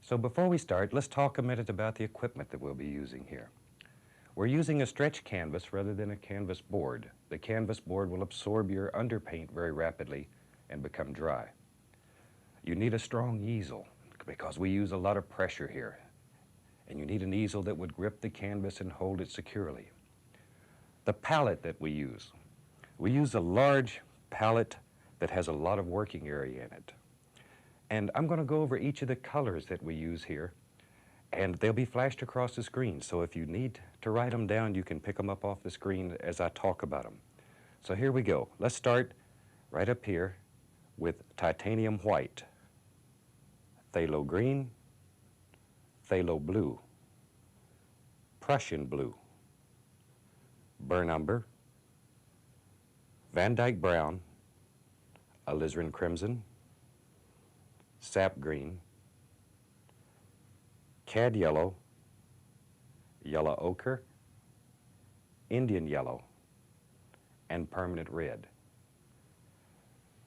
So before we start, let's talk a minute about the equipment that we'll be using here. We're using a stretch canvas rather than a canvas board. The canvas board will absorb your underpaint very rapidly and become dry. You need a strong easel because we use a lot of pressure here. And you need an easel that would grip the canvas and hold it securely. The palette that we use a large palette that has a lot of working area in it. And I'm going to go over each of the colors that we use here, and they'll be flashed across the screen. So if you need to write them down, you can pick them up off the screen as I talk about them. So here we go. Let's start right up here with titanium white, phthalo green, phthalo blue, Prussian blue, burnt umber, Van Dyke brown, alizarin crimson, sap green, cad yellow, yellow ochre, Indian yellow, and permanent red.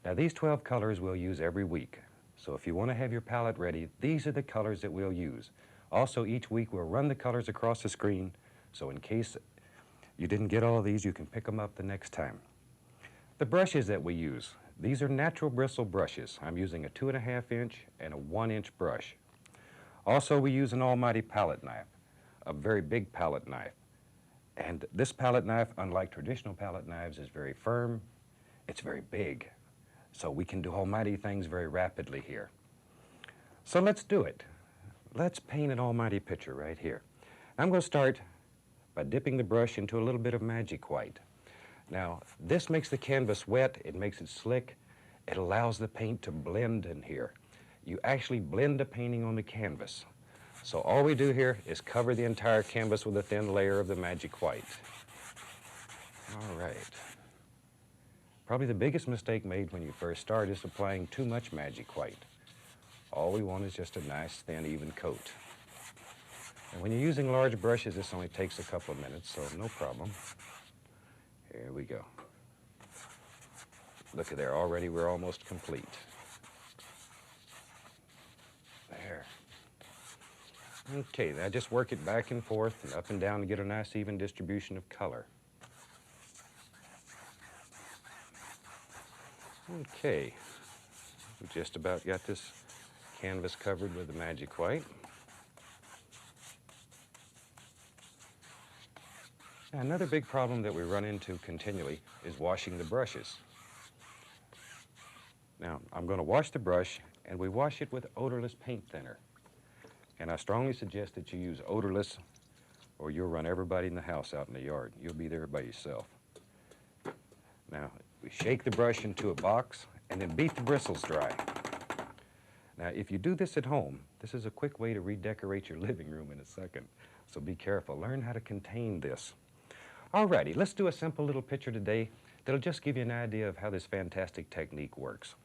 Now these 12 colors we'll use every week. So if you want to have your palette ready, these are the colors that we'll use. Also each week we'll run the colors across the screen, so in case you didn't get all of these, you can pick them up the next time. The brushes that we use, these are natural bristle brushes. I'm using a 2.5 inch and a 1 inch brush. Also we use an almighty palette knife, a very big palette knife. And this palette knife, unlike traditional palette knives, is very firm, it's very big. So we can do almighty things very rapidly here. So let's do it. Let's paint an almighty picture right here. I'm going to start by dipping the brush into a little bit of magic white. Now, this makes the canvas wet, it makes it slick, it allows the paint to blend in here. You actually blend the painting on the canvas. So all we do here is cover the entire canvas with a thin layer of the magic white. All right. Probably the biggest mistake made when you first start is applying too much magic white. All we want is just a nice, thin, even coat. And when you're using large brushes, this only takes a couple of minutes, so no problem. Here we go. Look at there, already we're almost complete. There. Okay, now just work it back and forth and up and down to get a nice even distribution of color. Okay, we just about got this canvas covered with the magic white. Now, another big problem that we run into continually is washing the brushes. Now, I'm going to wash the brush, and we wash it with odorless paint thinner. And I strongly suggest that you use odorless, or you'll run everybody in the house out in the yard. You'll be there by yourself. Now, we shake the brush into a box, and then beat the bristles dry. Now, if you do this at home, this is a quick way to redecorate your living room in a second. So be careful. Learn how to contain this. Alrighty, let's do a simple little picture today that'll just give you an idea of how this fantastic technique works.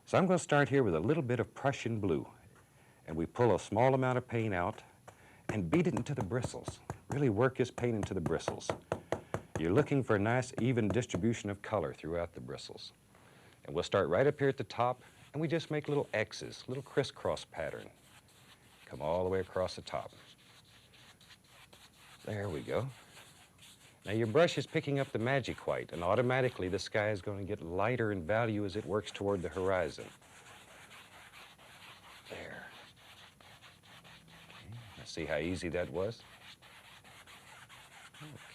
So I'm going to start here with a little bit of Prussian blue. And we pull a small amount of paint out and beat it into the bristles. Really work this paint into the bristles. You're looking for a nice even distribution of color throughout the bristles. And we'll start right up here at the top, and we just make little X's, little crisscross pattern. Come all the way across the top. There we go. Now your brush is picking up the magic white, and automatically the sky is going to get lighter in value as it works toward the horizon. There. Okay. Now see how easy that was?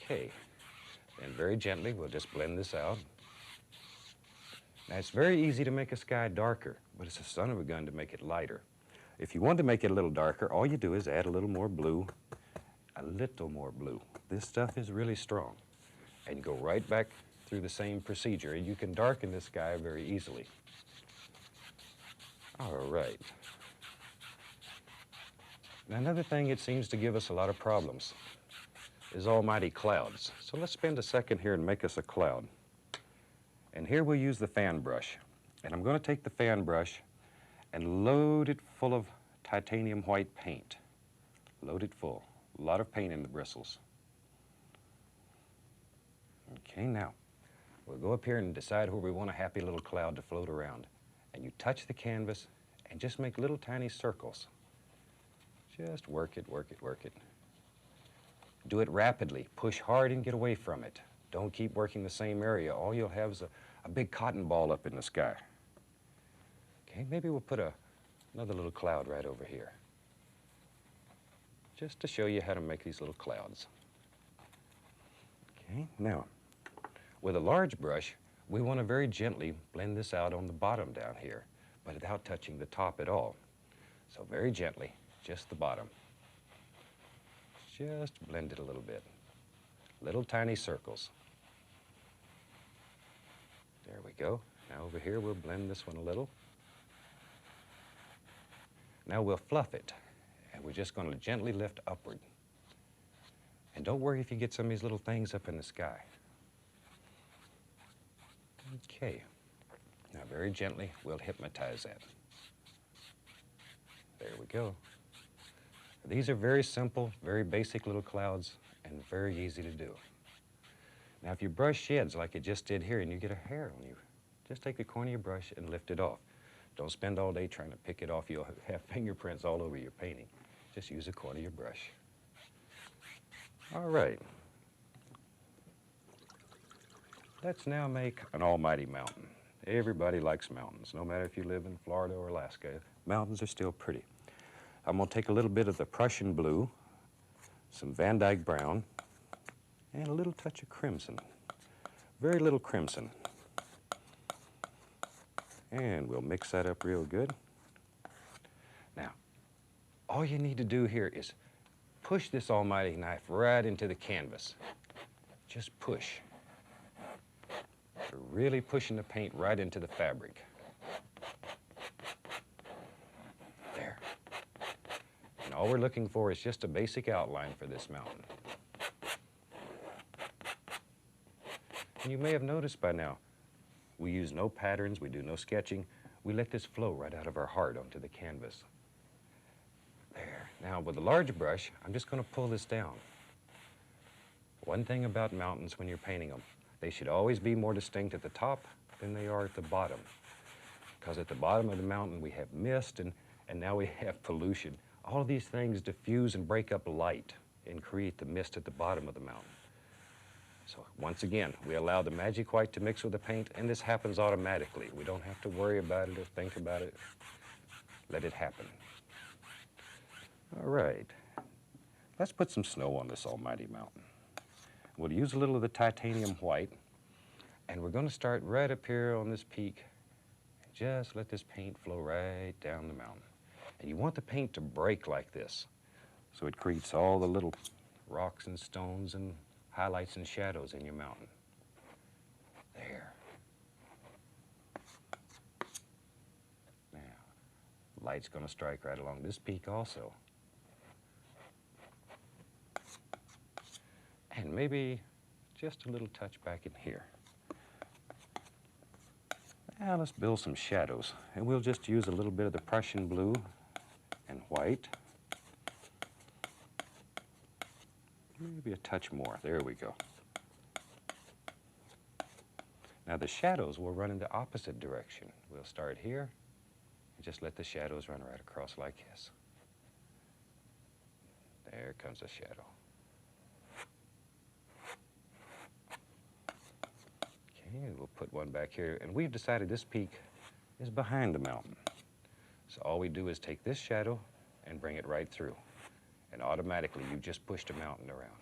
Okay. And very gently, we'll just blend this out. Now it's very easy to make a sky darker, but it's a son of a gun to make it lighter. If you want to make it a little darker, all you do is add a little more blue, a little more blue. This stuff is really strong. And go right back through the same procedure, and you can darken this sky very easily. All right. Now another thing that seems to give us a lot of problems is almighty clouds. So let's spend a second here and make us a cloud. And here we'll use the fan brush. And I'm going to take the fan brush and load it full of titanium white paint. Load it full. A lot of paint in the bristles. Okay, now, we'll go up here and decide where we want a happy little cloud to float around. And you touch the canvas and just make little tiny circles. Just work it, work it, work it. Do it rapidly. Push hard and get away from it. Don't keep working the same area. All you'll have is a big cotton ball up in the sky. Okay, maybe we'll put another little cloud right over here, just to show you how to make these little clouds. Okay, now, with a large brush, we want to very gently blend this out on the bottom down here, but without touching the top at all. So very gently, just the bottom. Just blend it a little bit. Little tiny circles. There we go. Now over here, we'll blend this one a little. Now we'll fluff it, and we're just going to gently lift upward. And don't worry if you get some of these little things up in the sky. Okay. Now very gently, we'll hypnotize that. There we go. These are very simple, very basic little clouds, and very easy to do. Now if you brush sheds like you just did here and you get a hair on you, just take the corner of your brush and lift it off. Don't spend all day trying to pick it off. You'll have fingerprints all over your painting. Just use the corner of your brush. All right. Let's now make an almighty mountain. Everybody likes mountains, no matter if you live in Florida or Alaska. Mountains are still pretty. I'm going to take a little bit of the Prussian blue, some Van Dyke brown, and a little touch of crimson. Very little crimson. And we'll mix that up real good. Now, all you need to do here is push this almighty knife right into the canvas. Just push. You're really pushing the paint right into the fabric. There. And all we're looking for is just a basic outline for this mountain. And you may have noticed by now, we use no patterns, we do no sketching. We let this flow right out of our heart onto the canvas. There. Now with a large brush, I'm just going to pull this down. One thing about mountains when you're painting them, they should always be more distinct at the top than they are at the bottom. Because at the bottom of the mountain we have mist and now we have pollution. All of these things diffuse and break up light and create the mist at the bottom of the mountain. So once again, we allow the magic white to mix with the paint, and this happens automatically. We don't have to worry about it or think about it. Let it happen. All right. Let's put some snow on this almighty mountain. We'll use a little of the titanium white, and we're going to start right up here on this peak. Just let this paint flow right down the mountain. And you want the paint to break like this, so it creates all the little rocks and stones and highlights and shadows in your mountain. There. Now, light's going to strike right along this peak also. And maybe just a little touch back in here. Now let's build some shadows. And we'll just use a little bit of the Prussian blue and white. Maybe a touch more. There we go. Now the shadows will run in the opposite direction. We'll start here and just let the shadows run right across like this. There comes a shadow. Okay, we'll put one back here, and we've decided this peak is behind the mountain. So all we do is take this shadow and bring it right through. And automatically you just pushed a mountain around.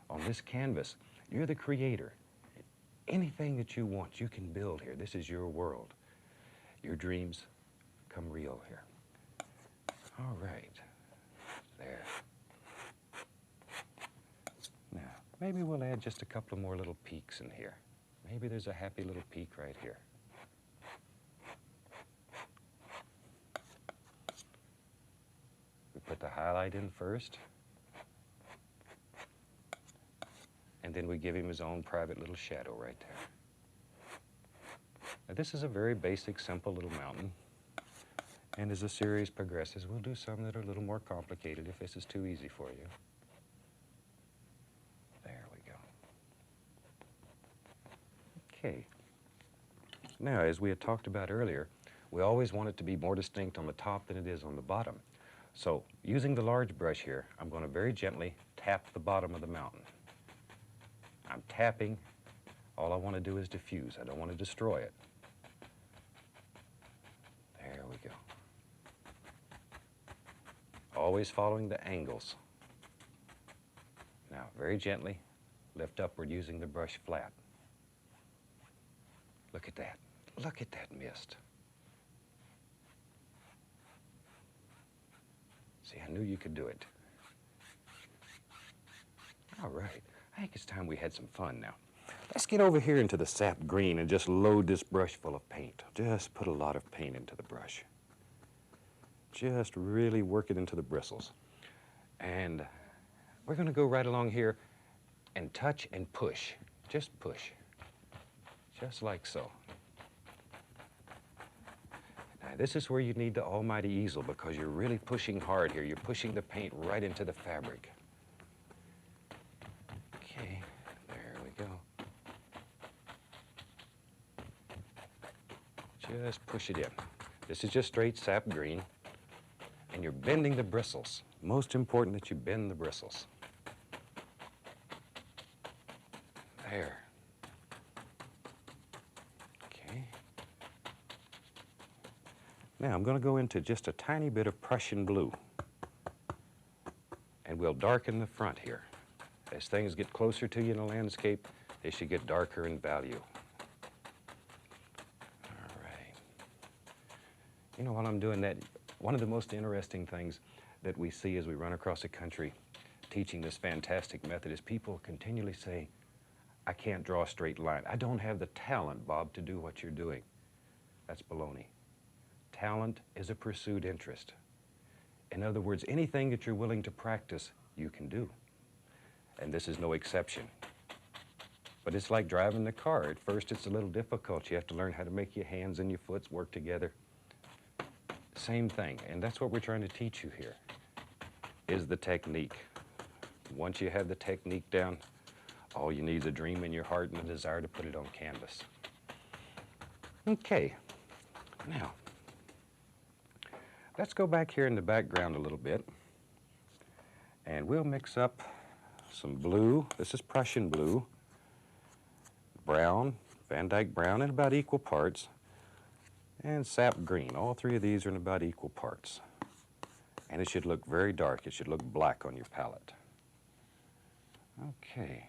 On this canvas, you're the creator. Anything that you want, you can build here. This is your world. Your dreams come real here. All right. There. Now, maybe we'll add just a couple of more little peaks in here. Maybe there's a happy little peak right here. We put the highlight in first, and then we give him his own private little shadow right there. Now this is a very basic, simple little mountain, and as the series progresses, we'll do some that are a little more complicated if this is too easy for you. There we go. Okay. Now, as we had talked about earlier, we always want it to be more distinct on the top than it is on the bottom. So using the large brush here, I'm going to very gently tap the bottom of the mountain. I'm tapping. All I want to do is diffuse. I don't want to destroy it. There we go. Always following the angles. Now, very gently, lift upward using the brush flat. Look at that. Look at that mist. See, I knew you could do it. All right. I think it's time we had some fun now. Let's get over here into the sap green and just load this brush full of paint. Just put a lot of paint into the brush. Just really work it into the bristles. And we're going to go right along here and touch and push. Just push. Just like so. Now, this is where you need the almighty easel because you're really pushing hard here. You're pushing the paint right into the fabric. Okay, there we go. Just push it in. This is just straight sap green. And you're bending the bristles. Most important that you bend the bristles. There. Okay. Now I'm going to go into just a tiny bit of Prussian blue. And we'll darken the front here. As things get closer to you in a landscape, they should get darker in value. All right. You know, while I'm doing that, one of the most interesting things that we see as we run across the country teaching this fantastic method is people continually say, I can't draw a straight line. I don't have the talent, Bob, to do what you're doing. That's baloney. Talent is a pursued interest. In other words, anything that you're willing to practice, you can do. And this is no exception. But it's like driving the car. At first, it's a little difficult. You have to learn how to make your hands and your foot work together. Same thing, and that's what we're trying to teach you here, is the technique. Once you have the technique down, all you need is a dream in your heart and a desire to put it on canvas. Okay, now, let's go back here in the background a little bit, and we'll mix up some blue. This is Prussian blue, brown, Van Dyke brown in about equal parts, and sap green. All three of these are in about equal parts. And it should look very dark. It should look black on your palette. Okay.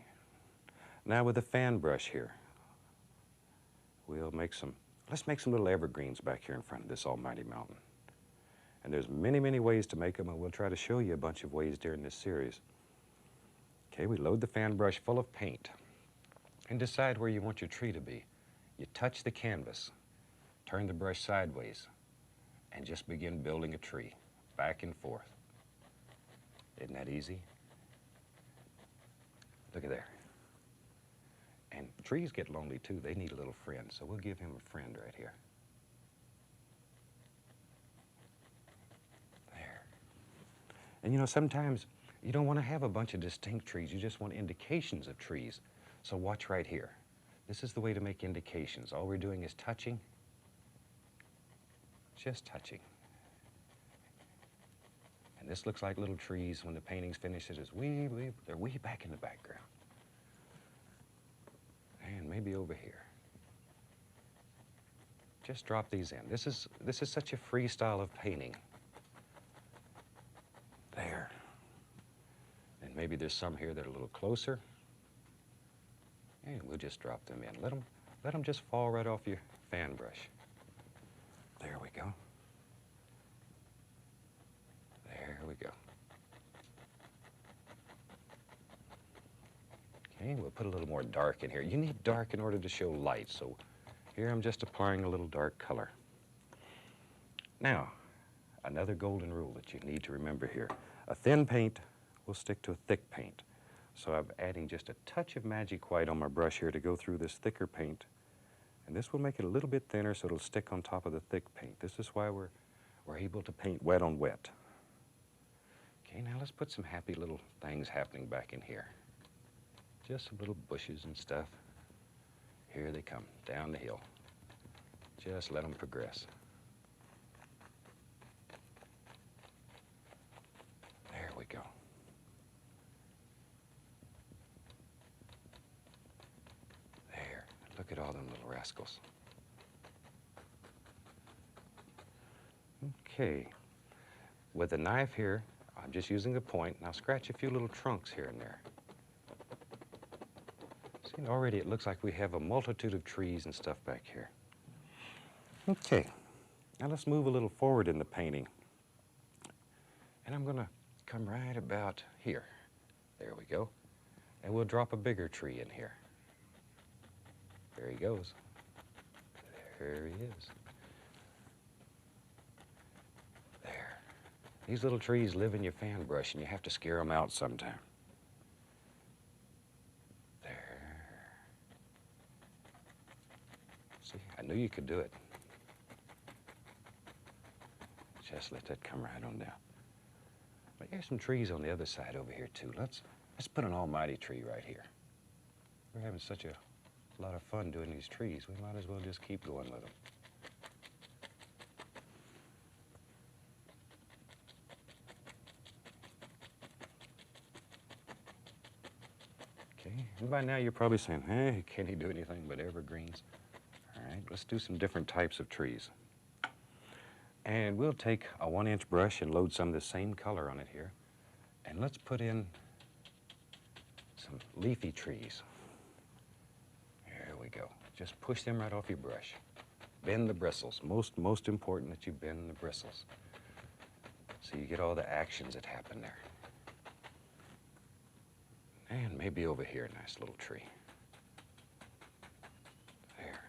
Now with the fan brush here, we'll make let's make some little evergreens back here in front of this almighty mountain. And there's many, many ways to make them, and we'll try to show you a bunch of ways during this series. Okay, we load the fan brush full of paint and decide where you want your tree to be. You touch the canvas. Turn the brush sideways and just begin building a tree, back and forth. Isn't that easy? Look at there. And trees get lonely too. They need a little friend, so we'll give him a friend right here. There. And you know, sometimes you don't want to have a bunch of distinct trees. You just want indications of trees. So watch right here. This is the way to make indications. All we're doing is touching. Just touching. And this looks like little trees. When the painting's finished, they're way back in the background. And maybe over here. Just drop these in. This is such a free style of painting. There. And maybe there's some here that are a little closer. And we'll just drop them in. Let them just fall right off your fan brush. There we go. There we go. Okay, we'll put a little more dark in here. You need dark in order to show light, so here I'm just applying a little dark color. Now, another golden rule that you need to remember here. A thin paint will stick to a thick paint. So I'm adding just a touch of magic white on my brush here to go through this thicker paint. And this will make it a little bit thinner so it'll stick on top of the thick paint. This is why we're able to paint wet on wet. Okay, now let's put some happy little things happening back in here. Just some little bushes and stuff. Here they come, down the hill. Just let them progress. Look at all them little rascals. Okay, with the knife here, I'm just using a point, and I'll scratch a few little trunks here and there. See, already it looks like we have a multitude of trees and stuff back here. Okay, now let's move a little forward in the painting. And I'm gonna come right about here. There we go. And we'll drop a bigger tree in here. There he goes. There he is. There. These little trees live in your fan brush, and you have to scare them out sometime. There. See, I knew you could do it. Just let that come right on down. But here's some trees on the other side over here, too. Let's put an almighty tree right here. We're having such a lot of fun doing these trees. We might as well just keep going with them. Okay, and by now you're probably saying, hey, can't he do anything but evergreens? All right, let's do some different types of trees. And we'll take a 1-inch brush and load some of the same color on it here. And let's put in some leafy trees. There we go. Just push them right off your brush. Bend the bristles. Most important that you bend the bristles, so you get all the actions that happen there. And maybe over here, a nice little tree. There.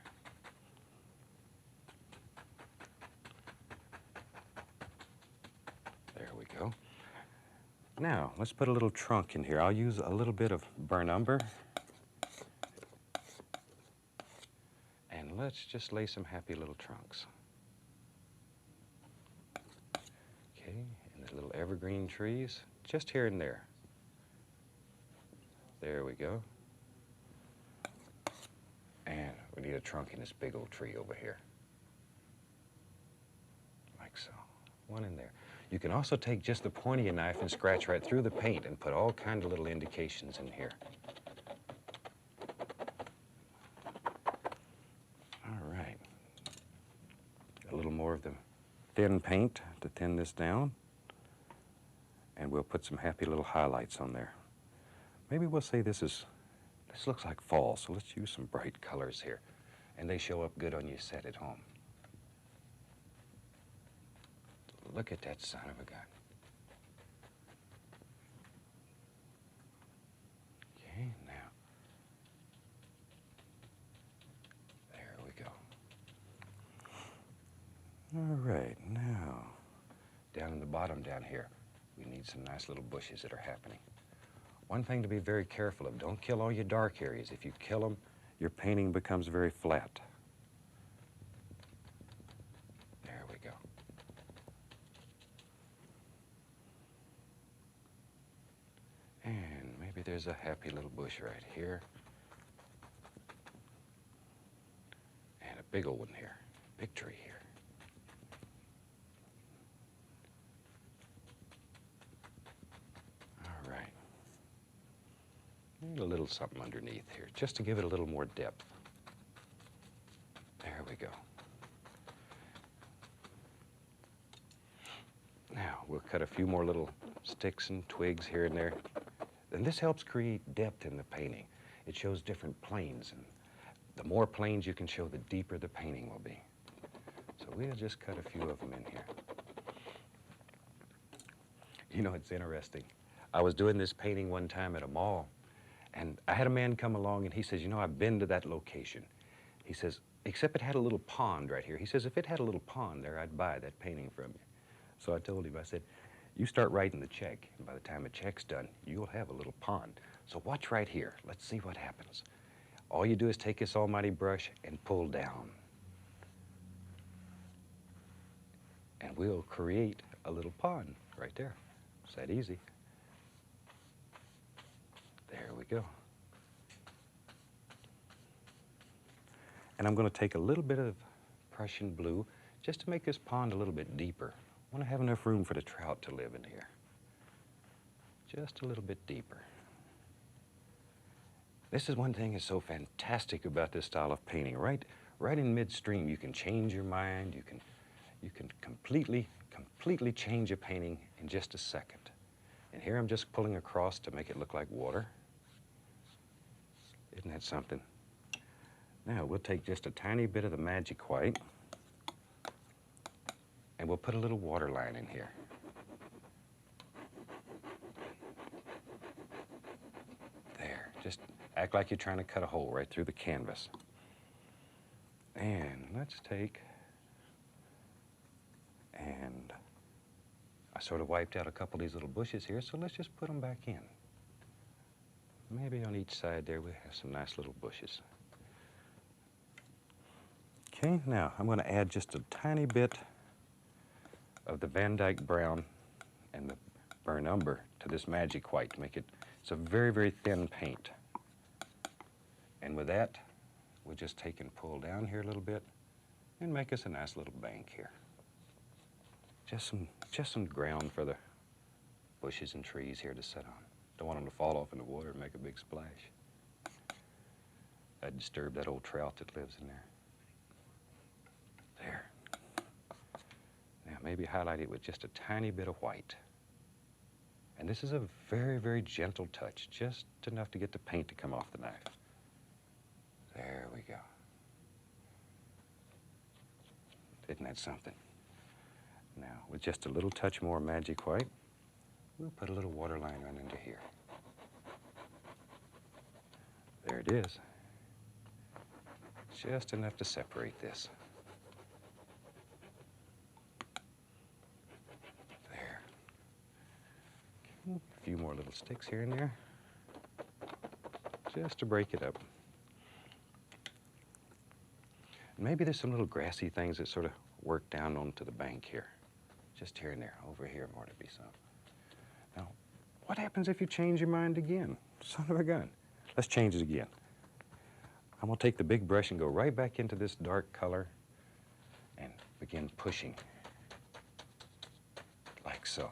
There we go. Now, let's put a little trunk in here. I'll use a little bit of burnt umber. And let's just lay some happy little trunks. Okay, and the little evergreen trees, just here and there. There we go. And we need a trunk in this big old tree over here. Like so. One in there. You can also take just the point of your knife and scratch right through the paint and put all kinds of little indications in here. All right. A little more of the thin paint to thin this down. And we'll put some happy little highlights on there. Maybe we'll say this looks like fall, so let's use some bright colors here. And they show up good on your set at home. Look at that son of a gun. Okay, now. There we go. All right, now, down in the bottom down here, we need some nice little bushes that are happening. One thing to be very careful of, don't kill all your dark areas. If you kill them, your painting becomes very flat. There we go. And maybe there's a happy little bush right here. And a big old one here, big tree here. All right. And a little something underneath here, just to give it a little more depth. There we go. Now, we'll cut a few more little sticks and twigs here and there. And this helps create depth in the painting. It shows different planes, and the more planes you can show, the deeper the painting will be. So we'll just cut a few of them in here. You know, it's interesting. I was doing this painting one time at a mall, and I had a man come along, and he says, you know, I've been to that location. He says, except it had a little pond right here. He says, if it had a little pond there, I'd buy that painting from you. So I told him, I said, you start writing the check, and by the time the check's done, you'll have a little pond. So watch right here. Let's see what happens. All you do is take this almighty brush and pull down. And we'll create a little pond right there. It's that easy. There we go. And I'm going to take a little bit of Prussian blue just to make this pond a little bit deeper. I want to have enough room for the trout to live in here. Just a little bit deeper. This is one thing that's so fantastic about this style of painting. Right in midstream, you can change your mind. You can completely change a painting in just a second. And here I'm just pulling across to make it look like water. Isn't that something? Now we'll take just a tiny bit of the magic white and we'll put a little water line in here. There, just act like you're trying to cut a hole right through the canvas. And let's take, and I sort of wiped out a couple of these little bushes here, so let's just put them back in. Maybe on each side there we have some nice little bushes. Okay, now I'm going to add just a tiny bit of the Van Dyke brown and the burnt umber to this magic white to make it, it's a very, very thin paint. And with that, we'll just take and pull down here a little bit and make us a nice little bank here. Just some ground for the bushes and trees here to sit on. Don't want them to fall off in the water and make a big splash. That'd disturb that old trout that lives in there. There. Now maybe highlight it with just a tiny bit of white. And this is a very, very gentle touch, just enough to get the paint to come off the knife. There we go. Isn't that something? Now, with just a little touch more magic white, we'll put a little water line right into here. There it is. Just enough to separate this. There. A few more little sticks here and there, just to break it up. Maybe there's some little grassy things that sort of work down onto the bank here. Just here and there. Over here more to be some. Now, what happens if you change your mind again? Son of a gun. Let's change it again. I'm going to take the big brush and go right back into this dark color and begin pushing. Like so.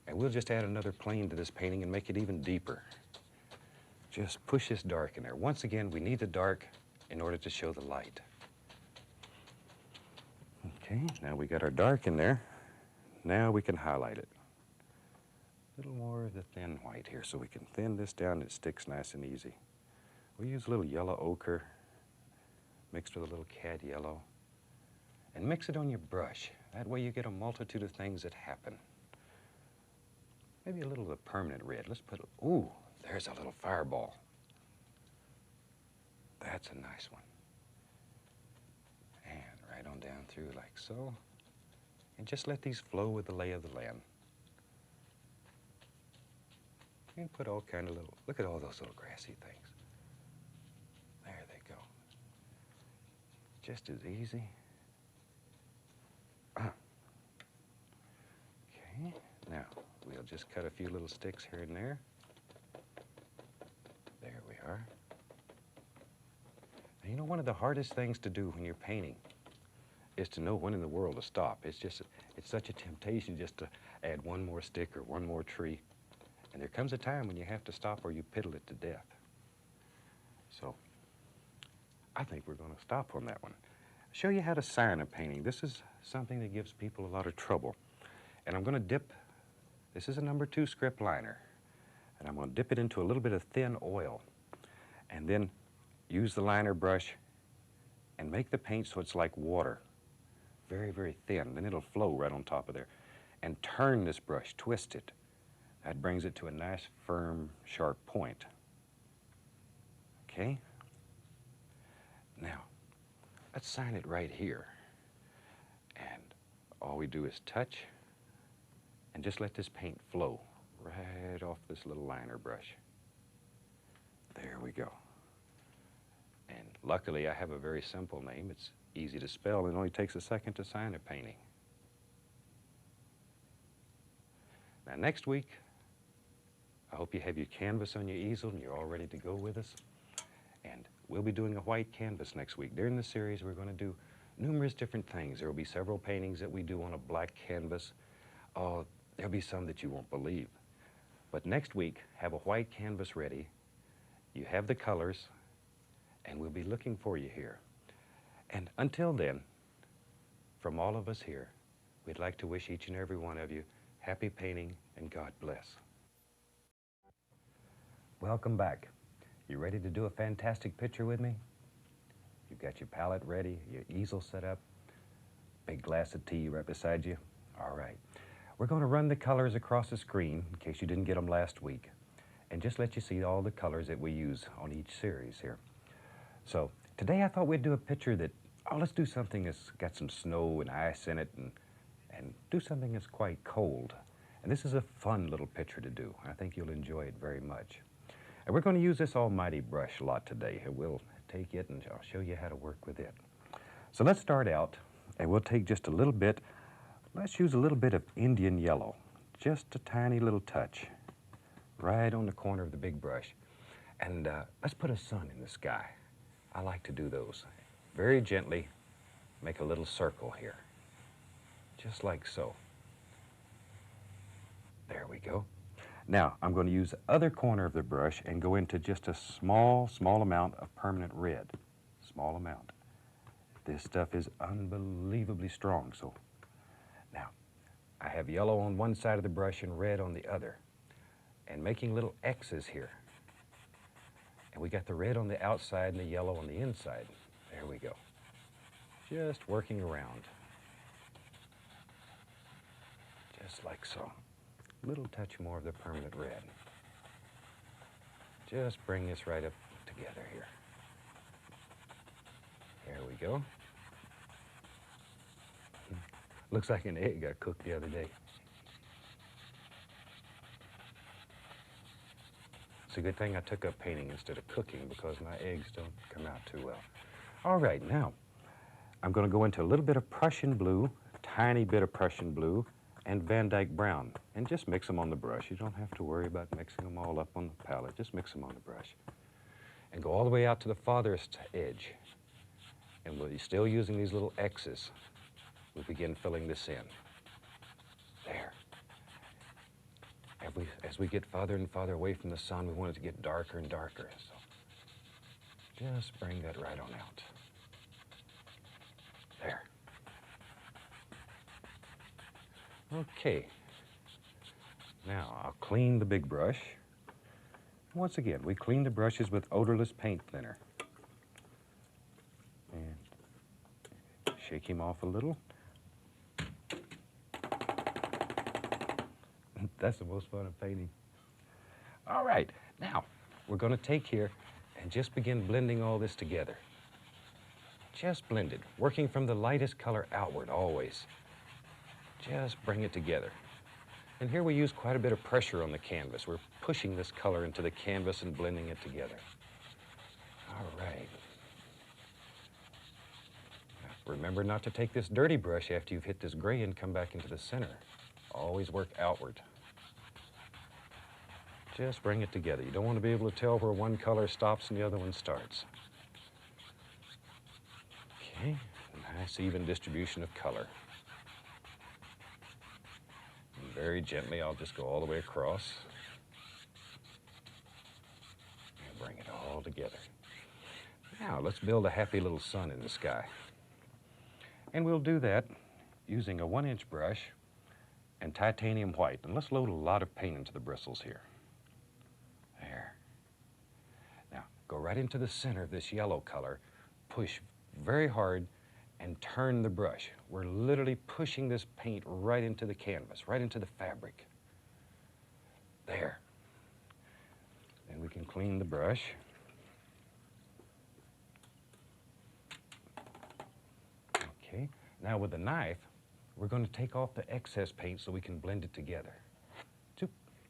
And we'll just add another plane to this painting and make it even deeper. Just push this dark in there. Once again, we need the dark in order to show the light. Okay, now we got our dark in there. Now we can highlight it. A little more of the thin white here so we can thin this down and it sticks nice and easy. We'll use a little yellow ochre mixed with a little cad yellow and mix it on your brush. That way you get a multitude of things that happen. Maybe a little of the permanent red. Let's put, ooh, there's a little fireball. That's a nice one. And right on down through like so. And just let these flow with the lay of the land. And put all kind of little, look at all those little grassy things. There they go. Just as easy. Okay, now we'll just cut a few little sticks here and there. There we are. Now, you know, one of the hardest things to do when you're painting is to know when in the world to stop. It's such a temptation just to add one more stick or one more tree. And there comes a time when you have to stop or you piddle it to death. So I think we're going to stop on that one. Show you how to sign a painting. This is something that gives people a lot of trouble. And I'm going to dip, this is a number 2 script liner. And I'm going to dip it into a little bit of thin oil. And then use the liner brush and make the paint so it's like water. Very, very thin. Then it'll flow right on top of there. And turn this brush, twist it. That brings it to a nice, firm, sharp point. Okay? Now, let's sign it right here. And all we do is touch and just let this paint flow right off this little liner brush. There we go. And luckily, I have a very simple name. It's easy to spell. It only takes a second to sign a painting. Now, next week, I hope you have your canvas on your easel and you're all ready to go with us. And we'll be doing a white canvas next week. During the series, we're going to do numerous different things. There will be several paintings that we do on a black canvas. Oh, there'll be some that you won't believe. But next week, have a white canvas ready. you have the colors, and we'll be looking for you here. And until then, from all of us here, we'd like to wish each and every one of you happy painting and God bless. Welcome back. You ready to do a fantastic picture with me? You've got your palette ready, your easel set up, big glass of tea right beside you. All right. We're going to run the colors across the screen in case you didn't get them last week, and just let you see all the colors that we use on each series here. So today I thought we'd do a picture that, let's do something that's got some snow and ice in it, and do something that's quite cold. And this is a fun little picture to do. I think you'll enjoy it very much. And we're going to use this almighty brush a lot today. We'll take it and I'll show you how to work with it. So let's start out, and we'll take just a little bit. Let's use a little bit of Indian yellow, just a tiny little touch, right on the corner of the big brush. And let's put a sun in the sky. I like to do those. Very gently make a little circle here, just like so. There we go. Now, I'm going to use the other corner of the brush and go into just a small amount of permanent red. Small amount. This stuff is unbelievably strong. So now, I have yellow on one side of the brush and red on the other, and making little X's here. And we got the red on the outside and the yellow on the inside. There we go. Just working around. Just like so. Little touch more of the permanent red. Just bring this right up together here. There we go. Looks like an egg got cooked the other day. It's a good thing I took up painting instead of cooking, because my eggs don't come out too well. All right, now I'm going to go into a little bit of Prussian blue, a tiny bit of Prussian blue, and Van Dyke brown, and just mix them on the brush. You don't have to worry about mixing them all up on the palette. Just mix them on the brush. And go all the way out to the farthest edge. And we'll be still using these little X's. We'll begin filling this in. There. As we get farther and farther away from the sun, we want it to get darker and darker. So just bring that right on out. There. Okay. Now, I'll clean the big brush. Once again, we clean the brushes with odorless paint thinner. And shake him off a little. That's the most fun of painting. All right, now we're going to take here and just begin blending all this together. Just blend it, working from the lightest color outward always. Just bring it together. And here we use quite a bit of pressure on the canvas. We're pushing this color into the canvas and blending it together. All right. Now, remember not to take this dirty brush after you've hit this gray and come back into the center. Always work outward. Just bring it together. You don't want to be able to tell where one color stops and the other one starts. Okay, nice even distribution of color. And very gently, I'll just go all the way across and bring it all together. Now, let's build a happy little sun in the sky. And we'll do that using a 1-inch brush and titanium white. And let's load a lot of paint into the bristles here. There. Now, go right into the center of this yellow color, push very hard, and turn the brush. We're literally pushing this paint right into the canvas, right into the fabric. There. Then we can clean the brush. Okay. Now with the knife, we're going to take off the excess paint so we can blend it together.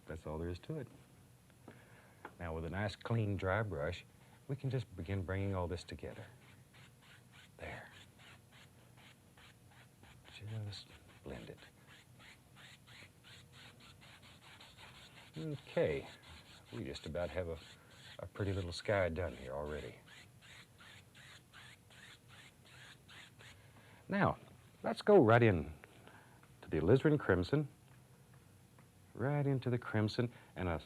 That's all there is to it. Now with a nice clean dry brush, we can just begin bringing all this together. There. Just blend it. Okay, we just about have a pretty little sky done here already. Now, let's go right in to the alizarin crimson, right into the crimson, and a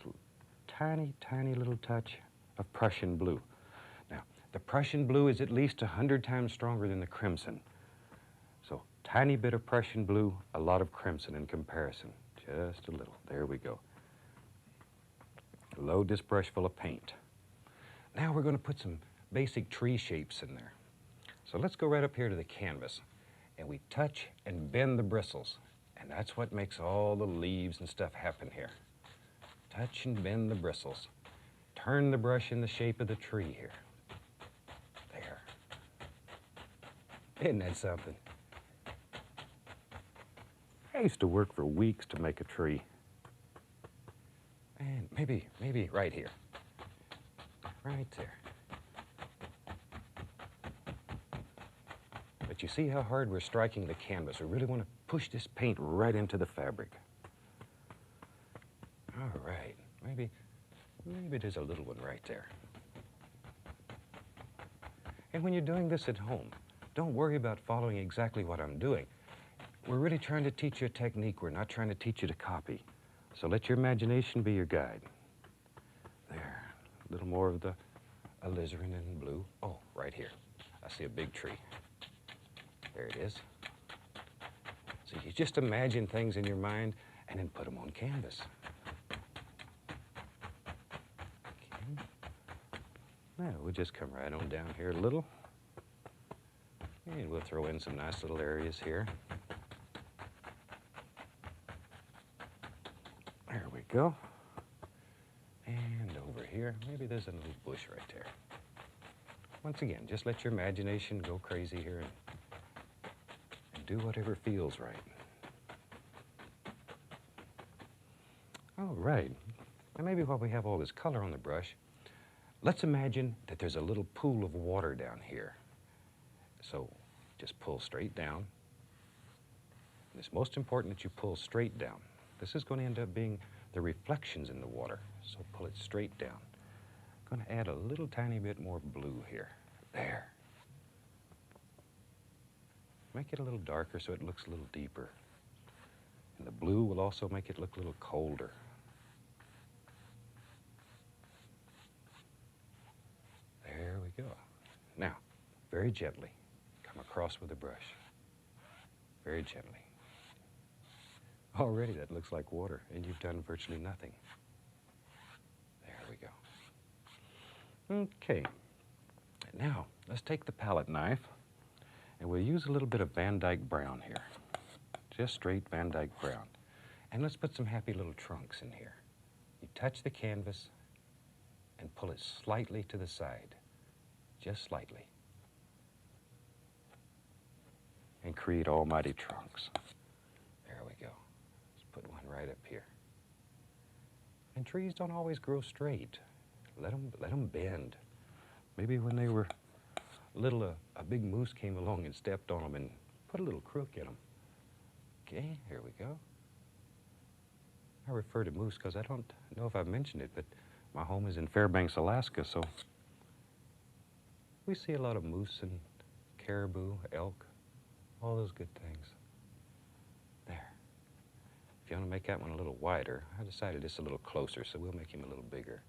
tiny, tiny little touch of Prussian blue. Now, the Prussian blue is at least 100 times stronger than the crimson. So, tiny bit of Prussian blue, a lot of crimson in comparison. Just a little. There we go. Load this brush full of paint. Now we're going to put some basic tree shapes in there. So let's go right up here to the canvas, and we touch and bend the bristles. And that's what makes all the leaves and stuff happen here. Touch and bend the bristles. Turn the brush in the shape of the tree here. There. Isn't that something? I used to work for weeks to make a tree. And maybe right here. Right there. But you see how hard we're striking the canvas. We really want to push this paint right into the fabric. All right, maybe there's a little one right there. And when you're doing this at home, don't worry about following exactly what I'm doing. We're really trying to teach you a technique. We're not trying to teach you to copy. So let your imagination be your guide. There, a little more of the alizarin in blue. Oh, right here. I see a big tree. There it is. So you just imagine things in your mind and then put them on canvas. Okay. Now we'll just come right on down here a little. And we'll throw in some nice little areas here. There we go. And over here, maybe there's a little bush right there. Once again, just let your imagination go crazy here and do whatever feels right. All right. And maybe while we have all this color on the brush, let's imagine that there's a little pool of water down here. So just pull straight down. And it's most important that you pull straight down. This is going to end up being the reflections in the water, so pull it straight down. I'm going to add a little tiny bit more blue here. There. Make it a little darker so it looks a little deeper. And the blue will also make it look a little colder. There we go. Now, very gently, come across with the brush. Very gently. Already that looks like water, and you've done virtually nothing. There we go. Okay. Now, let's take the palette knife, and we'll use a little bit of Van Dyke brown here. Just straight Van Dyke brown. And let's put some happy little trunks in here. You touch the canvas and pull it slightly to the side. Just slightly. And create almighty trunks. There we go. Put one right up here. And trees don't always grow straight. Let them bend. Maybe when they were little, a big moose came along and stepped on them and put a little crook in them. Okay, here we go. I refer to moose because I don't know if I've mentioned it, but my home is in Fairbanks, Alaska, so we see a lot of moose and caribou, elk, all those good things. There. If you want to make that one a little wider, I decided it's a little closer, so we'll make him a little bigger.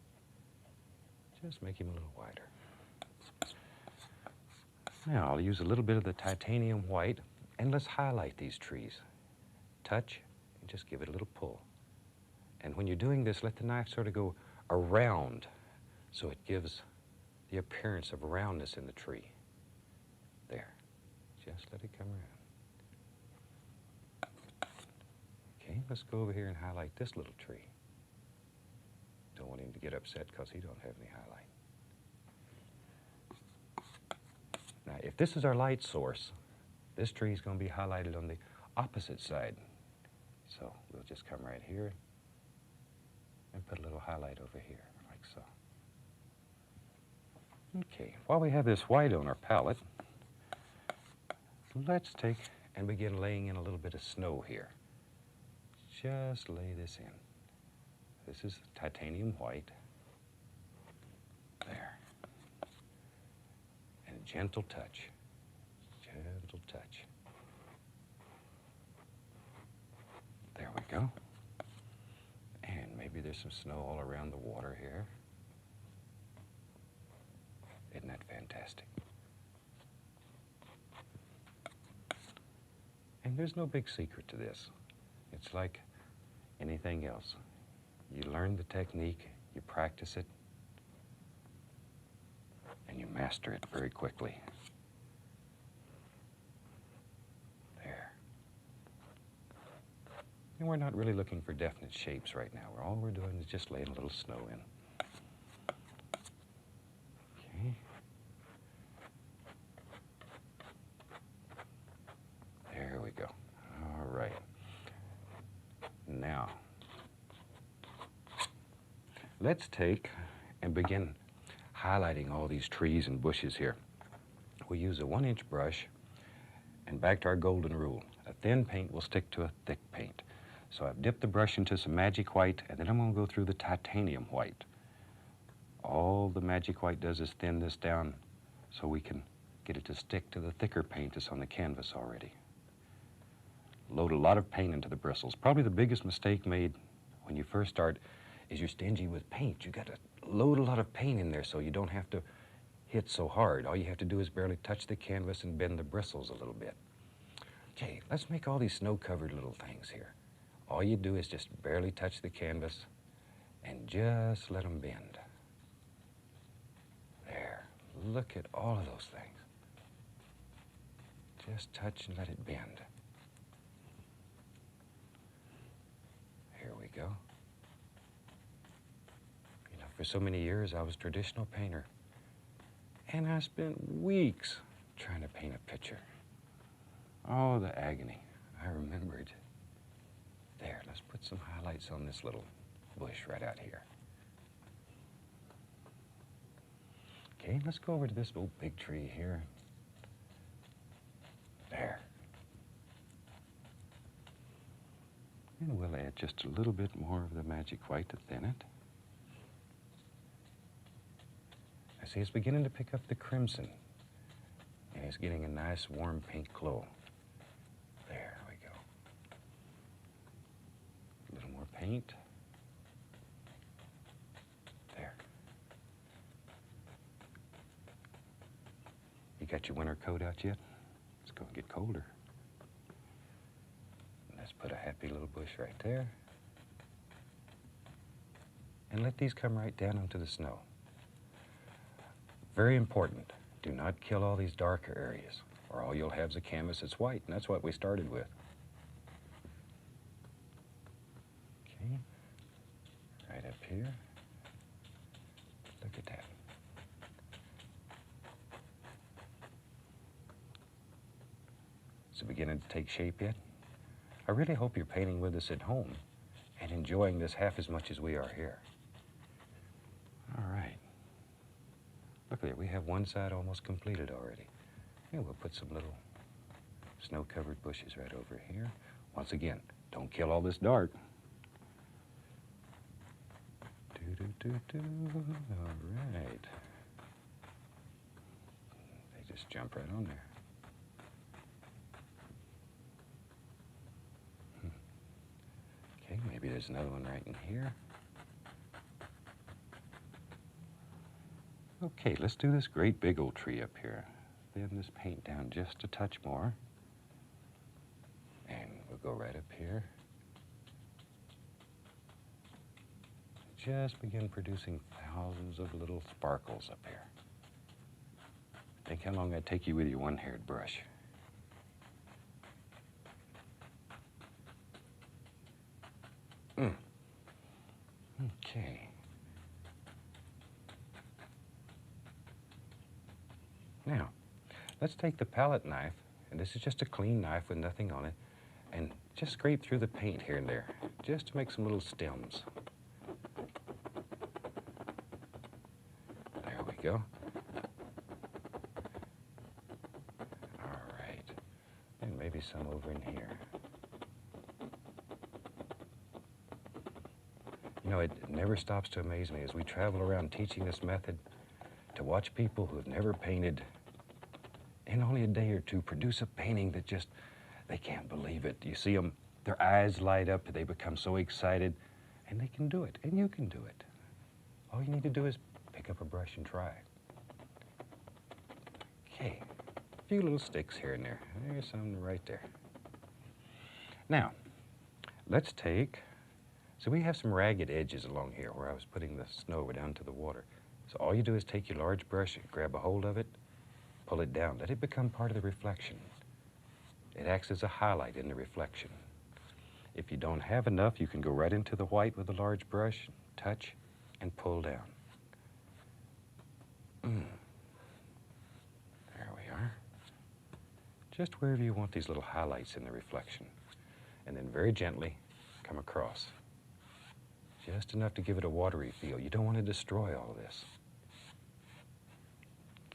Just make him a little wider. Now I'll use a little bit of the titanium white, and let's highlight these trees. Touch, and just give it a little pull. And when you're doing this, let the knife sort of go around, so it gives the appearance of roundness in the tree. There. Just let it come around. Okay, let's go over here and highlight this little tree. Don't want him to get upset because he don't have any highlight. Now, if this is our light source, this tree is going to be highlighted on the opposite side. So we'll just come right here and put a little highlight over here, like so. Okay, while we have this white on our palette, let's take and begin laying in a little bit of snow here. Just lay this in. This is titanium white. There. And a gentle touch. Gentle touch. There we go. And maybe there's some snow all around the water here. Isn't that fantastic? And there's no big secret to this. It's like anything else. You learn the technique, you practice it, and you master it very quickly. There. And we're not really looking for definite shapes right now. All we're doing is just laying a little snow in. Okay. There we go. All right. Now, let's take and begin highlighting all these trees and bushes here. We use a 1-inch brush, and back to our golden rule. A thin paint will stick to a thick paint. So I've dipped the brush into some magic white, and then I'm going to go through the titanium white. All the magic white does is thin this down so we can get it to stick to the thicker paint that's on the canvas already. Load a lot of paint into the bristles. Probably the biggest mistake made when you first start is you're stingy with paint. You got to load a lot of paint in there so you don't have to hit so hard. All you have to do is barely touch the canvas and bend the bristles a little bit. Okay, let's make all these snow-covered little things here. All you do is just barely touch the canvas and just let them bend. There, look at all of those things. Just touch and let it bend. Here we go. You know, for so many years I was a traditional painter, and I spent weeks trying to paint a picture. Oh, the agony. I remembered. There, let's put some highlights on this little bush right out here. Okay, let's go over to this little big tree here. There. And we'll add just a little bit more of the magic white to thin it. I see it's beginning to pick up the crimson, and it's getting a nice warm pink glow. There we go. A little more paint. There. You got your winter coat out yet? It's going to get colder. Let's put a happy little bush right there. And let these come right down into the snow. Very important, do not kill all these darker areas, or all you'll have is a canvas that's white, and that's what we started with. Okay, right up here. Look at that. Is it beginning to take shape yet? I really hope you're painting with us at home and enjoying this half as much as we are here. All right. Look there, we have one side almost completed already. And we'll put some little snow-covered bushes right over here. Once again, don't kill all this dark. All right. They just jump right on there. Okay, maybe there's another one right in here. Okay, let's do this great big old tree up here. Thin this paint down just a touch more. And we'll go right up here. Just begin producing thousands of little sparkles up here. Think how long that'd take you with your one-haired brush. Okay. Now, let's take the palette knife, and this is just a clean knife with nothing on it, and just scrape through the paint here and there, just to make some little stems. There we go. All right. And maybe some over in here. You know, it never stops to amaze me as we travel around teaching this method to watch people who have never painted in only a day or two produce a painting that just, they can't believe it. You see them, their eyes light up, they become so excited, and they can do it, and you can do it. All you need to do is pick up a brush and try. Okay, a few little sticks here and there. There's some right there. Now, let's take, so we have some ragged edges along here where I was putting the snow down to the water. So all you do is take your large brush, grab a hold of it, pull it down. Let it become part of the reflection. It acts as a highlight in the reflection. If you don't have enough, you can go right into the white with a large brush, touch, and pull down. There we are. Just wherever you want these little highlights in the reflection. And then very gently come across. Just enough to give it a watery feel. You don't want to destroy all of this.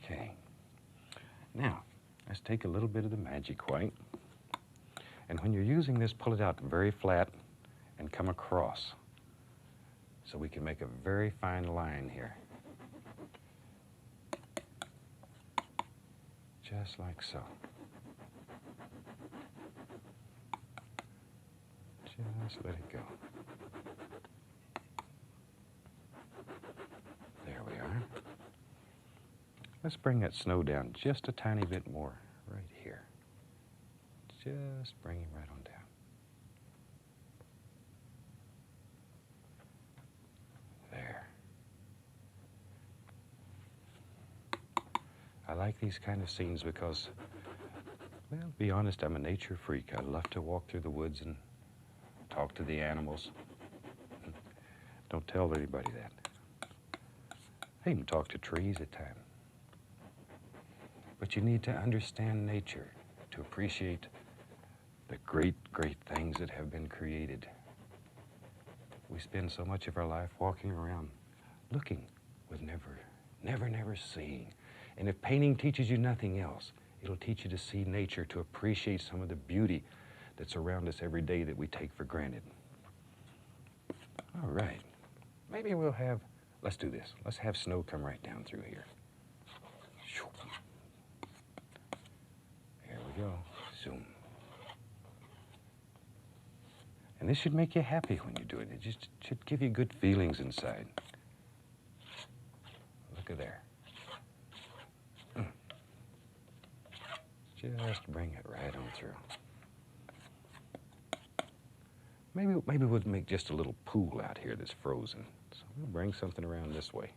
Okay. Now, let's take a little bit of the magic white. And when you're using this, pull it out very flat and come across. So we can make a very fine line here. Just like so. Just let it go. There we are. Let's bring that snow down just a tiny bit more right here. Just bring him right on down. There. I like these kind of scenes because, well, to be honest, I'm a nature freak. I love to walk through the woods and talk to the animals. Don't tell anybody that. I even talk to trees at times. But you need to understand nature to appreciate the great, great things that have been created. We spend so much of our life walking around looking with never seeing. And if painting teaches you nothing else, it'll teach you to see nature, to appreciate some of the beauty that's around us every day that we take for granted. All right. Maybe we'll have, let's do this. Let's have snow come right down through here. There we go. Zoom. And this should make you happy when you do it. It just should give you good feelings inside. Look at there. Just bring it right on through. Maybe we'll make just a little pool out here that's frozen. So we'll bring something around this way.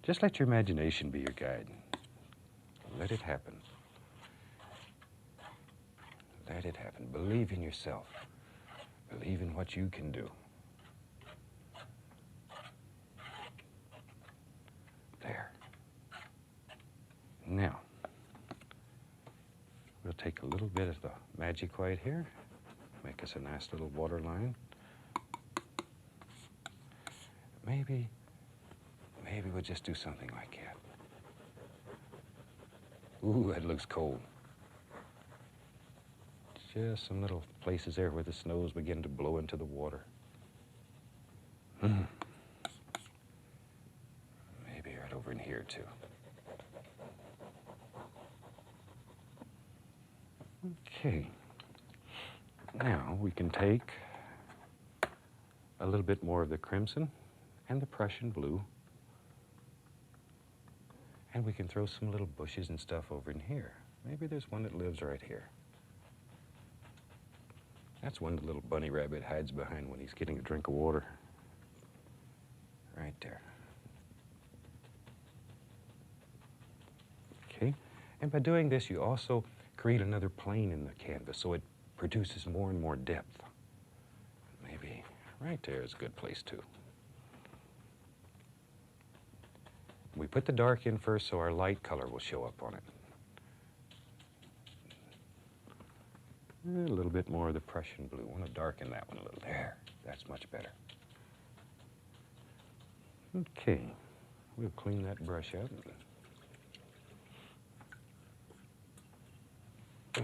Just let your imagination be your guide. Let it happen. Let it happen. Believe in yourself. Believe in what you can do. There. Now, we'll take a little bit of the magic white here. Make us a nice little water line. Maybe we'll just do something like that. Ooh, that looks cold. Just some little places there where the snows begin to blow into the water. Maybe right over in here too. Okay. Now we can take a little bit more of the crimson and the Prussian blue, and we can throw some little bushes and stuff over in here. Maybe there's one that lives right here. That's one the little bunny rabbit hides behind when he's getting a drink of water. Right there. Okay, and by doing this, you also create another plane in the canvas, so it produces more and more depth. Maybe right there is a good place too. We put the dark in first so our light color will show up on it. A little bit more of the Prussian blue. I want to darken that one a little. There, that's much better. Okay, we'll clean that brush up. A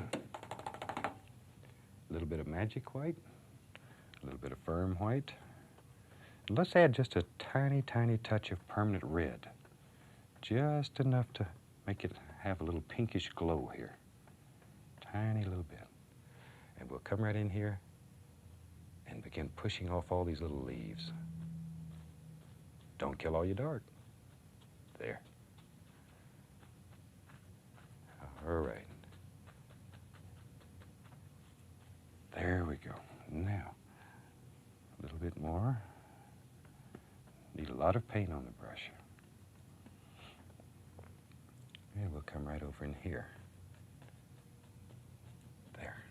little bit of magic white, a little bit of firm white. And let's add just a tiny, tiny touch of permanent red. Just enough to make it have a little pinkish glow here. Tiny little bit. And we'll come right in here and begin pushing off all these little leaves. Don't kill all your dark. There. All right. There we go. Now, a little bit more. Need a lot of paint on the brush. And we'll come right over in here. There.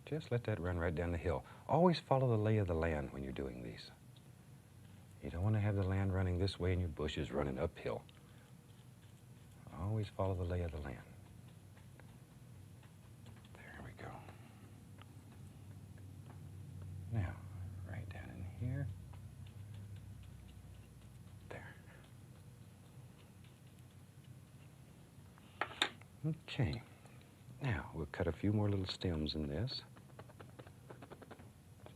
Just let that run right down the hill. Always follow the lay of the land when you're doing these. You don't want to have the land running this way and your bushes running uphill. Always follow the lay of the land. There we go. Now, right down in here. There. Okay. Now, we'll cut a few more little stems in this.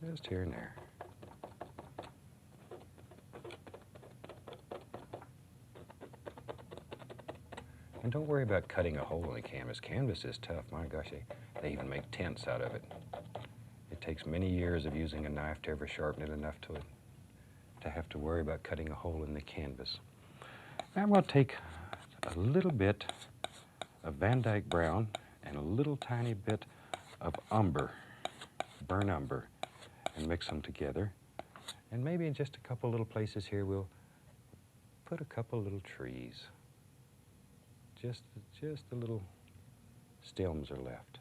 Just here and there. And don't worry about cutting a hole in the canvas. Canvas is tough. My gosh, they even make tents out of it. It takes many years of using a knife to ever sharpen it enough to have to worry about cutting a hole in the canvas. Now we'll take a little bit of Van Dyke brown and a little tiny bit of umber, burnt umber, and mix them together. And maybe in just a couple little places here, we'll put a couple little trees. Just the little stems are left.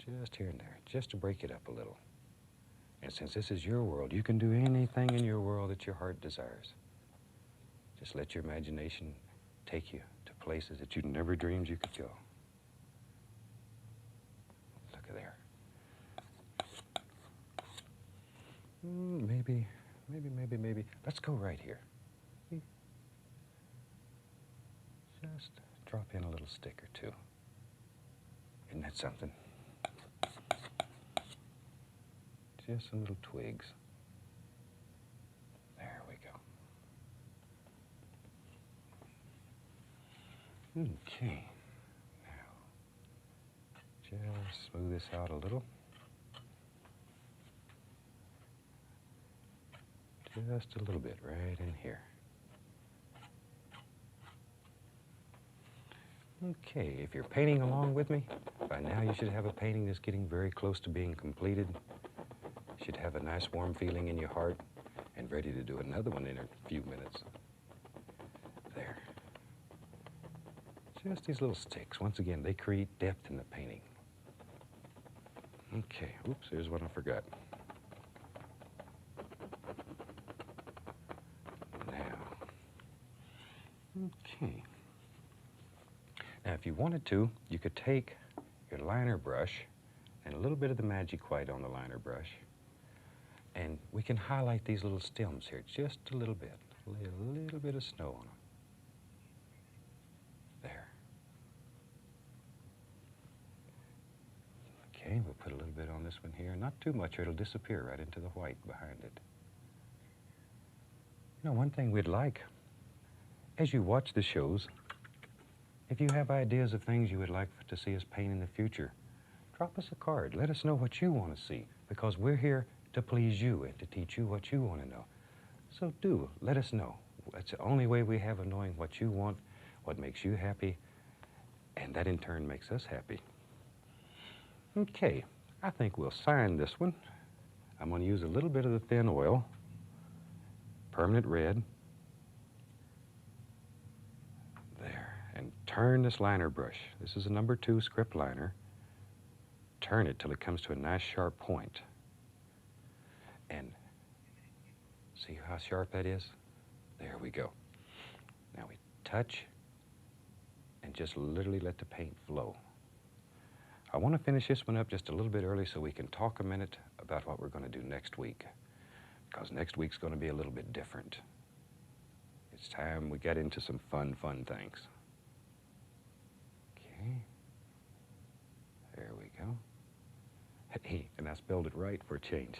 Just here and there, just to break it up a little. And since this is your world, you can do anything in your world that your heart desires. Just let your imagination take you to places that you never dreamed you could go. Look at there. Maybe. Let's go right here. Just drop in a little stick or two. Isn't that something? Just some little twigs. There we go. Okay. Now, just smooth this out a little. Just a little bit right in here. Okay, if you're painting along with me, by now you should have a painting that's getting very close to being completed. You should have a nice warm feeling in your heart and ready to do another one in a few minutes. There. Just these little sticks. Once again, they create depth in the painting. Okay, oops, here's one I forgot. Now, okay. Now, if you wanted to, you could take your liner brush and a little bit of the magic white on the liner brush, and we can highlight these little stems here just a little bit. Lay a little bit of snow on them. There. Okay, we'll put a little bit on this one here. Not too much or it'll disappear right into the white behind it. You know, one thing we'd like, as you watch the shows, if you have ideas of things you would like to see us paint in the future, drop us a card. Let us know what you want to see, because we're here to please you and to teach you what you want to know. So do, let us know. That's the only way we have of knowing what you want, what makes you happy, and that in turn makes us happy. Okay, I think we'll sign this one. I'm going to use a little bit of the thin oil, permanent red. There, and turn this liner brush. This is a number 2 script liner. Turn it till it comes to a nice sharp point. And see how sharp that is? There we go. Now we touch and just literally let the paint flow. I want to finish this one up just a little bit early so we can talk a minute about what we're going to do next week, because next week's going to be a little bit different. It's time we get into some fun things. Okay. There we go. Hey, and I spelled it right for a change.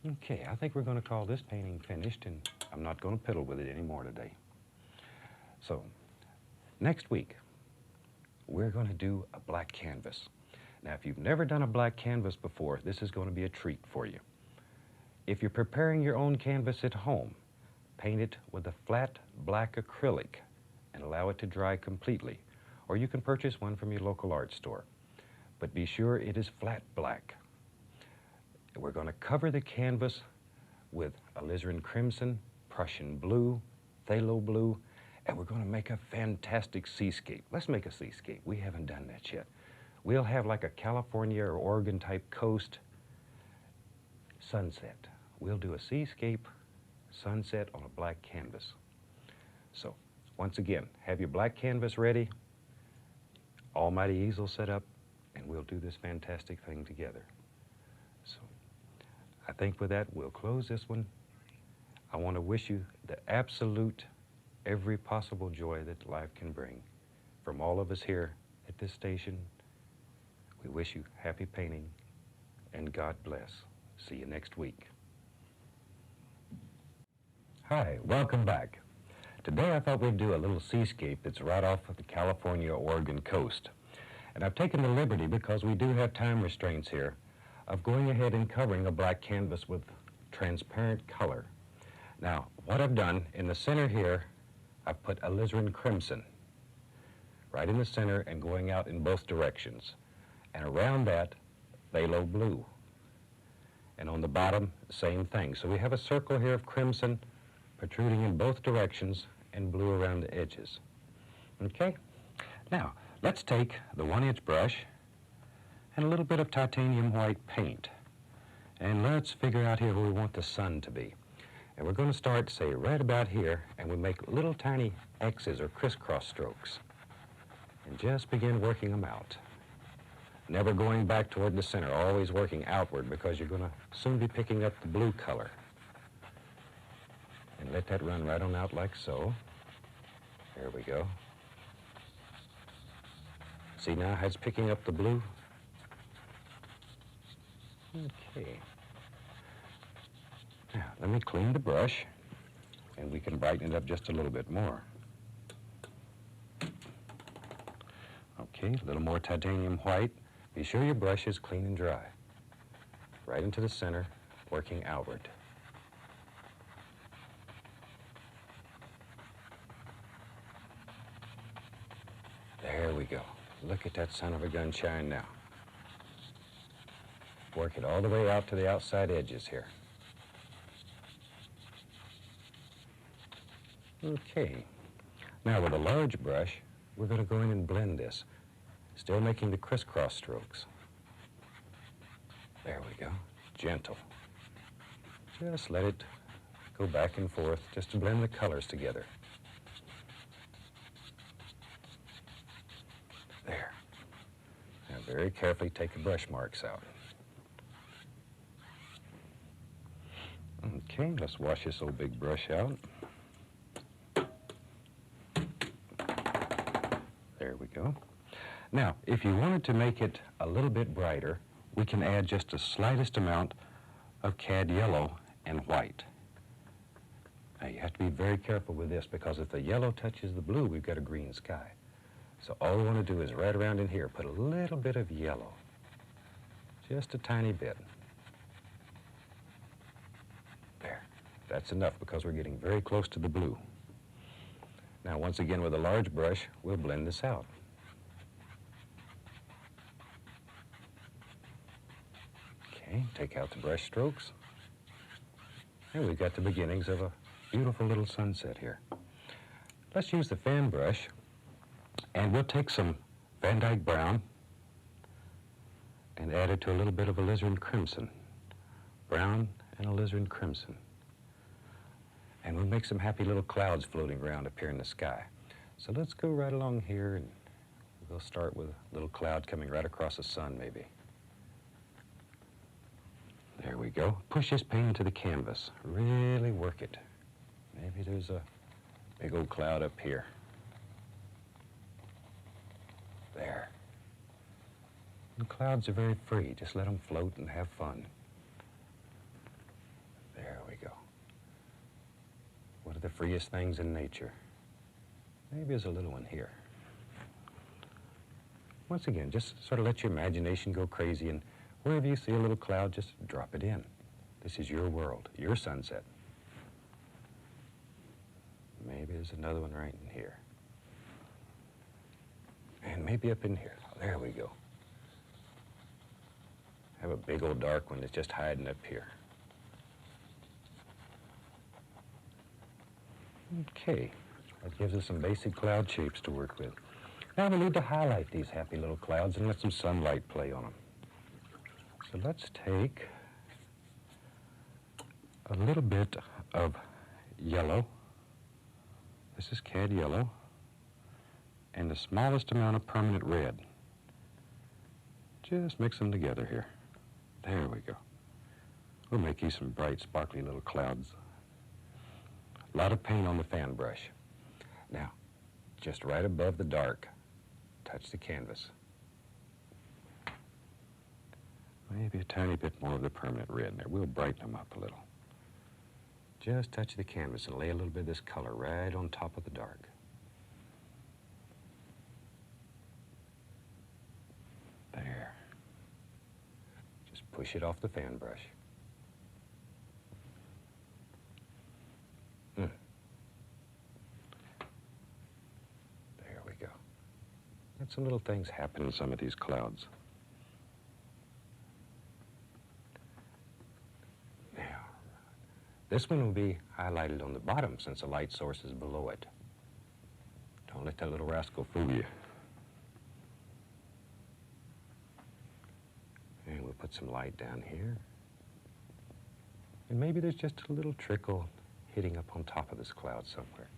Okay, I think we're going to call this painting finished, and I'm not going to piddle with it anymore today. So, next week, we're going to do a black canvas. Now, if you've never done a black canvas before, this is going to be a treat for you. If you're preparing your own canvas at home, paint it with a flat black acrylic and allow it to dry completely. Or you can purchase one from your local art store. But be sure it is flat black. We're going to cover the canvas with alizarin crimson, Prussian blue, phthalo blue, and we're going to make a fantastic seascape. Let's make a seascape. We haven't done that yet. We'll have like a California or Oregon type coast sunset. We'll do a seascape sunset on a black canvas. So, once again, have your black canvas ready, almighty easel set up, and we'll do this fantastic thing together. So, I think with that, we'll close this one. I want to wish you the absolute, every possible joy that life can bring. From all of us here at this station, we wish you happy painting, and God bless. See you next week. Hi, welcome back. Today I thought we'd do a little seascape that's right off of the California, Oregon coast. And I've taken the liberty, because we do have time restraints here, of going ahead and covering a black canvas with transparent color. Now, what I've done, in the center here, I've put alizarin crimson right in the center and going out in both directions. And around that, phthalo blue. And on the bottom, same thing. So we have a circle here of crimson protruding in both directions and blue around the edges. Okay? Now, let's take the 1-inch brush and a little bit of titanium white paint. And let's figure out here where we want the sun to be. And we're going to start, say, right about here, and we make little tiny X's or crisscross strokes. And just begin working them out. Never going back toward the center, always working outward, because you're going to soon be picking up the blue color. And let that run right on out like so. There we go. See now how it's picking up the blue? Okay. Now, let me clean the brush, and we can brighten it up just a little bit more. Okay, a little more titanium white. Be sure your brush is clean and dry. Right into the center, working outward. There we go. Look at that son of a gun shine now. Work it all the way out to the outside edges here. Okay. Now with a large brush, we're going to go in and blend this, still making the crisscross strokes. There we go. Gentle. Just let it go back and forth just to blend the colors together. There. Now very carefully take the brush marks out. Okay, let's wash this old big brush out. There we go. Now, if you wanted to make it a little bit brighter, we can add just the slightest amount of cad yellow and white. Now, you have to be very careful with this, because if the yellow touches the blue, we've got a green sky. So all we want to do is right around in here, put a little bit of yellow. Just a tiny bit. There. That's enough, because we're getting very close to the blue. Now, once again, with a large brush, we'll blend this out. Okay, take out the brush strokes. And we've got the beginnings of a beautiful little sunset here. Let's use the fan brush, and we'll take some Van Dyke brown and add it to a little bit of alizarin crimson. Brown and alizarin crimson. And we'll make some happy little clouds floating around up here in the sky. So let's go right along here, and we'll start with a little cloud coming right across the sun, maybe. There we go. Push this paint into the canvas. Really work it. Maybe there's a big old cloud up here. There. And clouds are very free. Just let them float and have fun. There we go. What are the freest things in nature? Maybe there's a little one here. Once again, just sort of let your imagination go crazy, and wherever you see a little cloud, just drop it in. This is your world, your sunset. Maybe there's another one right in here. And maybe up in here. Oh, there we go. I have a big old dark one that's just hiding up here. Okay, that gives us some basic cloud shapes to work with. Now we need to highlight these happy little clouds and let some sunlight play on them. So let's take a little bit of yellow. This is cad yellow. And the smallest amount of permanent red. Just mix them together here. There we go. We'll make you some bright, sparkly little clouds. A lot of paint on the fan brush. Now, just right above the dark, touch the canvas. Maybe a tiny bit more of the permanent red there. We'll brighten them up a little. Just touch the canvas and lay a little bit of this color right on top of the dark. There. Just push it off the fan brush. There we go. Let some little things happen in some of these clouds. Now, this one will be highlighted on the bottom since the light source is below it. Don't let that little rascal fool you. And we'll put some light down here. And maybe there's just a little trickle hitting up on top of this cloud somewhere.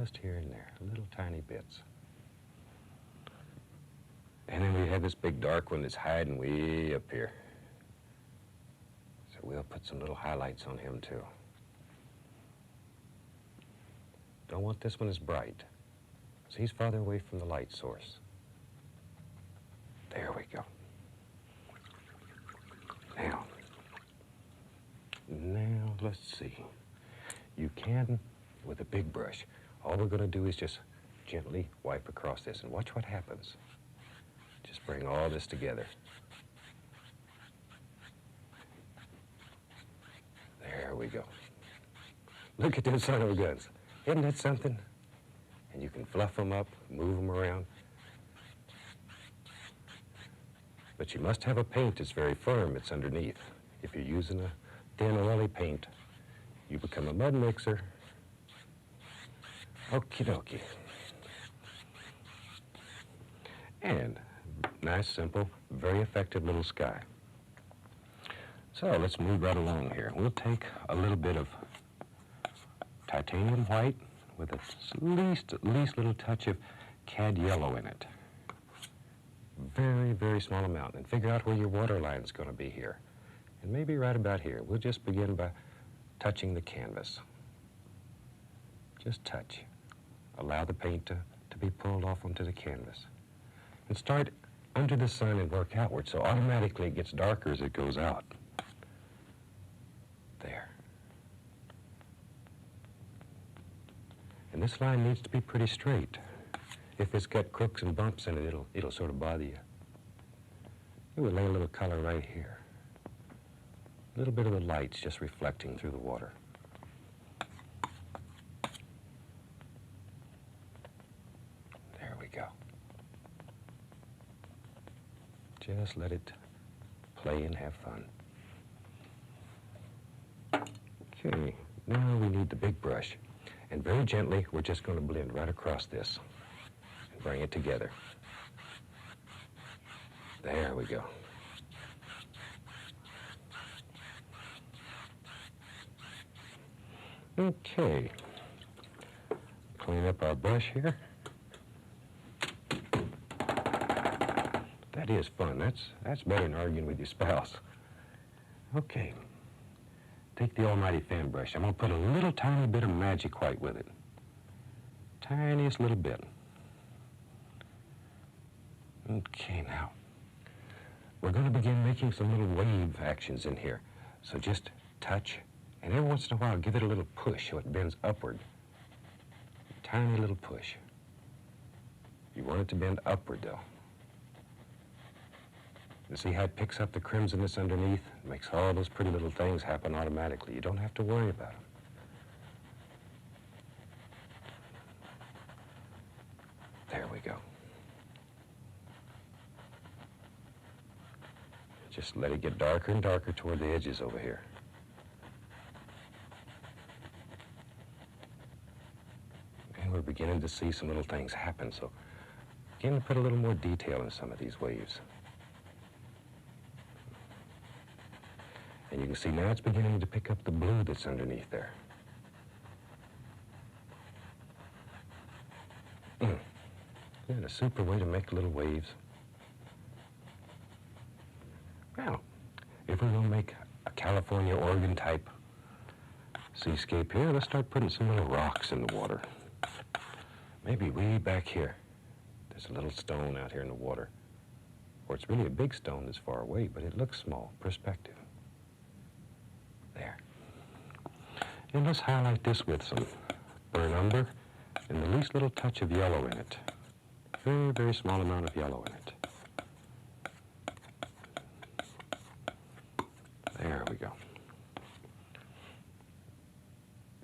Just here and there, little tiny bits. And then we have this big dark one that's hiding way up here. So we'll put some little highlights on him too. Don't want this one as bright, so he's farther away from the light source. There we go. Now let's see. You can, with a big brush, all we're going to do is just gently wipe across this and watch what happens. Just bring all this together. There we go. Look at them son of a guns. Isn't that something? And you can fluff them up, move them around. But you must have a paint that's very firm that's underneath. If you're using a thin oily paint, you become a mud mixer. Okie dokie. And nice, simple, very effective little sky. So let's move right along here. We'll take a little bit of titanium white with at least little touch of cad yellow in it. Very, very small amount. And figure out where your water line is going to be here. And maybe right about here. We'll just begin by touching the canvas. Just touch. Allow the paint to be pulled off onto the canvas. And start under the sun and work outward, so automatically it gets darker as it goes out. There. And this line needs to be pretty straight. If it's got crooks and bumps in it, it'll sort of bother you. We'll lay a little color right here. A little bit of the light's just reflecting through the water. There we go. Just let it play and have fun. Okay, now we need the big brush. And very gently, we're just going to blend right across this and bring it together. There we go. Okay. Clean up our brush here. That is fun. That's better than arguing with your spouse. Okay. Take the almighty fan brush. I'm going to put a little tiny bit of magic white with it. Tiniest little bit. Okay, now. We're going to begin making some little wave actions in here. So just touch, and every once in a while give it a little push so it bends upward. Tiny little push. You want it to bend upward, though. You see how it picks up the crimsonness underneath? It makes all those pretty little things happen automatically. You don't have to worry about them. There Just let it get darker and darker toward the edges over here. And we're beginning to see some little things happen, so beginning to put a little more detail in some of these waves. And you can see now it's beginning to pick up the blue that's underneath there. And a super way to make little waves. Now, if we're going to make a California, Oregon type seascape here, let's start putting some little rocks in the water. Maybe way back here. There's a little stone out here in the water. Or it's really a big stone that's far away, but it looks small, perspective. There. And let's highlight this with some burnt umber and the least little touch of yellow in it. Very, very small amount of yellow in it. There we go.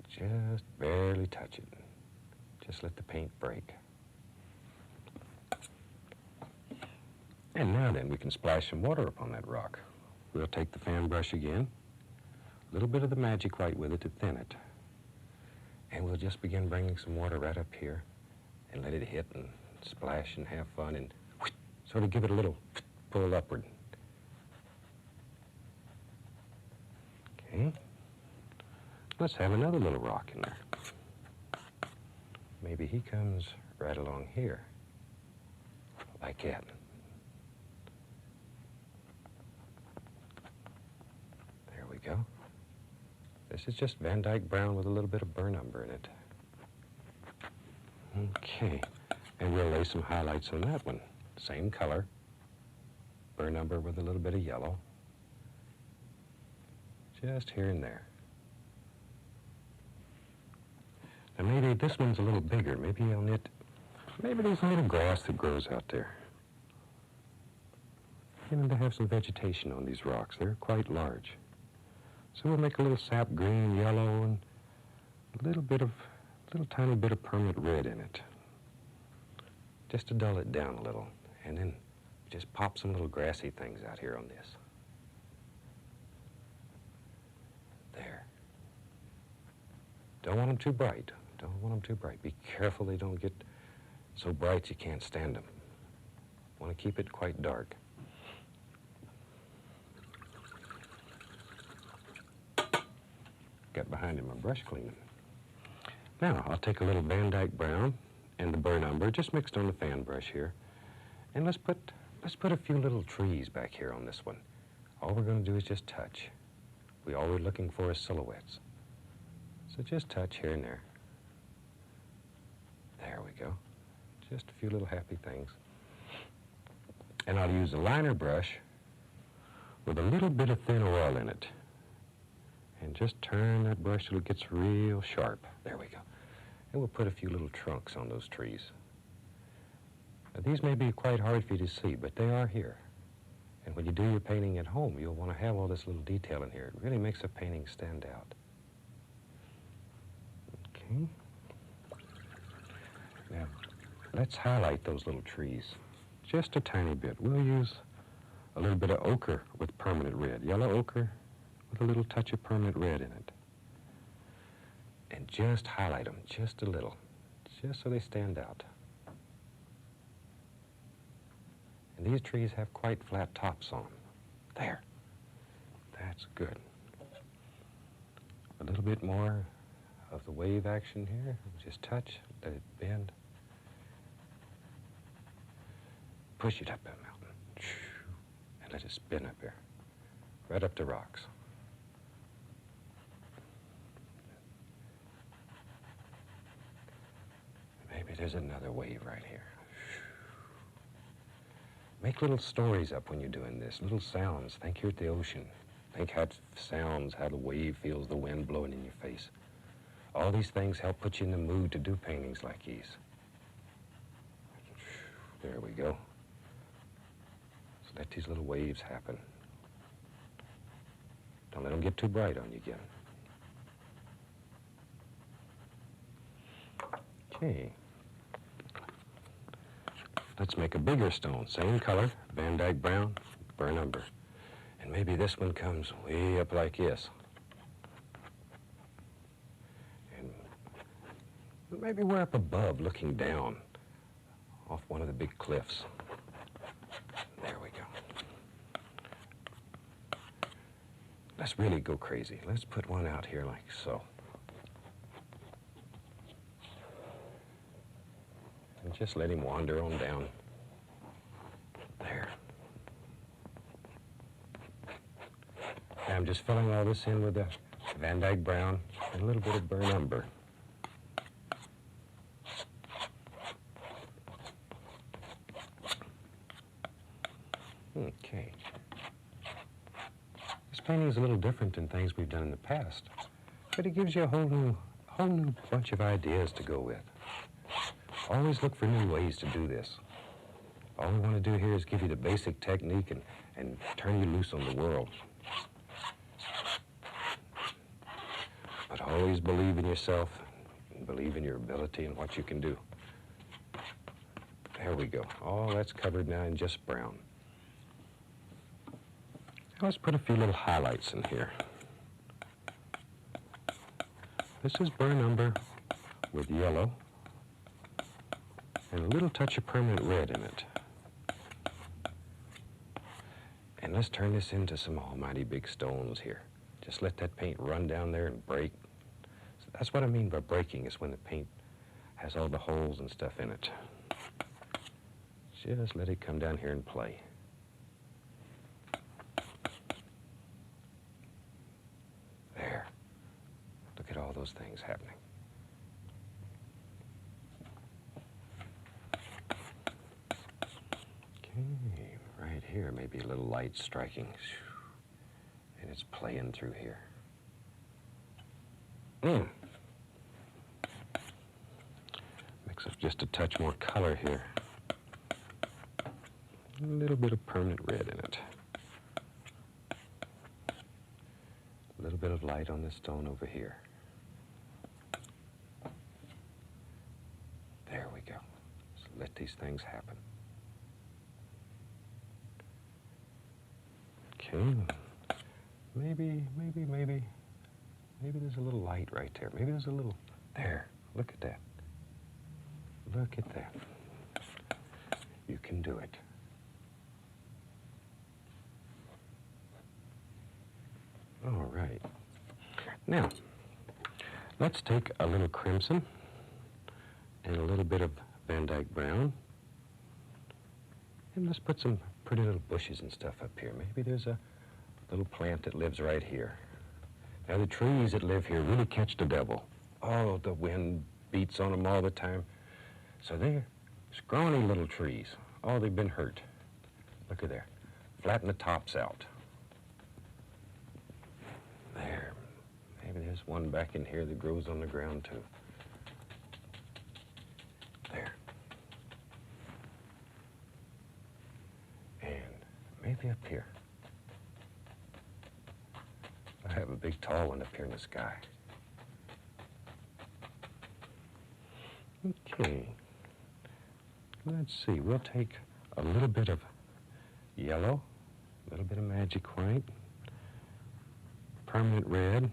Just barely touch it. Just let the paint break. And now then, we can splash some water upon that rock. We'll take the fan brush again, a little bit of the magic white with it to thin it. And we'll just begin bringing some water right up here and let it hit and splash and have fun and sort of give it a little pull upward. Okay. Let's have another little rock in there. Maybe he comes right along here, like that. There we go. This is just Van Dyke brown with a little bit of burnt umber in it. Okay, and we'll lay some highlights on that one. Same color, burnt umber with a little bit of yellow. Just here and there. Now maybe this one's a little bigger. Maybe on it, maybe there's a little grass that grows out there. And they have some vegetation on these rocks. They're quite large. So we'll make a little sap green, yellow, and a little tiny bit of permanent red in it. Just to dull it down a little. And then just pop some little grassy things out here on this. There. Don't want them too bright. Don't want them too bright. Be careful they don't get so bright you can't stand them. Want to keep it quite dark. Got behind in my brush cleaning. Now, I'll take a little Van Dyke brown and the burnt umber, just mixed on the fan brush here. And let's put a few little trees back here on this one. All we're going to do is just touch. All we're looking for is silhouettes. So just touch here and there. There we go. Just a few little happy things. And I'll use a liner brush with a little bit of thin oil in it. And just turn that brush till it gets real sharp. There we go. And we'll put a few little trunks on those trees. Now, these may be quite hard for you to see, but they are here. And when you do your painting at home, you'll want to have all this little detail in here. It really makes a painting stand out. Okay. Now, let's highlight those little trees. Just a tiny bit. We'll use a little bit of ochre with permanent red. Yellow ochre with a little touch of permanent red in it. And just highlight them just a little, just so they stand out. And these trees have quite flat tops on them. There. That's good. A little bit more of the wave action here. Just touch, let it bend. Push it up that mountain. And let it spin up here. Right up the rocks. Maybe there's another wave right here. Make little stories up when you're doing this, little sounds. Think you're at the ocean. Think how it sounds, how the wave feels the wind blowing in your face. All these things help put you in the mood to do paintings like these. There we go. So let these little waves happen. Don't let them get too bright on you again. Okay. Let's make a bigger stone. Same color, Van Dyke brown, burnt umber. And maybe this one comes way up like this. And maybe we're up above looking down off one of the big cliffs. There we go. Let's really go crazy. Let's put one out here like so. And just let him wander on down. There. Now I'm just filling all this in with the Van Dyke brown and a little bit of burnt umber. Okay. This painting is a little different than things we've done in the past, but it gives you a whole new bunch of ideas to go with. Always look for new ways to do this. All we want to do here is give you the basic technique and turn you loose on the world. But always believe in yourself and believe in your ability and what you can do. There we go. All that's covered now in just brown. Now let's put a few little highlights in here. This is burnt umber with yellow and a little touch of permanent red in it. And let's turn this into some almighty big stones here. Just let that paint run down there and break. So that's what I mean by breaking, is when the paint has all the holes and stuff in it. Just let it come down here and play. There. Look at all those things happening. Okay, right here, maybe a little light striking. And it's playing through here. Mix up just a touch more color here. A little bit of permanent red in it. A little bit of light on this stone over here. There we go. So let these things happen. Okay. Maybe there's a little light right there. Maybe there's a little, there. Look at that. Look at that. You can do it. All right. Now, let's take a little crimson and a little bit of Van Dyke brown, and let's put some pretty little bushes and stuff up here. Maybe there's a little plant that lives right here. Now, the trees that live here really catch the devil. Oh, the wind beats on them all the time. So they're scrawny little trees. Oh, they've been hurt. Look at there. Flatten the tops out. There. Maybe there's one back in here that grows on the ground, too. There. And maybe up here. I have a big tall one up here in the sky. Okay. Let's see. We'll take a little bit of yellow, a little bit of magic white, permanent red,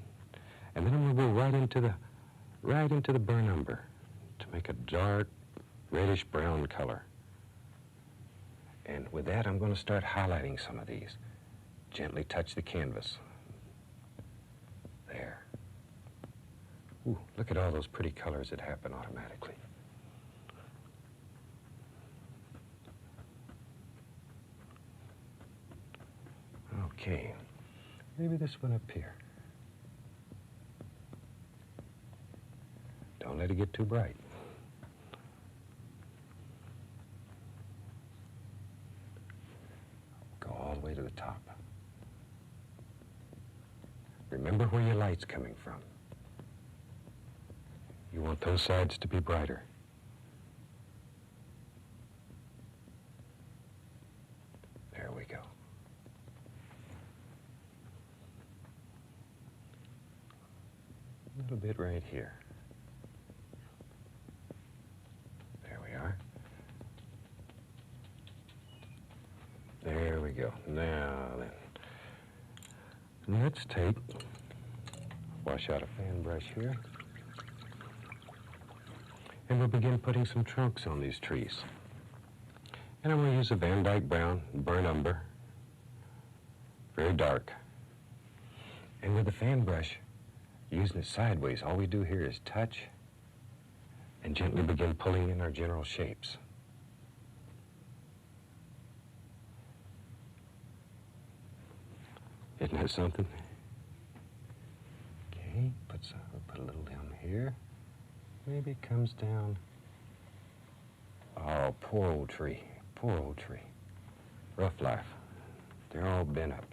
and then I'm going to go right into the burnt umber to make a dark reddish brown color. And with that, I'm going to start highlighting some of these. Gently touch the canvas. There. Ooh, look at all those pretty colors that happen automatically. Okay, maybe this one up here. Don't let it get too bright. Go all the way to the top. Remember where your light's coming from. You want those sides to be brighter. There we go. A little bit right here. There we are. There we go. Now then, And let's wash out a fan brush here. And we'll begin putting some trunks on these trees. And I'm going to use a Van Dyke brown, burnt umber, very dark. And with the fan brush, using it sideways, all we do here is touch and gently begin pulling in our general shapes. Isn't that something? Okay, put a little down here. Maybe it comes down. Oh, poor old tree. Poor old tree. Rough life. They're all bent up.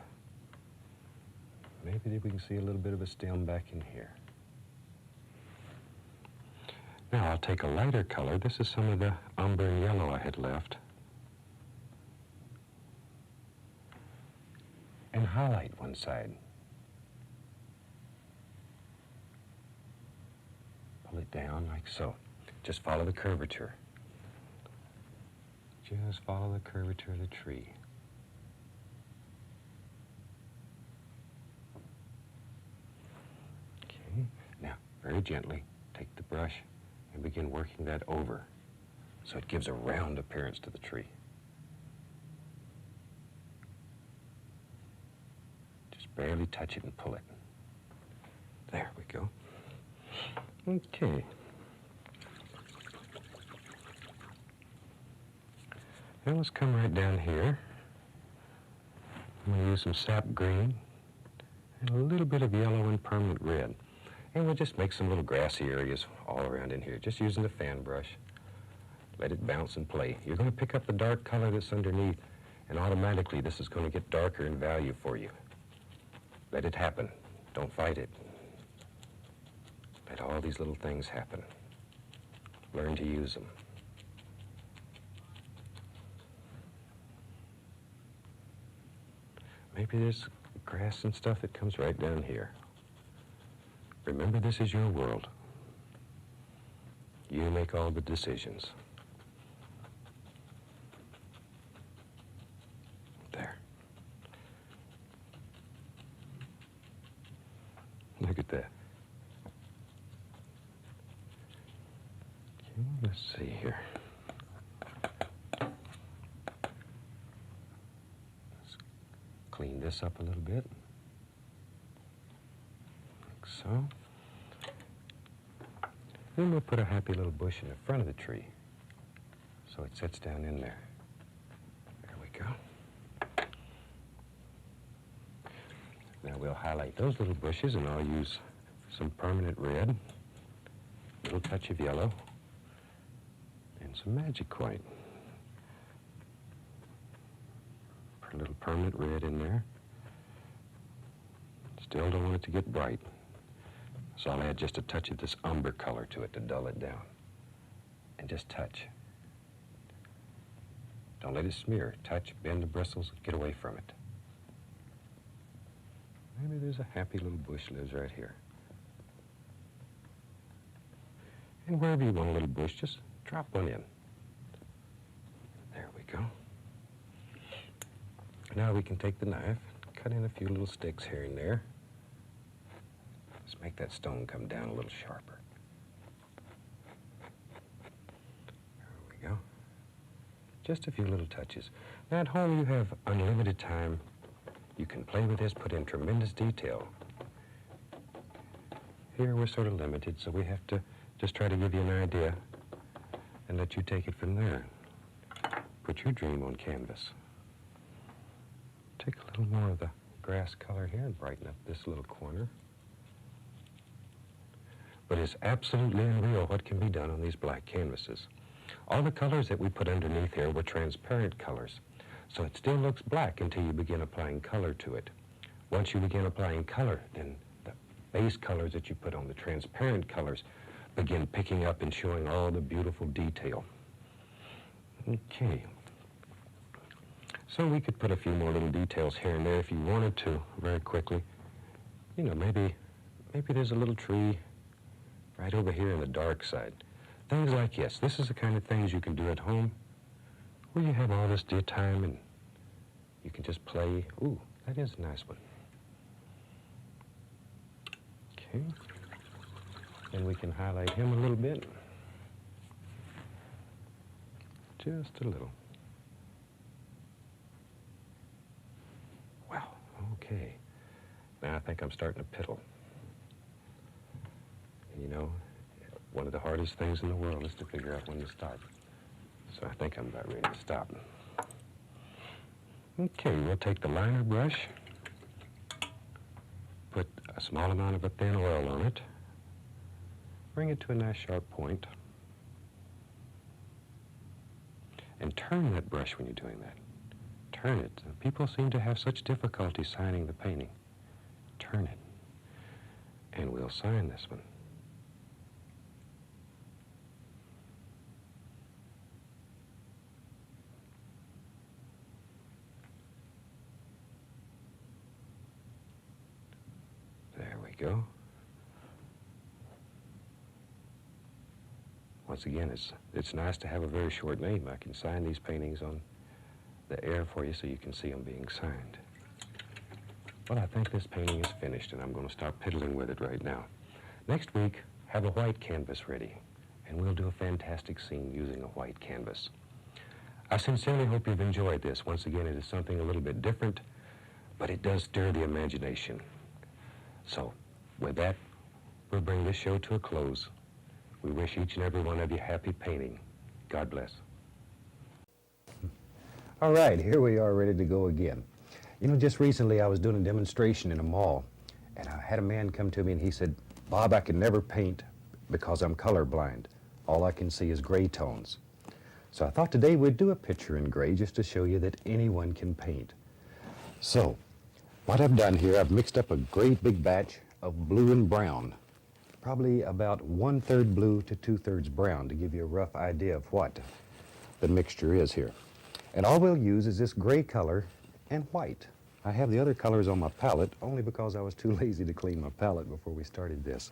Maybe we can see a little bit of a stem back in here. Now I'll take a lighter color. This is some of the umber and yellow I had left. And highlight one side. Pull it down like so. Just follow the curvature. Just follow the curvature of the tree. Okay, now very gently take the brush and begin working that over so it gives a round appearance to the tree. Just barely touch it and pull it. There we go. Okay. Now let's come right down here. I'm going to use some sap green and a little bit of yellow and permanent red. And we'll just make some little grassy areas all around in here, just using the fan brush. Let it bounce and play. You're going to pick up the dark color that's underneath, and automatically this is going to get darker in value for you. Let it happen. Don't fight it. Let all these little things happen. Learn to use them. Maybe there's grass and stuff that comes right down here. Remember, this is your world. You make all the decisions. There. Look at that. Okay, let's see here. Let's clean this up a little bit. Like so. Then we'll put a happy little bush in the front of the tree so it sits down in there. There we go. Now we'll highlight those little bushes, and I'll use some permanent red, a little touch of yellow, and some magic white. Put a little permanent red in there. Still don't want it to get bright. So I'll add just a touch of this umber color to it to dull it down. And just touch. Don't let it smear. Touch, bend the bristles, get away from it. Maybe there's a happy little bush lives right here. And wherever you want a little bush, just drop one in. There we go. Now we can take the knife, cut in a few little sticks here and there. Let's make that stone come down a little sharper. There we go. Just a few little touches. Now at home you have unlimited time. You can play with this, put in tremendous detail. Here we're sort of limited, so we have to just try to give you an idea and let you take it from there. Put your dream on canvas. Take a little more of the grass color here and brighten up this little corner. But it's absolutely unreal what can be done on these black canvases. All the colors that we put underneath here were transparent colors, so it still looks black until you begin applying color to it. Once you begin applying color, then the base colors that you put on, the transparent colors, begin picking up and showing all the beautiful detail. Okay. So we could put a few more little details here and there if you wanted to, very quickly. You know, maybe there's a little tree right over here on the dark side. Things like this. This is the kind of things you can do at home where you have all this time and you can just play. Ooh, that is a nice one. Okay. And we can highlight him a little bit. Just a little. Well, okay. Now I think I'm starting to piddle. You know, one of the hardest things in the world is to figure out when to stop. So I think I'm about ready to stop. Okay, we'll take the liner brush, put a small amount of a thin oil on it, bring it to a nice sharp point, and turn that brush when you're doing that. Turn it. People seem to have such difficulty signing the painting. Turn it. And we'll sign this one. There we go. Once again, it's nice to have a very short name. I can sign these paintings on the air for you so you can see them being signed. Well, I think this painting is finished, and I'm going to start piddling with it right now. Next week, have a white canvas ready, and we'll do a fantastic scene using a white canvas. I sincerely hope you've enjoyed this. Once again, it is something a little bit different, but it does stir the imagination. So, with that, we'll bring this show to a close. We wish each and every one of you happy painting. God bless. All right, here we are ready to go again. You know, just recently I was doing a demonstration in a mall, and I had a man come to me and he said, "Bob, I can never paint because I'm colorblind. All I can see is gray tones." So I thought today we'd do a picture in gray just to show you that anyone can paint. So, what I've done here, I've mixed up a great big batch of blue and brown, probably about 1/3 blue to 2/3 brown to give you a rough idea of what the mixture is here. And all we'll use is this gray color and white. I have the other colors on my palette only because I was too lazy to clean my palette before we started this.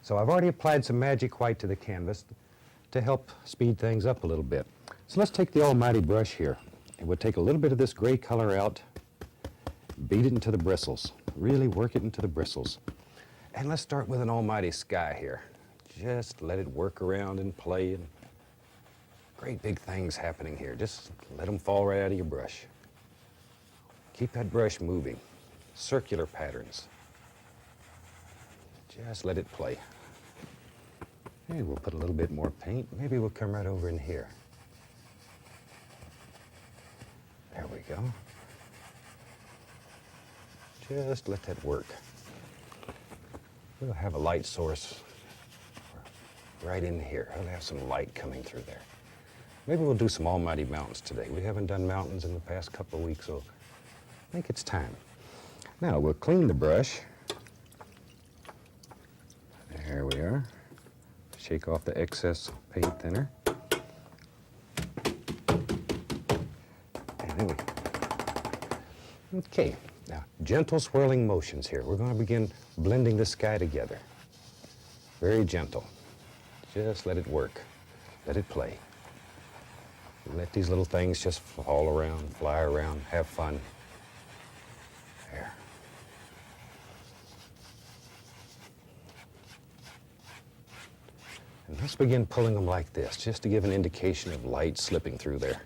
So I've already applied some magic white to the canvas to help speed things up a little bit. So let's take the almighty brush here, and we'll take a little bit of this gray color out, beat it into the bristles, really work it into the bristles. And let's start with an almighty sky here. Just let it work around and play, and great big things happening here. Just let them fall right out of your brush. Keep that brush moving. Circular patterns. Just let it play. Maybe we'll put a little bit more paint. Maybe we'll come right over in here. There we go. Just let that work. We'll have a light source right in here. I'll have some light coming through there. Maybe we'll do some almighty mountains today. We haven't done mountains in the past couple of weeks, so I think it's time. Now we'll clean the brush. There we are. Shake off the excess paint thinner. And then we... Okay, now gentle swirling motions here. We're going to begin blending the sky together. Very gentle. Just let it work. Let it play. Let these little things just fall around, fly around, have fun. There. And let's begin pulling them like this, just to give an indication of light slipping through there.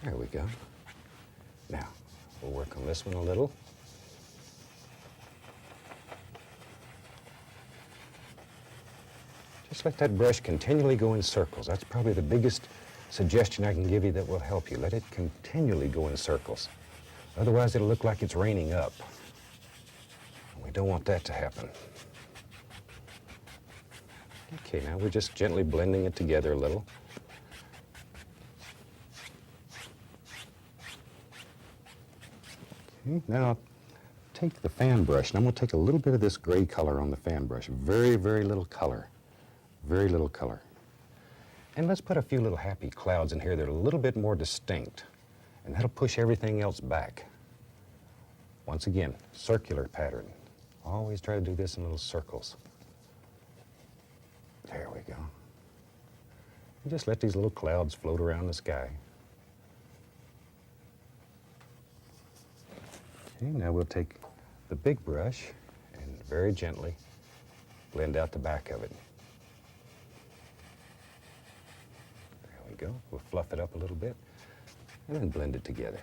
There we go. Now, we'll work on this one a little. Just let that brush continually go in circles. That's probably the biggest suggestion I can give you that will help you. Let it continually go in circles. Otherwise, it'll look like it's raining up. We don't want that to happen. Okay, now we're just gently blending it together a little. Okay, now take the fan brush, and I'm going to take a little bit of this gray color on the fan brush. Very, very little color. Very little color. And let's put a few little happy clouds in here that are a little bit more distinct, and that'll push everything else back. Once again, circular pattern. Always try to do this in little circles. There we go. And just let these little clouds float around the sky. Okay, now we'll take the big brush and very gently blend out the back of it. There we go. We'll fluff it up a little bit and then blend it together.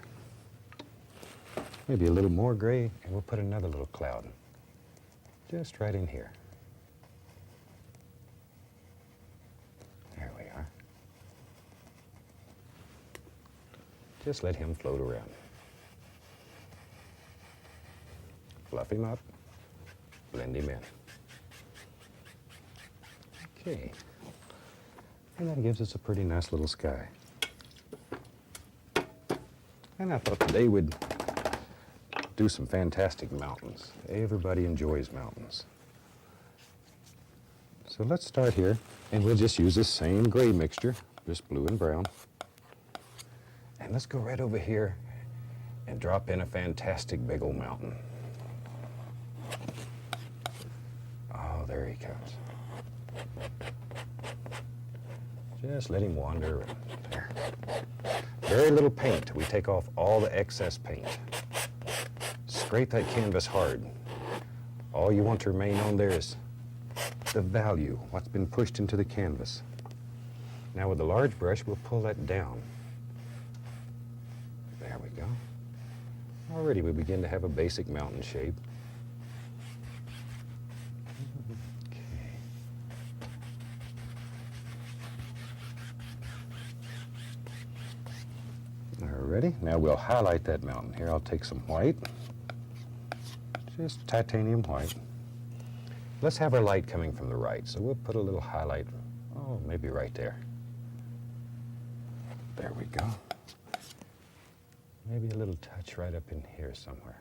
Maybe a little more gray, and we'll put another little cloud just right in here. There we are. Just let him float around. Fluff him up, blend him in. Okay, and that gives us a pretty nice little sky. And I thought today we'd do some fantastic mountains. Everybody enjoys mountains. So let's start here, and we'll just use this same gray mixture, just blue and brown. And let's go right over here and drop in a fantastic big old mountain. Oh, there he comes. Just let him wander around. There. Very little paint. We take off all the excess paint. Scrape that canvas hard. All you want to remain on there is the value, what's been pushed into the canvas. Now with the large brush, we'll pull that down. There we go. Already we begin to have a basic mountain shape. Alrighty, now we'll highlight that mountain. Here I'll take some white, just titanium white. Let's have our light coming from the right, so we'll put a little highlight, oh, maybe right there. There we go. Maybe a little touch right up in here somewhere.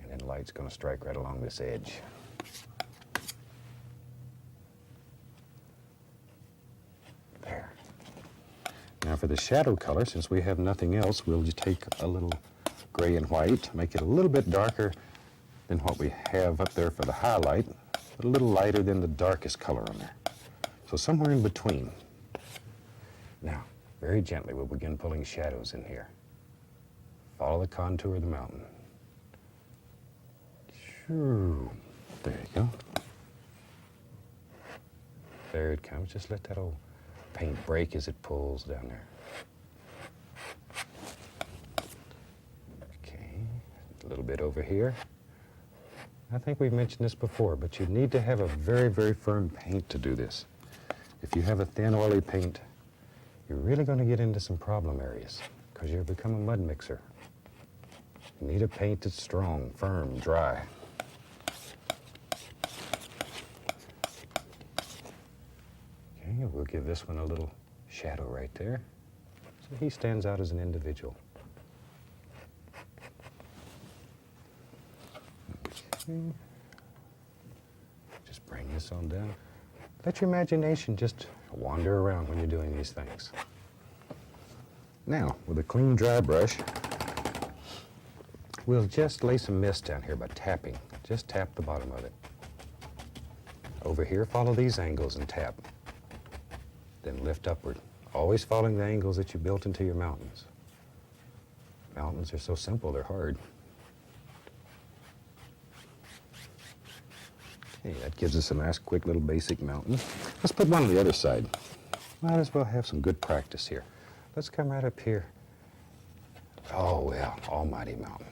And then light's going to strike right along this edge. There. Now for the shadow color, since we have nothing else, we'll just take a little gray and white, make it a little bit darker than what we have up there for the highlight, but a little lighter than the darkest color on there. So somewhere in between. Now, very gently, we'll begin pulling shadows in here. Follow the contour of the mountain. Shoo. There you go. There it comes. Just let that old paint break as it pulls down there. Okay, a little bit over here. I think we've mentioned this before, but you need to have a very, very firm paint to do this. If you have a thin, oily paint, you're really going to get into some problem areas because you'll become a mud mixer. You need a paint that's strong, firm, dry. Okay, we'll give this one a little shadow right there. So he stands out as an individual. Okay. Just bring this on down. Let your imagination just wander around when you're doing these things. Now, with a clean, dry brush, we'll just lay some mist down here by tapping. Just tap the bottom of it. Over here, follow these angles and tap. Then lift upward, always following the angles that you built into your mountains. Mountains are so simple, they're hard. Okay, that gives us a nice, quick little basic mountain. Let's put one on the other side. Might as well have some good practice here. Let's come right up here. Oh, well, almighty mountain.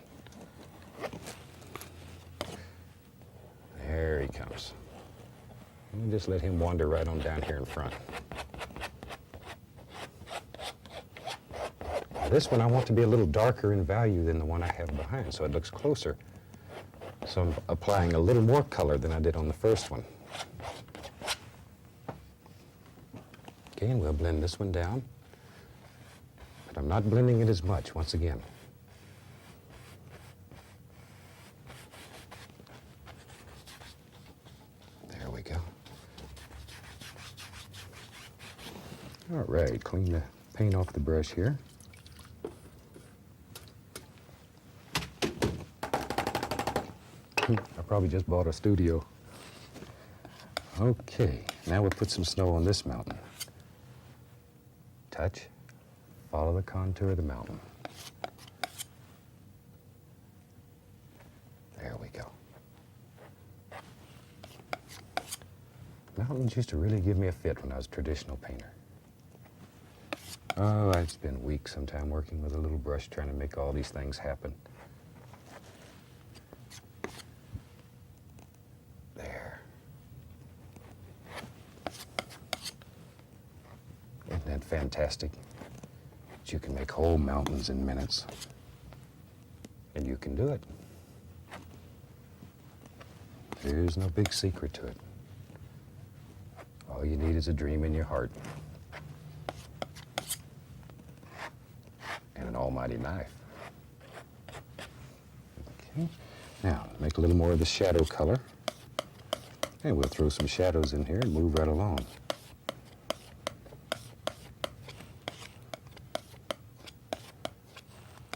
There he comes. And just let him wander right on down here in front. Now this one I want to be a little darker in value than the one I have behind, so it looks closer. So I'm applying a little more color than I did on the first one. Okay, and we'll blend this one down. But I'm not blending it as much, once again. There we go. All right, clean the paint off the brush here. I probably just bought a studio. Okay, now we'll put some snow on this mountain. Touch, follow the contour of the mountain. There Mountains used to really give me a fit when I was a traditional painter. Oh, I'd spend weeks sometime working with a little brush trying to make all these things happen. There. Isn't that fantastic? That you can make whole mountains in minutes. And you can do it. There's no big secret to it. All you need is a dream in your heart. And an almighty knife. Okay. Now, make a little more of the shadow color. And we'll throw some shadows in here and move right along.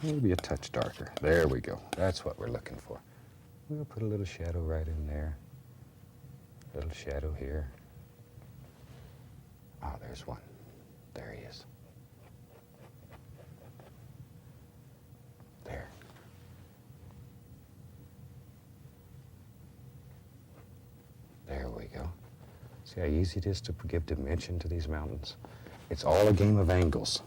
Maybe a touch darker. There we go. That's what we're looking for. We'll put a little shadow right in there. A little shadow here. Ah, there's one. There he is. There. There we go. See how easy it is to give dimension to these mountains? It's all a game of angles.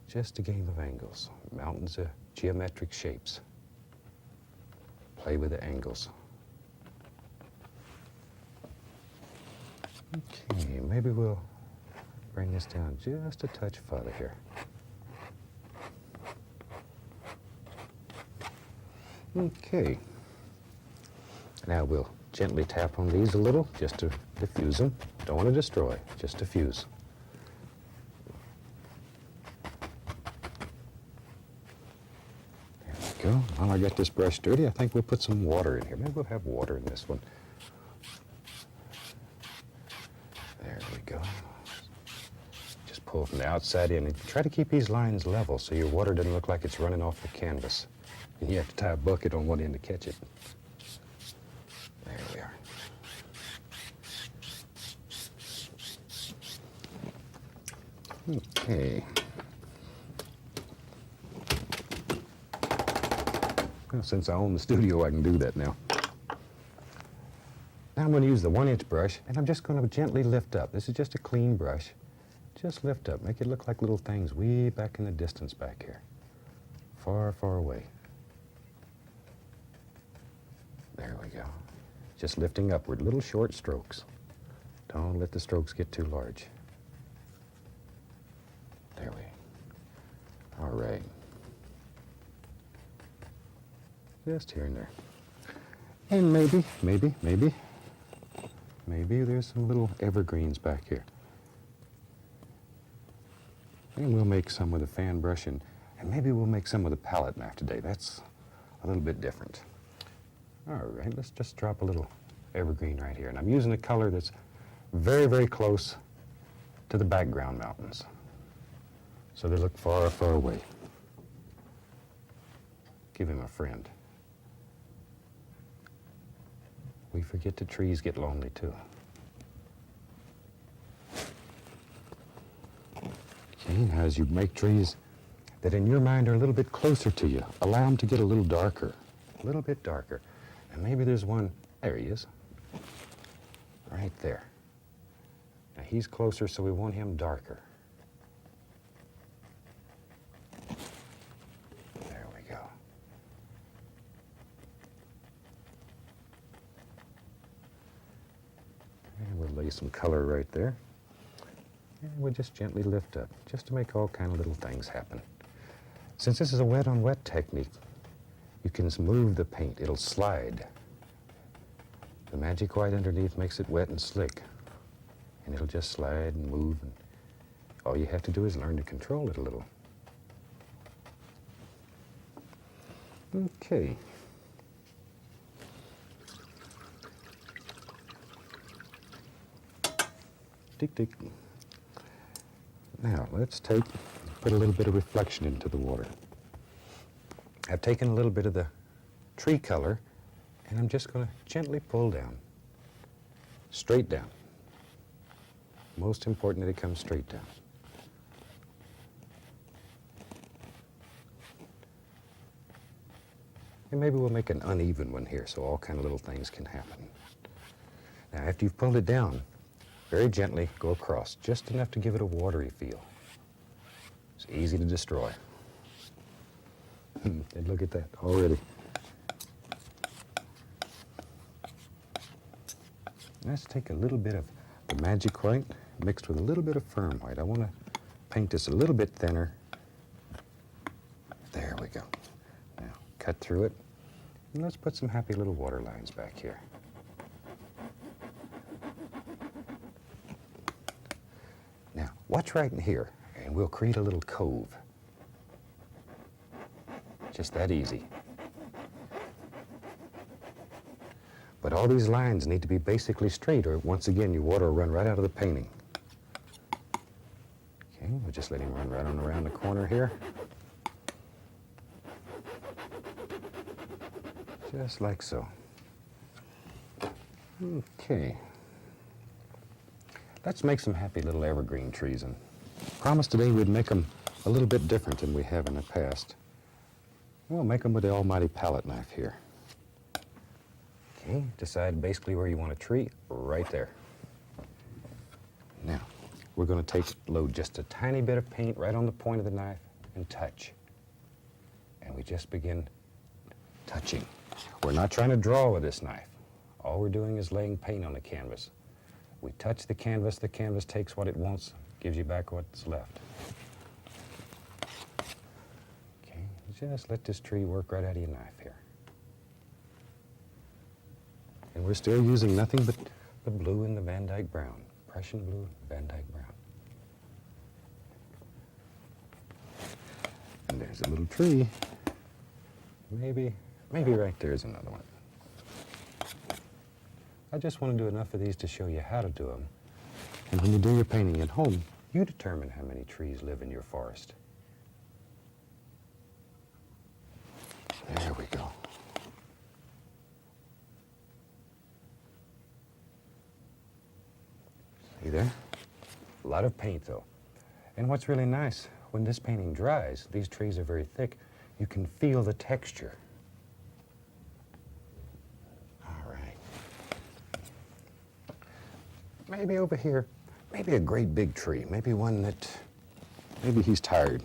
Just a game of angles. Mountains are geometric shapes. Play with the angles. Okay, maybe we'll bring this down just a touch further here. Okay. Now we'll gently tap on these a little just to diffuse them. Don't want to destroy, just diffuse. There we go. While I get this brush dirty, I think we'll put some water in here. Maybe we'll have water in this one. There we go. Just pull from the outside in and try to keep these lines level so your water doesn't look like it's running off the canvas. And you have to tie a bucket on one end to catch it. There we are. Okay. Well, since I own the studio, I can do that now. Now I'm going to use the 1-inch brush, and I'm just going to gently lift up. This is just a clean brush. Just lift up. Make it look like little things way back in the distance back here. Far, far away. There we go. Just lifting upward, little short strokes. Don't let the strokes get too large. There we. All right. Just here and there. And maybe there's some little evergreens back here. And we'll make some with a fan brush, and maybe we'll make some with a palette knife today. That's a little bit different. All right, let's just drop a little evergreen right here. And I'm using a color that's very, very close to the background mountains. So they look far, far away. Give him a friend. We forget the trees get lonely too. Okay, now as you make trees that in your mind are a little bit closer to you, allow them to get a little darker, a little bit darker. And maybe there's one, there he is, right there. Now he's closer, so we want him darker. There we go. And we'll lay some color right there. And we'll just gently lift up, just to make all kind of little things happen. Since this is a wet on wet technique, you can move the paint, it'll slide. The magic white underneath makes it wet and slick. And it'll just slide and move, and all you have to do is learn to control it a little. Okay. Tick, tick. Now, let's put a little bit of reflection into the water. I've taken a little bit of the tree color, and I'm just going to gently pull down, straight down. Most important that it comes straight down. And maybe we'll make an uneven one here so all kind of little things can happen. Now, after you've pulled it down, very gently go across, just enough to give it a watery feel. It's easy to destroy. And look at that already. Let's take a little bit of the magic white mixed with a little bit of firm white. I want to paint this a little bit thinner. There we go. Now, cut through it. And let's put some happy little water lines back here. Now, watch right in here, and we'll create a little cove. Just that easy. But all these lines need to be basically straight, or once again, your water will run right out of the painting. Okay, we'll just let him run right on around the corner here. Just like so. Okay. Let's make some happy little evergreen trees, and promise today we'd make them a little bit different than we have in the past. We'll make them with the almighty palette knife here. Okay, decide basically where you want a tree, right there. Now, we're going to load just a tiny bit of paint right on the point of the knife and touch. And we just begin touching. We're not trying to draw with this knife. All we're doing is laying paint on the canvas. We touch the canvas takes what it wants, gives you back what's left. Okay, just let this tree work right out of your knife here. And we're still using nothing but the blue and the Van Dyke brown. Prussian blue, Van Dyke brown. And there's a little tree. Maybe right there's another one. I just want to do enough of these to show you how to do them. And when you do your painting at home, you determine how many trees live in your forest. There we go. See there? A lot of paint, though. And what's really nice, when this painting dries, these trees are very thick, you can feel the texture. All right. Maybe over here, maybe a great big tree, maybe one that, maybe he's tired.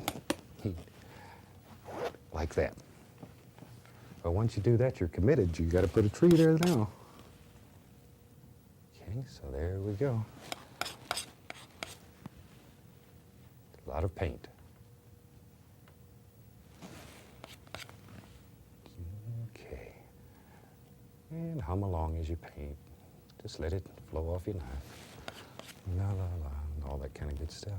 Like that. But once you do that, you're committed. You got to put a tree there now. Okay, so there we go. A lot of paint. Okay. And hum along as you paint. Just let it flow off your knife. La la la, and all that kind of good stuff.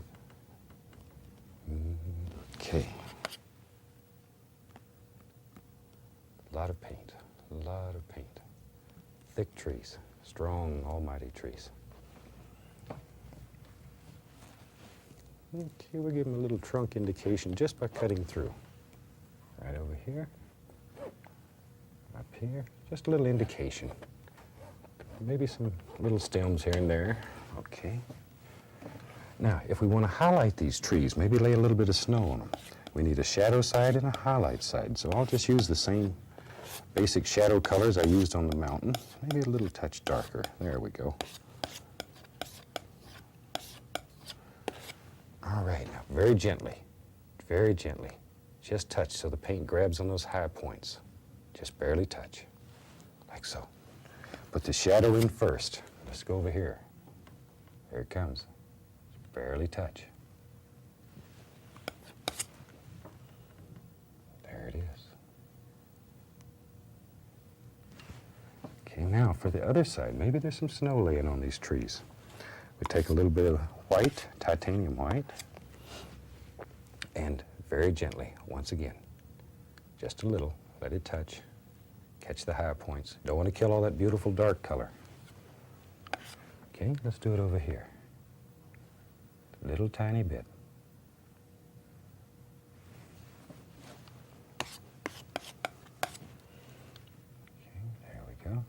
Okay. A lot of paint, a lot of paint. Thick trees, strong, almighty trees. Okay, we'll give them a little trunk indication just by cutting through. Right over here, up here, just a little indication. Maybe some little stems here and there. Okay. Now, if we want to highlight these trees, maybe lay a little bit of snow on them. We need a shadow side and a highlight side, so I'll just use the same basic shadow colors I used on the mountain. Maybe a little touch darker. There we go. All right, now very gently, just touch so the paint grabs on those high points. Just barely touch, like so. Put the shadow in first. Let's go over here. There it comes. Just barely touch. There it is. Okay, now for the other side, maybe there's some snow laying on these trees. We take a little bit of white, titanium white, and very gently, once again, just a little, let it touch, catch the high points. Don't want to kill all that beautiful dark color. Okay, let's do it over here. A little tiny bit. Okay, there we go.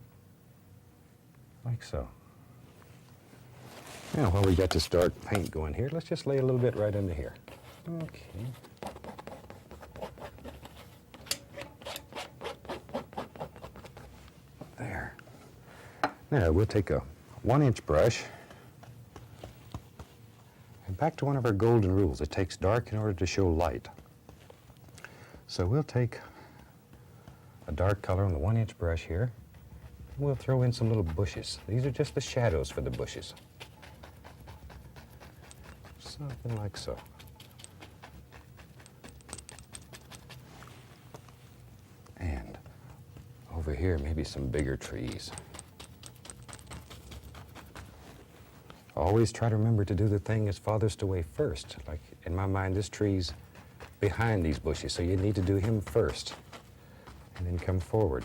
Like so. Now, while we got this dark paint going here, let's just lay a little bit right under here. Okay. There. Now, we'll take a 1-inch brush. And back to one of our golden rules. It takes dark in order to show light. So we'll take a dark color on the 1-inch brush here. We'll throw in some little bushes. These are just the shadows for the bushes. Something like so. And over here, maybe some bigger trees. Always try to remember to do the thing that's farthest away first. Like in my mind, this tree's behind these bushes, so you need to do him first and then come forward.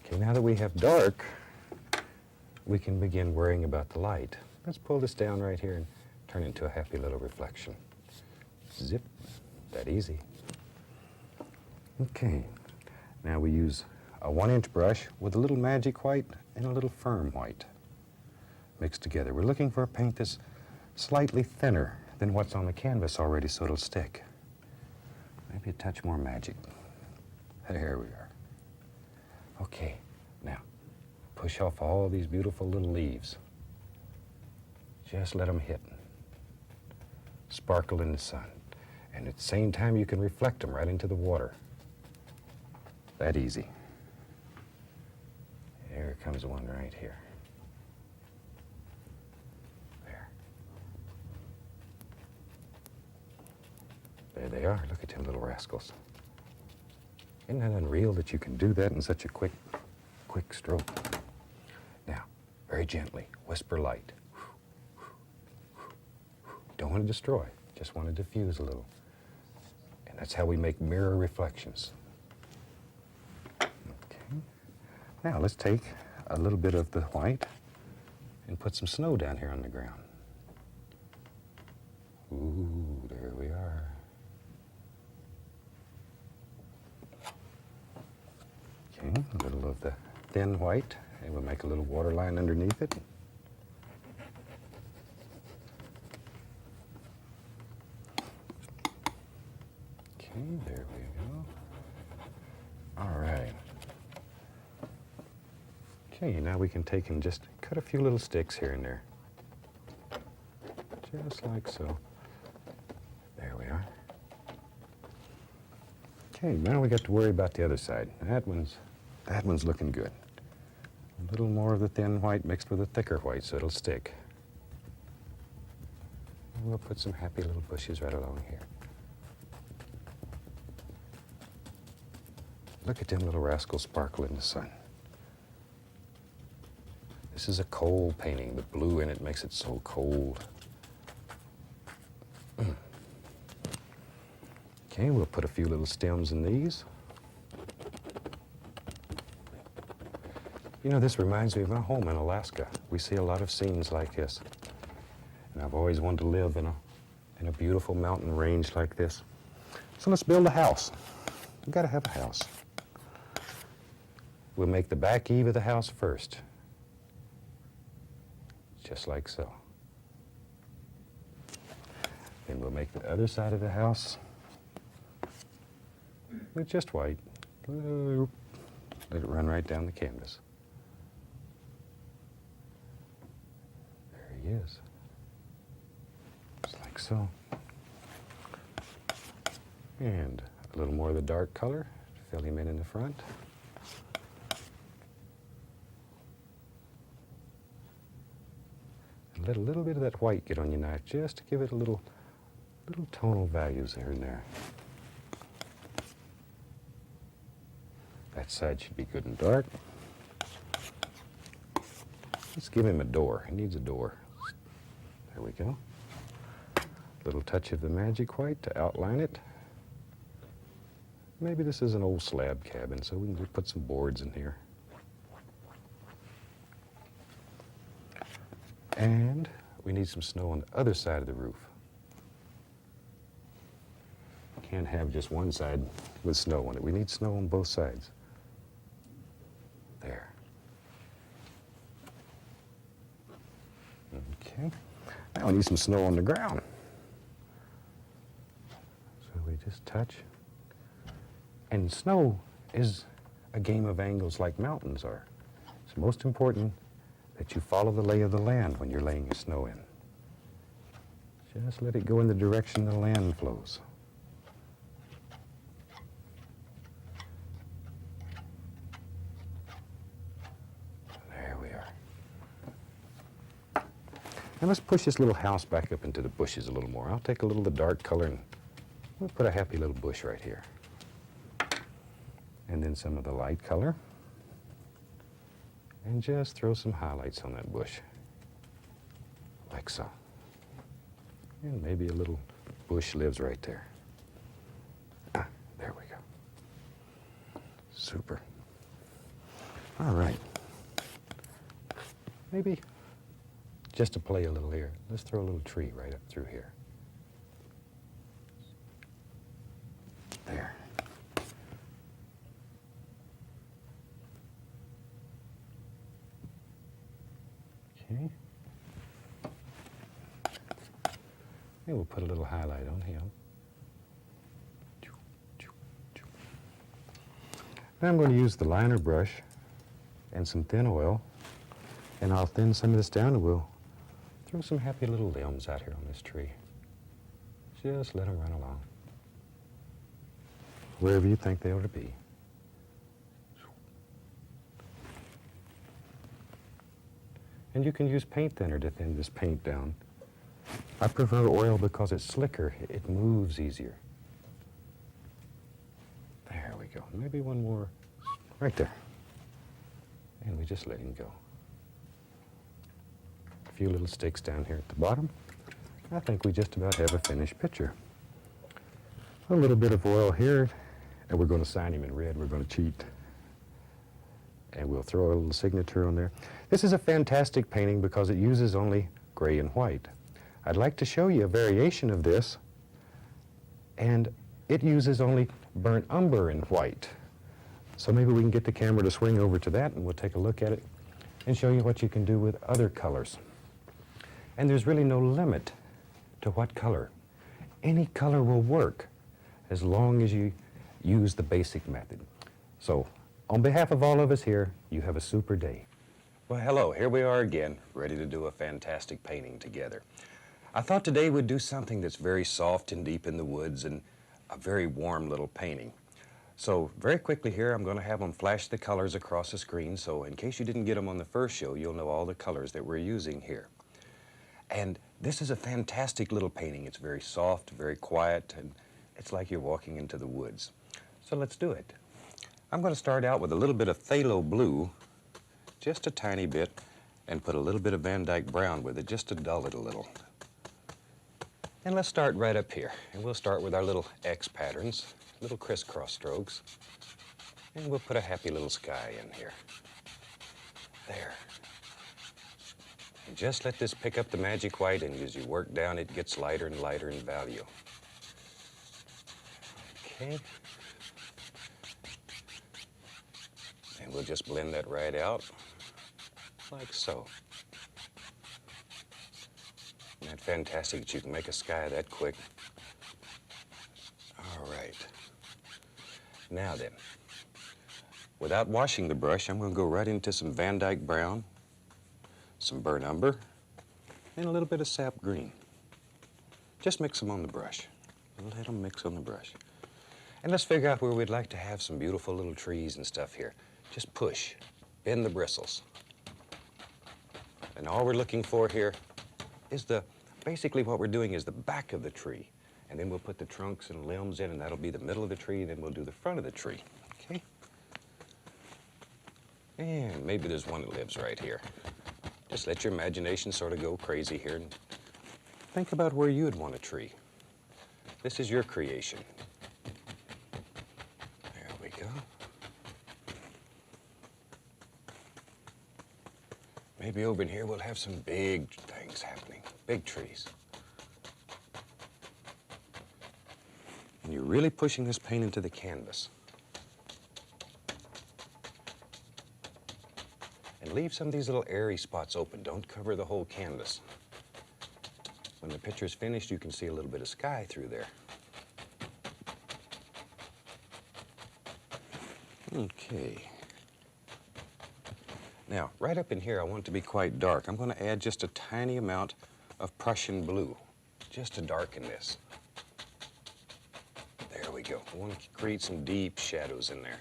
Okay, now that we have dark, we can begin worrying about the light. Let's pull this down right here and turn it into a happy little reflection. Zip, that easy. Okay, now we use a 1-inch brush with a little magic white and a little firm white mixed together. We're looking for a paint that's slightly thinner than what's on the canvas already so it'll stick. Maybe a touch more magic. There we are. Okay, now push off all these beautiful little leaves. Just let them hit. Sparkle in the sun. And at the same time you can reflect them right into the water. That easy. Here comes one right here. There. There they are. Look at them little rascals. Isn't that unreal that you can do that in such a quick stroke? Now, very gently, whisper light. Don't want to destroy, just want to diffuse a little. And that's how we make mirror reflections. Now let's take a little bit of the white and put some snow down here on the ground. Ooh, there we are. Okay, a little of the thin white, and we'll make a little water line underneath it. Okay, there we go. All right. Okay, now we can take and just cut a few little sticks here and there. Just like so. There we are. Okay, now we got to worry about the other side. That one's looking good. A little more of the thin white mixed with a thicker white so it'll stick. And we'll put some happy little bushes right along here. Look at them little rascals sparkle in the sun. This is a cold painting. The blue in it makes it so cold. Okay, we'll put a few little stems in these. You know, this reminds me of my home in Alaska. We see a lot of scenes like this. And I've always wanted to live in a beautiful mountain range like this. So let's build a house. We've got to have a house. We'll make the back eave of the house first. Just like so. Then we'll make the other side of the house with just white. Let it run right down the canvas. There he is. Just like so. And a little more of the dark color to fill him in the front. Let a little bit of that white get on your knife just to give it a little tonal values here and there. That side should be good and dark. Let's give him a door. He needs a door. There we go. A little touch of the magic white to outline it. Maybe this is an old slab cabin, so we can put some boards in here. And we need some snow on the other side of the roof. Can't have just one side with snow on it. We need snow on both sides. There. Okay. Now we need some snow on the ground. So we just touch. And snow is a game of angles like mountains are. It's most important that you follow the lay of the land when you're laying your snow in. Just let it go in the direction the land flows. There we are. Now let's push this little house back up into the bushes a little more. I'll take a little of the dark color and we'll put a happy little bush right here. And then some of the light color. And just throw some highlights on that bush. Like so. And maybe a little bush lives right there. Ah, there we go. Super. All right. Maybe just to play a little here, let's throw a little tree right up through here. There. Okay. And we'll put a little highlight on him. Now I'm going to use the liner brush and some thin oil, and I'll thin some of this down and we'll throw some happy little limbs out here on this tree. Just let them run along. Wherever you think they ought to be. And you can use paint thinner to thin this paint down. I prefer oil because it's slicker. It moves easier. There we go. Maybe one more right there. And we just let him go. A few little sticks down here at the bottom. I think we just about have a finished picture. A little bit of oil here, and we're going to sign him in red. We're going to cheat. And we'll throw a little signature on there. This is a fantastic painting because it uses only gray and white. I'd like to show you a variation of this, and it uses only burnt umber and white. So maybe we can get the camera to swing over to that and we'll take a look at it and show you what you can do with other colors. And there's really no limit to what color. Any color will work as long as you use the basic method. So on behalf of all of us here, you have a super day. Well, hello, here we are again, ready to do a fantastic painting together. I thought today we'd do something that's very soft and deep in the woods and a very warm little painting. So very quickly here, I'm going to have them flash the colors across the screen, so in case you didn't get them on the first show, you'll know all the colors that we're using here. And this is a fantastic little painting. It's very soft, very quiet, and it's like you're walking into the woods. So let's do it. I'm going to start out with a little bit of phthalo blue, just a tiny bit, and put a little bit of Van Dyke brown with it, just to dull it a little. And let's start right up here. And we'll start with our little X patterns, little crisscross strokes. And we'll put a happy little sky in here. There. And just let this pick up the magic white, and as you work down, it gets lighter and lighter in value. Okay. And we'll just blend that right out, like so. Isn't that fantastic that you can make a sky that quick? All right. Now then, without washing the brush, I'm going to go right into some Van Dyke brown, some burnt umber, and a little bit of sap green. Just mix them on the brush. Let them mix on the brush. And let's figure out where we'd like to have some beautiful little trees and stuff here. Just push, bend the bristles. And all we're looking for here is basically what we're doing is the back of the tree. And then we'll put the trunks and limbs in, and that'll be the middle of the tree, and then we'll do the front of the tree, okay? And maybe there's one that lives right here. Just let your imagination sort of go crazy here and think about where you'd want a tree. This is your creation. There we go. Maybe over in here we'll have some big things happening, big trees. And you're really pushing this paint into the canvas. And leave some of these little airy spots open. Don't cover the whole canvas. When the picture's finished, you can see a little bit of sky through there. Okay. Now, right up in here, I want it to be quite dark. I'm going to add just a tiny amount of Prussian blue, just to darken this. There we go. I want to create some deep shadows in there.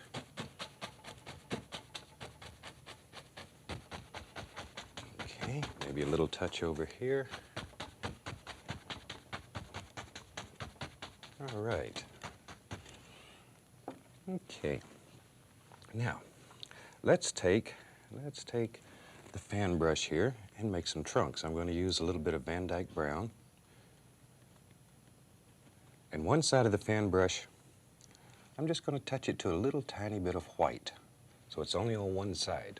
Okay, maybe a little touch over here. All right. Okay. Now, let's take the fan brush here and make some trunks. I'm going to use a little bit of Van Dyke brown. And one side of the fan brush, I'm just going to touch it to a little tiny bit of white. So it's only on one side.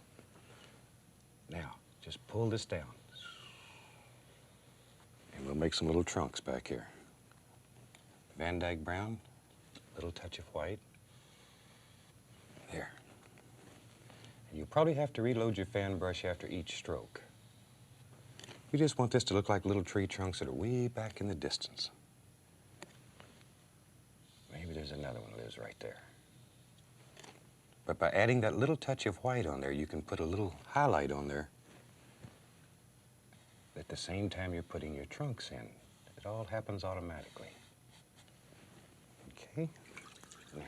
Now, just pull this down. And we'll make some little trunks back here. Van Dyke brown, little touch of white. There. And you probably have to reload your fan brush after each stroke. You just want this to look like little tree trunks that are way back in the distance. Maybe there's another one that lives right there. But by adding that little touch of white on there, you can put a little highlight on there at the same time you're putting your trunks in. It all happens automatically. Okay, now,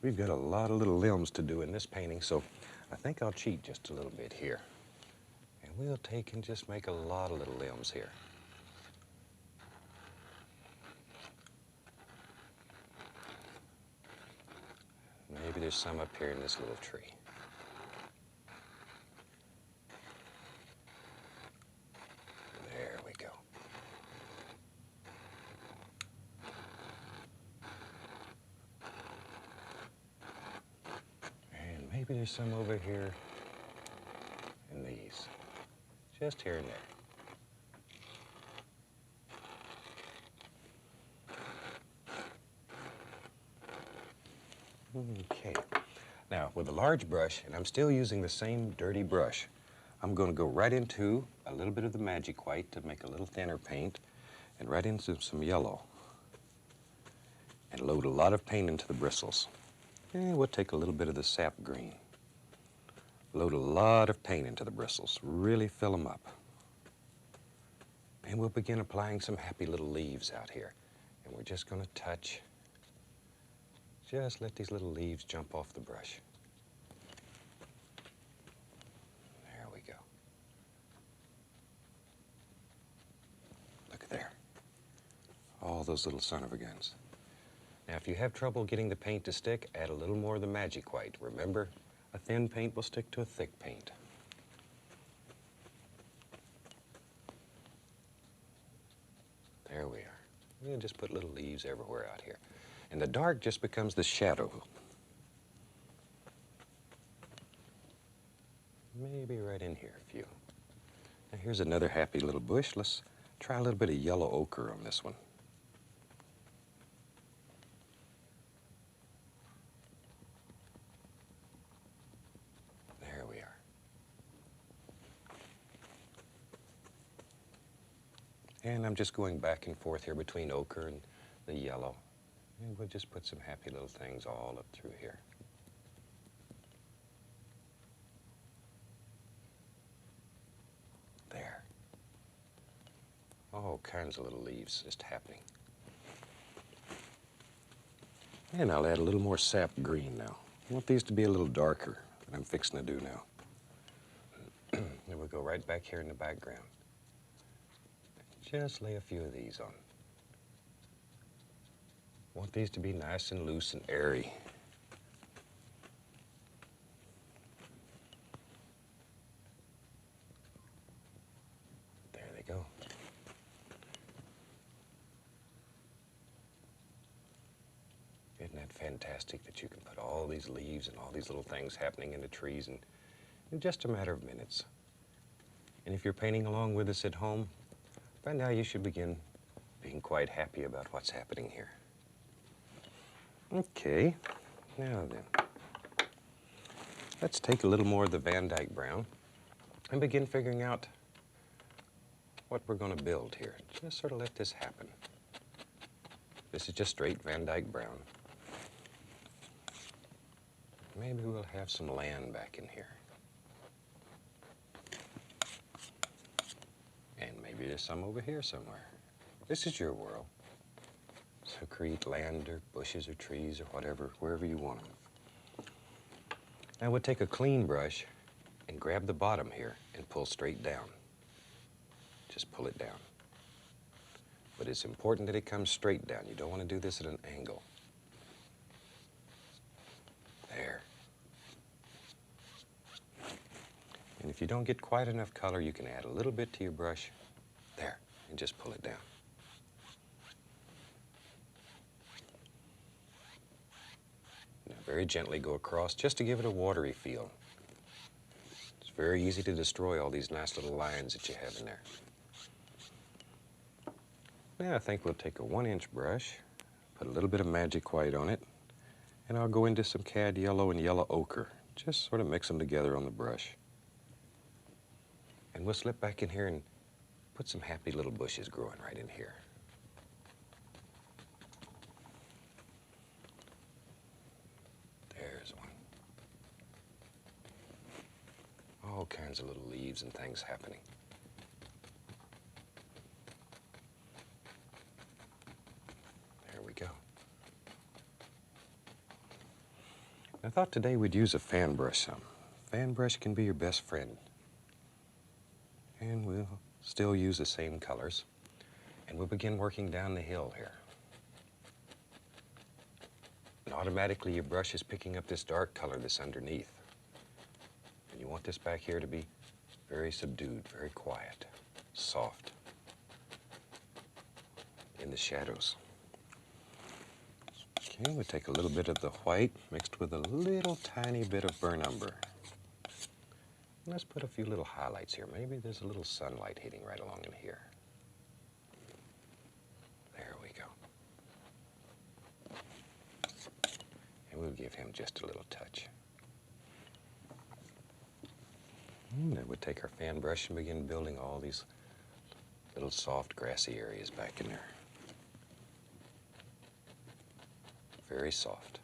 we've got a lot of little limbs to do in this painting, so I think I'll cheat just a little bit here. And we'll take and just make a lot of little limbs here. Maybe there's some up here in this little tree. There we go. And maybe there's some over here in these. Just here and there. Okay. Now, with a large brush, and I'm still using the same dirty brush, I'm going to go right into a little bit of the magic white to make a little thinner paint, and right into some yellow. And load a lot of paint into the bristles. And we'll take a little bit of the sap green. Load a lot of paint into the bristles. Really fill them up. And we'll begin applying some happy little leaves out here. And we're just going to touch. Just let these little leaves jump off the brush. There we go. Look at there. All those little son of a guns. Now, if you have trouble getting the paint to stick, add a little more of the magic white. Remember, a thin paint will stick to a thick paint. There we are. We'll just put little leaves everywhere out here. And the dark just becomes the shadow. Maybe right in here a few. Now here's another happy little bush. Let's try a little bit of yellow ochre on this one. There we are. And I'm just going back and forth here between ochre and the yellow. And we'll just put some happy little things all up through here. There. All kinds of little leaves just happening. And I'll add a little more sap green now. I want these to be a little darker than I'm fixing to do now. And we'll go right back here in the background. Just lay a few of these on. Want these to be nice and loose and airy. There they go. Isn't that fantastic that you can put all these leaves and all these little things happening in the trees in just a matter of minutes? And if you're painting along with us at home, by now you should begin being quite happy about what's happening here. Okay, now then, let's take a little more of the Van Dyke brown and begin figuring out what we're going to build here. Just sort of let this happen. This is just straight Van Dyke brown. Maybe we'll have some land back in here. And maybe there's some over here somewhere. This is your world. So create land or bushes or trees or whatever, wherever you want them. Now we'll take a clean brush and grab the bottom here and pull straight down. Just pull it down. But it's important that it comes straight down. You don't want to do this at an angle. There. And if you don't get quite enough color, you can add a little bit to your brush. There. And just pull it down. Now very gently go across just to give it a watery feel. It's very easy to destroy all these nice little lines that you have in there. Now I think we'll take a 1-inch brush, put a little bit of magic white on it, and I'll go into some cad yellow and yellow ochre. Just sort of mix them together on the brush. And we'll slip back in here and put some happy little bushes growing right in here. There's one. All kinds of little leaves and things happening. There we go. I thought today we'd use a fan brush some. Fan brush can be your best friend. And we'll still use the same colors. And we'll begin working down the hill here. And automatically your brush is picking up this dark color that's underneath. And you want this back here to be very subdued, very quiet, soft, in the shadows. Okay, we'll take a little bit of the white mixed with a little tiny bit of burnt umber. Let's put a few little highlights here. Maybe there's a little sunlight hitting right along in here. There we go. And we'll give him just a little touch. And then we'll take our fan brush and begin building all these little soft grassy areas back in there. Very soft.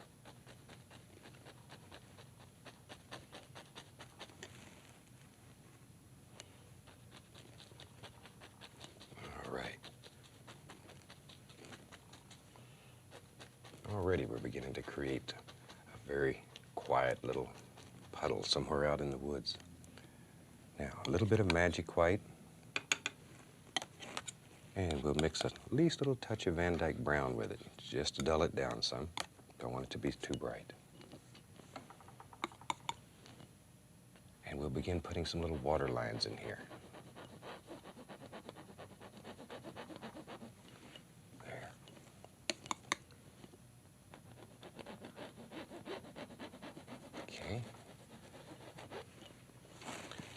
All right. Already we're beginning to create a very quiet little puddle somewhere out in the woods. Now, a little bit of magic white, and we'll mix at least a little touch of Van Dyke brown with it, just to dull it down some. Don't want it to be too bright. And we'll begin putting some little water lines in here. There. Okay.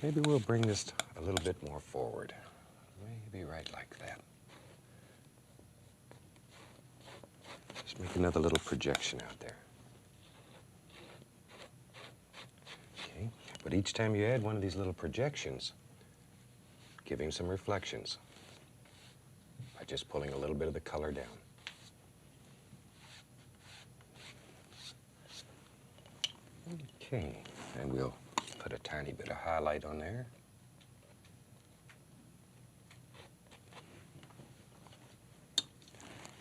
Maybe we'll bring this a little bit more forward. Maybe right like that. Just make another little projection out there. Okay, but each time you add one of these little projections, give him some reflections by just pulling a little bit of the color down. Okay, and we'll put a tiny bit of highlight on there.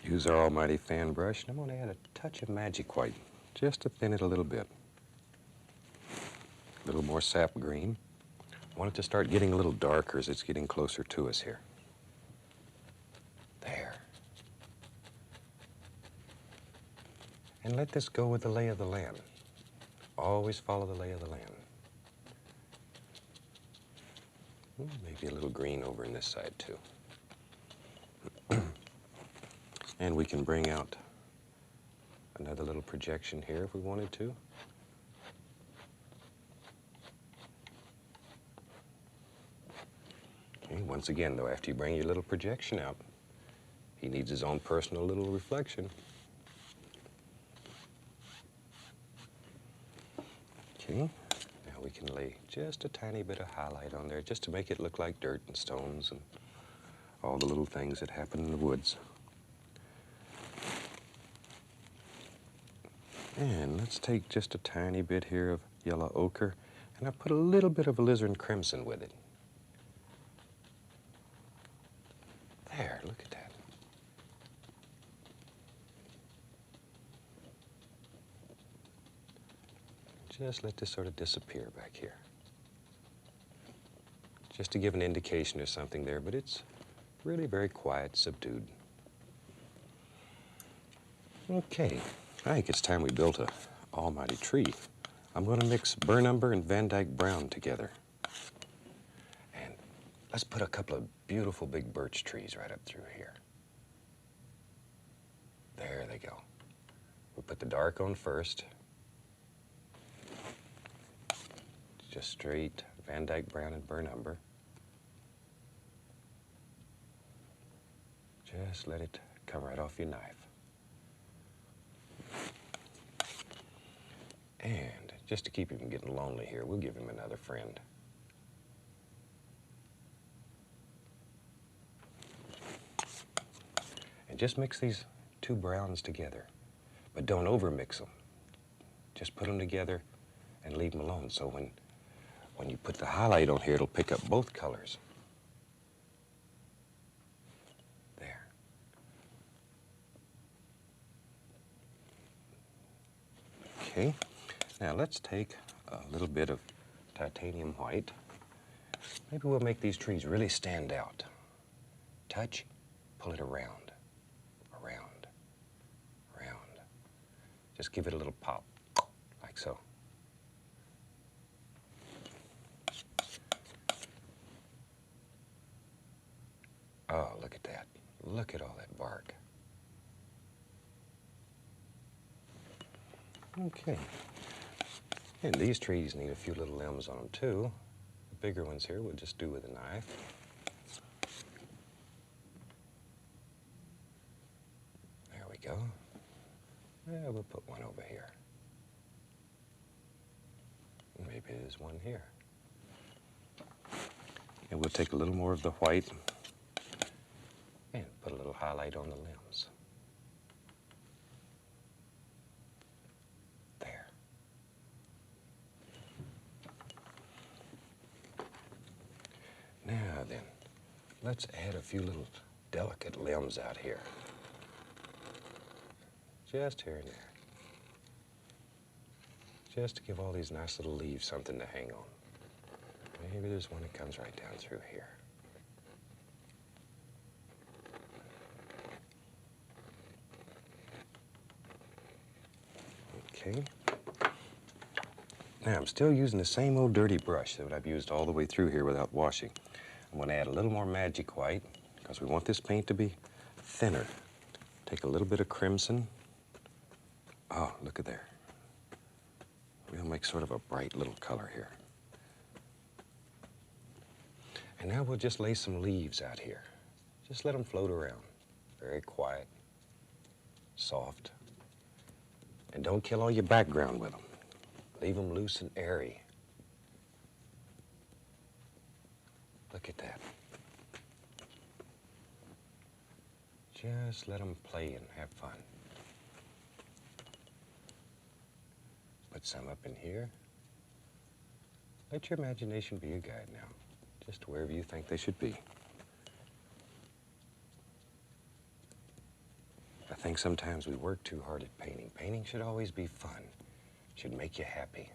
Use our almighty fan brush, and I'm going to add a touch of magic white, just to thin it a little bit. A little more sap green. I want it to start getting a little darker as it's getting closer to us here. There. And let this go with the lay of the land. Always follow the lay of the land. Maybe a little green over in this side too. And we can bring out another little projection here if we wanted to. Okay, once again though, after you bring your little projection out, he needs his own personal little reflection. Okay, now we can lay just a tiny bit of highlight on there just to make it look like dirt and stones and all the little things that happen in the woods. And let's take just a tiny bit here of yellow ochre, and I put a little bit of alizarin crimson with it. There, look at that. Just let this sort of disappear back here. Just to give an indication of something there, but it's really very quiet, subdued. Okay, I think it's time we built a almighty tree. I'm going to mix burnt umber and Van Dyke brown together. And let's put a couple of beautiful big birch trees right up through here. There they go. We'll put the dark on first. Just straight Van Dyke brown and burnt umber. Just let it come right off your knife. And just to keep him from getting lonely here, we'll give him another friend. And just mix these two browns together, but don't overmix them. Just put them together and leave them alone, so when you put the highlight on here, it'll pick up both colors. There. Okay. Now let's take a little bit of titanium white. Maybe we'll make these trees really stand out. Touch, pull it around, around, around. Just give it a little pop, like so. Oh, look at that. Look at all that bark. Okay. And these trees need a few little limbs on them too. The bigger ones here we'll just do with a knife. There we go. Yeah, we'll put one over here. Maybe there's one here. And we'll take a little more of the white and put a little highlight on the limbs. There. Now then, let's add a few little delicate limbs out here. Just here and there. Just to give all these nice little leaves something to hang on. Maybe there's one that comes right down through here. Okay. Now I'm still using the same old dirty brush that I've used all the way through here without washing. I'm going to add a little more magic white because we want this paint to be thinner. Take a little bit of crimson. Oh, look at there. We'll make sort of a bright little color here. And now we'll just lay some leaves out here. Just let them float around. Very quiet, soft. And don't kill all your background with them. Leave them loose and airy. Look at that. Just let them play and have fun. Put some up in here. Let your imagination be your guide now, just wherever you think they should be. I think sometimes we work too hard at painting. Painting should always be fun. It should make you happy.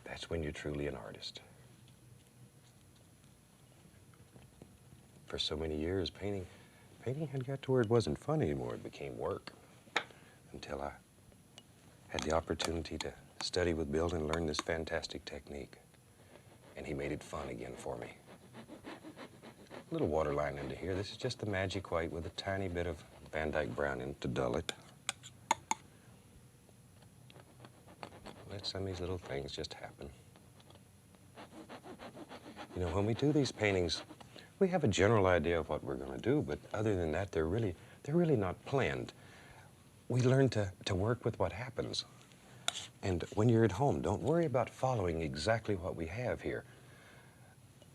That's when you're truly an artist. For so many years, painting had got to where it wasn't fun anymore. It became work. Until I had the opportunity to study with Bill and learn this fantastic technique. And he made it fun again for me. A little water line into here. This is just the magic white with a tiny bit of Van Dyke brown in it to dull it. Let some of these little things just happen. You know, when we do these paintings, we have a general idea of what we're going to do, but other than that, they're really not planned. We learn to work with what happens. And when you're at home, don't worry about following exactly what we have here.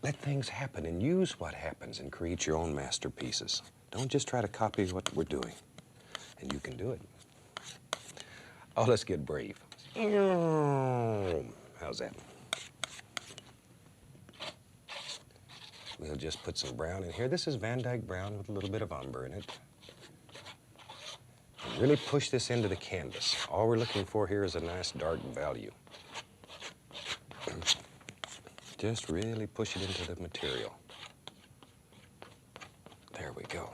Let things happen and use what happens and create your own masterpieces. Don't just try to copy what we're doing. And you can do it. Oh, let's get brave. How's that? We'll just put some brown in here. This is Van Dyke brown with a little bit of umber in it. And really push this into the canvas. All we're looking for here is a nice dark value. Just really push it into the material. There we go.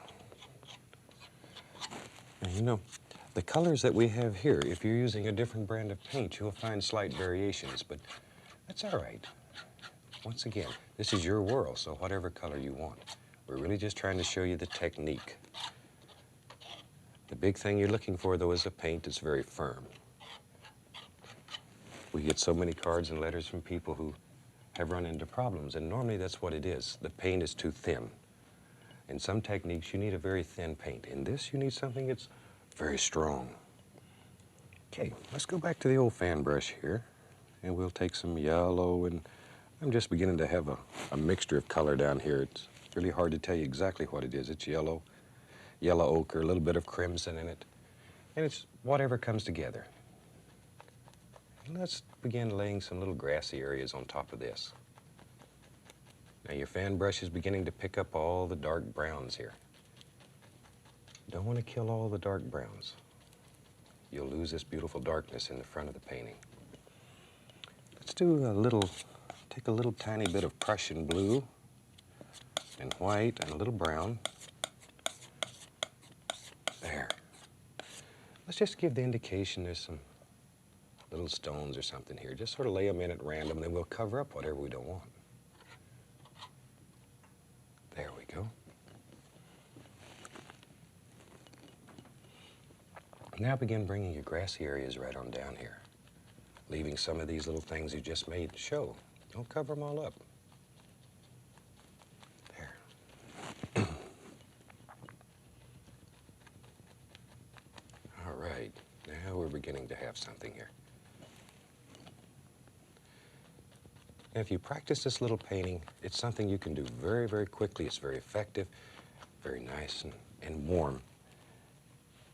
And you know, the colors that we have here, if you're using a different brand of paint, you'll find slight variations, but that's all right. Once again, this is your world, so whatever color you want. We're really just trying to show you the technique. The big thing you're looking for, though, is a paint that's very firm. We get so many cards and letters from people who have run into problems, and normally that's what it is. The paint is too thin. In some techniques, you need a very thin paint. In this, you need something that's very strong. Okay, let's go back to the old fan brush here, and we'll take some yellow, and I'm just beginning to have a mixture of color down here. It's really hard to tell you exactly what it is. It's yellow, yellow ochre, a little bit of crimson in it, and it's whatever comes together. And let's begin laying some little grassy areas on top of this. Now your fan brush is beginning to pick up all the dark browns here. Don't want to kill all the dark browns. You'll lose this beautiful darkness in the front of the painting. Let's do take a little tiny bit of Prussian blue and white and a little brown. There. Let's just give the indication there's some little stones or something here. Just sort of lay them in at random, and then we'll cover up whatever we don't want. There we go. Now begin bringing your grassy areas right on down here, leaving some of these little things you just made show. Don't cover them all up. There. All right, now we're beginning to have something here. And if you practice this little painting, it's something you can do very, very quickly. It's very effective, very nice and warm.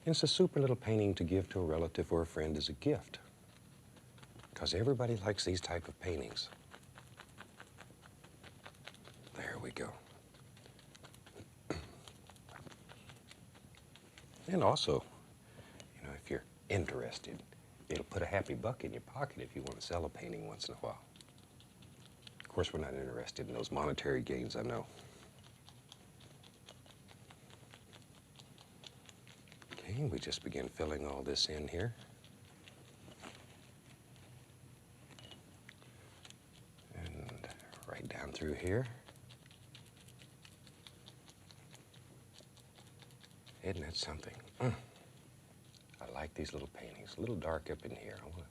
And it's a super little painting to give to a relative or a friend as a gift, because everybody likes these type of paintings. There we go. And also, you know, if you're interested, it'll put a happy buck in your pocket if you want to sell a painting once in a while. Of course, we're not interested in those monetary gains, I know. Okay, we just begin filling all this in here. And right down through here. Isn't that something? I like these little paintings. A little dark up in here. I want to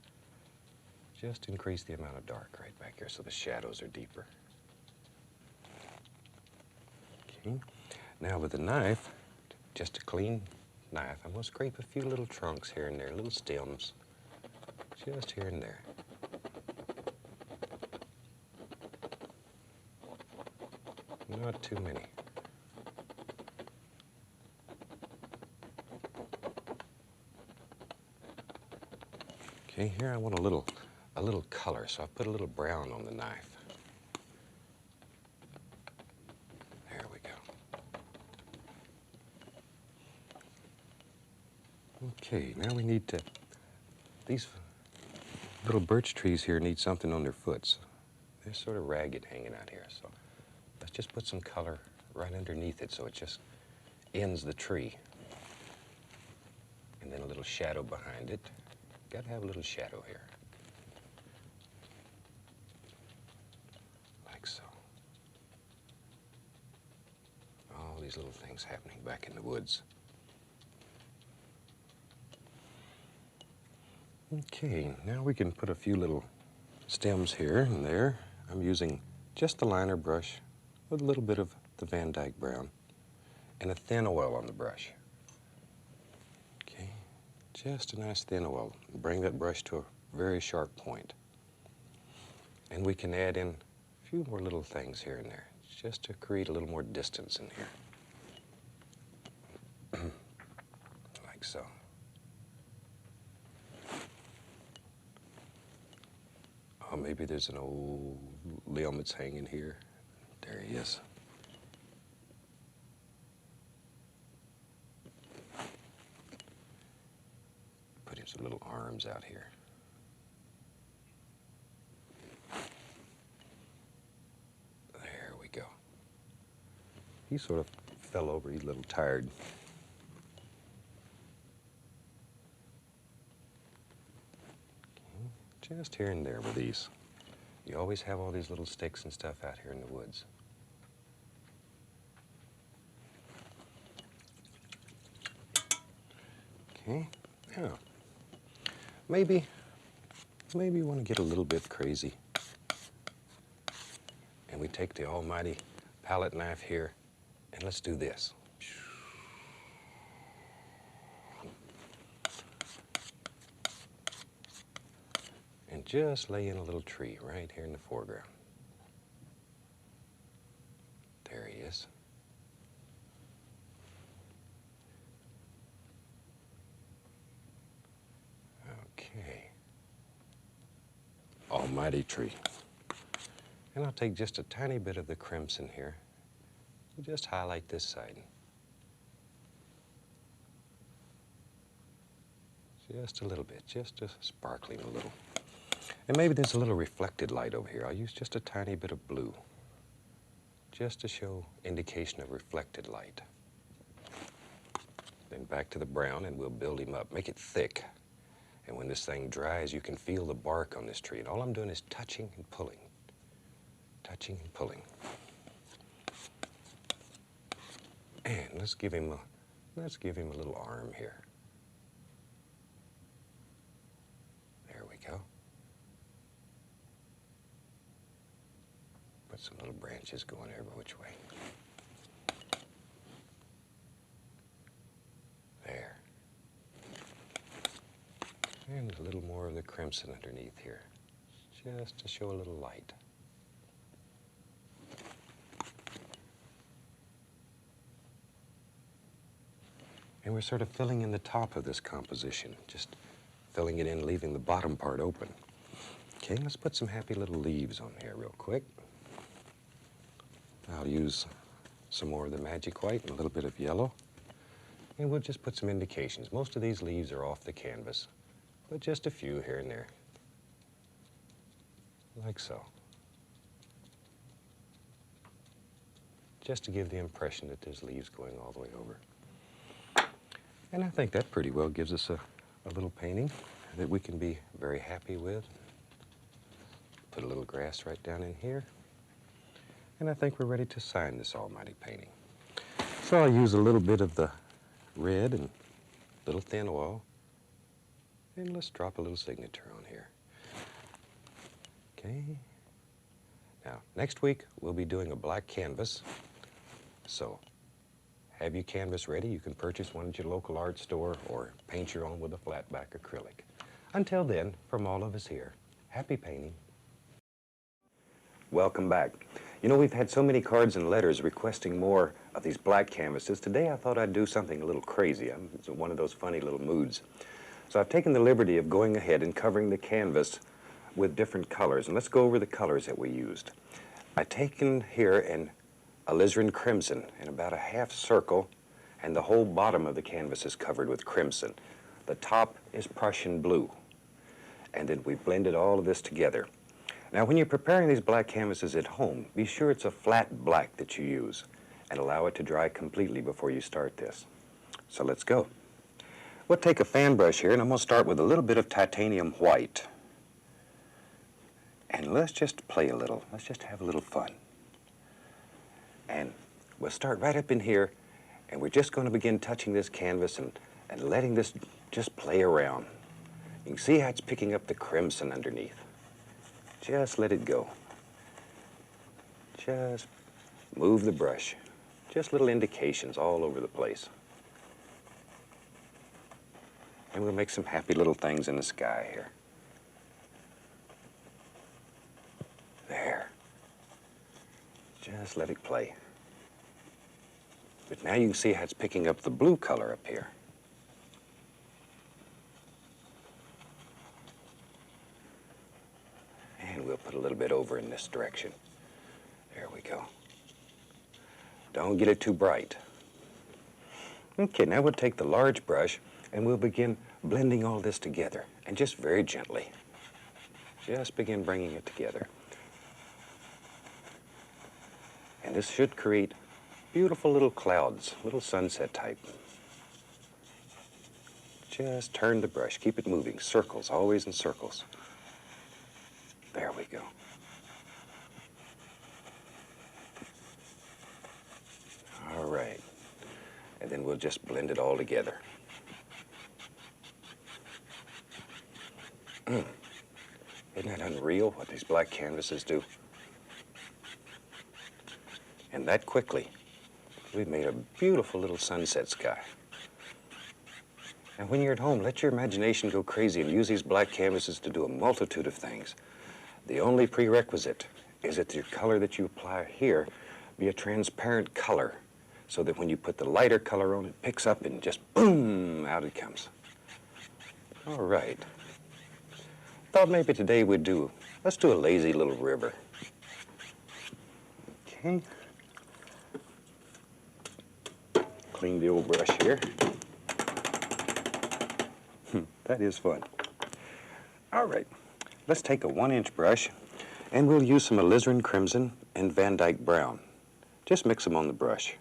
just increase the amount of dark right back here so the shadows are deeper. Okay. Now with the knife, just a clean knife, I'm going to scrape a few little trunks here and there, little stems, just here and there. Not too many. Okay, here I want a little color, so I put a little brown on the knife. There we go. Okay, now we need to, these little birch trees here need something on their foots. They're sort of ragged hanging out here, so let's just put some color right underneath it so it just ends the tree. And then a little shadow behind it. Got to have a little shadow here. Like so. All these little things happening back in the woods. Okay, now we can put a few little stems here and there. I'm using just the liner brush with a little bit of the Van Dyke brown and a thin oil on the brush. Okay, just a nice thin oil. Bring that brush to a very sharp point. And we can add in a few more little things here and there, just to create a little more distance in here. Like so. maybe there's an old limb that's hanging here. There he is. Put his little arms out here. There we go. He sort of fell over. He's a little tired. Okay. Just here and there with these. You always have all these little sticks and stuff out here in the woods. Okay, now, maybe you want to get a little bit crazy. And we take the almighty palette knife here, and let's do this. And just lay in a little tree right here in the foreground. There he is. Okay. Almighty tree. And I'll take just a tiny bit of the crimson here. Just highlight this side. Just a little bit, just a sparkling a little. And maybe there's a little reflected light over here. I'll use just a tiny bit of blue, just to show indication of reflected light. Then back to the brown, and we'll build him up. Make it thick. And when this thing dries, you can feel the bark on this tree. And all I'm doing is touching and pulling. Touching and pulling. And let's give him a little arm here. There we go. Put some little branches going every which way. There. And a little more of the crimson underneath here, just to show a little light. And we're sort of filling in the top of this composition, just filling it in, leaving the bottom part open. Okay, let's put some happy little leaves on here real quick. I'll use some more of the magic white and a little bit of yellow. And we'll just put some indications. Most of these leaves are off the canvas, but just a few here and there, like so. Just to give the impression that there's leaves going all the way over. And I think that pretty well gives us a little painting that we can be very happy with. Put a little grass right down in here. And I think we're ready to sign this almighty painting. So I'll use a little bit of the red and a little thin oil. And let's drop a little signature on here. Okay. Now, next week we'll be doing a black canvas. So have your canvas ready. You can purchase one at your local art store or paint your own with a flat back acrylic. Until then, from all of us here, happy painting. Welcome back. You know, we've had so many cards and letters requesting more of these black canvases. Today I thought I'd do something a little crazy. I'm in one of those funny little moods. So I've taken the liberty of going ahead and covering the canvas with different colors. And let's go over the colors that we used. I've taken here an alizarin crimson in about a half circle, and the whole bottom of the canvas is covered with crimson. The top is Prussian blue. And then we blended all of this together. Now, when you're preparing these black canvases at home, be sure it's a flat black that you use and allow it to dry completely before you start this. So let's go. We'll take a fan brush here, and I'm going to start with a little bit of titanium white. And let's just play a little. Let's just have a little fun. And we'll start right up in here, and we're just going to begin touching this canvas and letting this just play around. You can see how it's picking up the crimson underneath. Just let it go. Just move the brush. Just little indications all over the place. And we'll make some happy little things in the sky here. There. Just let it play. But now you can see how it's picking up the blue color up here. And we'll over in this direction. There we go. Don't get it too bright. Okay, now we'll take the large brush and we'll begin blending all this together, and just very gently. Just begin bringing it together. And this should create beautiful little clouds, little sunset type. Just turn the brush, keep it moving, circles, always in circles. There we go. All right. And then we'll just blend it all together. Isn't that unreal what these black canvases do? And that quickly, we've made a beautiful little sunset sky. And when you're at home, let your imagination go crazy and use these black canvases to do a multitude of things. The only prerequisite is that your color that you apply here be a transparent color, so that when you put the lighter color on, it picks up and just boom, out it comes. All right. Thought maybe today let's do a lazy little river. Okay. Clean the old brush here. That is fun. All right, let's take a 1-inch brush and we'll use some alizarin crimson and Van Dyke brown. Just mix them on the brush.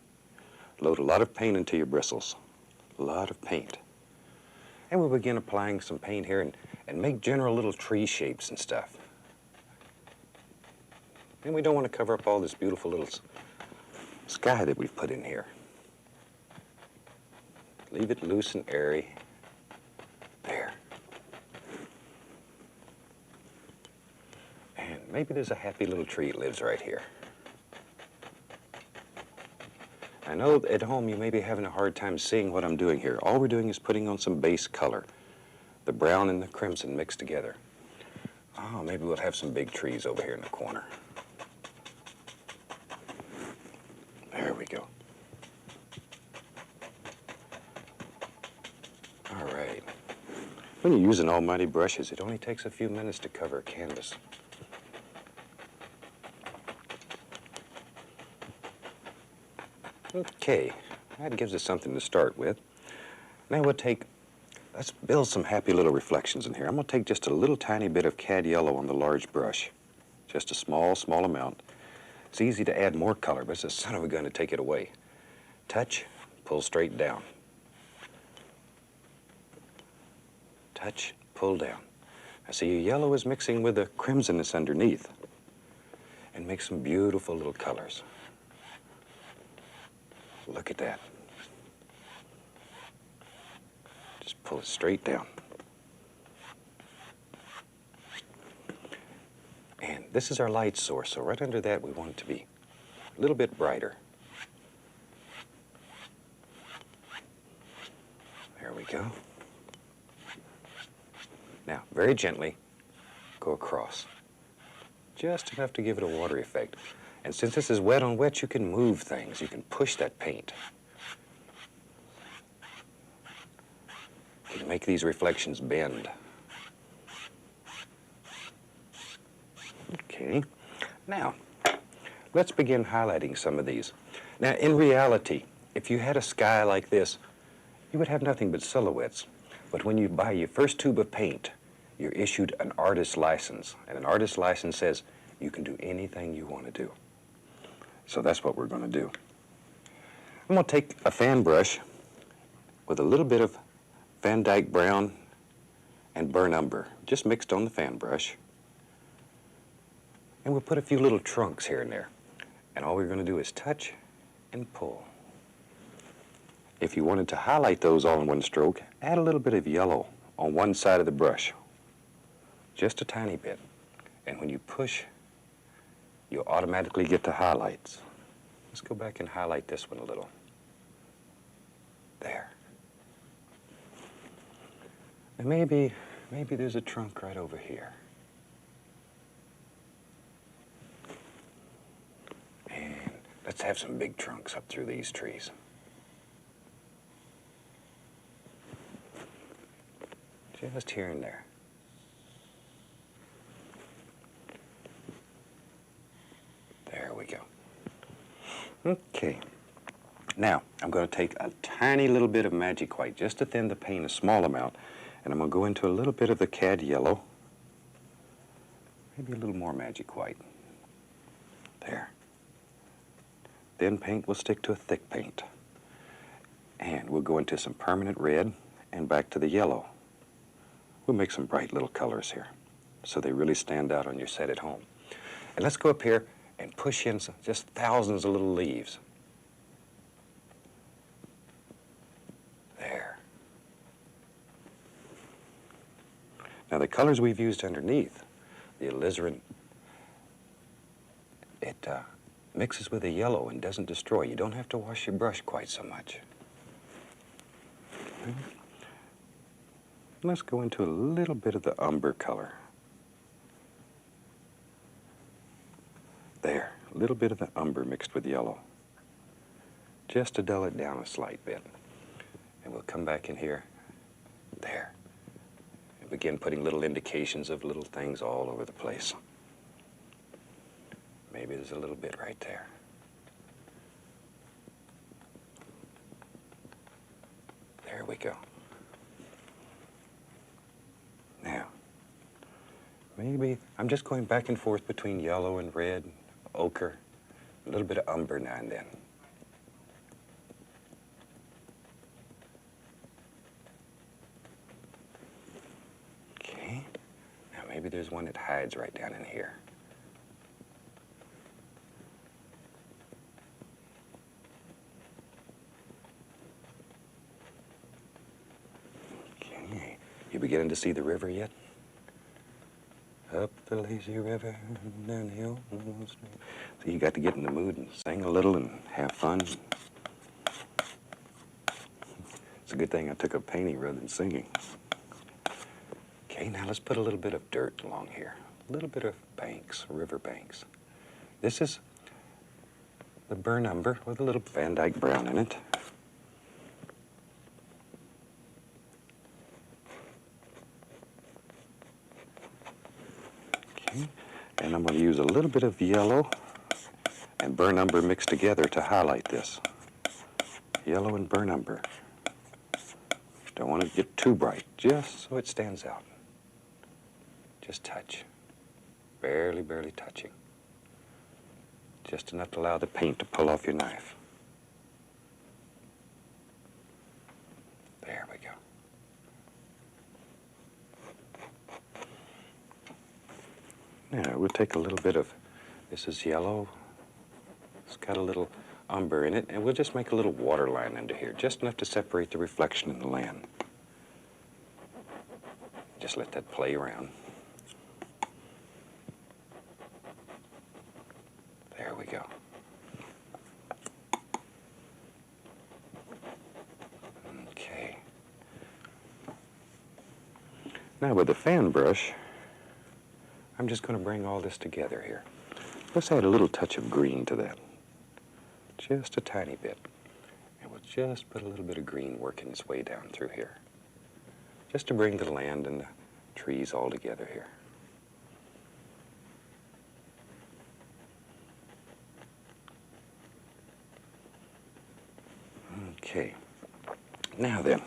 Load a lot of paint into your bristles. A lot of paint. And we'll begin applying some paint here and make general little tree shapes and stuff. And we don't want to cover up all this beautiful little sky that we've put in here. Leave it loose and airy. There. And maybe there's a happy little tree that lives right here. I know at home you may be having a hard time seeing what I'm doing here. All we're doing is putting on some base color. The brown and the crimson mixed together. Oh, maybe we'll have some big trees over here in the corner. There we go. All right. When you're using almighty brushes, it only takes a few minutes to cover a canvas. Okay, that gives us something to start with. Now let's build some happy little reflections in here. I'm going to take just a little tiny bit of cad yellow on the large brush. Just a small, small amount. It's easy to add more color, but it's a son of a gun to take it away. Touch, pull straight down. Touch, pull down. Now see, your yellow is mixing with the crimson that's underneath. And make some beautiful little colors. Look at that. Just pull it straight down. And this is our light source, so right under that we want it to be a little bit brighter. There we go. Now, very gently, go across. Just enough to give it a watery effect. And since this is wet on wet, you can move things. You can push that paint. You can make these reflections bend. Okay. Now, let's begin highlighting some of these. Now, in reality, if you had a sky like this, you would have nothing but silhouettes. But when you buy your first tube of paint, you're issued an artist's license. And an artist's license says you can do anything you want to do. So that's what we're going to do. I'm going to take a fan brush with a little bit of Van Dyke brown and burnt umber, just mixed on the fan brush. And we'll put a few little trunks here and there. And all we're going to do is touch and pull. If you wanted to highlight those all in one stroke, add a little bit of yellow on one side of the brush. Just a tiny bit. And when you push, you'll automatically get the highlights. Let's go back and highlight this one a little. There. And maybe there's a trunk right over here. And let's have some big trunks up through these trees. Just here and there. There we go. Okay. Now, I'm going to take a tiny little bit of magic white, just to thin the paint a small amount, and I'm going to go into a little bit of the cad yellow, maybe a little more magic white. There. Thin paint will stick to a thick paint. And we'll go into some permanent red and back to the yellow. We'll make some bright little colors here so they really stand out on your set at home. And let's go up here and push in some, just thousands of little leaves. There. Now the colors we've used underneath, the alizarin, it mixes with the yellow and doesn't destroy. You don't have to wash your brush quite so much. Okay. Let's go into a little bit of the umber color. There, a little bit of the umber mixed with yellow. Just to dull it down a slight bit. And we'll come back in here, there, and begin putting little indications of little things all over the place. Maybe there's a little bit right there. There we go. Now, maybe I'm just going back and forth between yellow and red, ochre, a little bit of umber now and then. Okay, now maybe there's one that hides right down in here. Okay, you beginning to see the river yet? Up the lazy river, down the hill. So you got to get in the mood and sing a little and have fun. It's a good thing I took up painting rather than singing. Okay, now let's put a little bit of dirt along here. A little bit of banks, river banks. This is the burnt umber with a little Van Dyke brown in it. And I'm going to use a little bit of yellow and burnt umber mixed together to highlight this. Yellow and burnt umber. Don't want to get too bright, just so it stands out. Just touch. Barely, barely touching. Just enough to allow the paint to pull off your knife. There we go. Now, we'll take a little bit of, this is yellow. It's got a little umber in it, and we'll just make a little water line under here, just enough to separate the reflection in the land. Just let that play around. There we go. Okay. Now with the fan brush, I'm just going to bring all this together here. Let's add a little touch of green to that. Just a tiny bit. And we'll just put a little bit of green working its way down through here. Just to bring the land and the trees all together here. Okay. Now then,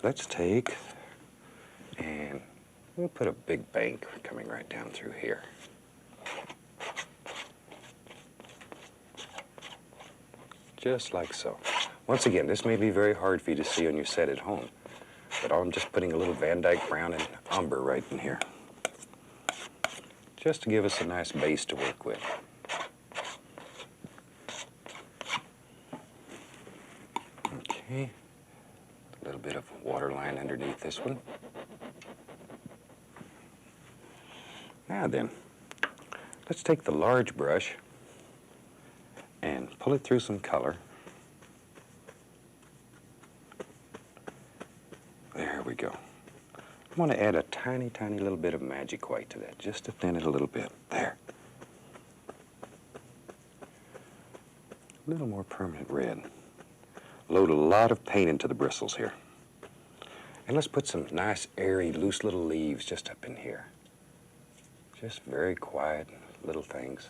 let's take and we'll put a big bank coming right down through here. Just like so. Once again, this may be very hard for you to see on your set at home, but I'm just putting a little Van Dyke brown and umber right in here, just to give us a nice base to work with. Okay, a little bit of water line underneath this one. Now then, let's take the large brush and pull it through some color. There we go. I'm going to add a tiny, tiny little bit of magic white to that, just to thin it a little bit. There. A little more permanent red. Load a lot of paint into the bristles here. And let's put some nice, airy, loose little leaves just up in here. Just very quiet little things.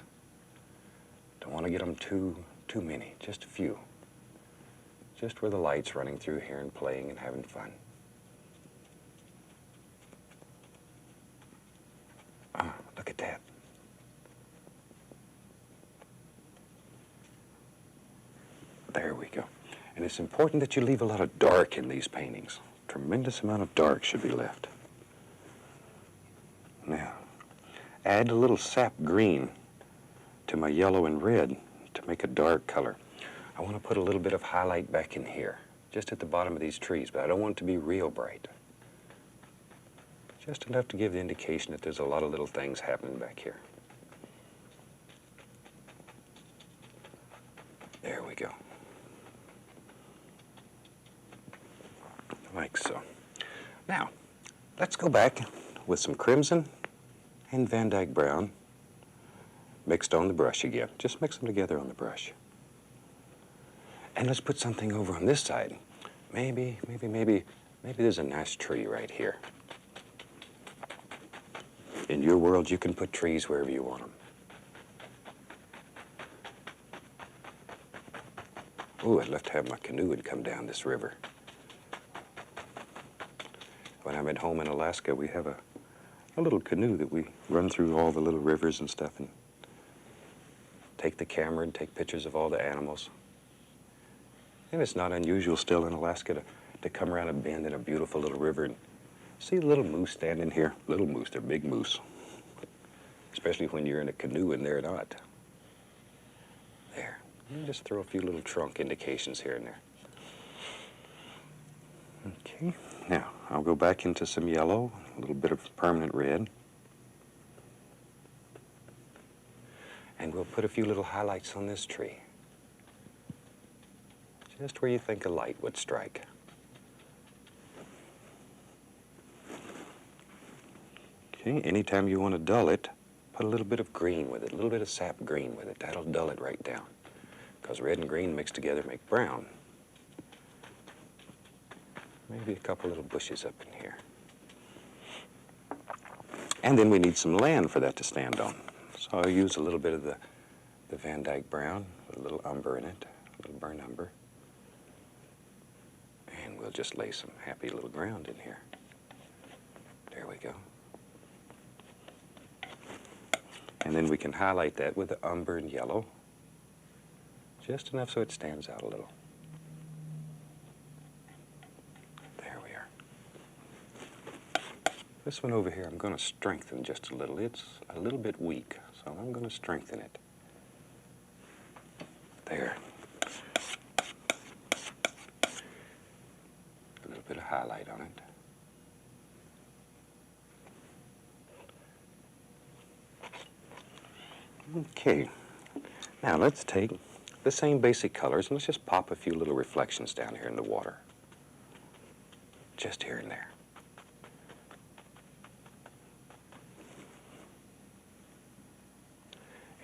Don't want to get them too many, just a few. Just where the light's running through here and playing and having fun. Ah, look at that. There we go. And it's important that you leave a lot of dark in these paintings. Tremendous amount of dark should be left. Now, add a little sap green to my yellow and red to make a dark color. I want to put a little bit of highlight back in here, just at the bottom of these trees, but I don't want it to be real bright. Just enough to give the indication that there's a lot of little things happening back here. There we go. Like so. Now, let's go back with some crimson and Van Dyke brown mixed on the brush again. Just mix them together on the brush. And let's put something over on this side. Maybe there's a nice tree right here. In your world, you can put trees wherever you want them. Ooh, I'd love to have my canoe and come down this river. When I'm at home in Alaska, we have a little canoe that we run through all the little rivers and stuff and take the camera and take pictures of all the animals. And it's not unusual still in Alaska to come around a bend in a beautiful little river and see the little moose standing here. Little moose, they're big moose. Especially when you're in a canoe and they're not. There. You just throw a few little trunk indications here and there. Okay. Now, I'll go back into some yellow, a little bit of permanent red. And we'll put a few little highlights on this tree. Just where you think a light would strike. Okay, anytime you want to dull it, put a little bit of green with it, a little bit of sap green with it. That'll dull it right down. Because red and green mixed together make brown. Maybe a couple little bushes up in here. And then we need some land for that to stand on. So I'll use a little bit of the Van Dyke brown, with a little umber in it, a little burnt umber. And we'll just lay some happy little ground in here. There we go. And then we can highlight that with the umber and yellow. Just enough so it stands out a little. There we are. This one over here I'm going to strengthen just a little. It's a little bit weak, so I'm going to strengthen it. There. A little bit of highlight on it. Okay. Now let's take the same basic colors and let's just pop a few little reflections down here in the water. Just here and there.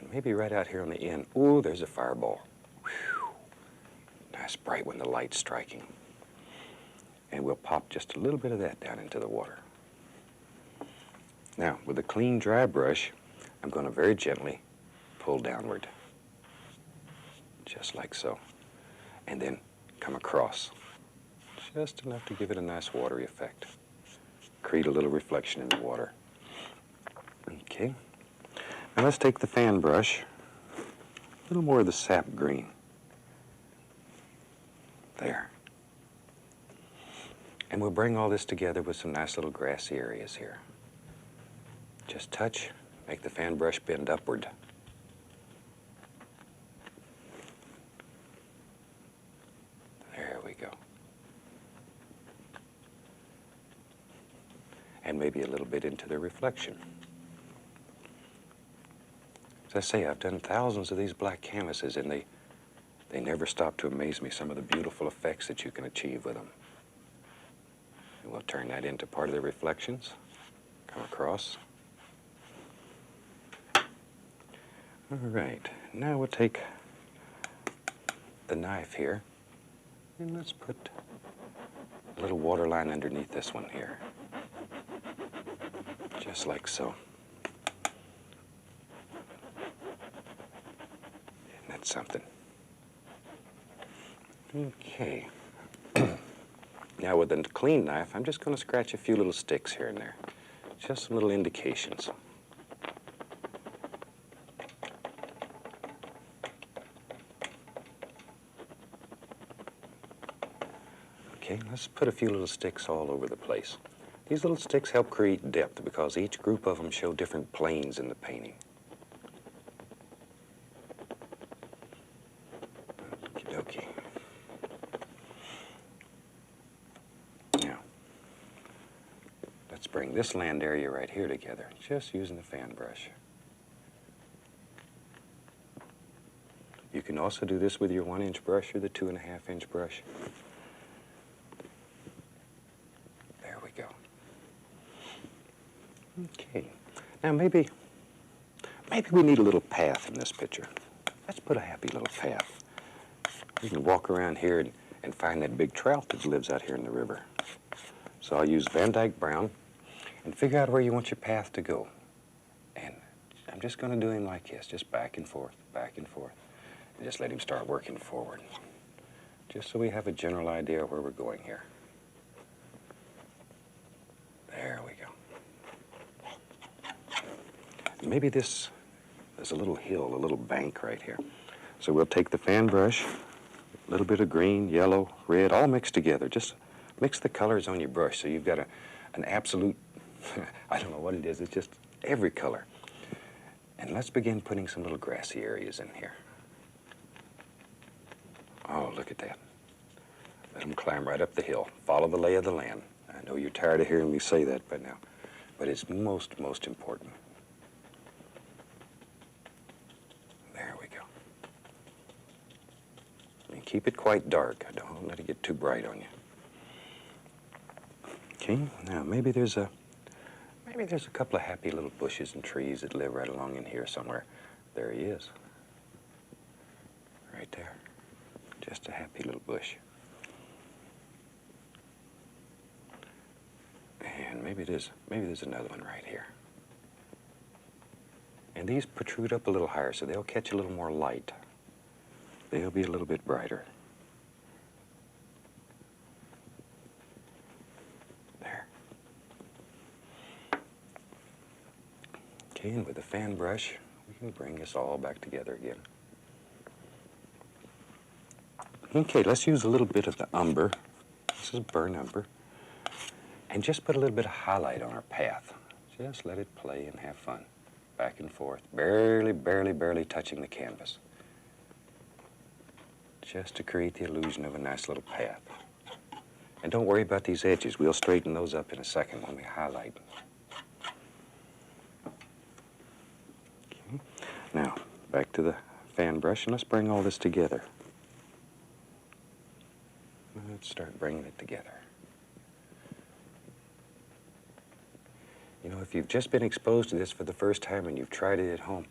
And maybe right out here on the end, ooh, there's a fireball. Whew. Nice bright when the light's striking. And we'll pop just a little bit of that down into the water. Now, with a clean, dry brush, I'm going to very gently pull downward. Just like so. And then come across. Just enough to give it a nice watery effect. Create a little reflection in the water. Okay. Now let's take the fan brush. A little more of the sap green. There. And we'll bring all this together with some nice little grassy areas here. Just touch, make the fan brush bend upward. There we go. And maybe a little bit into the reflection. As I say, I've done thousands of these black canvases and they never stop to amaze me, some of the beautiful effects that you can achieve with them. And we'll turn that into part of the reflections. Come across. All right, now we'll take the knife here and let's put a little water line underneath this one here. Just like so. that's something. Okay. Now with a clean knife, I'm just going to scratch a few little sticks here and there. Just some little indications. Okay, let's put a few little sticks all over the place. These little sticks help create depth because each group of them show different planes in the painting. Okie dokie. Now, let's bring this land area right here together, just using the fan brush. You can also do this with your 1-inch brush or the 2.5-inch brush. There we go. Okay. Now maybe we need a little path in this picture. Let's put a happy little path. We can walk around here and find that big trout that lives out here in the river. So I'll use Van Dyke Brown and figure out where you want your path to go. And I'm just going to do him like this, just back and forth, and just let him start working forward. Just so we have a general idea of where we're going here. There we go. Maybe there's a little hill, a little bank right here. So we'll take the fan brush, a little bit of green, yellow, red, all mixed together. Just mix the colors on your brush so you've got an absolute, I don't know what it is, it's just every color. And let's begin putting some little grassy areas in here. Oh, look at that. Let them climb right up the hill. Follow the lay of the land. I know you're tired of hearing me say that by now, but it's most important. There we go. And keep it quite dark. Don't let it get too bright on you. Okay, now maybe there's a couple of happy little bushes and trees that live right along in here somewhere. There he is. Right there. Just a happy little bush. And maybe there's another one right here. And these protrude up a little higher, so they'll catch a little more light. They'll be a little bit brighter. There. Okay, and with the fan brush, we can bring this all back together again. Okay, let's use a little bit of the umber. This is burnt umber. And just put a little bit of highlight on our path. Just let it play and have fun. Back and forth, barely touching the canvas. Just to create the illusion of a nice little path. And don't worry about these edges. We'll straighten those up in a second when we highlight. Okay. Now, back to the fan brush, and let's bring all this together. Let's start bringing it together. You know, if you've just been exposed to this for the first time and you've tried it at home,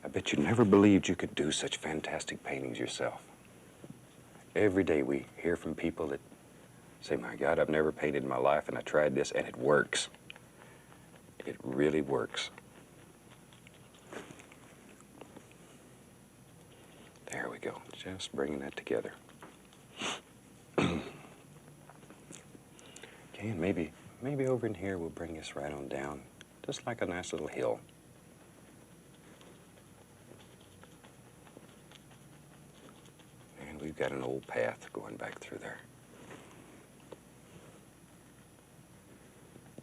I bet you never believed you could do such fantastic paintings yourself. Every day we hear from people that say, my God, I've never painted in my life and I tried this and it works. It really works. There we go, just bringing that together. Okay, and maybe over in here we'll bring this right on down, just like a nice little hill. And we've got an old path going back through there.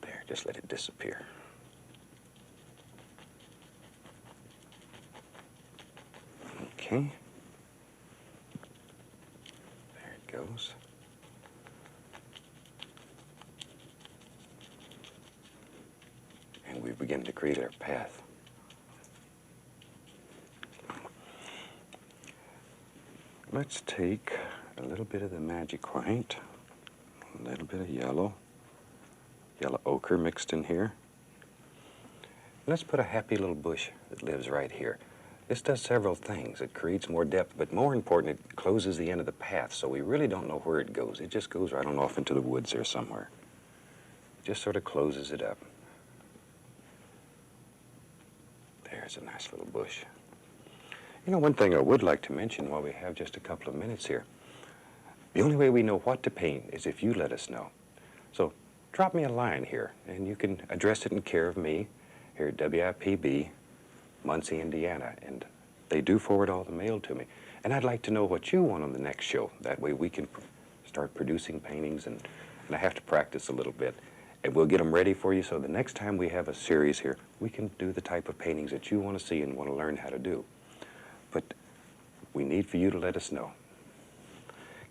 There, just let it disappear. Okay. There it goes. And we begin to create our path. Let's take a little bit of the magic white, a little bit of yellow ochre mixed in here. Let's put a happy little bush that lives right here. This does several things. It creates more depth, but more important, it closes the end of the path, so we really don't know where it goes. It just goes right on off into the woods there somewhere. Just sort of closes it up. There's a nice little bush. You know, one thing I would like to mention while we have just a couple of minutes here, the only way we know what to paint is if you let us know. So drop me a line here, and you can address it in care of me here at WIPB, Muncie, Indiana, and they do forward all the mail to me. And I'd like to know what you want on the next show. That way we can start producing paintings, and I have to practice a little bit. And we'll get them ready for you, so the next time we have a series here, we can do the type of paintings that you want to see and want to learn how to do. But we need for you to let us know.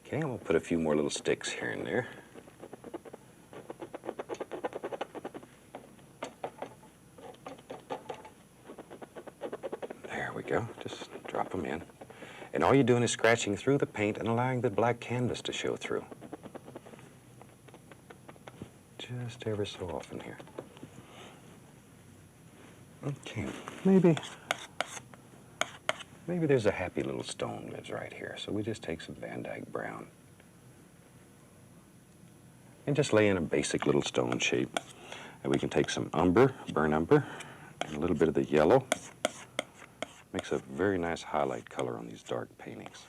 Okay, I'm going to put a few more little sticks here and there. There we go. Just drop them in. And all you're doing is scratching through the paint and allowing the black canvas to show through. Just ever so often here. Okay, maybe there's a happy little stone lives right here. So we just take some Van Dyke brown and just lay in a basic little stone shape. And we can take some umber, burnt umber, and a little bit of the yellow. Makes a very nice highlight color on these dark paintings.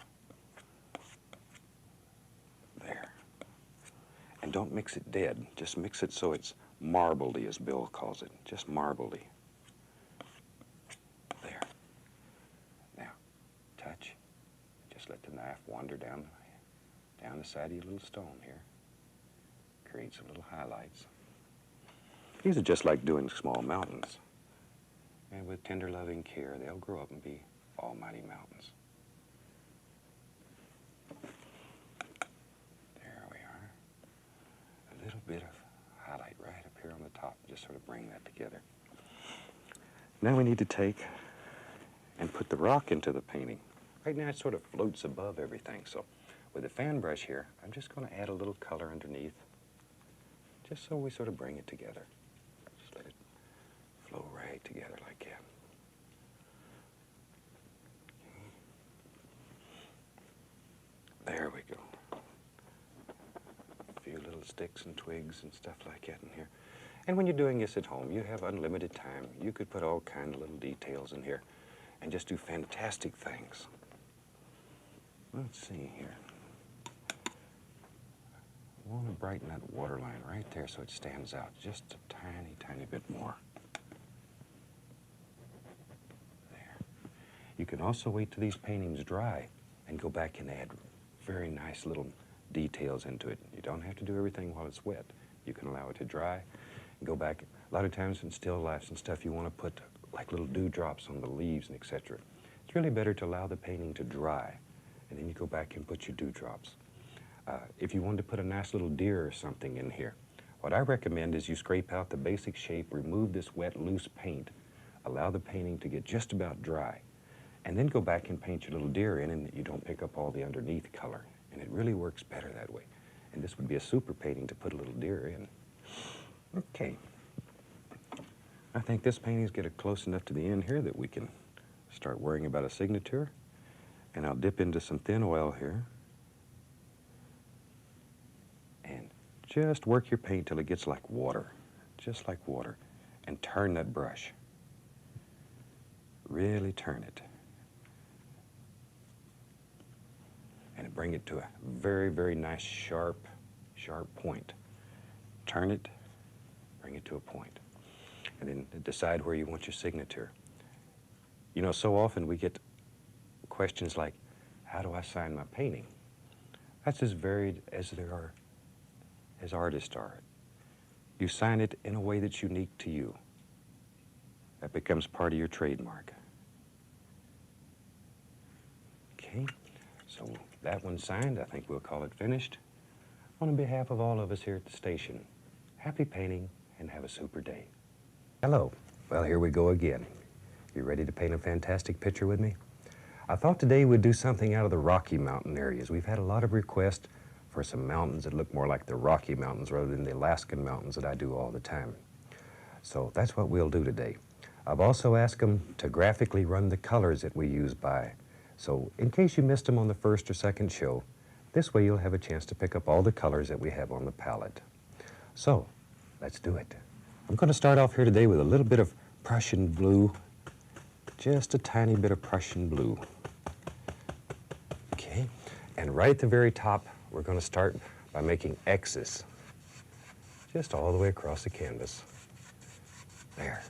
There. And don't mix it dead. Just mix it so it's marbly, as Bill calls it. Just marbly. There. Now, touch. Just let the knife wander down the side of your little stone here. Create some little highlights. These are just like doing small mountains. And with tender, loving care, they'll grow up and be almighty mountains. There we are. A little bit of highlight right up here on the top, just sort of bring that together. Now we need to take and put the rock into the painting. Right now it sort of floats above everything, so with the fan brush here, I'm just going to add a little color underneath, just so we sort of bring it together. Just let it flow right together like that. There we go. A few little sticks and twigs and stuff like that in here. And when you're doing this at home, you have unlimited time. You could put all kinds of little details in here and just do fantastic things. Let's see here. I want to brighten that waterline right there so it stands out just a tiny, tiny bit more. There. You can also wait till these paintings dry and go back and add very nice little details into it. You don't have to do everything while it's wet. You can allow it to dry and go back. A lot of times in still lifes and stuff, you want to put like little dewdrops on the leaves and etc. It's really better to allow the painting to dry, and then you go back and put your dewdrops. If you wanted to put a nice little deer or something in here, what I recommend is you scrape out the basic shape, remove this wet, loose paint, allow the painting to get just about dry, and then go back and paint your little deer in, and you don't pick up all the underneath color. And it really works better that way. And this would be a super painting to put a little deer in. Okay. I think this painting's getting close enough to the end here that we can start worrying about a signature. And I'll dip into some thin oil here. And just work your paint till it gets like water. Just like water. And turn that brush. Really turn it. And bring it to a very, very nice, sharp point. Turn it, bring it to a point. And then decide where you want your signature. You know, so often we get questions like, how do I sign my painting? That's as varied as there are, as artists are. You sign it in a way that's unique to you. That becomes part of your trademark. Okay, so that one's signed. I think we'll call it finished. On behalf of all of us here at the station, happy painting and have a super day. Hello. Well, here we go again. You ready to paint a fantastic picture with me? I thought today we'd do something out of the Rocky Mountain areas. We've had a lot of requests for some mountains that look more like the Rocky Mountains rather than the Alaskan mountains that I do all the time. So that's what we'll do today. I've also asked them to graphically run the colors that we use by. So in case you missed them on the first or second show, this way you'll have a chance to pick up all the colors that we have on the palette. So let's do it. I'm going to start off here today with a little bit of Prussian blue, just a tiny bit of Prussian blue. Okay, and right at the very top, we're going to start by making X's, just all the way across the canvas. There.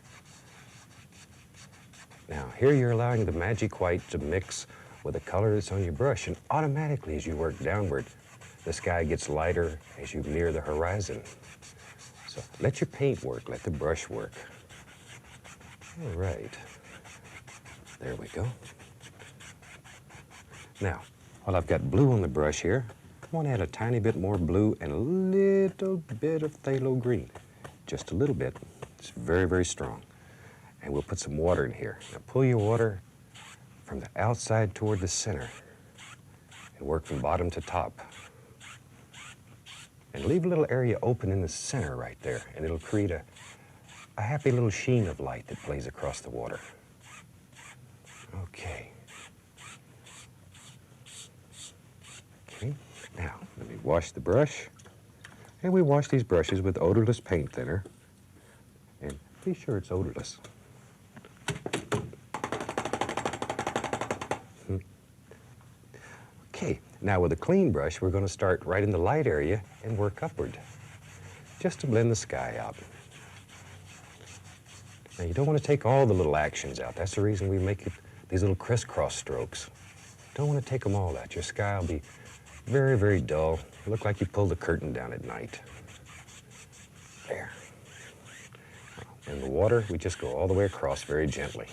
Now, here you're allowing the magic white to mix with the color that's on your brush, and automatically as you work downward, the sky gets lighter as you near the horizon. So let your paint work, let the brush work. All right. There we go. Now, while I've got blue on the brush here, I want to add a tiny bit more blue and a little bit of phthalo green. Just a little bit. It's very, very strong. And we'll put some water in here. Now pull your water from the outside toward the center and work from bottom to top. And leave a little area open in the center right there, and it'll create a happy little sheen of light that plays across the water. Okay. Okay, now let me wash the brush. And we wash these brushes with odorless paint thinner. And be sure it's odorless. Okay, now with a clean brush, we're going to start right in the light area and work upward, just to blend the sky out. Now you don't want to take all the little actions out. That's the reason we make these little crisscross strokes. Don't want to take them all out. Your sky will be very, very dull. It'll look like you pulled the curtain down at night. There. In the water, we just go all the way across very gently.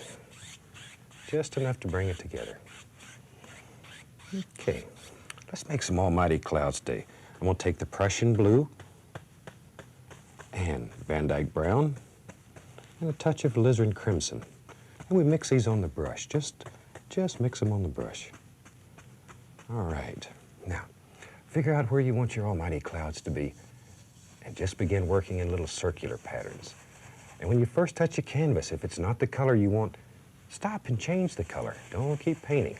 Just enough to bring it together. Okay, let's make some almighty clouds today. I'm going to take the Prussian blue and Van Dyke brown and a touch of alizarin crimson. And we mix these on the brush. Just mix them on the brush. All right. Now, figure out where you want your almighty clouds to be and just begin working in little circular patterns. And when you first touch a canvas, if it's not the color you want, stop and change the color. Don't keep painting.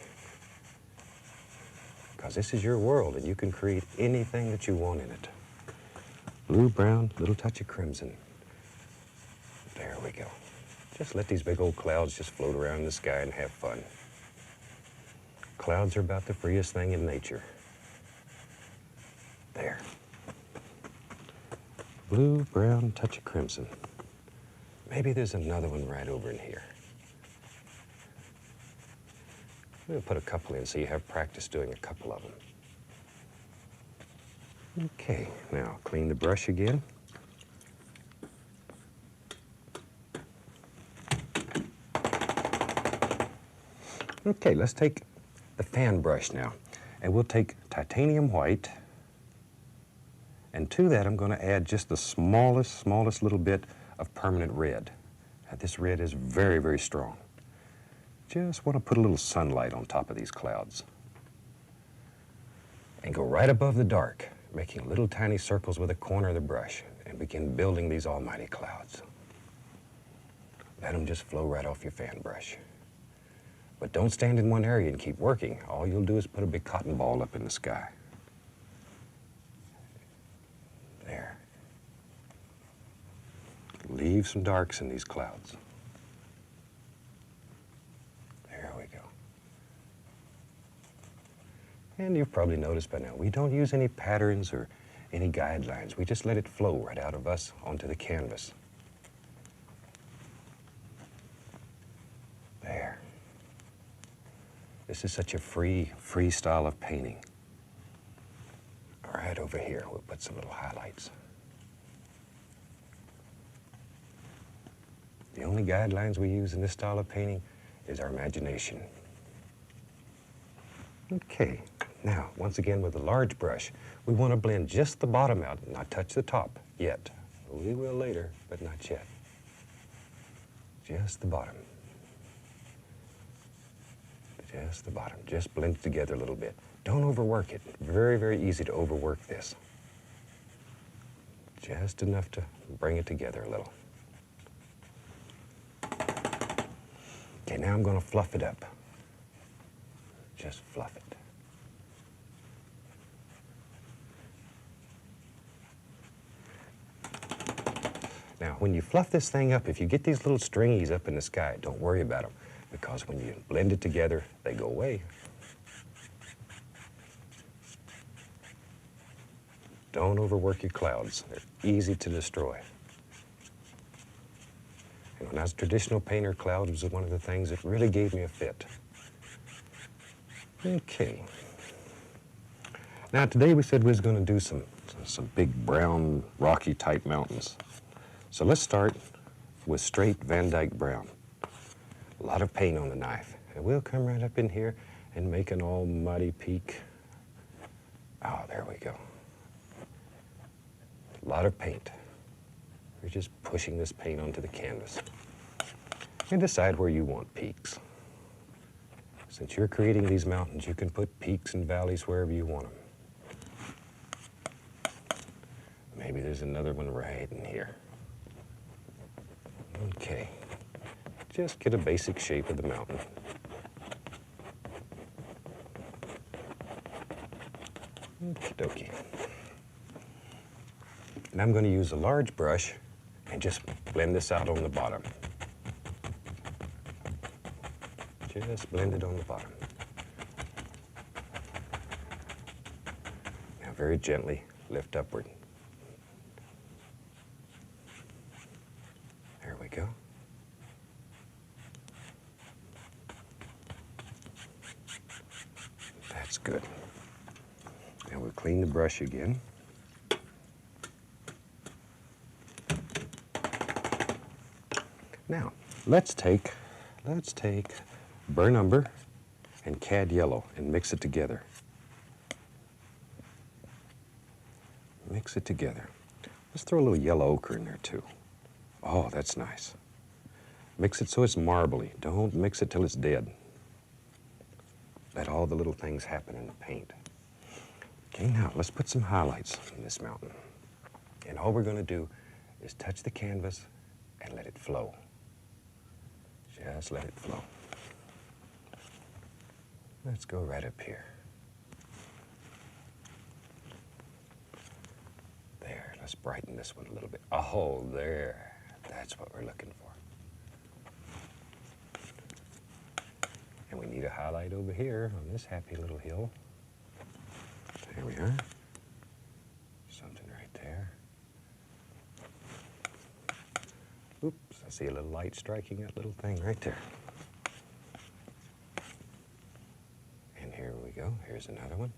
Because this is your world and you can create anything that you want in it. Blue, brown, little touch of crimson. There we go. Just let these big old clouds just float around in the sky and have fun. Clouds are about the freest thing in nature. There. Blue, brown, touch of crimson. Maybe there's another one right over in here. We'll put a couple in so you have practice doing a couple of them. Okay, now clean the brush again. Okay, let's take the fan brush now, and we'll take titanium white, and to that I'm going to add just the smallest little bit of permanent red. Now, this red is very, very strong. Just want to put a little sunlight on top of these clouds. And go right above the dark, making little tiny circles with the corner of the brush, and begin building these almighty clouds. Let them just flow right off your fan brush. But don't stand in one area and keep working. All you'll do is put a big cotton ball up in the sky. There. Leave some darks in these clouds. There we go. And you've probably noticed by now, we don't use any patterns or any guidelines. We just let it flow right out of us onto the canvas. There. This is such a free style of painting. All right, over here, we'll put some little highlights. The only guidelines we use in this style of painting is our imagination. Okay, now, once again with a large brush, we want to blend just the bottom out, not touch the top yet. We will later, but not yet. Just the bottom. Just the bottom. Just blend it together a little bit. Don't overwork it. Very, very easy to overwork this. Just enough to bring it together a little. Okay, now I'm going to fluff it up. Just fluff it. Now, when you fluff this thing up, if you get these little stringies up in the sky, don't worry about them, because when you blend it together, they go away. Don't overwork your clouds. They're easy to destroy. And when I was a traditional painter, clouds was one of the things that really gave me a fit. Okay. Now today we said we was going to do some big brown rocky type mountains. So let's start with straight Van Dyke brown. A lot of paint on the knife. And we'll come right up in here and make an almighty peak. Oh, there we go. A lot of paint. We're just pushing this paint onto the canvas. And decide where you want peaks. Since you're creating these mountains, you can put peaks and valleys wherever you want them. Maybe there's another one right in here. Okay. Just get a basic shape of the mountain. Okie dokie. And I'm going to use a large brush and just blend this out on the bottom. Just blend it on the bottom. Now very gently lift upward. There we go. That's good. Now we'll clean the brush again. Now, let's take burnt umber and cad yellow and mix it together. Mix it together. Let's throw a little yellow ochre in there too. Oh, that's nice. Mix it so it's marbly. Don't mix it till it's dead. Let all the little things happen in the paint. Okay, now let's put some highlights in this mountain. And all we're going to do is touch the canvas and let it flow. Just let it flow. Let's go right up here. There, let's brighten this one a little bit. Oh, there. That's what we're looking for. And we need a highlight over here on this happy little hill. There we are. Something right there. Oops, I see a little light striking that little thing right there. And here we go. Here's another one.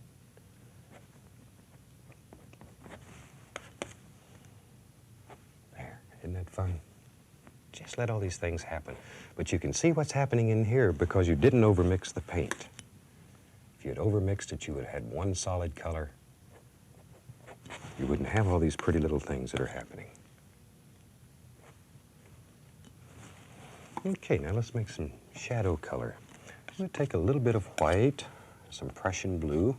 There, isn't that fun? Just let all these things happen. But you can see what's happening in here because you didn't overmix the paint. If you had overmixed it, you would have had one solid color. You wouldn't have all these pretty little things that are happening. Okay, now let's make some shadow color. I'm going to take a little bit of white, some Prussian blue,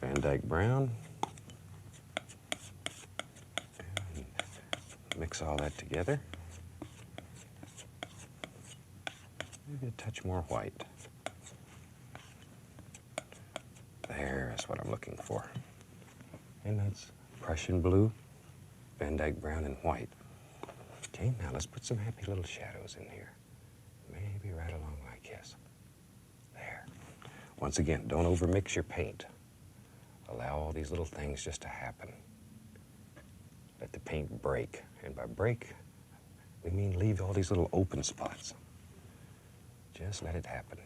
Van Dyke brown, and mix all that together. Maybe a touch more white. There's what I'm looking for. And that's Prussian blue, Van Dyke brown, and white. Okay, now let's put some happy little shadows in here. Maybe right along like this. There. Once again, don't overmix your paint. Allow all these little things just to happen. Let the paint break. And by break, we mean leave all these little open spots. Just let it happen.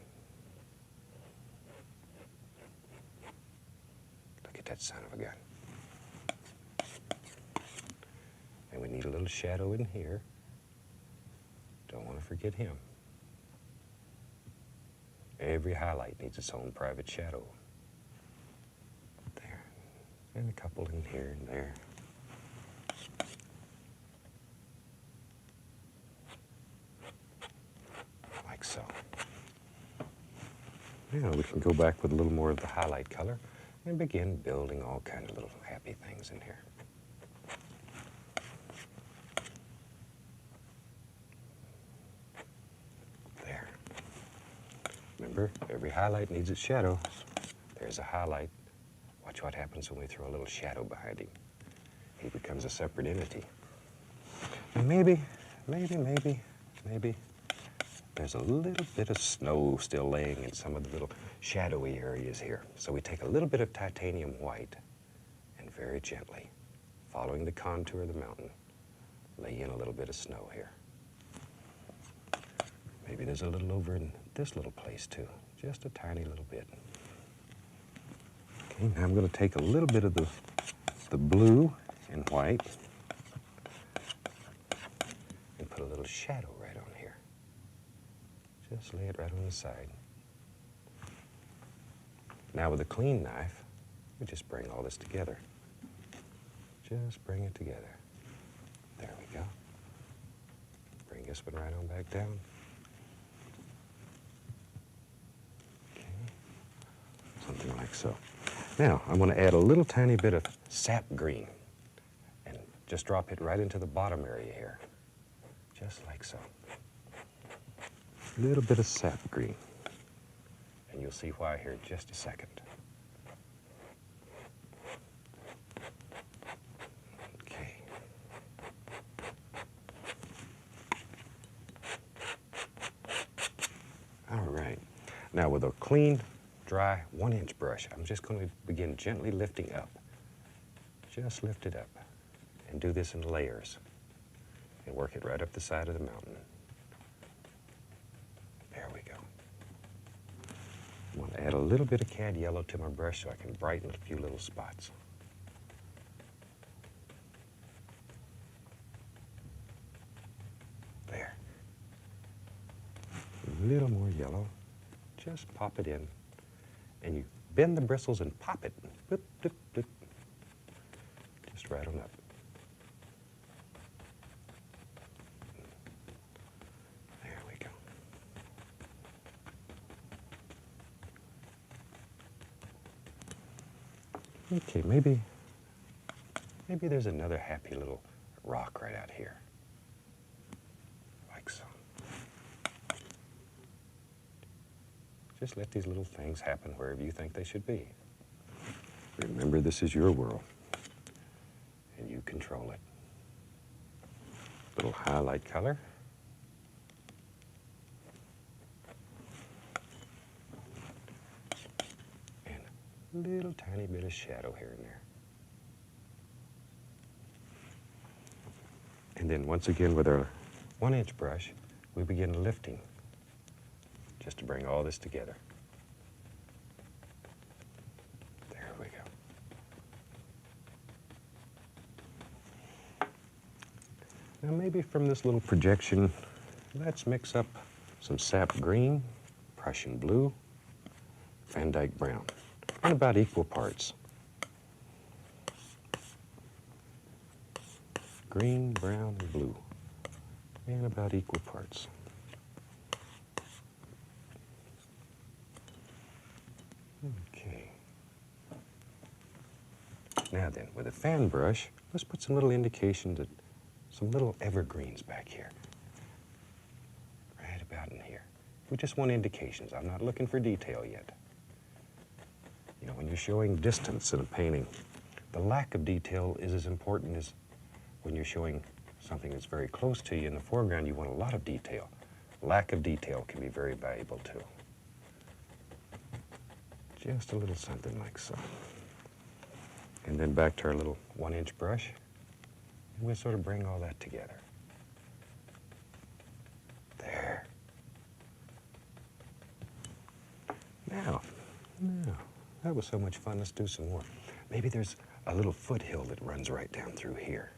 Look at that son of a gun. And we need a little shadow in here. Don't want to forget him. Every highlight needs its own private shadow. There. And a couple in here and there. Like so. Now we can go back with a little more of the highlight color and begin building all kinds of little happy things in here. There. Remember, every highlight needs its shadow. There's a highlight. Watch what happens when we throw a little shadow behind him. He becomes a separate entity. And maybe, there's a little bit of snow still laying in some of the little shadowy areas here. So we take a little bit of titanium white and very gently, following the contour of the mountain, lay in a little bit of snow here. Maybe there's a little over in this little place too, just a tiny little bit. Okay, now I'm going to take a little bit of the blue and white and put a little shadow right on here. Just lay it right on the side. Now with a clean knife, we just bring all this together. Just bring it together. There we go. Bring this one right on back down. Okay. Something like so. Now, I'm going to add a little tiny bit of sap green and just drop it right into the bottom area here. Just like so. A little bit of sap green. And you'll see why here in just a second. Okay. All right. Now with a clean, dry 1-inch brush, I'm just going to begin gently lifting up. Just lift it up. And do this in layers. And work it right up the side of the mountain. There we go. I'm going to add a little bit of cad yellow to my brush so I can brighten a few little spots. There. A little more yellow. Just pop it in. And you bend the bristles and pop it. Boop, boop, boop. Just right on up. There we go. Okay, maybe there's another happy little rock right out here. Like so. Just let these little things happen wherever you think they should be. Remember, this is your world, and you control it. Little highlight color. And a little tiny bit of shadow here and there. And then once again with our 1-inch brush, we begin lifting just to bring all this together. There we go. Now maybe from this little projection, let's mix up some sap green, Prussian blue, Van Dyke brown, in about equal parts. Green, brown, and blue, in about equal parts. Okay. Now then, with a fan brush, let's put some little indications, some little evergreens back here. Right about in here. We just want indications. I'm not looking for detail yet. You know, when you're showing distance in a painting, the lack of detail is as important as when you're showing something that's very close to you in the foreground. You want a lot of detail. Lack of detail can be very valuable too. Just a little something like so. And then back to our little 1-inch brush. And we'll sort of bring all that together. There. Now, that was so much fun. Let's do some more. Maybe there's a little foothill that runs right down through here.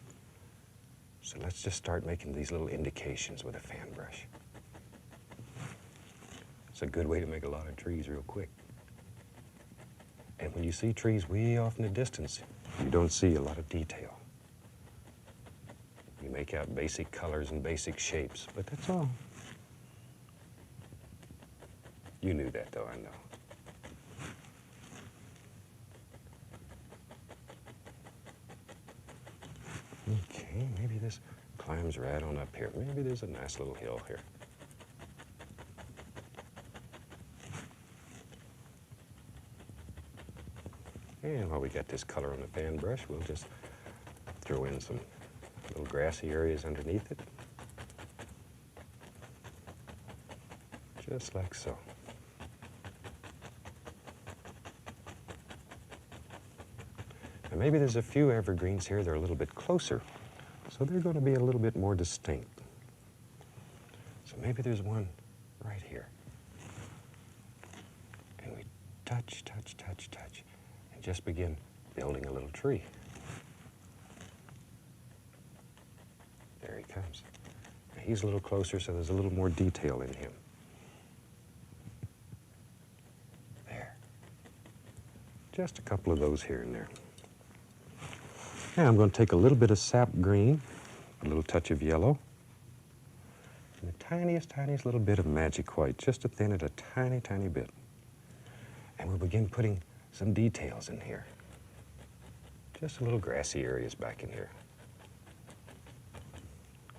So let's just start making these little indications with a fan brush. It's a good way to make a lot of trees real quick. And when you see trees way off in the distance, you don't see a lot of detail. You make out basic colors and basic shapes, but that's all. You knew that, though, I know. Okay, maybe this climbs right on up here. Maybe there's a nice little hill here. And while we got this color on the fan brush, we'll just throw in some little grassy areas underneath it. just like so. And maybe there's a few evergreens here that are a little bit closer, so they're going to be a little bit more distinct. So maybe there's one right here. And we touch, touch, touch, touch, and just begin building a little tree. There he comes. Now he's a little closer, so there's a little more detail in him. There. Just a couple of those here and there. Now I'm going to take a little bit of sap green, a little touch of yellow, and the tiniest, tiniest little bit of magic white, just to thin it a tiny, tiny bit. And we'll begin putting some details in here. Just a little grassy areas back in here.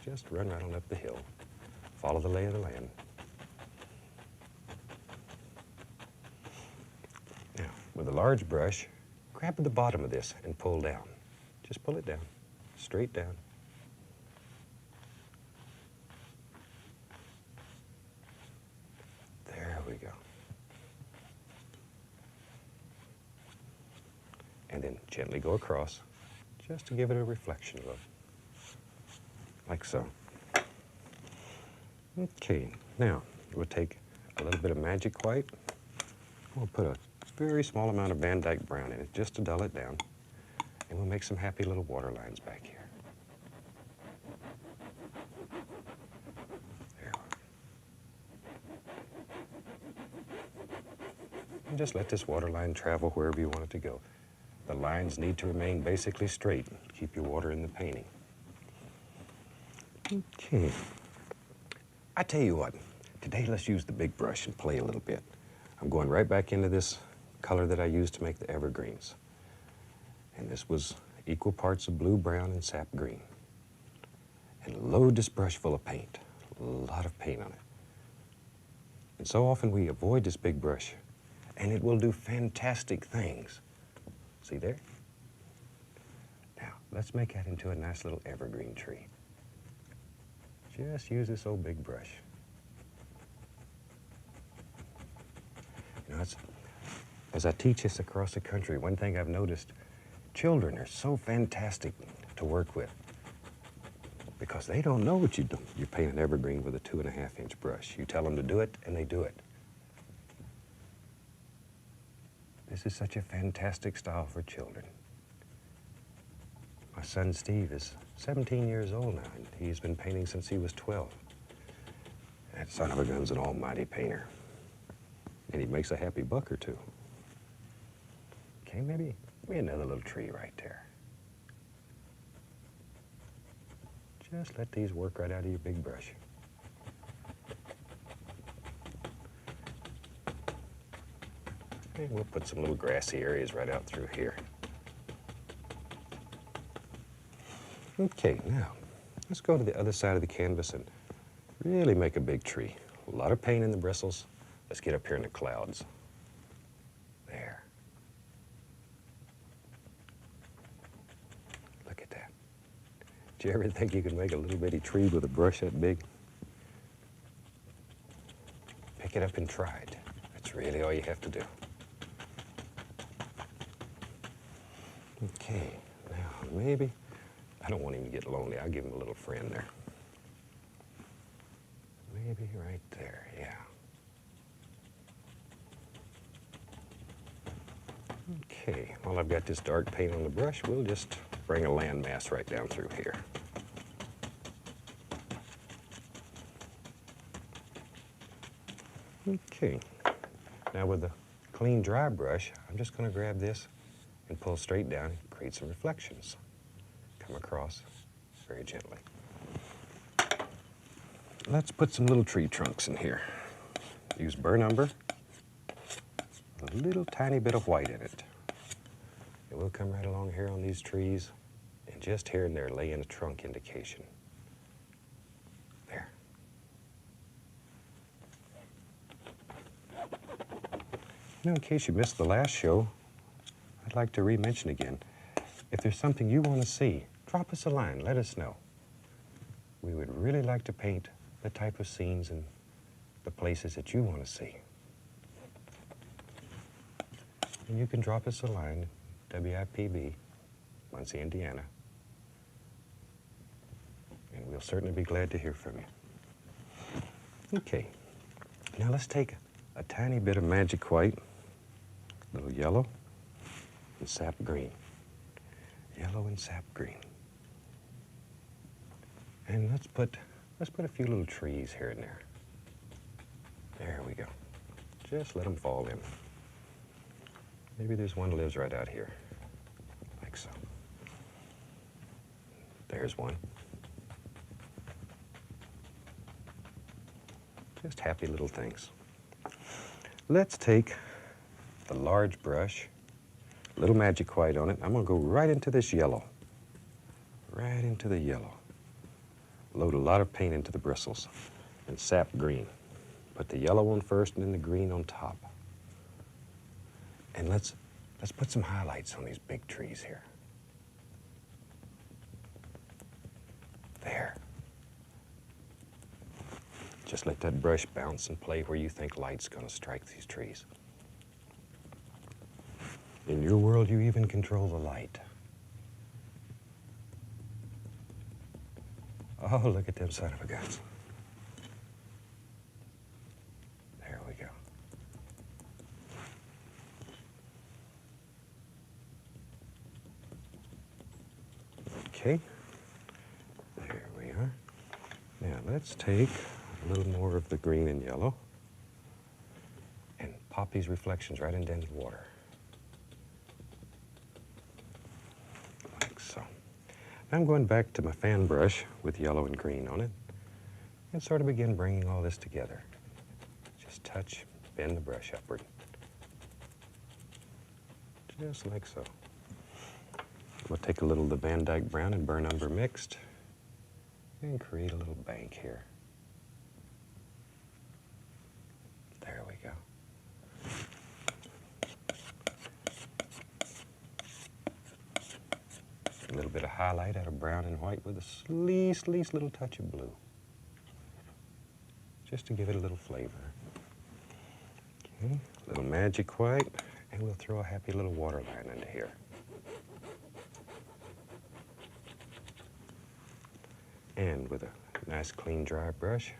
Just run right on up the hill. Follow the lay of the land. Now, with a large brush, grab at the bottom of this and pull down. Just pull it down, straight down. There we go. And then gently go across, just to give it a reflection look. Like so. Okay, now we'll take a little bit of magic white. We'll put a very small amount of Van Dyke brown in it, just to dull it down. And we'll make some happy little water lines back here. There. And just let this water line travel wherever you want it to go. The lines need to remain basically straight. Keep your water in the painting. Okay. I tell you what, today let's use the big brush and play a little bit. I'm going right back into this color that I used to make the evergreens. And this was equal parts of blue, brown, and sap green. And load this brush full of paint, a lot of paint on it. And so often we avoid this big brush, and it will do fantastic things. See there? Now, let's make that into a nice little evergreen tree. Just use this old big brush. You know, as I teach this across the country, one thing I've noticed, children are so fantastic to work with because they don't know what you do. You paint an evergreen with a 2.5-inch brush. You tell them to do it, and they do it. This is such a fantastic style for children. My son Steve is 17 years old now, and he's been painting since he was 12. That son of a gun's an almighty painter. And he makes a happy buck or two. Okay, maybe another little tree right there. Just let these work right out of your big brush. And we'll put some little grassy areas right out through here. Okay, now, let's go to the other side of the canvas and really make a big tree. A lot of paint in the bristles. Let's get up here in the clouds. There. Look at that. Did you ever think you could make a little bitty tree with a brush that big? Pick it up and try it. That's really all you have to do. Okay, now maybe, I don't want him to get lonely. I'll give him a little friend there. Maybe right there, yeah. Okay, while I've got this dark paint on the brush, we'll just bring a landmass right down through here. Okay, now with a clean dry brush, I'm just going to grab this and pull straight down and create some reflections. Come across very gently. Let's put some little tree trunks in here. Use burnt umber, a little tiny bit of white in it. And we'll come right along here on these trees and just here and there lay in a trunk indication. There. Now, in case you missed the last show, I'd like to re-mention again, if there's something you want to see, drop us a line, let us know. We would really like to paint the type of scenes and the places that you want to see. And you can drop us a line, WIPB, Muncie, Indiana, and we'll certainly be glad to hear from you. Okay, now let's take a tiny bit of magic white, a little yellow, and sap green. Yellow and sap green. And let's put a few little trees here and there. There we go. Just let them fall in. Maybe there's one that lives right out here, like so. There's one. Just happy little things. Let's take the large brush, a little magic white on it. I'm gonna go right into this yellow. Right into the yellow. Load a lot of paint into the bristles and sap green. Put the yellow on first and then the green on top. And let's put some highlights on these big trees here. There. Just let that brush bounce and play where you think light's gonna strike these trees. In your world, you even control the light. Oh, look at them son of a guns. There we go. Okay, there we are. Now let's take a little more of the green and yellow and pop these reflections right into the water. Like so. Now I'm going back to my fan brush with yellow and green on it and sort of begin bringing all this together. Just touch, bend the brush upward. Just like so. We'll take a little of the Van Dyke brown and burnt umber mixed and create a little bank here. There we go. A little bit of highlight out of brown and white with a least little touch of blue. Just to give it a little flavor. Okay, a little magic white, and we'll throw a happy little waterline into here. And with a nice clean dry brush,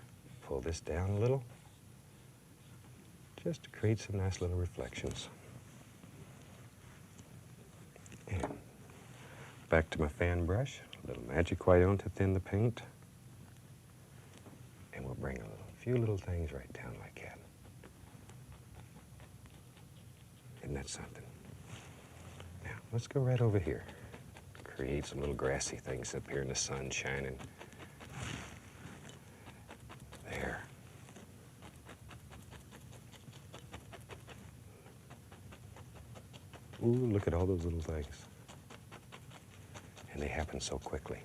pull this down a little, just to create some nice little reflections. And back to my fan brush, a little magic white on to thin the paint, and we'll bring a few little things right down like that. Isn't that something? Now, let's go right over here. Create some little grassy things up here in the sun shining. There. Ooh, look at all those little things. And they happen so quickly.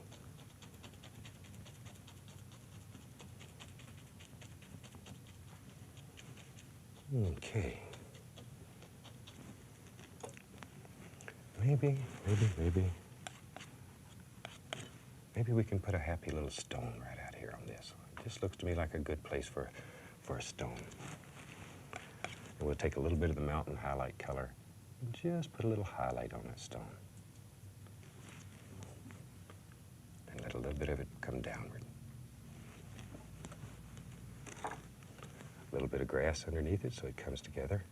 Okay. Maybe we can put a happy little stone right out here on this. It just looks to me like a good place for a stone. And we'll take a little bit of the mountain highlight color and just put a little highlight on that stone. And let a little bit of it come downward. A little bit of grass underneath it so it comes together.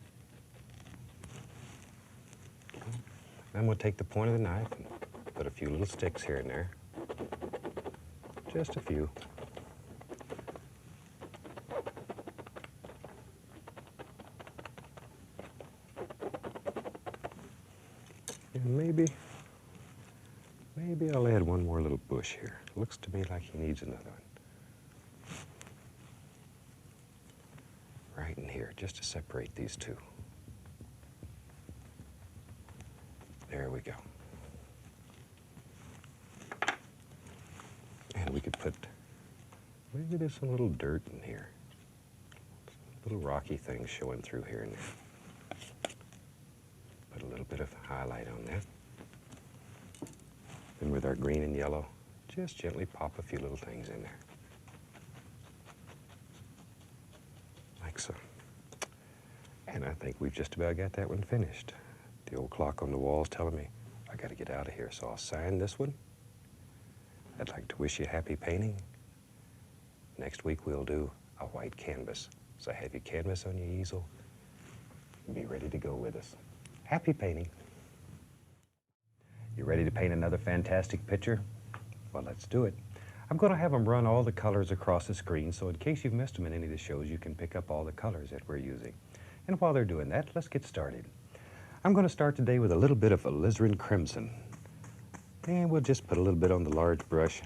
Then we'll take the point of the knife and put a few little sticks here and there. Just a few. And maybe I'll add one more little bush here. Looks to me like he needs another one. Right in here, just to separate these two. There we go. And we could put, maybe there's some little dirt in here. Little rocky things showing through here and there. Put a little bit of highlight on that. And with our green and yellow, just gently pop a few little things in there. And I think we've just about got that one finished. The old clock on the wall is telling me I got to get out of here, so I'll sign this one. I'd like to wish you happy painting. Next week we'll do a white canvas. So have your canvas on your easel and be ready to go with us. Happy painting. You ready to paint another fantastic picture? Well, let's do it. I'm going to have them run all the colors across the screen, so in case you've missed them in any of the shows, you can pick up all the colors that we're using. And while they're doing that, let's get started. I'm going to start today with a little bit of alizarin crimson. And we'll just put a little bit on the large brush.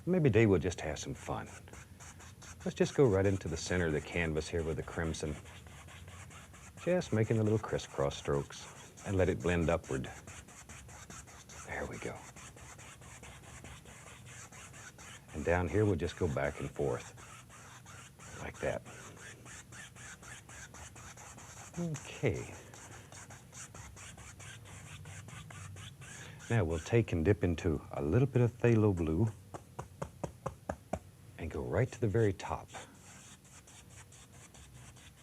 Maybe today we'll just have some fun. Let's just go right into the center of the canvas here with the crimson. Just making the little crisscross strokes and let it blend upward. There we go. And down here we'll just go back and forth like that. Okay. Now we'll take and dip into a little bit of phthalo blue and go right to the very top.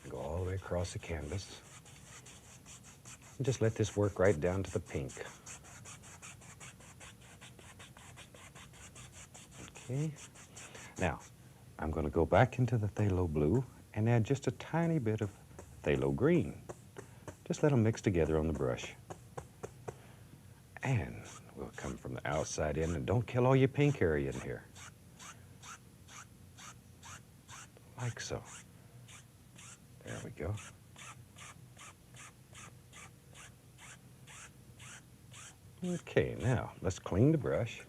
Go all the way across the canvas. And just let this work right down to the pink. Okay. Now, I'm going to go back into the phthalo blue and add just a tiny bit of phthalo green. Just let them mix together on the brush. And we'll come from the outside in, and don't kill all your pink area in here. Like so. There we go. Okay, now let's clean the brush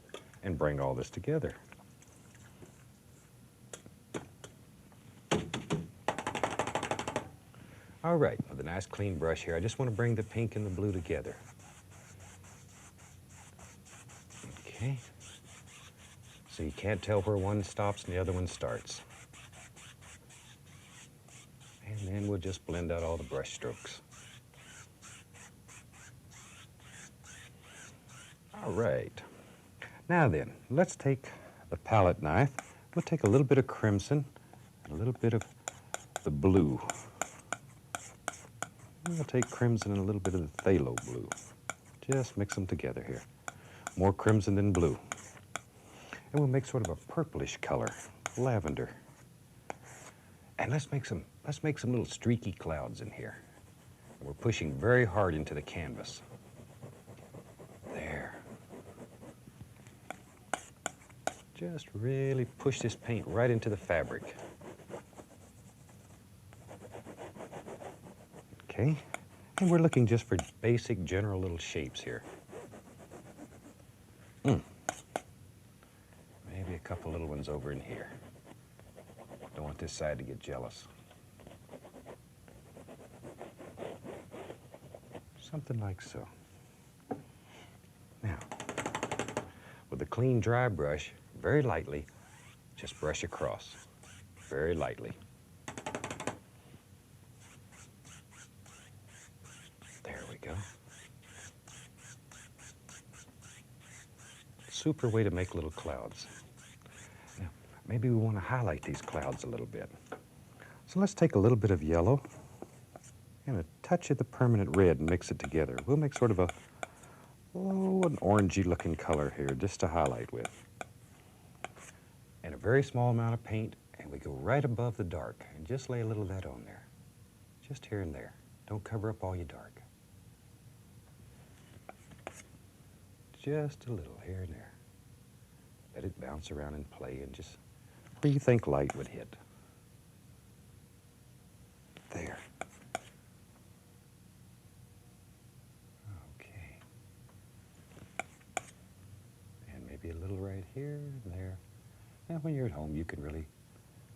and bring all this together. All right, with a nice clean brush here, I just want to bring the pink and the blue together. Okay. So you can't tell where one stops and the other one starts. And then we'll just blend out all the brush strokes. All right. Now then, let's take the palette knife. We'll take a little bit of crimson and a little bit of the blue. We'll take crimson and a little bit of the phthalo blue. Just mix them together here. More crimson than blue. And we'll make sort of a purplish color, lavender. And let's make some little streaky clouds in here. And we're pushing very hard into the canvas. There. Just really push this paint right into the fabric. Okay, and we're looking just for basic general little shapes here. Maybe a couple little ones over in here. Don't want this side to get jealous. Something like so. Now, with a clean dry brush, very lightly, just brush across, very lightly. There we go. Super way to make little clouds. Now, maybe we want to highlight these clouds a little bit. So let's take a little bit of yellow and a touch of the permanent red and mix it together. We'll make sort of an orangey looking color here just to highlight with. And a very small amount of paint, and we go right above the dark and just lay a little of that on there. Just here and there. Don't cover up all your dark. Just a little here and there. Let it bounce around and play and just where you think light would hit. There. Okay. And maybe a little right here and there. And when you're at home, you can really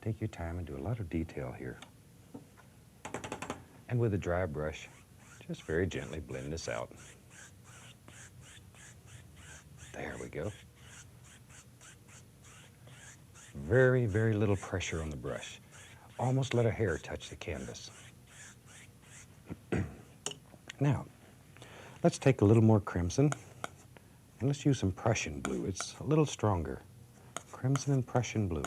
take your time and do a lot of detail here. And with a dry brush, just very gently blend this out. There we go. Very, very little pressure on the brush. Almost let a hair touch the canvas. Now, let's take a little more crimson and let's use some Prussian blue. It's a little stronger. Crimson and Prussian blue.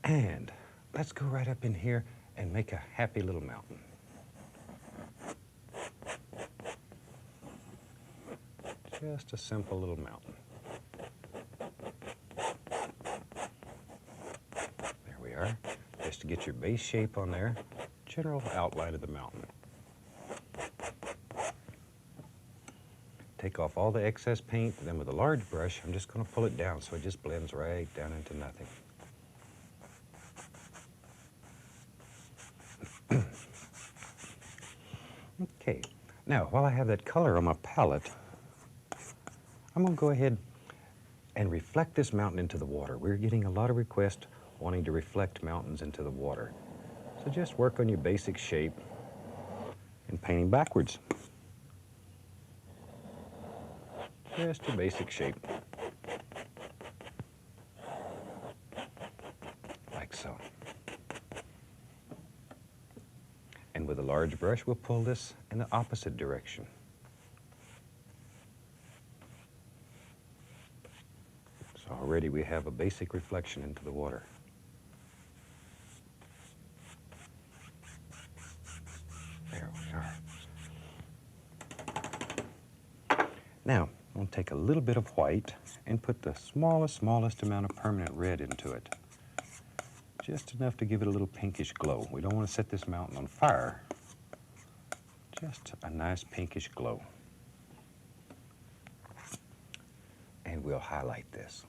And let's go right up in here and make a happy little mountain. Just a simple little mountain. There we are. Just to get your base shape on there, general outline of the mountain. Take off all the excess paint, then with a large brush, I'm just going to pull it down so it just blends right down into nothing. Okay, now while I have that color on my palette, I'm going to go ahead and reflect this mountain into the water. We're getting a lot of requests wanting to reflect mountains into the water. So just work on your basic shape and painting backwards. Just your basic shape. Like so. And with a large brush, we'll pull this in the opposite direction. So already we have a basic reflection into the water. There we are. Now, I'm going to take a little bit of white and put the smallest amount of permanent red into it. Just enough to give it a little pinkish glow. We don't want to set this mountain on fire. Just a nice pinkish glow. And we'll highlight this.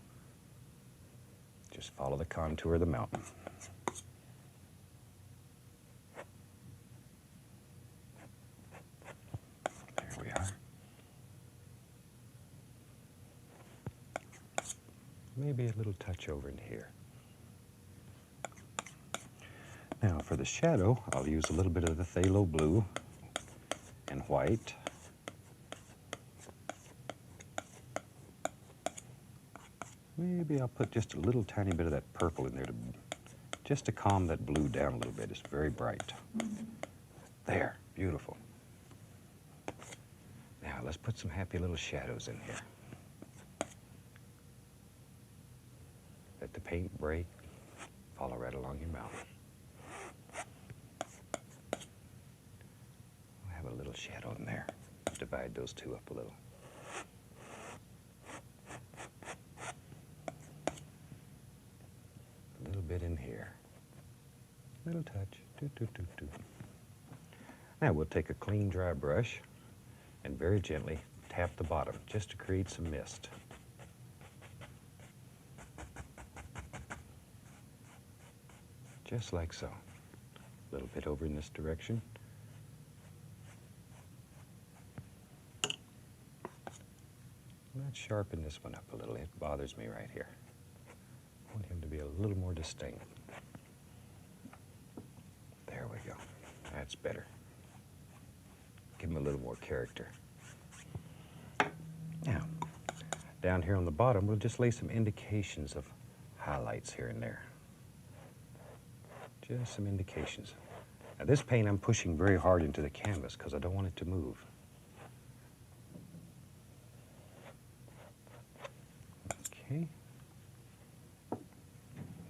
Just follow the contour of the mountain. There we are. Maybe a little touch over in here. Now for the shadow, I'll use a little bit of the phthalo blue and white. Maybe I'll put just a little tiny bit of that purple in there just to calm that blue down a little bit. It's very bright. There, beautiful. Now let's put some happy little shadows in here. Let the paint break, follow right along your mouth. We'll have a little shadow in there. Divide those two up a little. A little bit in here. Little touch. Doo, doo, doo, doo. Now we'll take a clean, dry brush and very gently tap the bottom just to create some mist. Just like so. A little bit over in this direction. Let's sharpen this one up a little. It bothers me right here. I want him to be a little more distinct. There we go. That's better. Give him a little more character. Now, down here on the bottom, we'll just lay some indications of highlights here and there. Just some indications. Now this paint I'm pushing very hard into the canvas because I don't want it to move. Okay.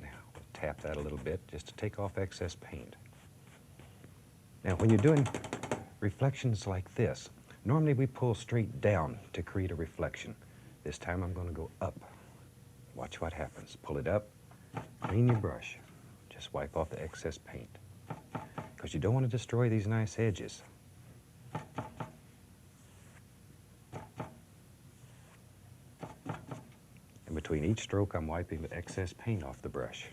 Now we'll tap that a little bit just to take off excess paint. Now when you're doing reflections like this, normally we pull straight down to create a reflection. This time I'm going to go up. Watch what happens. Pull it up, clean your brush. Just wipe off the excess paint because you don't want to destroy these nice edges. And between each stroke, I'm wiping the excess paint off the brush.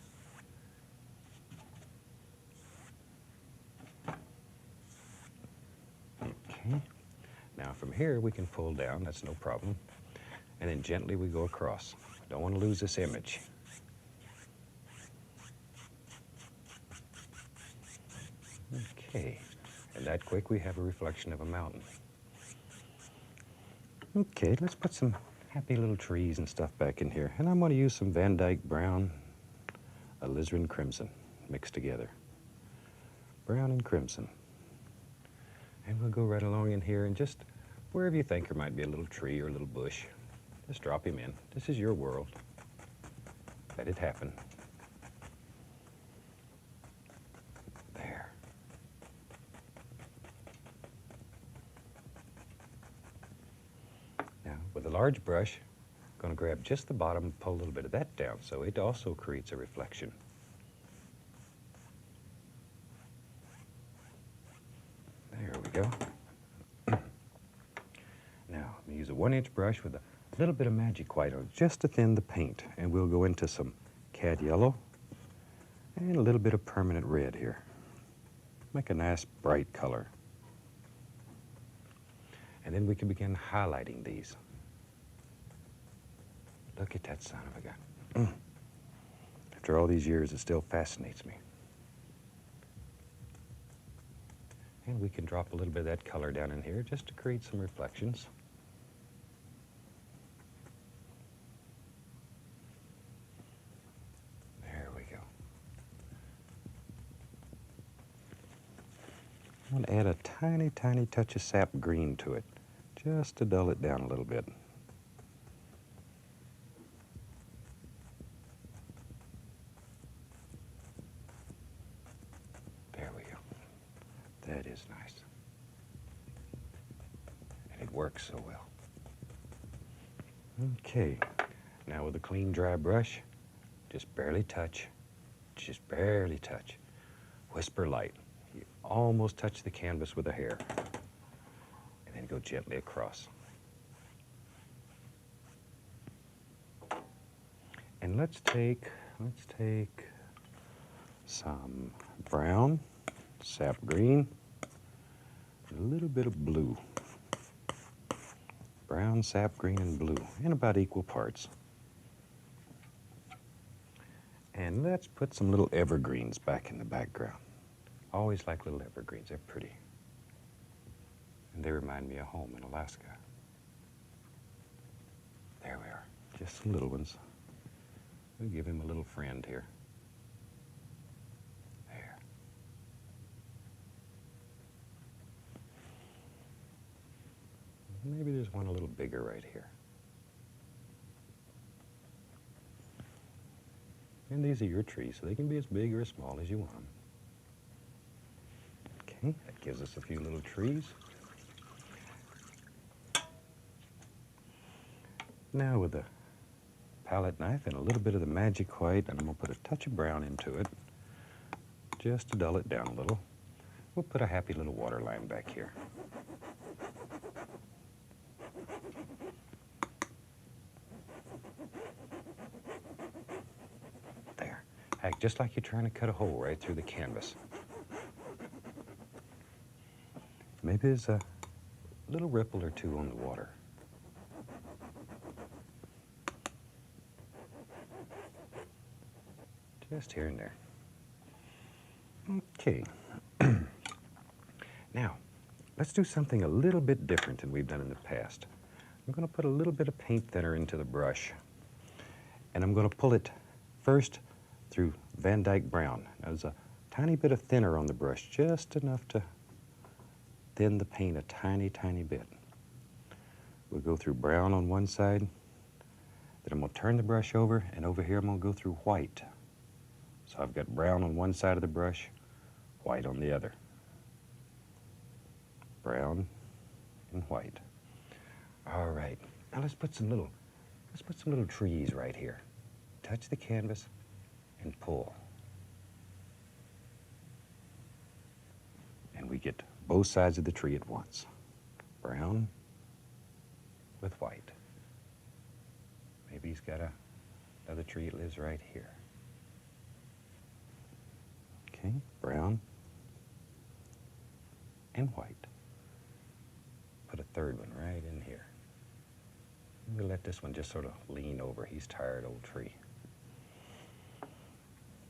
Okay. Now from here, we can pull down. That's no problem. And then gently we go across. Don't want to lose this image. Okay, and that quick we have a reflection of a mountain. Okay, let's put some happy little trees and stuff back in here. And I'm going to use some Van Dyke brown, alizarin crimson mixed together. Brown and crimson. And we'll go right along in here and just wherever you think there might be a little tree or a little bush, just drop him in. This is your world. Let it happen. There. the large brush, I'm going to grab just the bottom and pull a little bit of that down so it also creates a reflection. There we go. Now, I'm going to use a 1-inch brush with a little bit of magic white on it just to thin the paint. And we'll go into some cad yellow and a little bit of permanent red here. Make a nice bright color. And then we can begin highlighting these. Look at that son of a gun. After all these years, it still fascinates me. And we can drop a little bit of that color down in here just to create some reflections. There we go. I'm going to add a tiny, tiny touch of sap green to it, just to dull it down a little bit. There we go. That is nice. And it works so well. Okay, now with a clean, dry brush, just barely touch, whisper light. You almost touch the canvas with a hair, and then go gently across. And let's take some brown, sap green, and a little bit of blue. Brown, sap green, and blue, in about equal parts. And let's put some little evergreens back in the background. Always like little evergreens, they're pretty. And they remind me of home in Alaska. There we are, just some little ones. We'll give him a little friend here. There. Maybe there's one a little bigger right here. And these are your trees, so they can be as big or as small as you want them. Okay, that gives us a few little trees. Now with a palette knife and a little bit of the magic white, and I'm going to put a touch of brown into it, just to dull it down a little. We'll put a happy little water line back here. There. Act just like you're trying to cut a hole right through the canvas. Maybe there's a little ripple or two on the water. Just here and there. Okay. Now, let's do something a little bit different than we've done in the past. I'm going to put a little bit of paint thinner into the brush. And I'm going to pull it first through Van Dyke Brown. Now, there's a tiny bit of thinner on the brush, just enough to thin the paint a tiny, tiny bit. We'll go through brown on one side. Then I'm going to turn the brush over, and over here I'm going to go through white. So I've got brown on one side of the brush, white on the other. Brown and white. All right, now let's put some little trees right here. Touch the canvas and pull. And we get both sides of the tree at once. Brown with white. Maybe he's got another tree that lives right here. Okay, brown and white. Put a third one right in here. We'll let this one just sort of lean over. He's tired, old tree.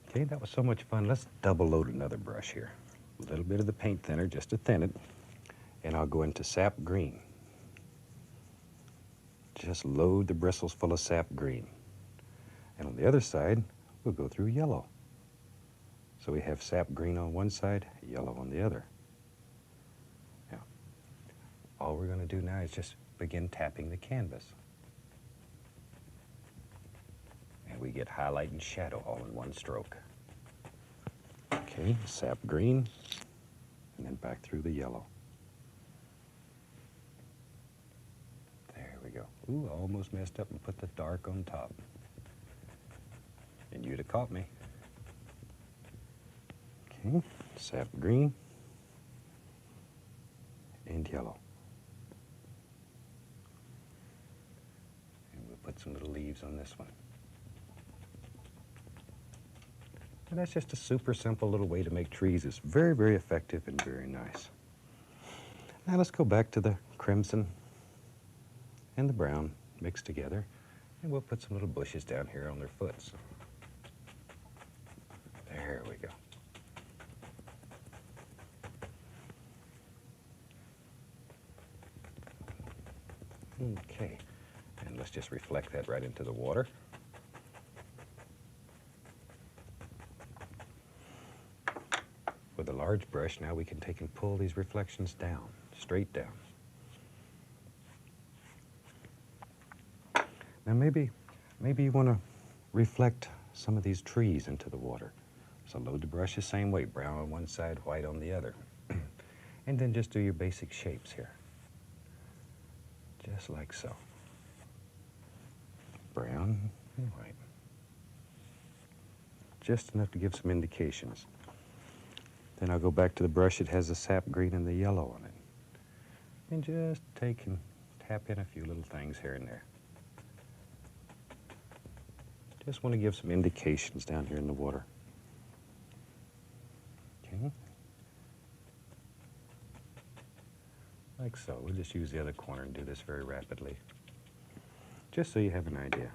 Okay, that was so much fun. Let's double load another brush here. A little bit of the paint thinner just to thin it. And I'll go into sap green. Just load the bristles full of sap green. And on the other side, we'll go through yellow. So we have sap green on one side, yellow on the other. Now, all we're going to do now is just begin tapping the canvas. And we get highlight and shadow all in one stroke. Okay, sap green, and then back through the yellow. There we we go. Ooh, I almost messed up and put the dark on top. And you'd have caught me. Okay, sap green and yellow. And we'll put some little leaves on this one. And that's just a super simple little way to make trees. It's very, very effective and very nice. Now let's go back to the crimson and the brown mixed together, and we'll put some little bushes down here on their foots. There we go. Okay, and let's just reflect that right into the water. With a large brush, now we can take and pull these reflections down, straight down. Now maybe you want to reflect some of these trees into the water. So load the brush the same way, brown on one side, white on the other. And then just do your basic shapes here. Just like so. Brown and white. Just enough to give some indications. Then I'll go back to the brush that has the sap green and the yellow on it. And just take and tap in a few little things here and there. Just want to give some indications down here in the water. Okay. Like so. We'll just use the other corner and do this very rapidly. Just so you have an idea.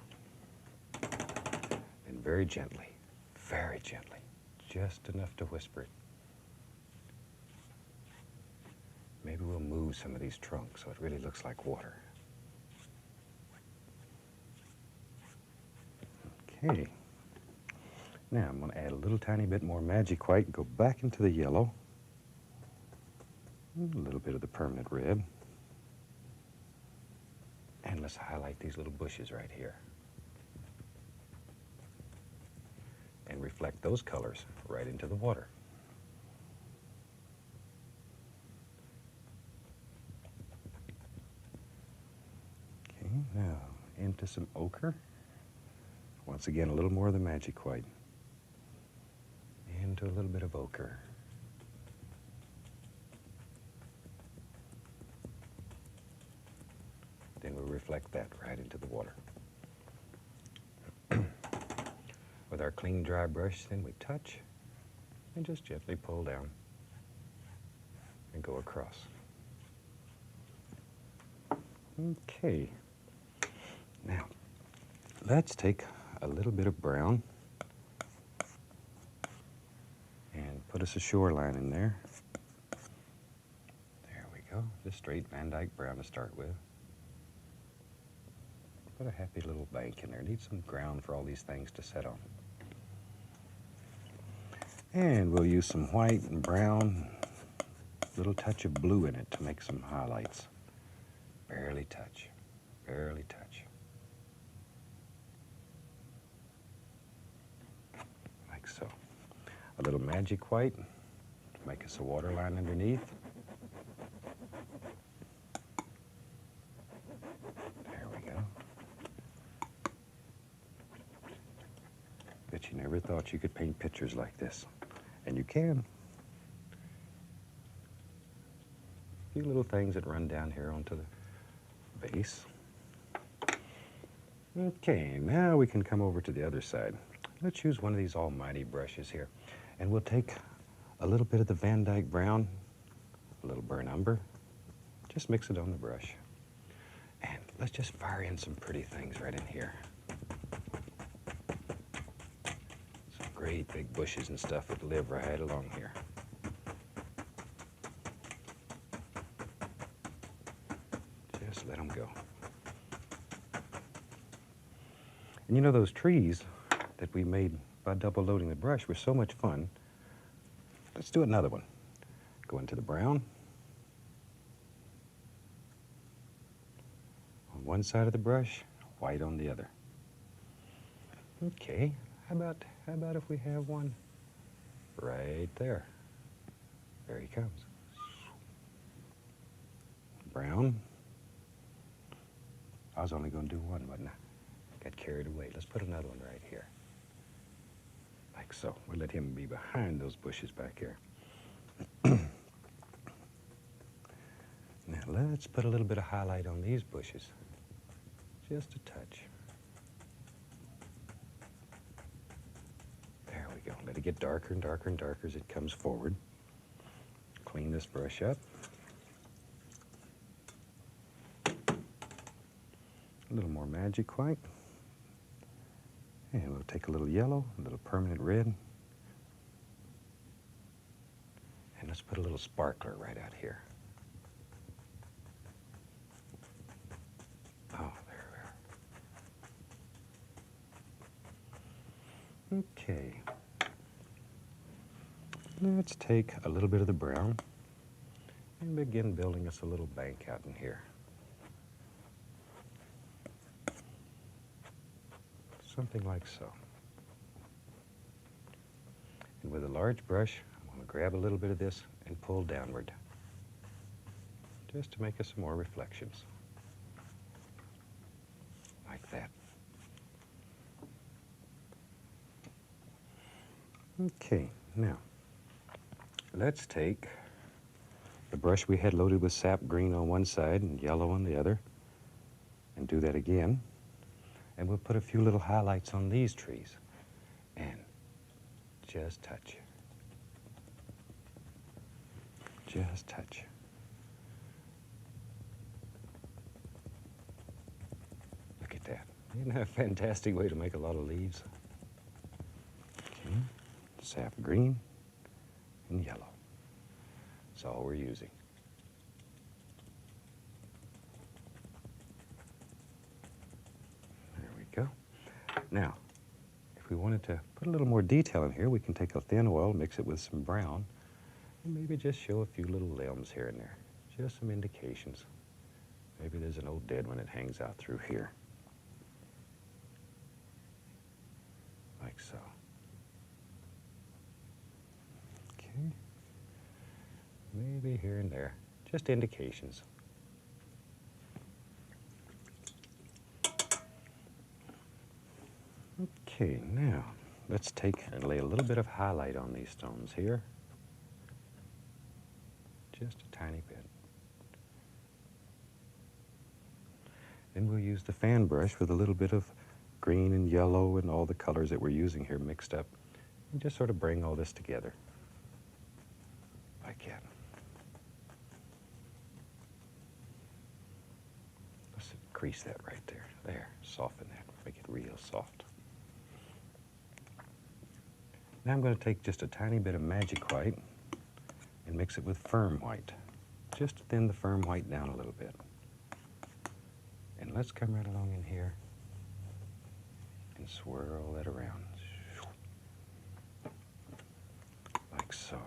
And very gently, just enough to whisper it. Maybe we'll move some of these trunks so it really looks like water. Okay. Now I'm going to add a little tiny bit more magic white and go back into the yellow. A little bit of the permanent red. And let's highlight these little bushes right here. And reflect those colors right into the water. Okay, now into some ochre. Once again, a little more of the magic white. Into a little bit of ochre. Then we'll reflect that right into the water. With our clean, dry brush, then we touch and just gently pull down and go across. Okay. Now, let's take a little bit of brown and put us a shoreline in there. There we go. Just straight Van Dyke brown to start with. Put a happy little bank in there. Need some ground for all these things to set on. And we'll use some white and brown, a little touch of blue in it to make some highlights. Barely touch, barely touch. Like so. A little magic white to make us a waterline underneath. There we go. Bet you never thought you could paint pictures like this. And you can. A few little things that run down here onto the base. Okay, now we can come over to the other side. Let's use one of these almighty brushes here. And we'll take a little bit of the Van Dyke brown, a little burnt umber, just mix it on the brush. And let's just fire in some pretty things right in here. Some great big bushes and stuff that live right along here. Just let them go. And you know, those trees that we made by double loading the brush were so much fun. Let's do another one. Go into the brown. On one side of the brush, white on the other. Okay, how about if we have one right there? There he comes. Brown was only going to do one, wasn't I? Got carried away. Let's put another one right here. Like so. We'll let him be behind those bushes back here. Now let's put a little bit of highlight on these bushes. Just a touch. There we go. Let it get darker and darker and darker as it comes forward. Clean this brush up. A little more magic white. And we'll take a little yellow, a little permanent red. And let's put a little sparkler right out here. Oh, there we are. Okay. Let's take a little bit of the brown and begin building us a little bank out in here. Something like so. And with a large brush, I'm going to grab a little bit of this and pull downward, just to make us some more reflections. Like that. Okay, now, let's take the brush we had loaded with sap green on one side and yellow on the other, and do that again. And we'll put a few little highlights on these trees. And just touch. Just touch. Look at that. Isn't that a fantastic way to make a lot of leaves? Okay. Sap green and yellow. That's all we're using. Go. Now, if we wanted to put a little more detail in here, we can take a thin oil, mix it with some brown, and maybe just show a few little limbs here and there. Just some indications. Maybe there's an old dead one that hangs out through here. Like so. Okay. Maybe here and there. Just indications. Okay, now let's take and lay a little bit of highlight on these stones here. Just a tiny bit. Then we'll use the fan brush with a little bit of green and yellow and all the colors that we're using here mixed up, and just sort of bring all this together. Like that. Let's crease that right there. There, soften that, make it real soft. Now I'm going to take just a tiny bit of magic white and mix it with firm white. Just to thin the firm white down a little bit. And let's come right along in here and swirl that around. Like so.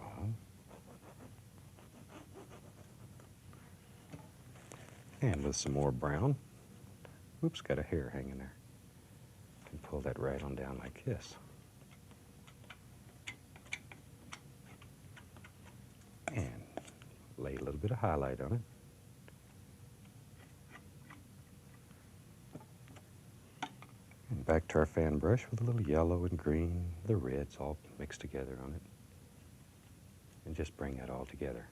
And with some more brown. Oops, got a hair hanging there. And pull that right on down like this. And lay a little bit of highlight on it. And back to our fan brush with a little yellow and green, the reds all mixed together on it. And just bring that all together.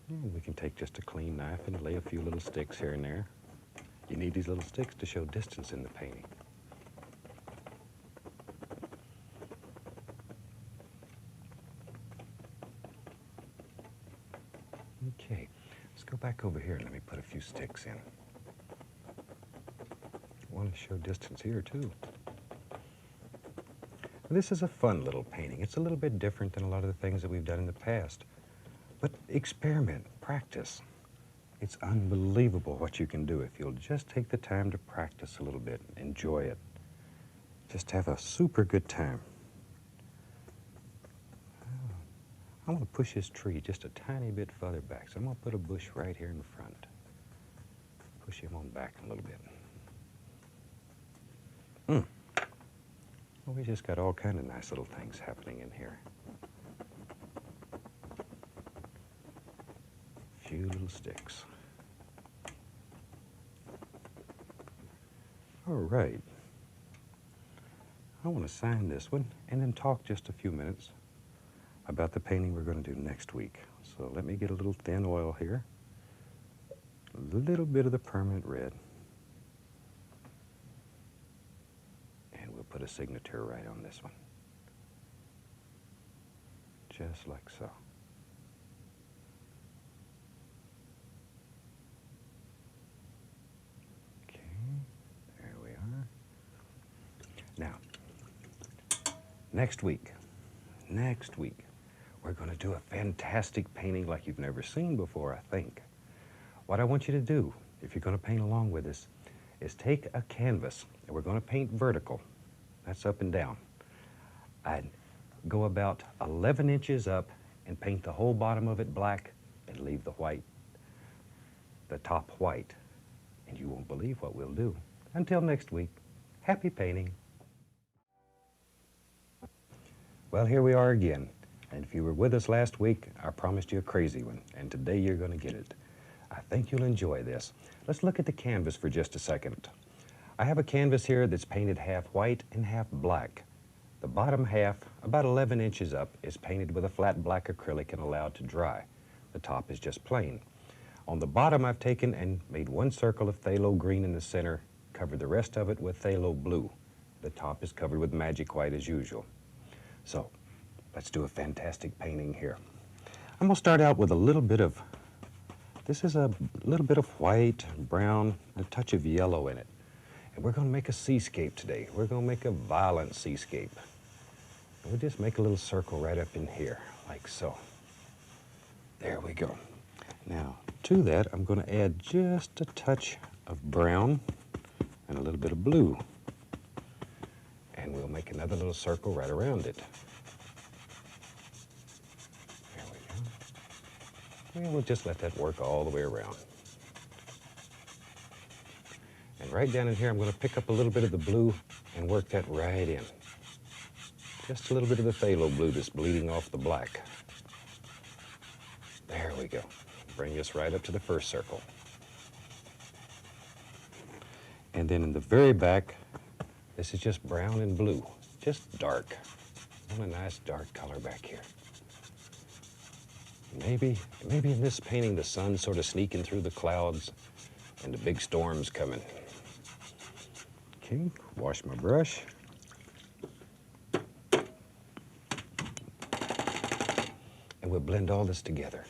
And we can take just a clean knife and lay a few little sticks here and there. You need these little sticks to show distance in the painting. Okay, let's go back over here and let me put a few sticks in. I want to show distance here too. This is a fun little painting. It's a little bit different than a lot of the things that we've done in the past. But experiment, practice. It's unbelievable what you can do if you'll just take the time to practice a little bit, enjoy it. Just have a super good time. I'm going to push this tree just a tiny bit further back. So I'm going to put a bush right here in front. Push him on back a little bit. Well, we just got all kind of nice little things happening in here. A few few little sticks. All right. I want to sign this one and then talk just a few minutes about the painting we're going to do next week. So let me get a little thin oil here. A little bit of the permanent red. And we'll put a signature right on this one. Just like so. Okay, there we are. Now, next week, we're going to do a fantastic painting like you've never seen before, I think. What I want you to do, if you're going to paint along with us, is take a canvas, and we're going to paint vertical. That's up and down. I'd go about 11 inches up and paint the whole bottom of it black and leave the white, the top white. And you won't believe what we'll do. Until next week, happy painting. Well, here we are again. And if you were with us last week, I promised you a crazy one. And today you're going to get it. I think you'll enjoy this. Let's look at the canvas for just a second. I have a canvas here that's painted half white and half black. The bottom half, about 11 inches up, is painted with a flat black acrylic and allowed to dry. The top is just plain. On the bottom, I've taken and made one circle of phthalo green in the center, covered the rest of it with phthalo blue. The top is covered with magic white as usual. So, let's do a fantastic painting here. I'm going to start out with a little bit of, this is a little bit of white, brown, and a touch of yellow in it. And we're going to make a seascape today. We're going to make a violent seascape. And we'll just make a little circle right up in here, like so. There we go. Now, to that, I'm going to add just a touch of brown and a little bit of blue. And we'll make another little circle right around it. There we go. And we'll just let that work all the way around. And right down in here, I'm going to pick up a little bit of the blue and work that right in. Just a little bit of the phthalo blue that's bleeding off the black. There we go. Bring us right up to the first circle. And then in the very back, this is just brown and blue, just dark. I want a nice dark color back here. Maybe in this painting, the sun's sort of sneaking through the clouds and the big storm's coming. Okay, wash my brush. And we'll blend all this together.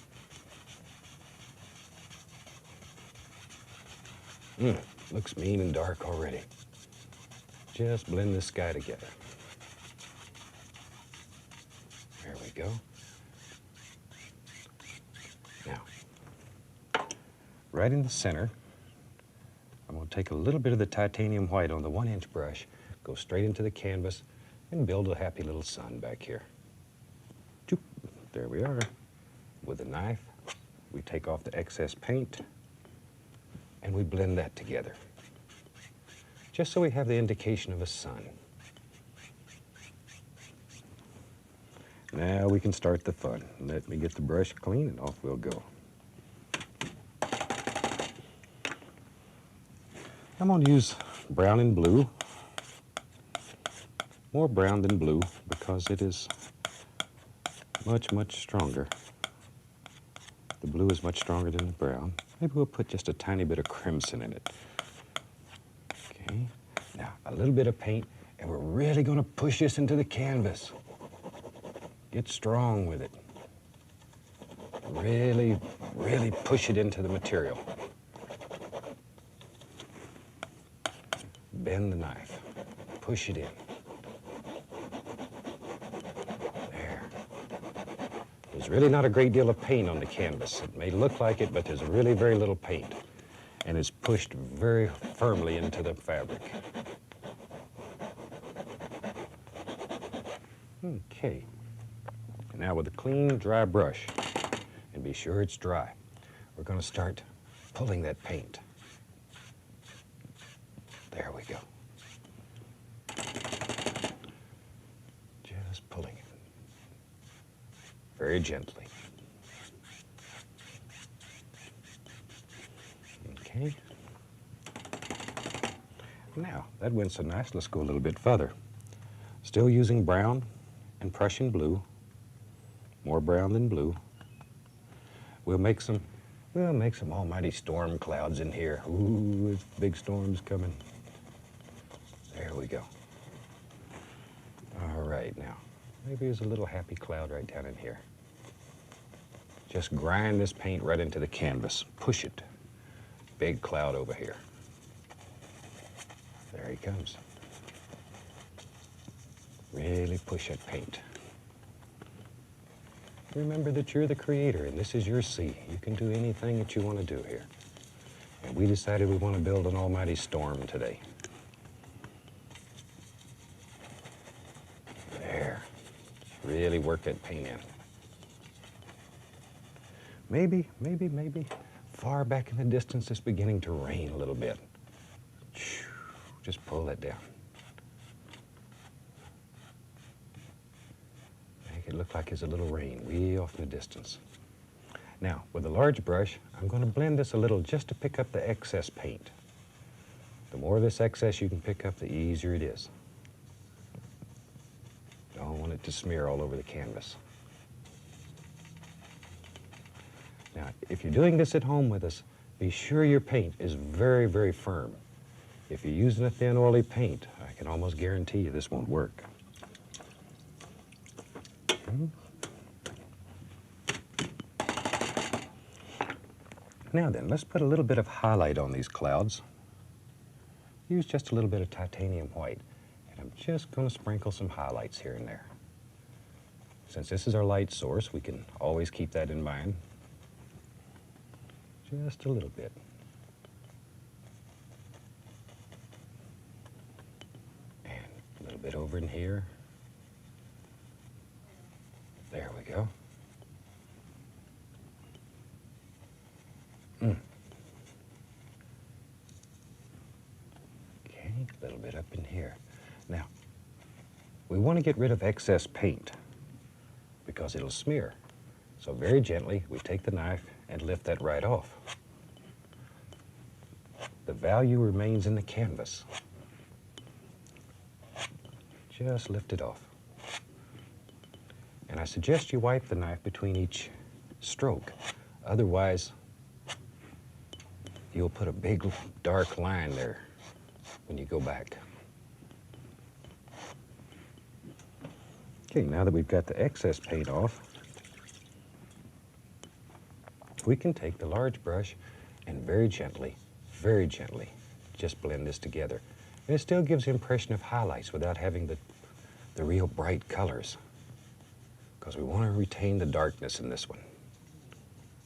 Looks mean and dark already. Just blend the sky together. There we go. Now, right in the center, I'm going to take a little bit of the titanium white on the 1-inch brush, go straight into the canvas, and build a happy little sun back here. Choop. There we are. With a knife, we take off the excess paint, and we blend that together, just so we have the indication of a sun. Now we can start the fun. Let me get the brush clean and off we'll go. I'm going to use brown and blue, more brown than blue because it is much, much stronger. The blue is much stronger than the brown. Maybe we'll put just a tiny bit of crimson in it. Okay, now a little bit of paint, and we're really going to push this into the canvas. Get strong with it. Really, really push it into the material. Bend the knife, push it in. There. There's really not a great deal of paint on the canvas. It may look like it, but there's really very little paint. And it's pushed very firmly into the fabric. Okay. Now with a clean, dry brush, and be sure it's dry, we're going to start pulling that paint. There we go. Just pulling it. Very gently. Okay. Now, that went so nice, let's go a little bit further. Still using brown and Prussian blue, more brown than blue. We'll make some almighty storm clouds in here. Ooh, it's big storms coming. There we go. All right, now, maybe there's a little happy cloud right down in here. Just grind this paint right into the canvas. Push it. Big cloud over here. There he comes. Really push that paint. Remember that you're the creator and this is your sea. You can do anything that you want to do here. And we decided we want to build an almighty storm today. There. Really work that paint in. Maybe, far back in the distance it's beginning to rain a little bit. Just pull that down. Make it look like there's a little rain way off in the distance. Now, with a large brush, I'm going to blend this a little just to pick up the excess paint. The more of this excess you can pick up, the easier it is. Don't want it to smear all over the canvas. Now, if you're doing this at home with us, be sure your paint is very, very firm. If you're using a thin, oily paint, I can almost guarantee you this won't work. Now then, let's put a little bit of highlight on these clouds. Use just a little bit of titanium white, and I'm just going to sprinkle some highlights here and there. Since this is our light source, we can always keep that in mind. Just a little bit. And a little bit over in here. There we go. Okay, a little bit up in here. Now, we want to get rid of excess paint because it'll smear. So very gently, we take the knife and lift that right off. The value remains in the canvas. Just lift it off. And I suggest you wipe the knife between each stroke. Otherwise, you'll put a big dark line there when you go back. Okay, now that we've got the excess paint off, we can take the large brush and very gently, just blend this together. And it still gives the impression of highlights without having the real bright colors. Because we want to retain the darkness in this one.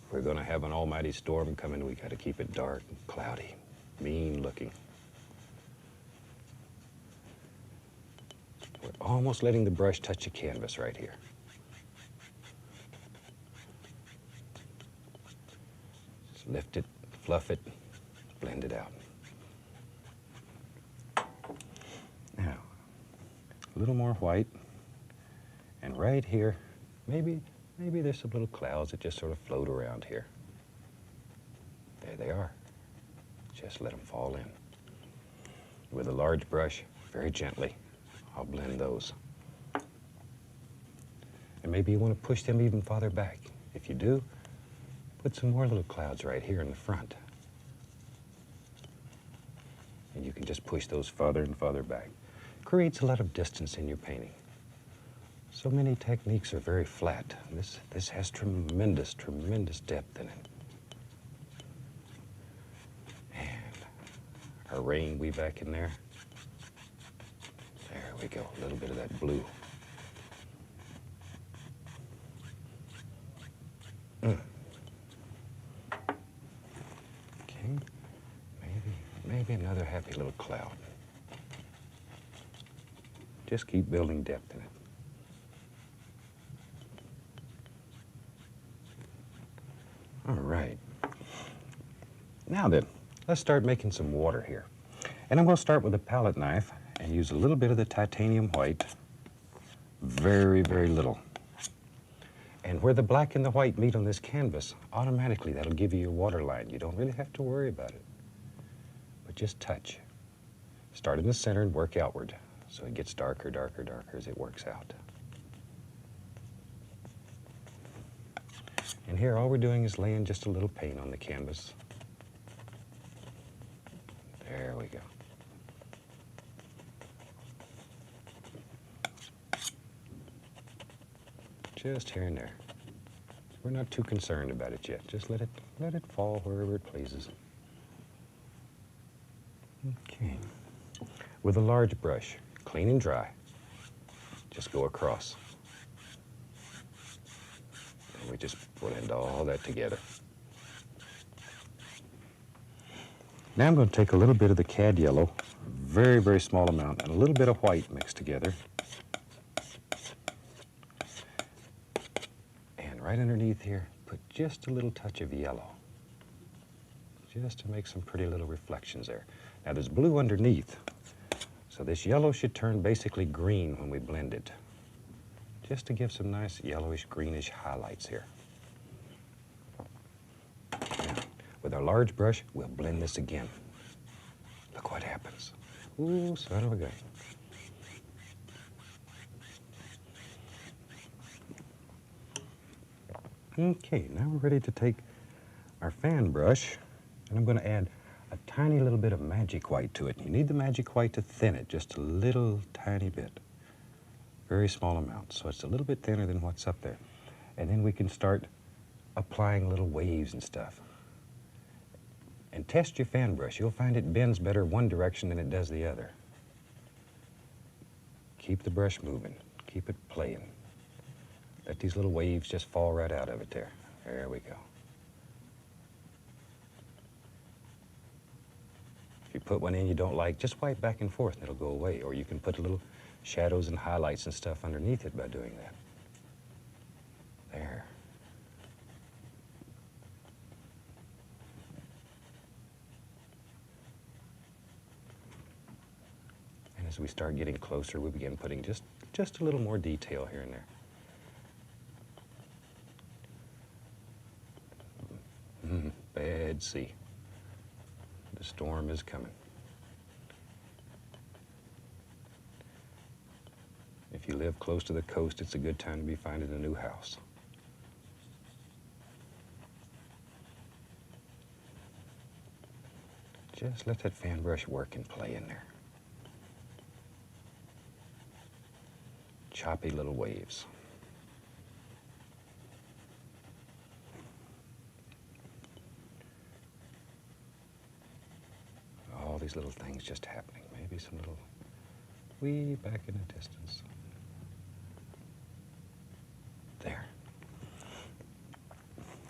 If we're going to have an almighty storm coming, we got to keep it dark and cloudy, mean looking. We're almost letting the brush touch the canvas right here. Just lift it, fluff it, blend it out. Now, a little more white. And right here, maybe there's some little clouds that just sort of float around here. There they are. Just let them fall in. With a large brush, very gently, I'll blend those. And maybe you want to push them even farther back. If you do, put some more little clouds right here in the front. And you can just push those farther and farther back. Creates a lot of distance in your painting. So many techniques are very flat. This has tremendous depth in it. And our rain way back in there. There we go, a little bit of that blue. Okay, maybe another happy little cloud. Just keep building depth in it. All right. Now then, let's start making some water here. And I'm going to start with a palette knife and use a little bit of the titanium white. Very little. And where the black and the white meet on this canvas, automatically that'll give you your water line. You don't really have to worry about it. but just touch. Start in the center and work outward, so it gets darker, darker, darker as it works out. And here all we're doing is laying just a little paint on the canvas. There we go. Just here and there. We're not too concerned about it yet. Just let it fall wherever it pleases. Okay. With a large brush, clean and dry, just go across. And we just blend all that together. Now I'm going to take a little bit of the cad yellow, very, very small amount, and a little bit of white mixed together. And right underneath here, put just a little touch of yellow, just to make some pretty little reflections there. Now there's blue underneath, so this yellow should turn basically green when we blend it, just to give some nice yellowish, greenish highlights here. Now, with our large brush, we'll blend this again. Look what happens. Ooh, son of a gun. Okay, now we're ready to take our fan brush, and I'm going to add a tiny little bit of magic white to it. You need the magic white to thin it, just a little tiny bit. Very small amount, so it's a little bit thinner than what's up there. And then we can start applying little waves and stuff. And test your fan brush. You'll find it bends better one direction than it does the other. Keep the brush moving. Keep it playing. Let these little waves just fall right out of it there. There we go. If you put one in you don't like, just wipe back and forth and it'll go away. Or you can put little shadows and highlights and stuff underneath it by doing that. There. And as we start getting closer, we begin putting just a little more detail here and there. Bad sea. The storm is coming. If you live close to the coast, it's a good time to be finding a new house. Just let that fan brush work and play in there. Choppy little waves. All these little things just happening. Maybe some little way back in the distance. There.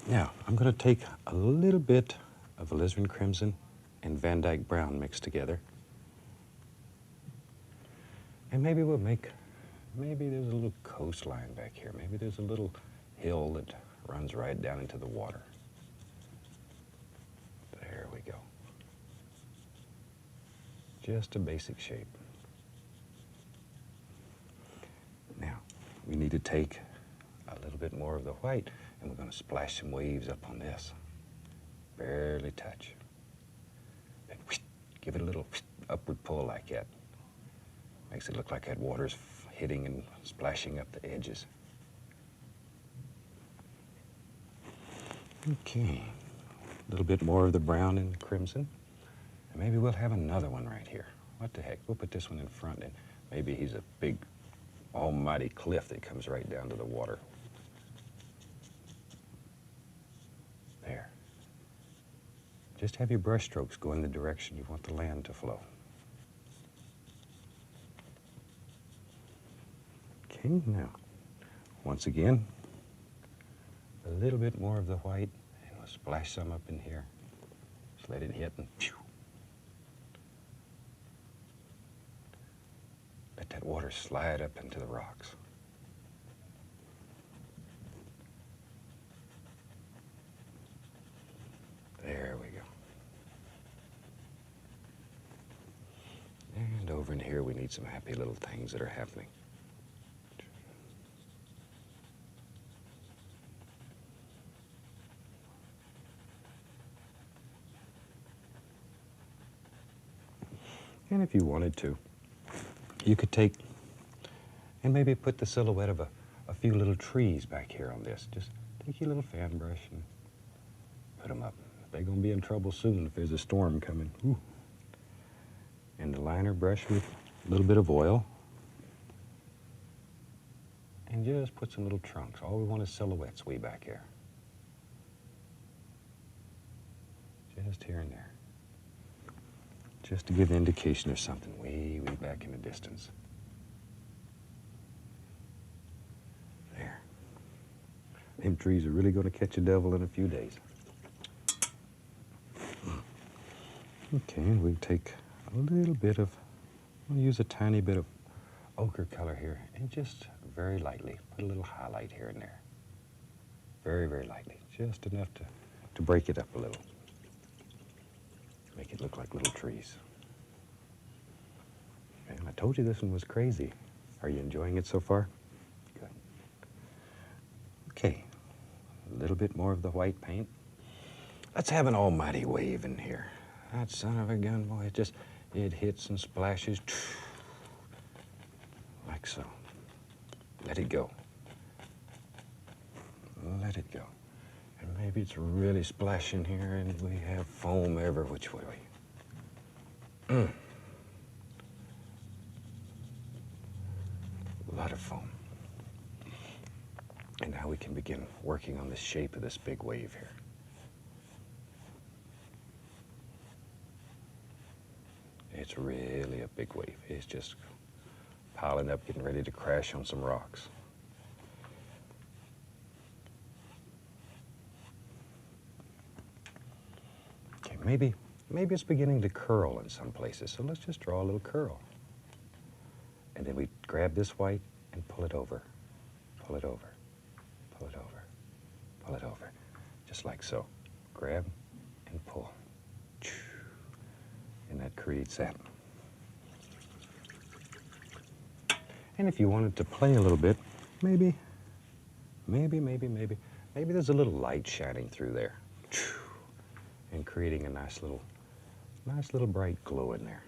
Now, I'm going to take a little bit of alizarin crimson and Van Dyke brown mixed together. And maybe we'll make, maybe there's a little coastline back here. Maybe there's a little hill that runs right down into the water. There we go. Just a basic shape. Now, we need to take a little bit more of the white, and we're going to splash some waves up on this. Barely touch. And whoosh, give it a little whoosh, upward pull like that. Makes it look like that water's hitting and splashing up the edges. Okay, a little bit more of the brown and the crimson. And maybe we'll have another one right here. What the heck? We'll put this one in front, and maybe he's a big, almighty cliff that comes right down to the water. There. Just have your brush strokes go in the direction you want the land to flow. Okay, now, once again, a little bit more of the white, and we'll splash some up in here. Just let it hit and phew. Let that water slide up into the rocks. There we go. And over in here we need some happy little things that are happening. And if you wanted to, you could take and maybe put the silhouette of a few little trees back here on this. Just take your little fan brush and put them up. They're going to be in trouble soon if there's a storm coming. Ooh. And the liner brush with a little bit of oil. And just put some little trunks. All we want is silhouettes way back here. Just here and there. Just to give an indication of something way, way back in the distance. There. Them trees are really going to catch a devil in a few days. Okay, and we'll take a little bit of, we'll use a tiny bit of ochre color here and just very lightly put a little highlight here and there. Very, very lightly. Just enough to break it up a little. Make it look like little trees. And I told you this one was crazy. Are you enjoying it so far? Good. Okay, a little bit more of the white paint. Let's have an almighty wave in here. That son of a gun, boy, it hits and splashes like so. Let it go. Let it go. And maybe it's really splashing here and we have foam every which way. A lot of foam. And now we can begin working on the shape of this big wave here. It's really a big wave. It's just piling up, getting ready to crash on some rocks. Okay, maybe it's beginning to curl in some places, so let's just draw a little curl. And then we grab this white and pull it over, pull it over, pull it over, pull it over, just like so. Grab and pull. And that creates that. And if you wanted to play a little bit, maybe there's a little light shining through there and creating a nice little bright glow in there.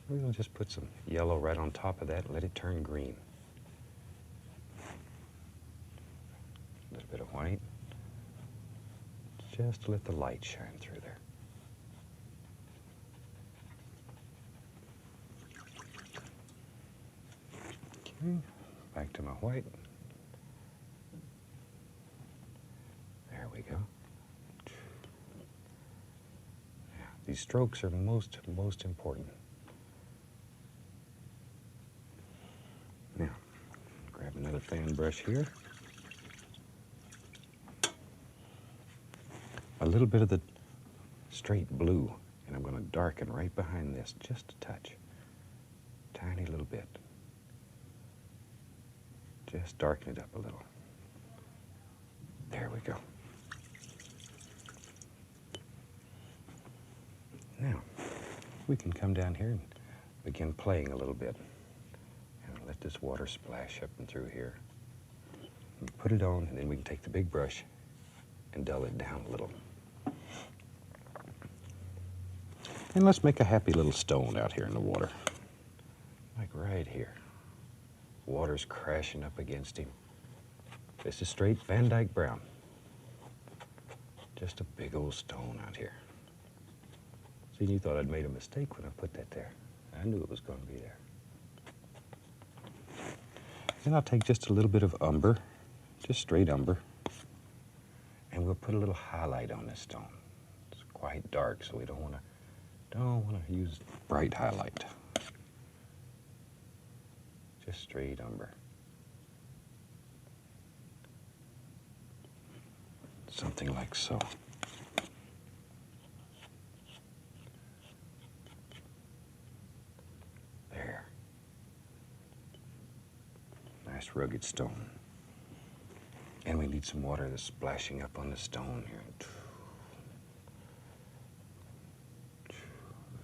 We're going to just put some yellow right on top of that and let it turn green. A little bit of white, just to let the light shine through there. Okay, back to my white. There we go. Yeah, these strokes are most important. Now, grab another fan brush here. A little bit of the straight blue, and I'm going to darken right behind this, just a touch. Tiny little bit. Just darken it up a little. There we go. Now, we can come down here and begin playing a little bit. And let this water splash up and through here. And put it on, and then we can take the big brush and dull it down a little. And let's make a happy little stone out here in the water. Like right here. Water's crashing up against him. This is straight Van Dyke brown. Just a big old stone out here. See, you thought I'd made a mistake when I put that there. I knew it was going to be there. And I'll take just a little bit of umber, just straight umber, and we'll put a little highlight on this stone. It's quite dark, so we don't want to use bright highlight. Just straight umber. Something like so. There. Nice rugged stone. And we need some water that's splashing up on the stone here.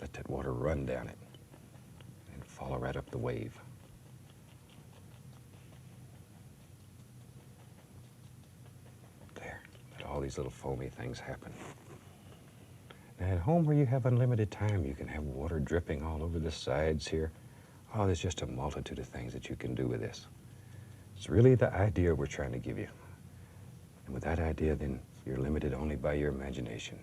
Let that water run down it and follow right up the wave. There. Let all these little foamy things happen. Now, at home where you have unlimited time, you can have water dripping all over the sides here. Oh, there's just a multitude of things that you can do with this. It's really the idea we're trying to give you. And with that idea, then you're limited only by your imagination.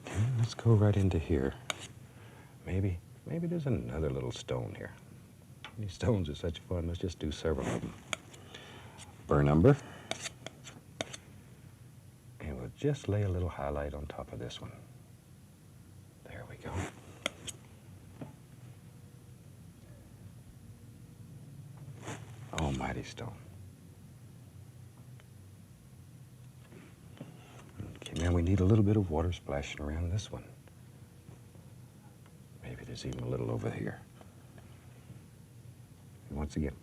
Okay, let's go right into here. Maybe there's another little stone here. These stones are such fun. Let's just do several of them. Burr number. And we'll just lay a little highlight on top of this one. There we go. Almighty stone. Okay, now we need a little bit of water splashing around this one. Maybe there's even a little over here. And once again,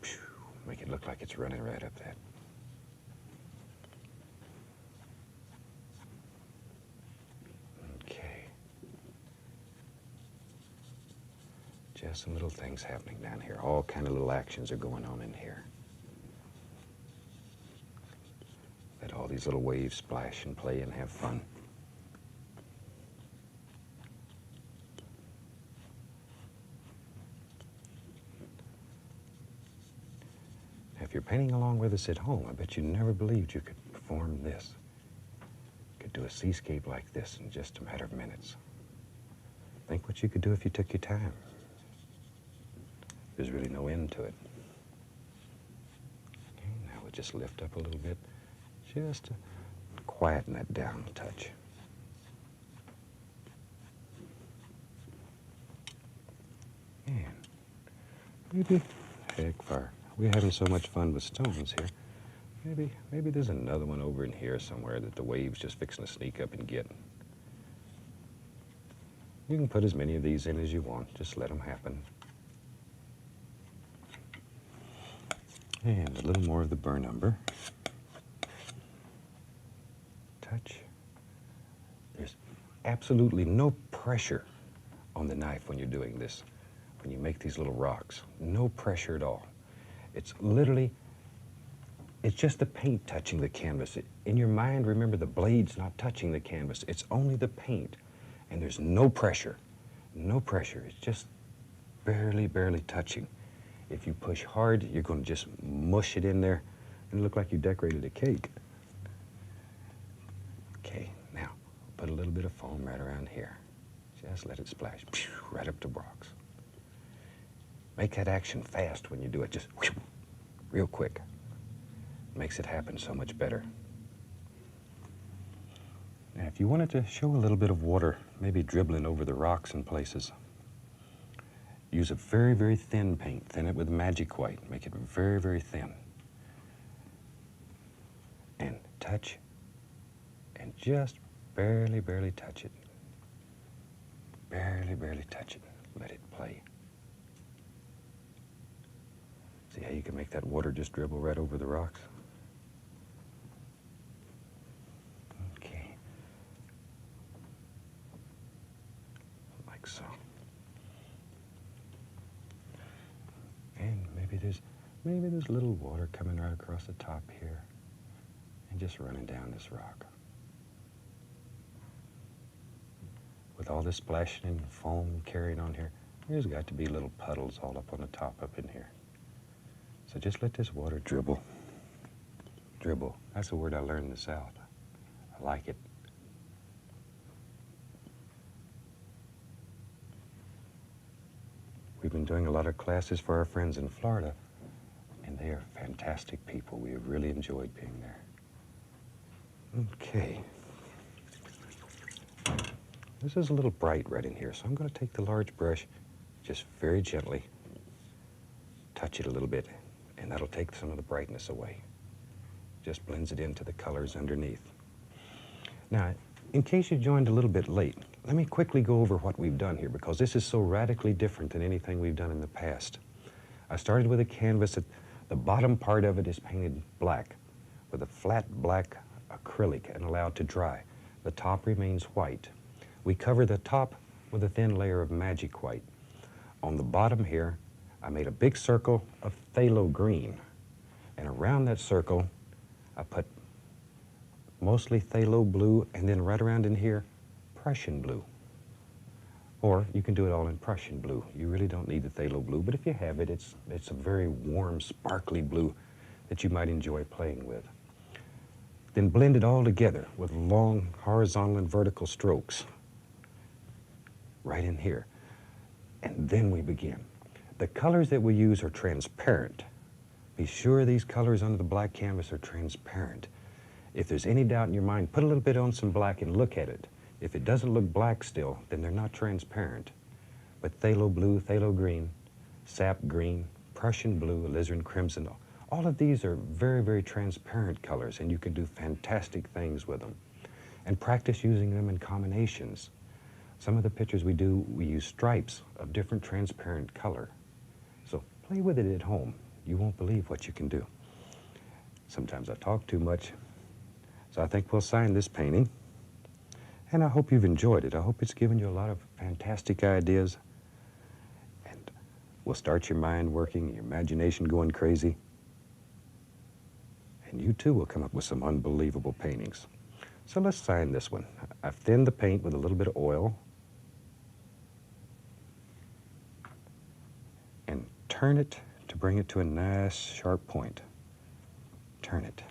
make it look like it's running right up that. Okay. Just some little things happening down here. All kind of little actions are going on in here. Let all these little waves splash and play and have fun. If you're painting along with us at home, I bet you never believed you could perform this. You could do a seascape like this in just a matter of minutes. Think what you could do if you took your time. There's really no end to it. Okay, now we'll just lift up a little bit, just to quieten that down a touch. And maybe, heck fire. We're having so much fun with stones here. Maybe there's another one over in here somewhere that the wave's just fixing to sneak up and get. You can put as many of these in as you want. Just let them happen. And a little more of the burr number. Touch. There's absolutely no pressure on the knife when you're doing this. When you make these little rocks, no pressure at all. It's literally, it's just the paint touching the canvas. In your mind, remember the blade's not touching the canvas. It's only the paint, and there's no pressure. No pressure. It's just barely touching. If you push hard, you're going to just mush it in there and look like you decorated a cake. Okay, now put a little bit of foam right around here. Just let it splash right up the rocks. Make that action fast when you do it, just real quick. Makes it happen so much better. Now, if you wanted to show a little bit of water, maybe dribbling over the rocks in places, use a very thin paint. Thin it with magic white. Make it very thin. And touch, and just barely touch it. Barely touch it. Let it play. See how you can make that water just dribble right over the rocks? Okay. Like so. And maybe there's a little water coming right across the top here and just running down this rock. With all this splashing and foam carrying on here, there's got to be little puddles all up on the top up in here. So just let this water dribble. Dribble. That's a word I learned in the South. I like it. We've been doing a lot of classes for our friends in Florida, and they are fantastic people. We have really enjoyed being there. Okay. This is a little bright right in here, so I'm going to take the large brush, just very gently, touch it a little bit, and that'll take some of the brightness away. Just blends it into the colors underneath. Now, in case you joined a little bit late, let me quickly go over what we've done here, because this is so radically different than anything we've done in the past. I started with a canvas that the bottom part of it is painted black with a flat black acrylic and allowed to dry. The top remains white. We cover the top with a thin layer of magic white. On the bottom here, I made a big circle of phthalo green, and around that circle, I put mostly phthalo blue, and then right around in here, Prussian blue. Or you can do it all in Prussian blue. You really don't need the phthalo blue, but if you have it, it's a very warm, sparkly blue that you might enjoy playing with. Then blend it all together with long horizontal and vertical strokes right in here. And then we begin. The colors that we use are transparent. Be sure these colors under the black canvas are transparent. If there's any doubt in your mind, put a little bit on some black and look at it. If it doesn't look black still, then they're not transparent. But phthalo blue, phthalo green, sap green, Prussian blue, alizarin crimson, all of these are very, very transparent colors, and you can do fantastic things with them. And practice using them in combinations. Some of the pictures we do, we use stripes of different transparent color. So play with it at home. You won't believe what you can do. Sometimes I talk too much, so I think we'll sign this painting. And I hope you've enjoyed it. I hope it's given you a lot of fantastic ideas. And will start your mind working, your imagination going crazy. And you too will come up with some unbelievable paintings. So let's sign this one. I've thinned the paint with a little bit of oil. And turn it to bring it to a nice sharp point. Turn it.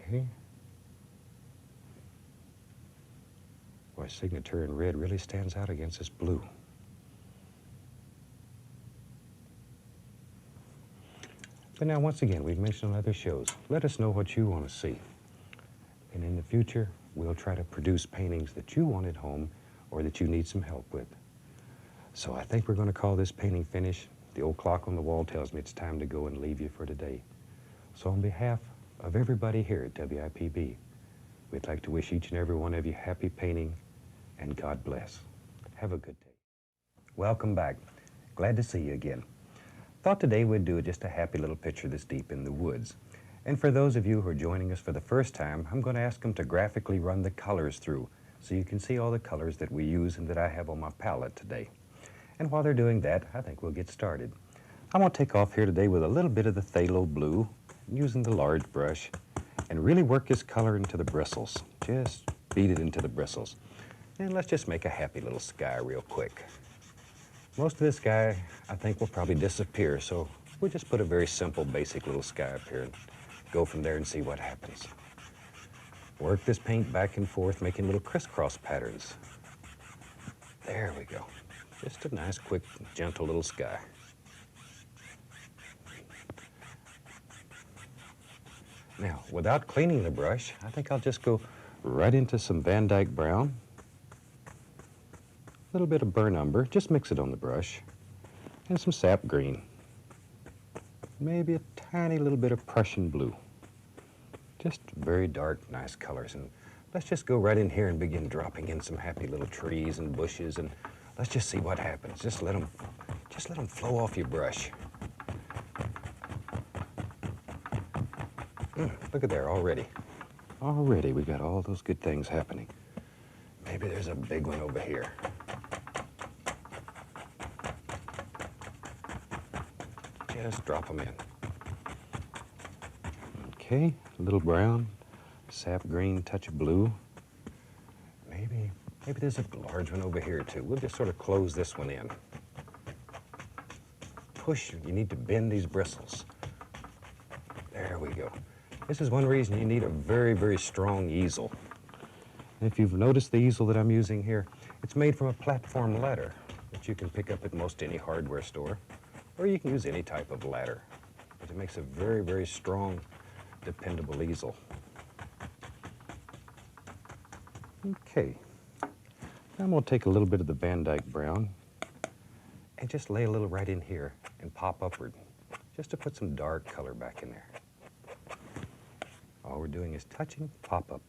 Okay. Boy, signature in red really stands out against this blue. But now, once again, we've mentioned on other shows, let us know what you want to see. And in the future, we'll try to produce paintings that you want at home or that you need some help with. So I think we're going to call this painting finished. The old clock on the wall tells me it's time to go and leave you for today. So on behalf of everybody here at WIPB, we'd like to wish each and every one of you happy painting and God bless. Have a good day. Welcome back. Glad to see you again. Thought today we'd do just a happy little picture this deep in the woods. And for those of you who are joining us for the first time, I'm going to ask them to graphically run the colors through so you can see all the colors that we use and that I have on my palette today. And while they're doing that, I think we'll get started. I'm going to take off here today with a little bit of the phthalo blue, using the large brush, and really work this color into the bristles. Just beat it into the bristles. And let's just make a happy little sky real quick. Most of this sky, I think, will probably disappear, so we'll just put a very simple, basic little sky up here and go from there and see what happens. Work this paint back and forth, making little crisscross patterns. There we go. Just a nice, quick, gentle little sky. Now, without cleaning the brush, I think I'll just go right into some Van Dyke brown. A little bit of burnt umber, just mix it on the brush. And some sap green. Maybe a tiny little bit of Prussian blue. Just very dark, nice colors. And let's just go right in here and begin dropping in some happy little trees and bushes, and let's just see what happens. Just let them flow off your brush. Look at there already. Already we got all those good things happening. Maybe there's a big one over here. Just drop them in. Okay, a little brown, sap green, touch of blue. Maybe there's a large one over here too. We'll just sort of close this one in. Push, you need to bend these bristles. There we go. This is one reason you need a very, very strong easel. And if you've noticed the easel that I'm using here, it's made from a platform ladder that you can pick up at most any hardware store, or you can use any type of ladder. But it makes a very, very strong, dependable easel. Okay. Now I'm going to take a little bit of the Van Dyke brown and just lay a little right in here and pop upward, just to put some dark color back in there. All we're doing is touching, pop up.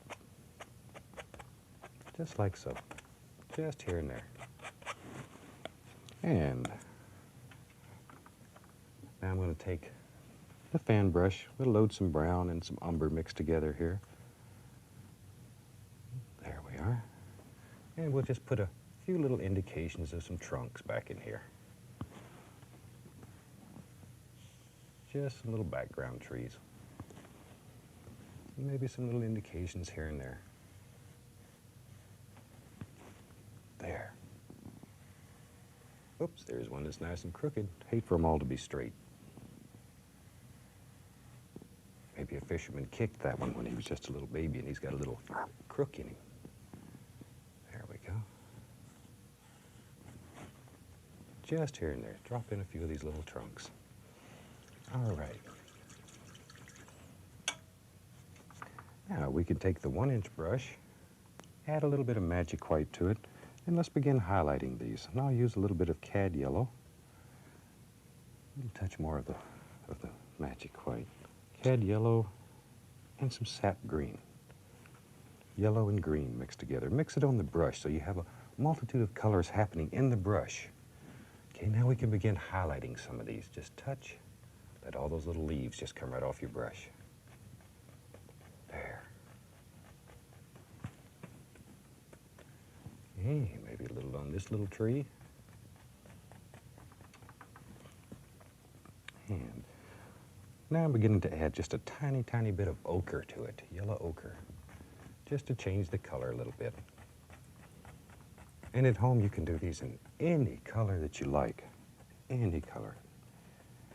Just like so. Just here and there. And now I'm going to take the fan brush. We'll load some brown and some umber mixed together here. There we are. And we'll just put a few little indications of some trunks back in here. Just some little background trees. Maybe some little indications here and there. Oops, there's one that's nice and crooked. Hate for them all to be straight. Maybe a fisherman kicked that one when he was just a little baby and he's got a little crook in him. There we go. Just here and there. Drop in a few of these little trunks. All right. Now we can take the 1-inch brush, add a little bit of magic white to it, and let's begin highlighting these. And I'll use a little bit of cad yellow, a little touch more of the magic white. Cad yellow and some sap green. Yellow and green mixed together. Mix it on the brush so you have a multitude of colors happening in the brush. Okay, now we can begin highlighting some of these. Just touch, let all those little leaves just come right off your brush. There. Hey, maybe a little on this little tree. And now I'm beginning to add just a tiny, tiny bit of ochre to it, yellow ochre, just to change the color a little bit. And at home you can do these in any color that you like, any color.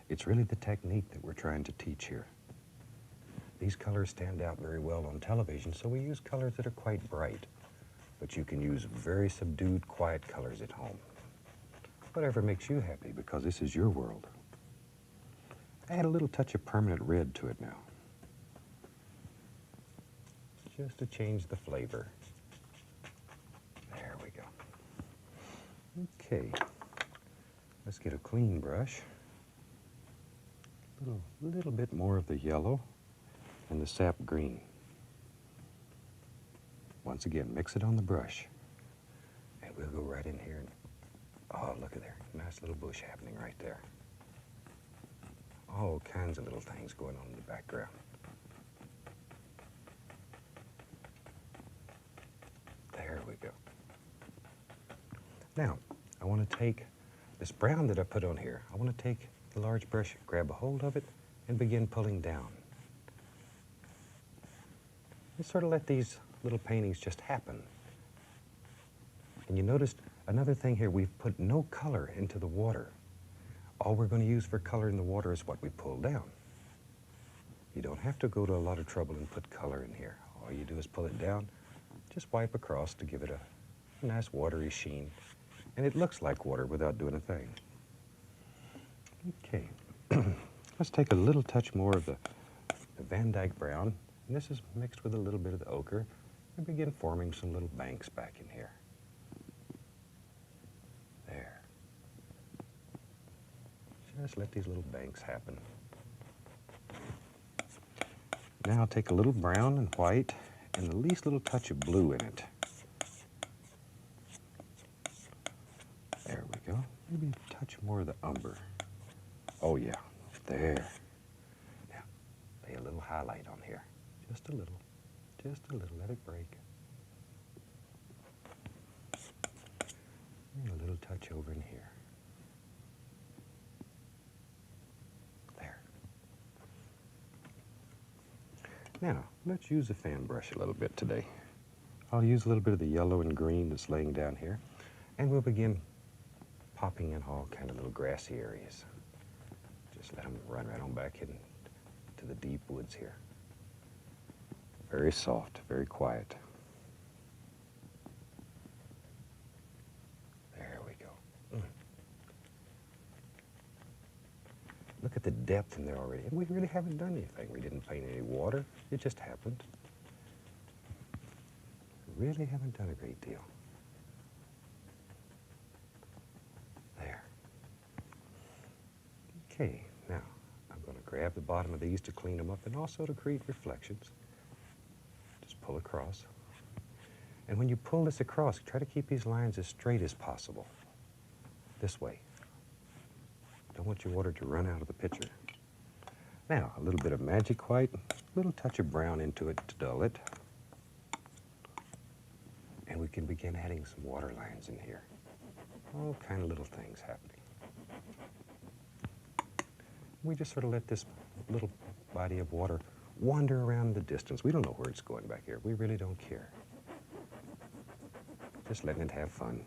It's really the technique that we're trying to teach here. These colors stand out very well on television, so we use colors that are quite bright. But you can use very subdued, quiet colors at home. Whatever makes you happy, because this is your world. Add a little touch of permanent red to it now. Just to change the flavor. There we go. Okay. Let's get a clean brush. A little bit more of the yellow and the sap green. Once again, mix it on the brush. And we'll go right in here and, oh, look at there. Nice little bush happening right there. All kinds of little things going on in the background. There we go. Now, I want to take this brown that I put on here. I want to take the large brush, grab a hold of it, and begin pulling down. And sort of let these little paintings just happen. And you noticed another thing here, we've put no color into the water. All we're going to use for color in the water is what we pull down. You don't have to go to a lot of trouble and put color in here. All you do is pull it down, just wipe across to give it a nice watery sheen. And it looks like water without doing a thing. Okay, let's take a little touch more of the Van Dyke brown. And this is mixed with a little bit of the ochre, and begin forming some little banks back in here. There. Just let these little banks happen. Now I'll take a little brown and white and the least little touch of blue in it. There we go. Maybe a touch more of the umber. Oh yeah, there. Now, lay a little highlight on here. Just a little, let it break. And a little touch over in here. There. Now, let's use the fan brush a little bit today. I'll use a little bit of the yellow and green that's laying down here, and we'll begin popping in all kind of little grassy areas. Just let them run right on back into the deep woods here. Very soft, very quiet. There we go. Look at the depth in there already. And we really haven't done anything. We didn't paint any water. It just happened. We really haven't done a great deal. There. Okay, now I'm going to grab the bottom of these to clean them up and also to create reflections. Pull across. And when you pull this across, try to keep these lines as straight as possible. This way. Don't want your water to run out of the pitcher. Now, a little bit of magic white, a little touch of brown into it to dull it. And we can begin adding some water lines in here. All kind of little things happening. We just sort of let this little body of water wander around the distance. We don't know where it's going back here. We really don't care. Just letting it have fun.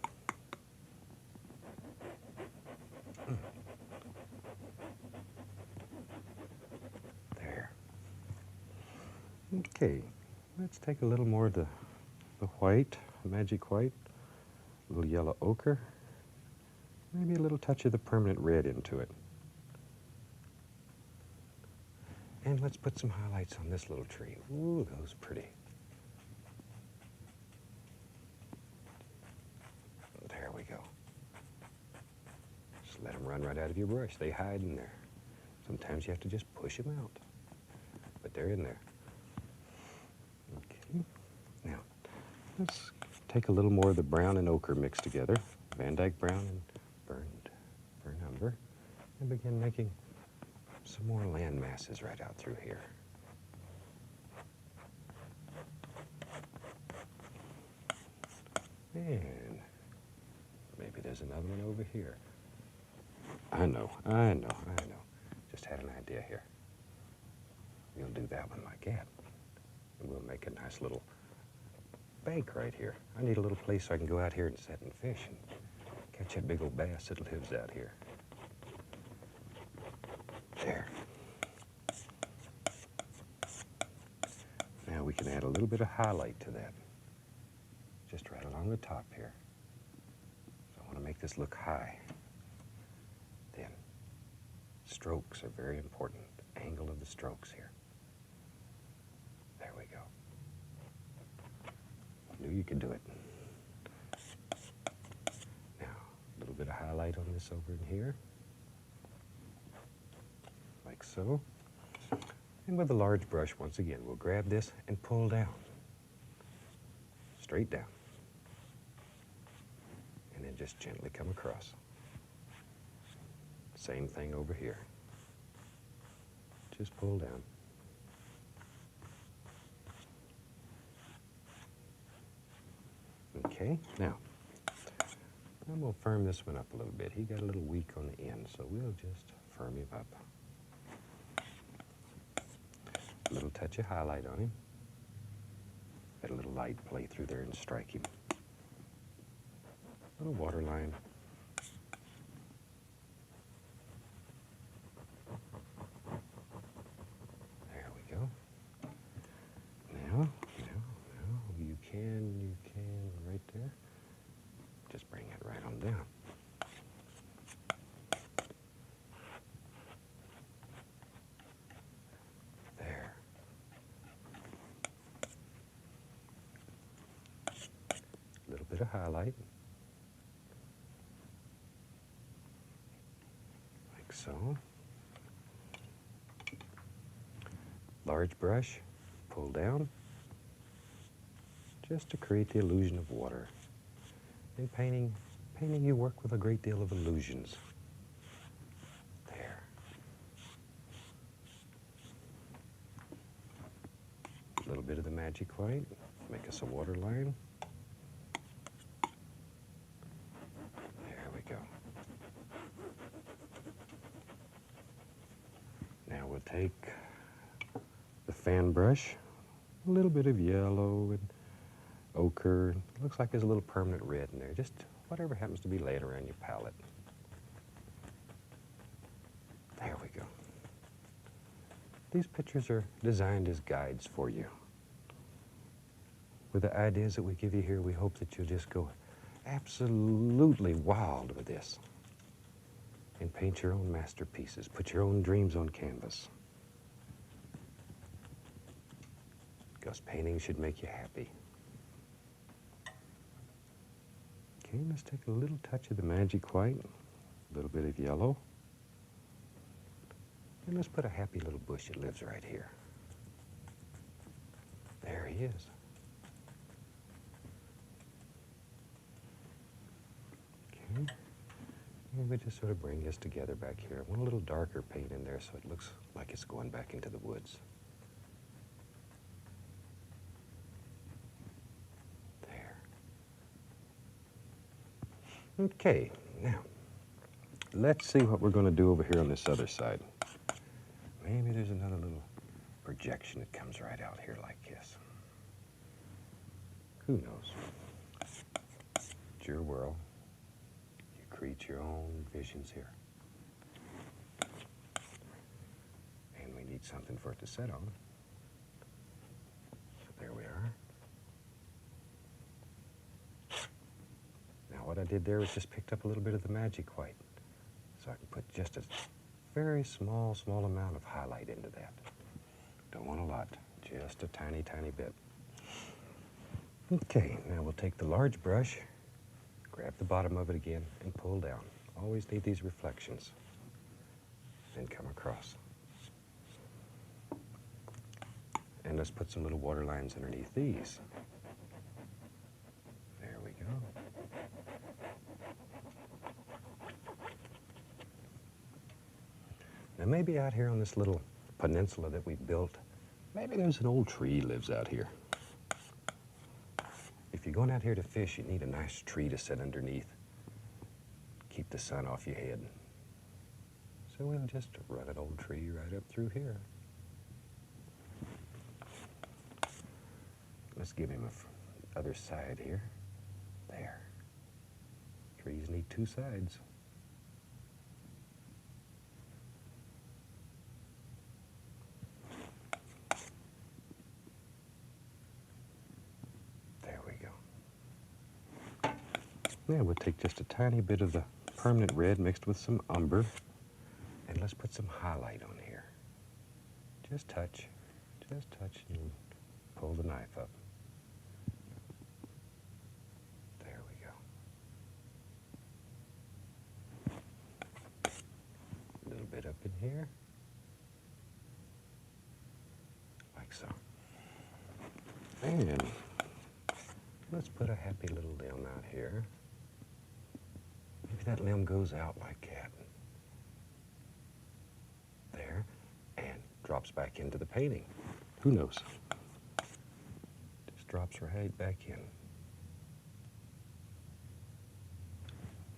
Okay, let's take a little more of the white, magic white, a little yellow ochre, maybe a little touch of the permanent red into it. And let's put some highlights on this little tree. Ooh, those pretty. There we go. Just let them run right out of your brush. They hide in there. Sometimes you have to just push them out. But they're in there. Okay. Now, let's take a little more of the brown and ochre mixed together. Van Dyke brown and burnt umber. And begin making some more land masses right out through here. And maybe there's another one over here. I know. Just had an idea here. We'll do that one like that. And we'll make a nice little bank right here. I need a little place so I can go out here and set and fish and catch that big old bass that lives out here. There. Now we can add a little bit of highlight to that. Just right along the top here. So I want to make this look high. Then, strokes are very important. The angle of the strokes here. There we go. Knew you could do it. Now, a little bit of highlight on this over in here. Like so. And with a large brush, once again, we'll grab this and pull down. Straight down. And then just gently come across. Same thing over here. Just pull down. Okay, now, I'm going to firm this one up a little bit. He got a little weak on the end, so we'll just firm him up. A little touch of highlight on him. Let a little light play through there and strike him. A little water line. There we go. Now, you can, right there. Just bring it right on down. There. A little bit of highlight. Like so. Large brush, pull down. Just to create the illusion of water. In painting you work with a great deal of illusions. There. A little bit of the magic white, make us a water line. There we go. Now we'll take the fan brush, a little bit of yellow and ochre. Looks like there's a little permanent red in there. Just whatever happens to be laid around your palette. There we go. These pictures are designed as guides for you. With the ideas that we give you here, we hope that you'll just go absolutely wild with this and paint your own masterpieces. Put your own dreams on canvas. Because painting should make you happy. Okay, let's take a little touch of the magic white, a little bit of yellow, and let's put a happy little bush that lives right here. There he is. Okay, and we just sort of bring this together back here. I want a little darker paint in there so it looks like it's going back into the woods. Okay, now, let's see what we're going to do over here on this other side. Maybe there's another little projection that comes right out here like this. Who knows? It's your world. You create your own visions here. And we need something for it to set on. I did there was just picked up a little bit of the magic white. So I can put just a very small amount of highlight into that. Don't want a lot, just a tiny bit. Okay, now we'll take the large brush, grab the bottom of it again, and pull down. Always need these reflections. Then come across. And let's put some little water lines underneath these. There we go. Now maybe out here on this little peninsula that we built, maybe there's an old tree lives out here. If you're going out here to fish, you need a nice tree to sit underneath. Keep the sun off your head. So we'll just run an old tree right up through here. Let's give him a other side here. There. Trees need two sides. There we go. Now we'll take just a tiny bit of the permanent red mixed with some umber, and let's put some highlight on here. Just touch and pull the knife up. There we go. A little bit up in here, like so. And let's put a happy little limb out here. Maybe that limb goes out like that. There, and drops back into the painting. Who knows? Just drops right back in.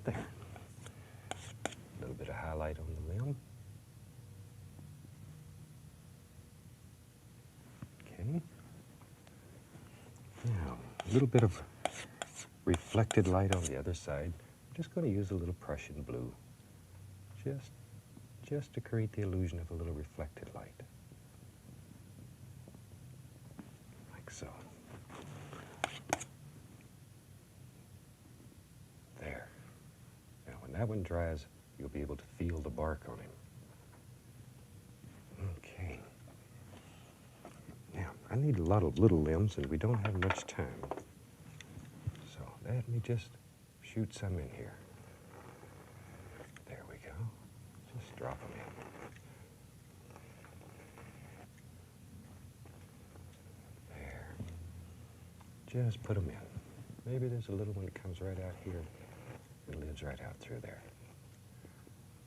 There. A little bit of highlight on the limb. Okay. Now, a little bit of reflected light on the other side. I'm just going to use a little Prussian blue. Just to create the illusion of a little reflected light. Like so. There. Now when that one dries, you'll be able to feel the bark on him. Okay. Now, I need a lot of little limbs, and we don't have much time. So let me just shoot some in here. There we go. Just drop them in. There. Just put them in. Maybe there's a little one that comes right out here and lives right out through there.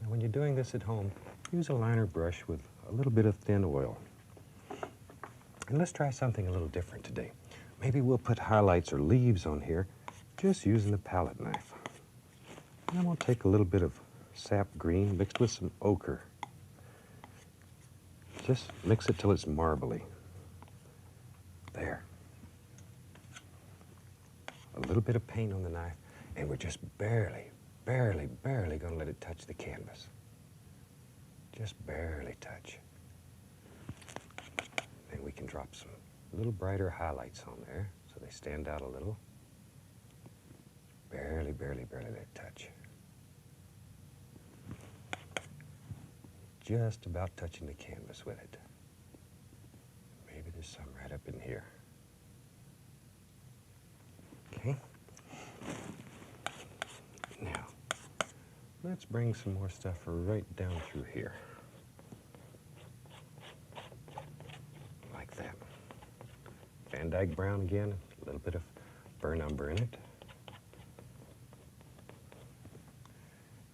Now when you're doing this at home, use a liner brush with a little bit of thin oil. And let's try something a little different today. Maybe we'll put highlights or leaves on here just using the palette knife. And we'll take a little bit of sap green mixed with some ochre. Just mix it till it's marbly. There. A little bit of paint on the knife, and we're just barely going to let it touch the canvas. Just barely touch. Then we can drop some little brighter highlights on there so they stand out a little. Barely let it touch. Just about touching the canvas with it. Maybe there's some right up in here. Okay. Now, let's bring some more stuff right down through here. Like that. Van Dyke brown again, a little bit of burnt umber in it.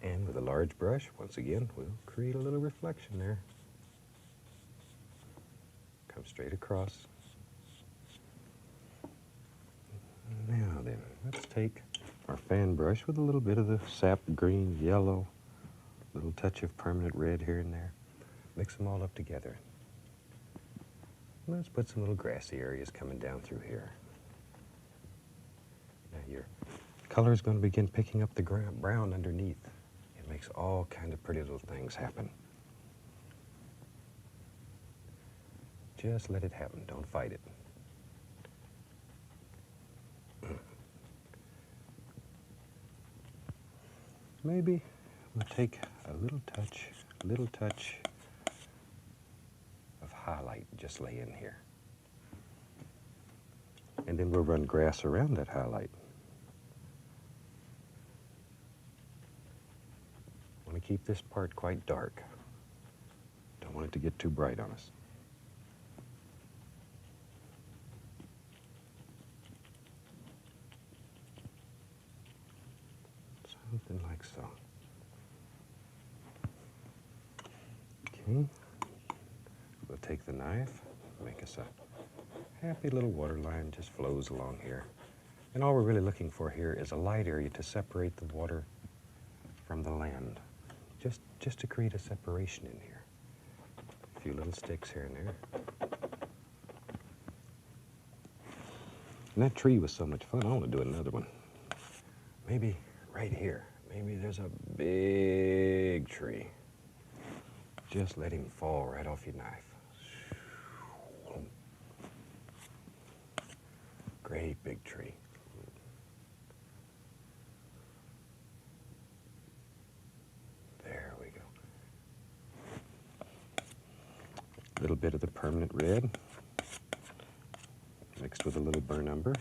And with a large brush, once again, we'll create a little reflection there. Come straight across. Now then, let's take our fan brush with a little bit of the sap green, yellow, little touch of permanent red here and there. Mix them all up together. Let's put some little grassy areas coming down through here. Now your color is going to begin picking up the brown underneath. It makes all kind of pretty little things happen. Just let it happen. Don't fight it. maybe we'll take a little touch of highlight, just lay in here. And then we'll run grass around that highlight. Want to keep this part quite dark. Don't want it to get too bright on us. Something like so. Okay. We'll take the knife, make us a happy little water line, just flows along here. And all we're really looking for here is a light area to separate the water from the land. Just to create a separation in here. A few little sticks here and there. And that tree was so much fun, I want to do another one. Maybe right here. Maybe there's a big tree. Just let him fall right off your knife. Great big tree. There we go. A little bit of the permanent red mixed with a little burnt umber.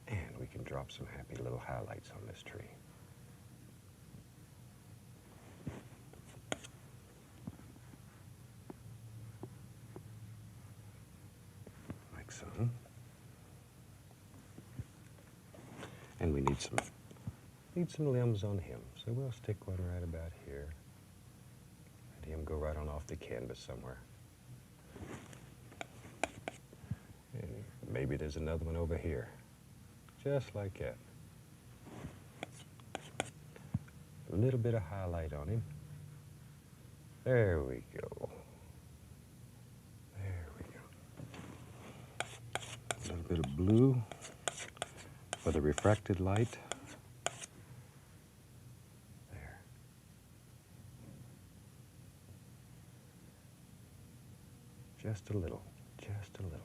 And we can drop some happy little highlights on this tree. Like so. And we need some limbs on him. So we'll stick one right about here. Let him go right on off the canvas somewhere. And maybe there's another one over here. Just like that. A little bit of highlight on him. There we go. There we go. A little bit of blue for the refracted light. There. Just a little, just a little.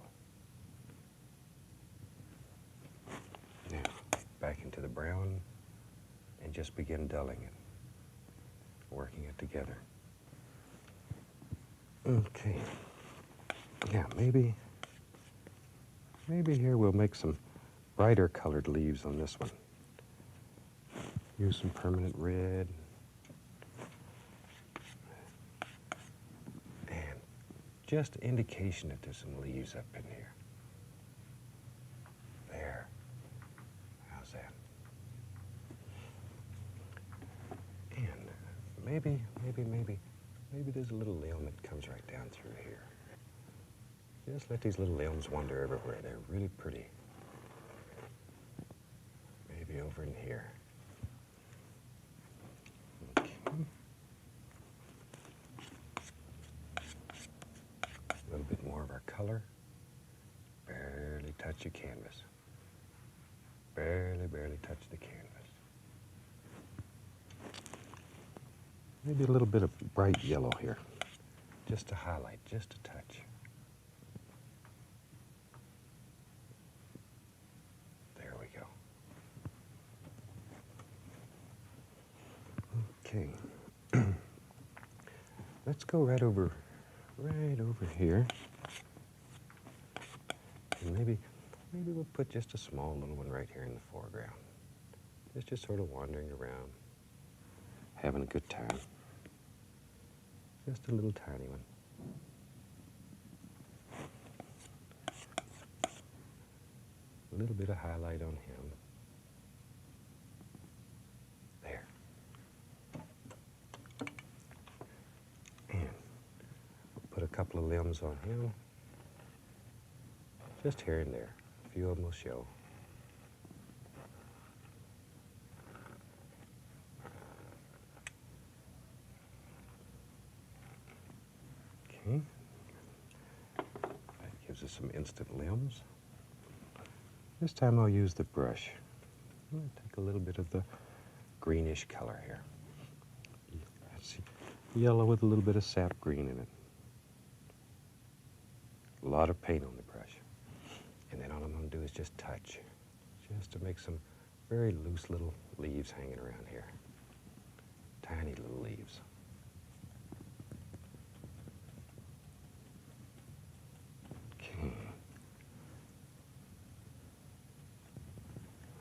Now, back into the brown and just begin dulling it, working it together. Okay. Yeah, maybe here we'll make some brighter colored leaves on this one. Use some permanent red. And just indication that there's some leaves up in here. There. How's that? And maybe there's a little limb that comes right down through here. Just let these little limbs wander everywhere. They're really pretty. Maybe over in here. Okay. A little bit more of our color. Barely touch your canvas. Barely touch the canvas. Maybe a little bit of bright yellow here. Just to highlight, just a touch. There we go. Okay. Let's go right over here. And maybe we'll put just a small little one right here in the foreground. It's just sort of wandering around, having a good time. Just a little tiny one. A little bit of highlight on him. There. And we'll put a couple of limbs on him. Just here and there. A few of them will show. Okay. That gives us some instant limbs. This time I'll use the brush. I'm going to take a little bit of the greenish color here. That's yellow with a little bit of sap green in it. A lot of paint on the brush. And then all I'm going to do is just touch, just to make some very loose little leaves hanging around here. Tiny little leaves. Okay.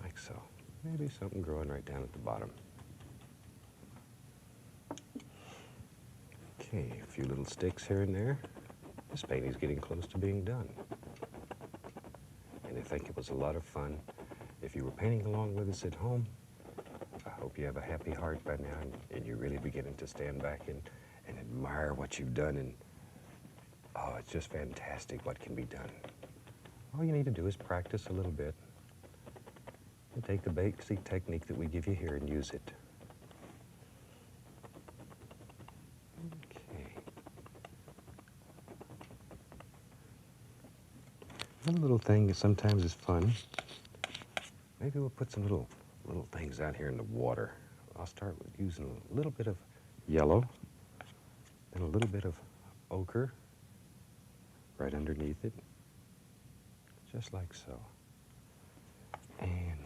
Like so. Maybe something growing right down at the bottom. Okay, a few little sticks here and there. This painting's getting close to being done. And I think it was a lot of fun. If you were painting along with us at home, I hope you have a happy heart by now and you're really beginning to stand back and admire what you've done. And oh, it's just fantastic what can be done. All you need to do is practice a little bit and take the basic technique that we give you here and use it. Okay. One little thing that sometimes is fun. Maybe we'll put some little things out here in the water. I'll start with using a little bit of yellow and a little bit of ochre right underneath it, just like so. And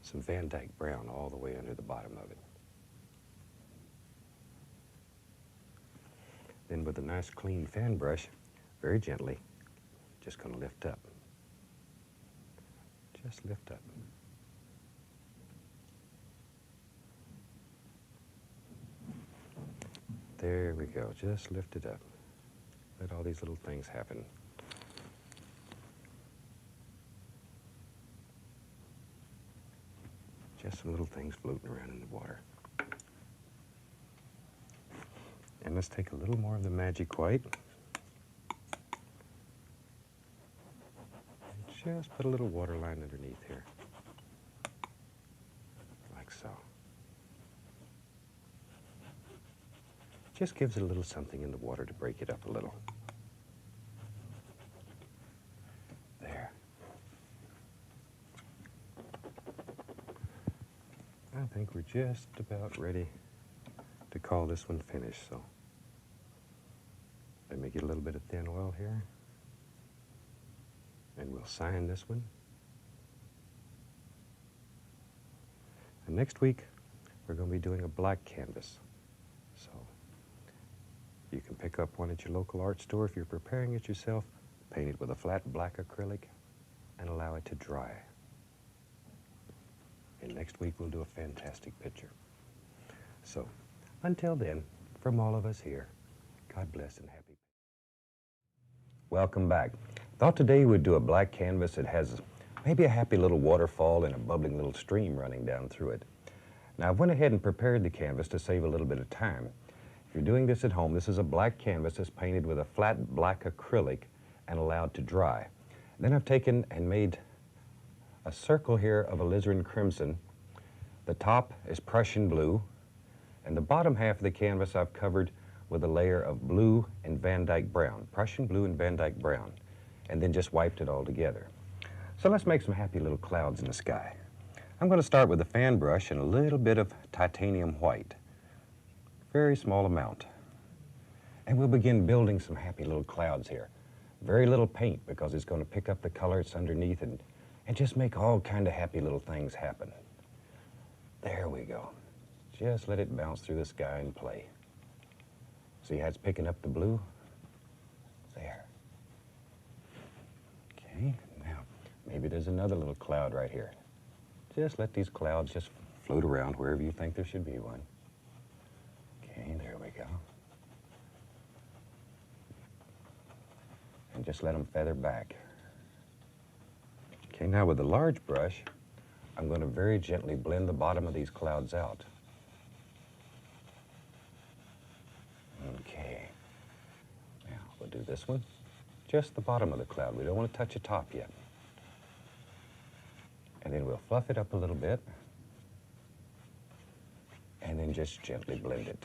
some Van Dyke brown all the way under the bottom of it. Then with a nice clean fan brush, very gently, just going to lift up. Just lift up. There we go, just lift it up. Let all these little things happen. Just some little things floating around in the water. And let's take a little more of the magic white. And just put a little water line underneath here. Like so. Just gives it a little something in the water to break it up a little. There. I think we're just about ready to call this one finished, so let me get a little bit of thin oil here, and we'll sign this one. And next week, we're going to be doing a black canvas. So you can pick up one at your local art store if you're preparing it yourself, paint it with a flat black acrylic, and allow it to dry. And next week we'll do a fantastic picture. So until then, from all of us here, God bless and happy. Welcome back. Thought today we'd do a black canvas that has maybe a happy little waterfall and a bubbling little stream running down through it. Now I went ahead and prepared the canvas to save a little bit of time. If you're doing this at home, this is a black canvas that's painted with a flat black acrylic and allowed to dry. Then I've taken and made a circle here of alizarin crimson. The top is Prussian blue, and the bottom half of the canvas I've covered with a layer of blue and Van Dyke brown, Prussian blue and Van Dyke brown, and then just wiped it all together. So let's make some happy little clouds in the sky. I'm going to start with a fan brush and a little bit of titanium white. Very small amount. And we'll begin building some happy little clouds here. Very little paint because it's going to pick up the color that's underneath and just make all kind of happy little things happen. There we go. Just let it bounce through the sky and play. See how it's picking up the blue? There. Okay, now maybe there's another little cloud right here. Just let these clouds just float around wherever you think there should be one. Okay, there we go. And just let them feather back. Okay, now with the large brush, I'm going to very gently blend the bottom of these clouds out. Okay, now we'll do this one. Just the bottom of the cloud. We don't want to touch the top yet. And then we'll fluff it up a little bit. And then just gently blend it.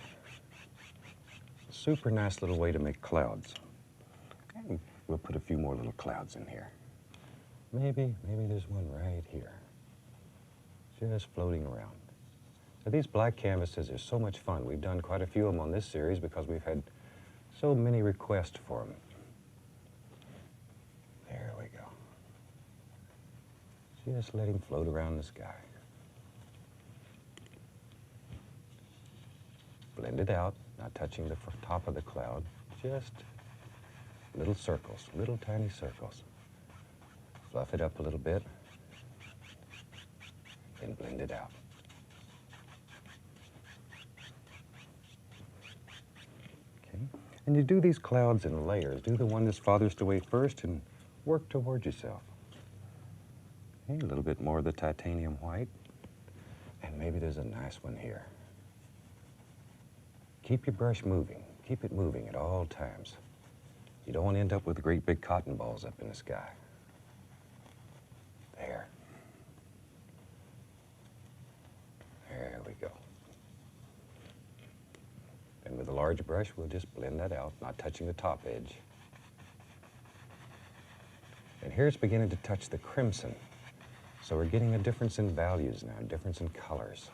Super nice little way to make clouds. And we'll put a few more little clouds in here. Maybe there's one right here. Just floating around. Now these black canvases are so much fun. We've done quite a few of them on this series because we've had so many requests for them. There we go. Just let him float around the sky. blend it out, not touching the top of the cloud, just little circles, little tiny circles. Fluff it up a little bit, then blend it out. Okay, and you do these clouds in layers. Do the one that's farthest away first and work towards yourself. Okay, a little bit more of the titanium white, and maybe there's a nice one here. Keep your brush moving. Keep it moving at all times. You don't want to end up with great big cotton balls up in the sky. There. There we go. And with a large brush, we'll just blend that out, not touching the top edge. And here it's beginning to touch the crimson. So we're getting a difference in values now, a difference in colors.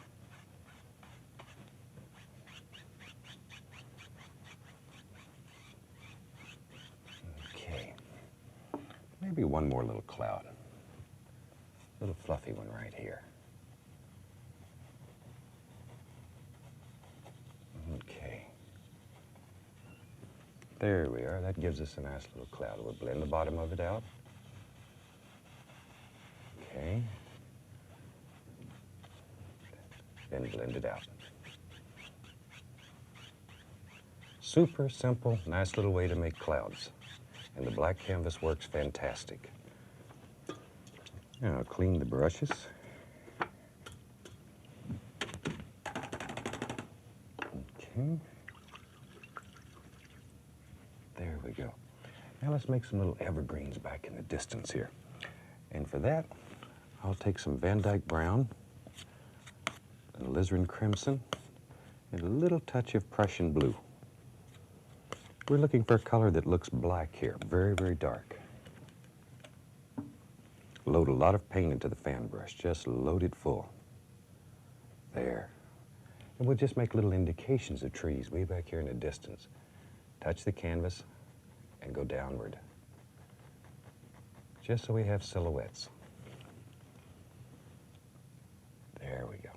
Okay. Maybe one more little cloud. A little fluffy one right here. Okay. There we are. That gives us a nice little cloud. We'll blend the bottom of it out. Okay. Then blend it out. Super simple, nice little way to make clouds. And the black canvas works fantastic. Now I'll clean the brushes. Okay. There we go. Now let's make some little evergreens back in the distance here. And for that, I'll take some Van Dyke brown, a alizarin crimson, and a little touch of Prussian blue. We're looking for a color that looks black here, very, very dark. Load a lot of paint into the fan brush, just load it full. There. And we'll just make little indications of trees way back here in the distance. Touch the canvas and go downward, just so we have silhouettes. There we go.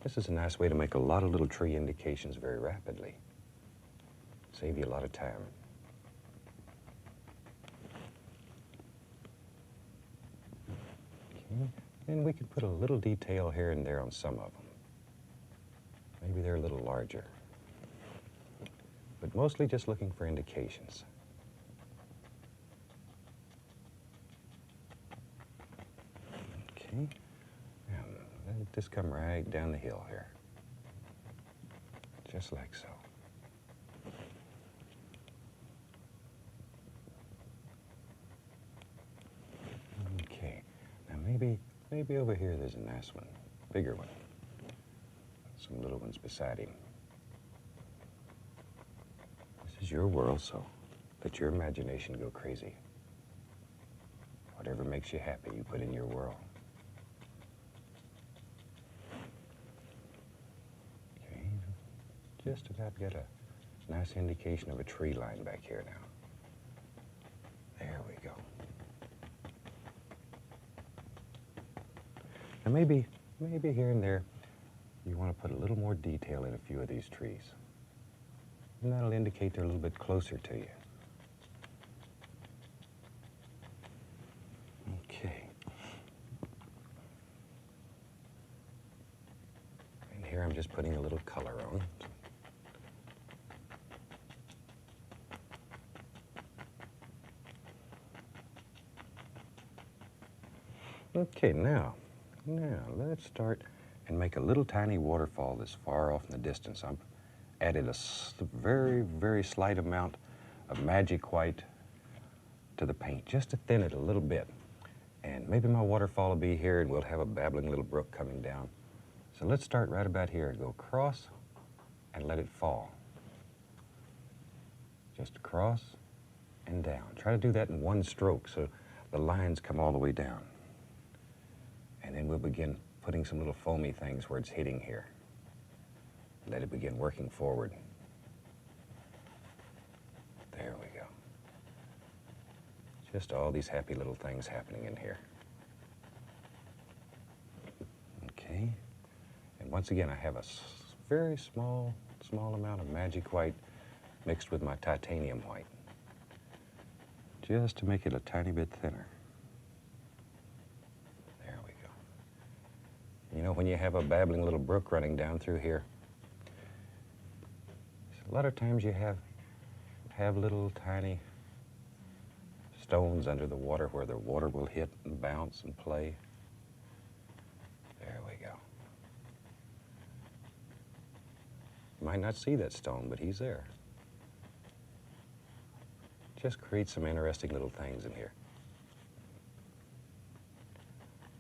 This is a nice way to make a lot of little tree indications very rapidly. Save you a lot of time. Okay. And we can put a little detail here and there on some of them. Maybe they're a little larger. But mostly just looking for indications. Okay. Now, let this come right down the hill here. Just like so. Okay. Now maybe over here there's a nice one, bigger one. Some little ones beside him. This is your world, so let your imagination go crazy. Whatever makes you happy, you put in your world. Okay, just about got a nice indication of a tree line back here now. There we go. Now maybe here and there, you want to put a little more detail in a few of these trees. And that'll indicate they're a little bit closer to you. Okay. And here I'm just putting a little color on. Okay, now let's start and make a little tiny waterfall that's far off in the distance. I've added a very, very slight amount of magic white to the paint, just to thin it a little bit. And maybe my waterfall will be here and we'll have a babbling little brook coming down. So let's start right about here and go across and let it fall. Just across and down. Try to do that in one stroke so the lines come all the way down. And then we'll begin putting some little foamy things where it's hitting here. Let it begin working forward. There we go. Just all these happy little things happening in here. Okay. And once again, I have a very small amount of magic white mixed with my titanium white, just to make it a tiny bit thinner. There we go. You know, when you have a babbling little brook running down through here, a lot of times you have little tiny stones under the water where the water will hit and bounce and play. There we go. You might not see that stone, but he's there. Just create some interesting little things in here.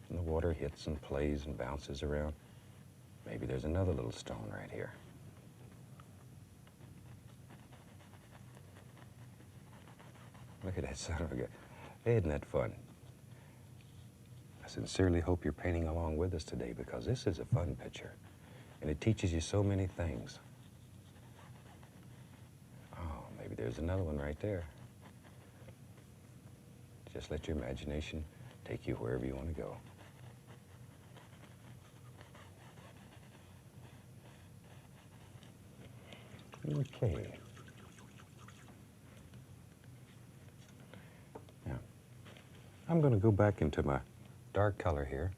And the water hits and plays and bounces around. Maybe there's another little stone right here. Look at that son of a gun. Isn't that fun? I sincerely hope you're painting along with us today, because this is a fun picture, and it teaches you so many things. Oh, maybe there's another one right there. Just let your imagination take you wherever you want to go. Okay. Now, I'm going to go back into my dark color here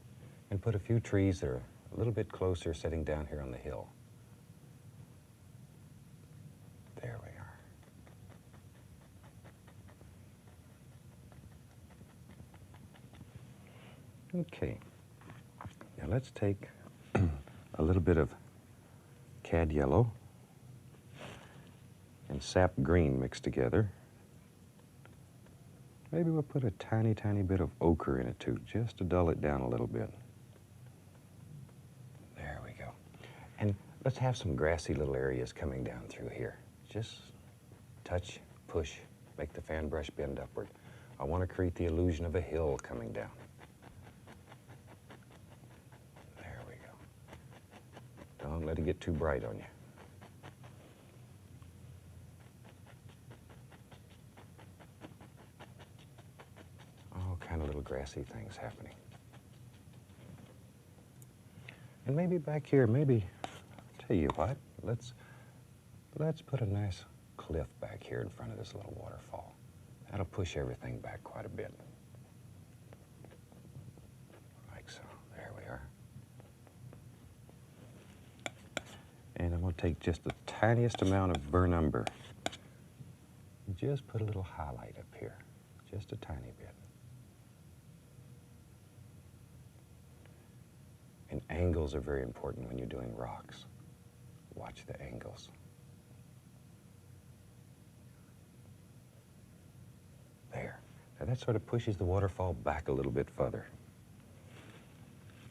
and put a few trees that are a little bit closer sitting down here on the hill. There we are. Okay. Now let's take a little bit of cad yellow and sap green mixed together. Maybe we'll put a tiny bit of ochre in it too, just to dull it down a little bit. There we go. And let's have some grassy little areas coming down through here. Just touch, push, make the fan brush bend upward. I want to create the illusion of a hill coming down. There we go. Don't let it get too bright on you. Kind of little grassy things happening. And maybe back here, maybe, tell you what, let's put a nice cliff back here in front of this little waterfall. That'll push everything back quite a bit. Like so. There we are. And I'm going to take just the tiniest amount of burnt umber. Just put a little highlight up here. Just a tiny bit. And angles are very important when you're doing rocks. Watch the angles. There. Now that sort of pushes the waterfall back a little bit further.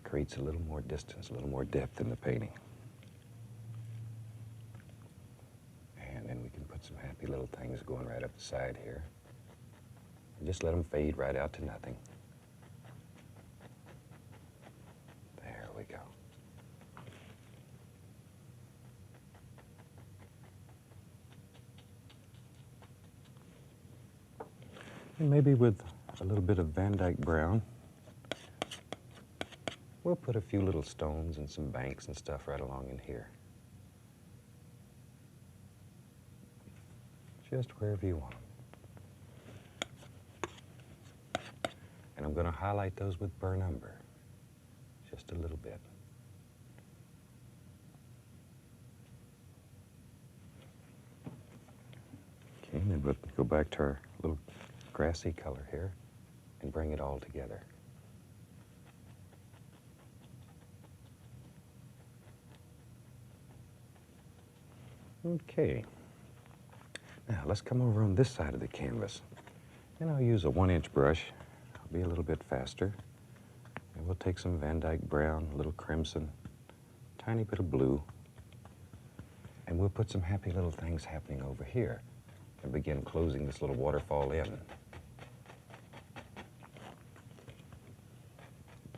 Creates a little more distance, a little more depth in the painting. And then we can put some happy little things going right up the side here. And just let them fade right out to nothing. We go. And maybe with a little bit of Van Dyke brown, we'll put a few little stones and some banks and stuff right along in here. Just wherever you want them. And I'm going to highlight those with burnt umber. Just a little bit. Okay, and then we'll go back to our little grassy color here and bring it all together. Okay. Now let's come over on this side of the canvas. And I'll use a 1-inch brush. I'll be a little bit faster. And we'll take some Van Dyke brown, a little crimson, tiny bit of blue, and we'll put some happy little things happening over here and begin closing this little waterfall in.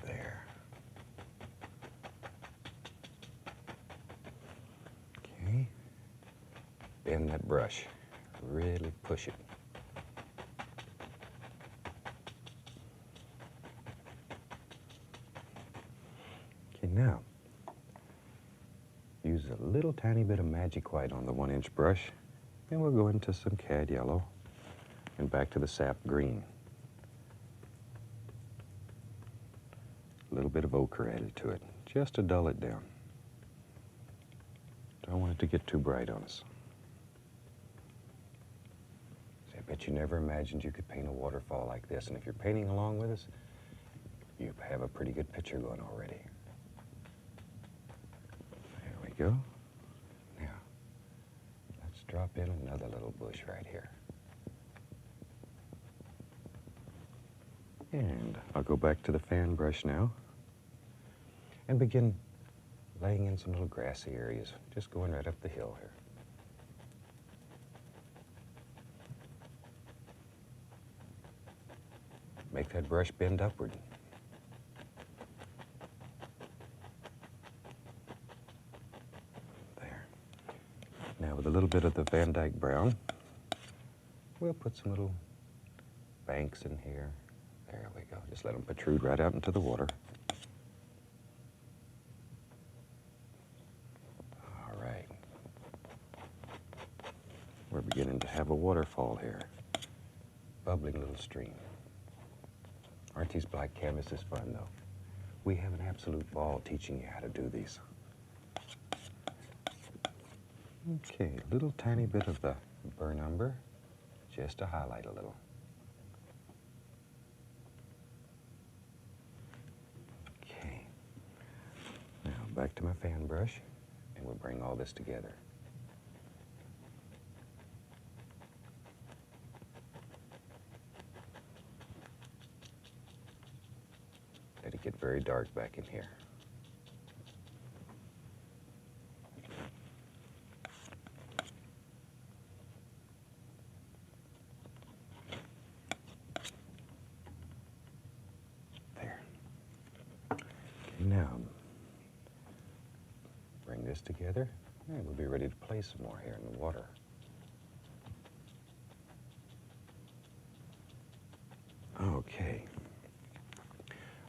There. Okay. Bend that brush. Really push it. Now, a little tiny bit of magic white on the 1-inch brush, and we'll go into some cad yellow and back to the sap green. A little bit of ochre added to it, just to dull it down. Don't want it to get too bright on us. See, I bet you never imagined you could paint a waterfall like this, and if you're painting along with us, you have a pretty good picture going already. There we go. Now, let's drop in another little bush right here. And I'll go back to the fan brush now and begin laying in some little grassy areas, just going right up the hill here. Make that brush bend upward. There. Now with a little bit of the Van Dyke brown, we'll put some little banks in here. There we go. Just let them protrude right out into the water. All right. We're beginning to have a waterfall here. Bubbling little stream. Aren't these black canvases fun, though? We have an absolute ball teaching you how to do these. Okay, a little tiny bit of the burnt umber, just to highlight a little. Back to my fan brush, and we'll bring all this together. Let it get very dark back in here. There. Okay, now, bring this together, and we'll be ready to play some more here in the water. Okay.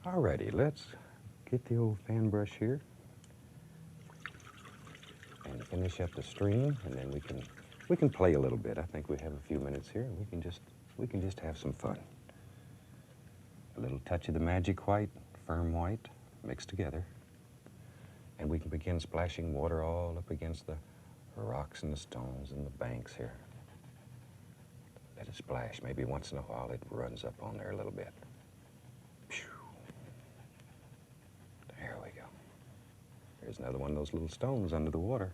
Alrighty, let's get the old fan brush here and finish up the stream, and then we can play a little bit. I think we have a few minutes here, and we can just have some fun. A little touch of the magic white, firm white, mixed together. And we can begin splashing water all up against the rocks and the stones and the banks here. Let it splash. Maybe once in a while it runs up on there a little bit. There we go. Here's another one of those little stones under the water.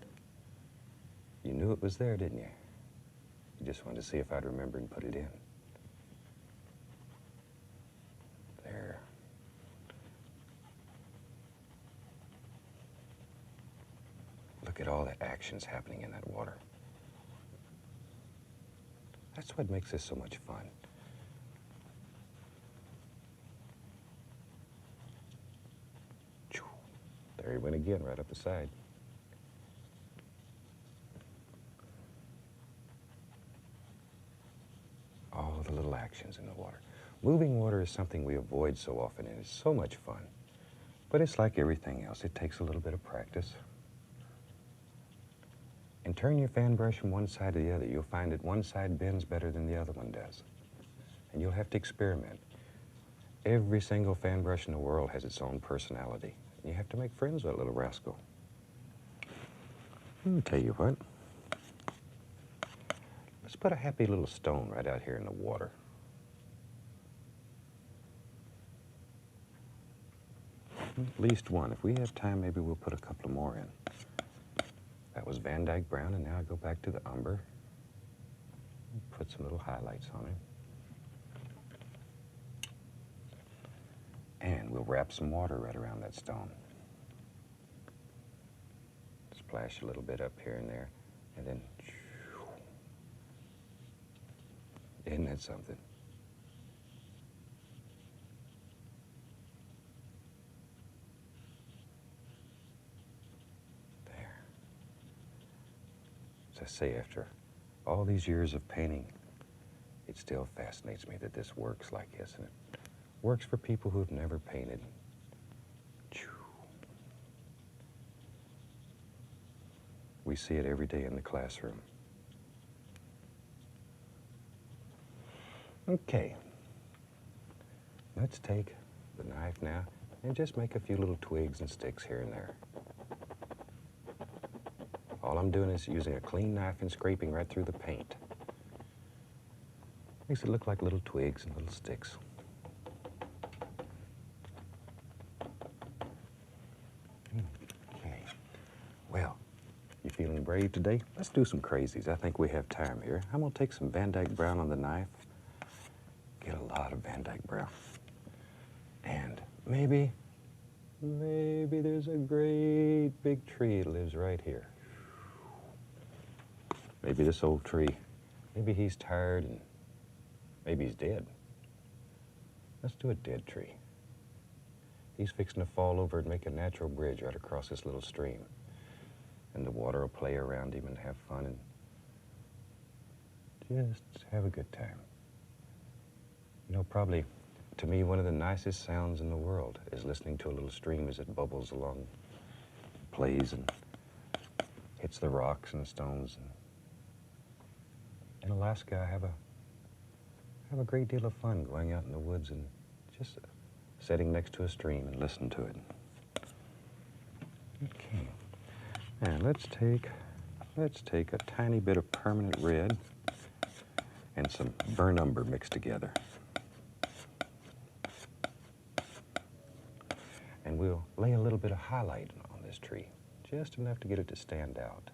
You knew it was there, didn't you? You just wanted to see if I'd remember and put it in. There. Look at all the actions happening in that water. That's what makes this so much fun. There he went again, right up the side. All the little actions in the water. Moving water is something we avoid so often, and it's so much fun. But it's like everything else. It takes a little bit of practice. And turn your fan brush from one side to the other. You'll find that one side bends better than the other one does. And you'll have to experiment. Every single fan brush in the world has its own personality. You have to make friends with that little rascal. I'll tell you what. Let's put a happy little stone right out here in the water. At least one. If we have time, maybe we'll put a couple more in. That was Van Dyke brown, and now I go back to the umber. Put some little highlights on it. And we'll wrap some water right around that stone. Splash a little bit up here and there, and then, isn't that something? There. As I say, after all these years of painting, it still fascinates me that this works like this, and it works for people who've never painted. We see it every day in the classroom. Okay, let's take the knife now and just make a few little twigs and sticks here and there. All I'm doing is using a clean knife and scraping right through the paint. Makes it look like little twigs and little sticks. Okay, well, you feeling brave today? Let's do some crazies. I think we have time here. I'm gonna take some Van Dyke brown on the knife. Get a lot of Van Dyke brown. And maybe there's a great big tree that lives right here. Maybe this old tree, maybe he's tired and maybe he's dead. Let's do a dead tree. He's fixing to fall over and make a natural bridge right across this little stream. And the water will play around him and have fun and just have a good time. You know, probably, to me, one of the nicest sounds in the world is listening to a little stream as it bubbles along, plays and hits the rocks and the stones. In Alaska, I have a great deal of fun going out in the woods and just sitting next to a stream and listen to it. Okay, and let's take a tiny bit of permanent red and some burnt umber mixed together. And we'll lay a little bit of highlight on this tree, just enough to get it to stand out.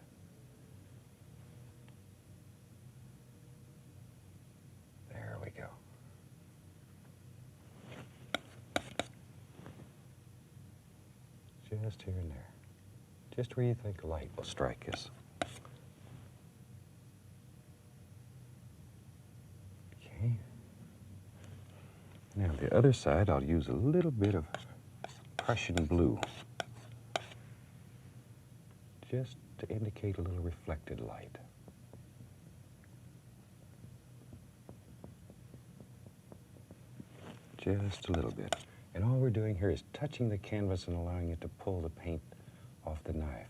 There we go. Just here and there. Just where you think light will strike us. Okay. Now the other side, I'll use a little bit of Prussian blue, just to indicate a little reflected light. Just a little bit. And all we're doing here is touching the canvas and allowing it to pull the paint off the knife.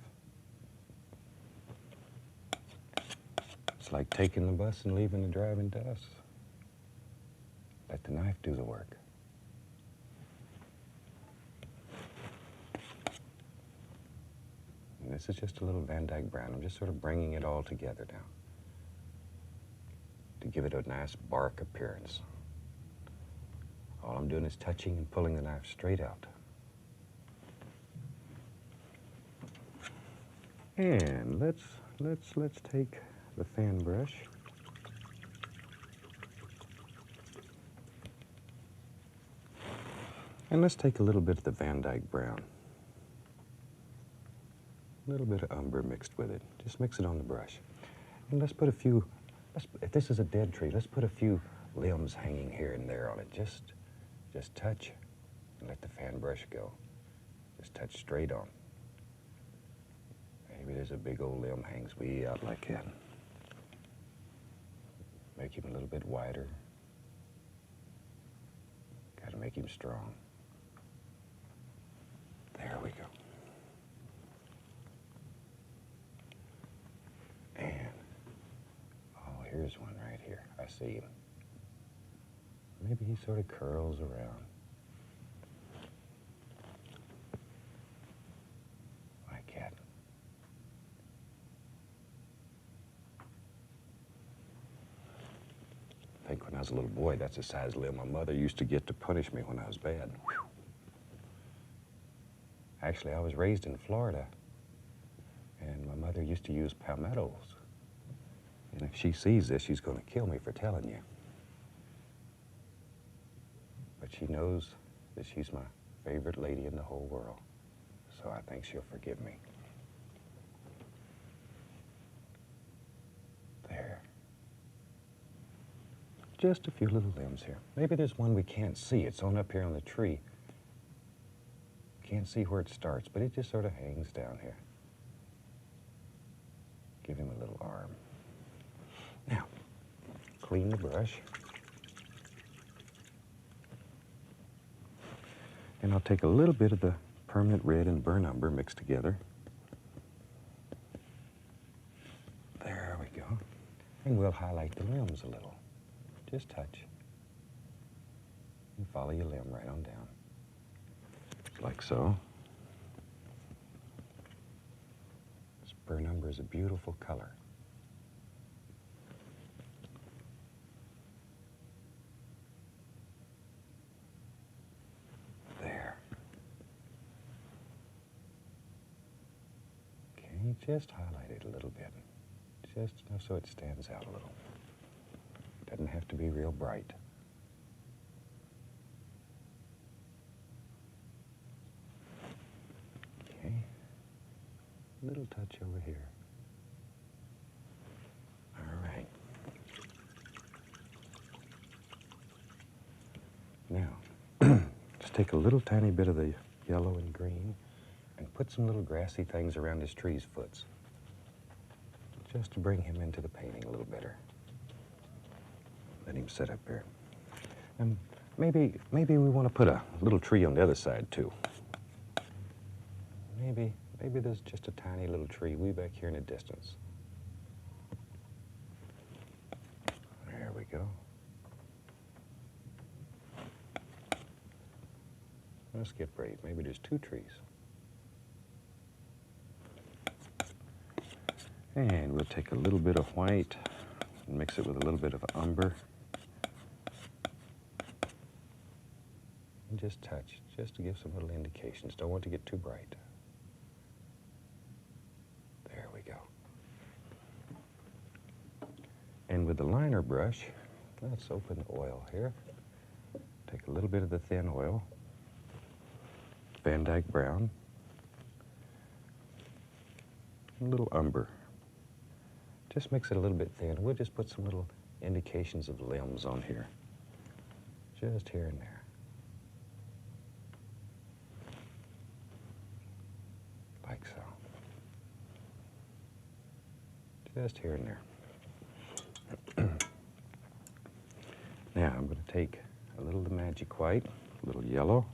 It's like taking the bus and leaving the driving to us. Let the knife do the work. And this is just a little Van Dyke brown. I'm just sort of bringing it all together now to give it a nice bark appearance. All I'm doing is touching and pulling the knife straight out. And let's take the fan brush. And let's take a little bit of the Van Dyke brown. A little bit of umber mixed with it. Just mix it on the brush. And let's put a few, if this is a dead tree, let's put a few limbs hanging here and there on it. Just touch and let the fan brush go. Just touch straight on. Maybe there's a big old limb hangs way out like that. Make him a little bit wider. Gotta make him strong. There we go. And, oh, here's one right here. I see him. Maybe he sort of curls around. Like that. I think when I was a little boy, that's the size limb my mother used to get to punish me when I was bad. Whew. Actually, I was raised in Florida, and my mother used to use palmettos. And if she sees this, she's going to kill me for telling you. But she knows that she's my favorite lady in the whole world, so I think she'll forgive me. There. Just a few little limbs here. Maybe there's one we can't see. It's on up here on the tree. Can't see where it starts, but it just sort of hangs down here. Give him a little arm. Now, clean the brush. And I'll take a little bit of the permanent red and burnt umber mixed together. And we'll highlight the limbs a little. Just touch. And follow your limb right on down. Like so. Burn umber is a beautiful color. There. Okay, just highlight it a little bit. Just enough so it stands out a little. Doesn't have to be real bright. Okay. Little touch over here. All right. Now, just take a little tiny bit of the yellow and green and put some little grassy things around his tree's foots, just to bring him into the painting a little better. Let him sit up here. And maybe we want to put a little tree on the other side too. Maybe there's just a tiny little tree way back here in the distance. There we go. Let's get brave. Maybe there's 2 trees. And we'll take a little bit of white and mix it with a little bit of umber. And just touch, just to give some little indications. Don't want to get too bright. There we go. And with the liner brush, let's open the oil here. Take a little bit of the thin oil, Van Dyke brown, a little umber. Just mix it a little bit thin. We'll just put some little indications of limbs on here, just here and there. Like so. Just here and there. Now I'm going to take a little of the magic white, a little yellow,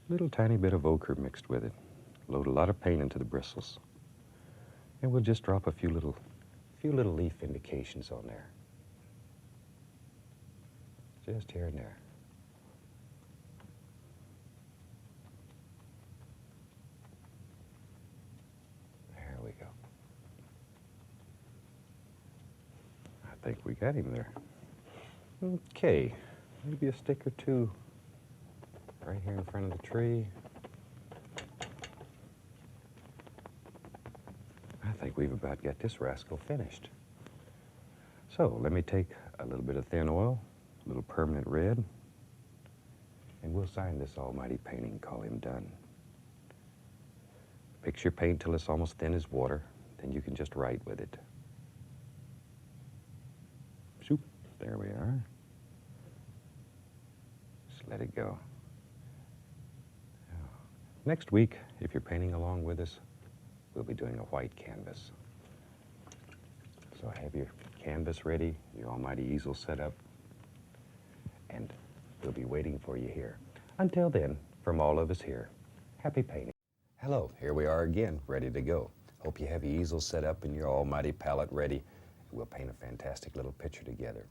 a little tiny bit of ochre mixed with it. Load a lot of paint into the bristles. And we'll just drop a few little leaf indications on there. Just here and there. There we go. I think we got him there. Okay, maybe a stick or 2 right here in front of the tree. I think we've about got this rascal finished. So let me take a little bit of thin oil, a little permanent red, and we'll sign this almighty painting and call him done. Mix your paint till it's almost thin as water, then you can just write with it. Shoop, there we are. Just let it go. Next week, if you're painting along with us, we'll be doing a white canvas. So have your canvas ready, your almighty easel set up, and we'll be waiting for you here. Until then, from all of us here, happy painting. Hello, here we are again, ready to go. Hope you have your easel set up and your almighty palette ready. We'll paint a fantastic little picture together.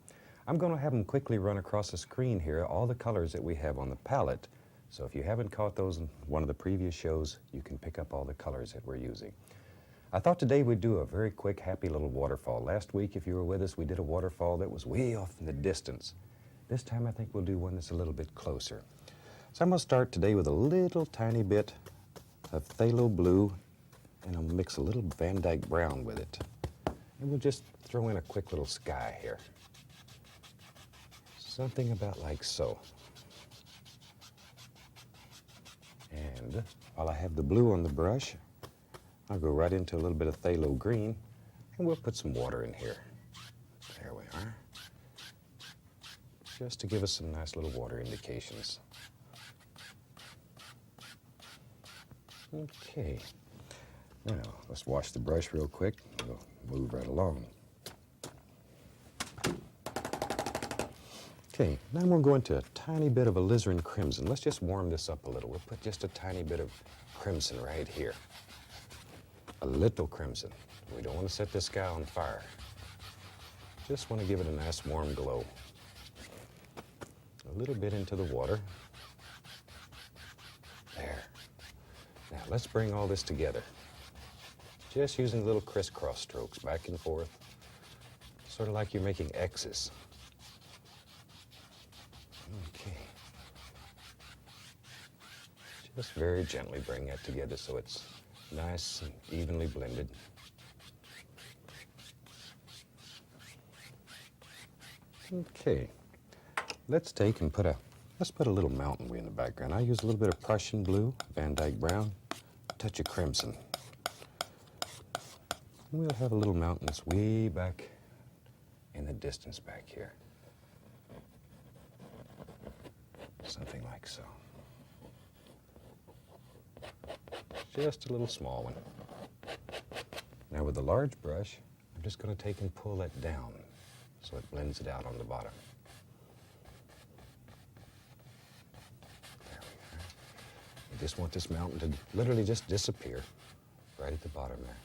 I'm going to have them quickly run across the screen here, all the colors that we have on the palette. So if you haven't caught those in one of the previous shows, you can pick up all the colors that we're using. I thought today we'd do a very quick, happy little waterfall. Last week, if you were with us, we did a waterfall that was way off in the distance. This time, I think we'll do one that's a little bit closer. So I'm going to start today with a little tiny bit of phthalo blue, and I'll mix a little Van Dyke brown with it. And we'll just throw in a quick little sky here. Something about like so. And while I have the blue on the brush, I'll go right into a little bit of phthalo green, and we'll put some water in here. There we are. Just to give us some nice little water indications. Okay. Now, let's wash the brush real quick. We'll move right along. Okay, now I'm going to go into a tiny bit of alizarin crimson. Let's just warm this up a little. We'll put just a tiny bit of crimson right here. A little crimson. We don't want to set this guy on fire. Just want to give it a nice warm glow. A little bit into the water. There. Now let's bring all this together. Just using little crisscross strokes back and forth, sort of like you're making X's. Okay. Just very gently bring that together so it's nice and evenly blended. Okay, let's take and let's put a little mountain way in the background. I use a little bit of Prussian blue, Van Dyke brown, a touch of crimson. We'll have a little mountain that's way back in the distance back here. Something like so. Just a little small one. Now with the large brush, I'm just going to take and pull that down so it blends it out on the bottom. There we are. I just want this mountain to literally just disappear right at the bottom there.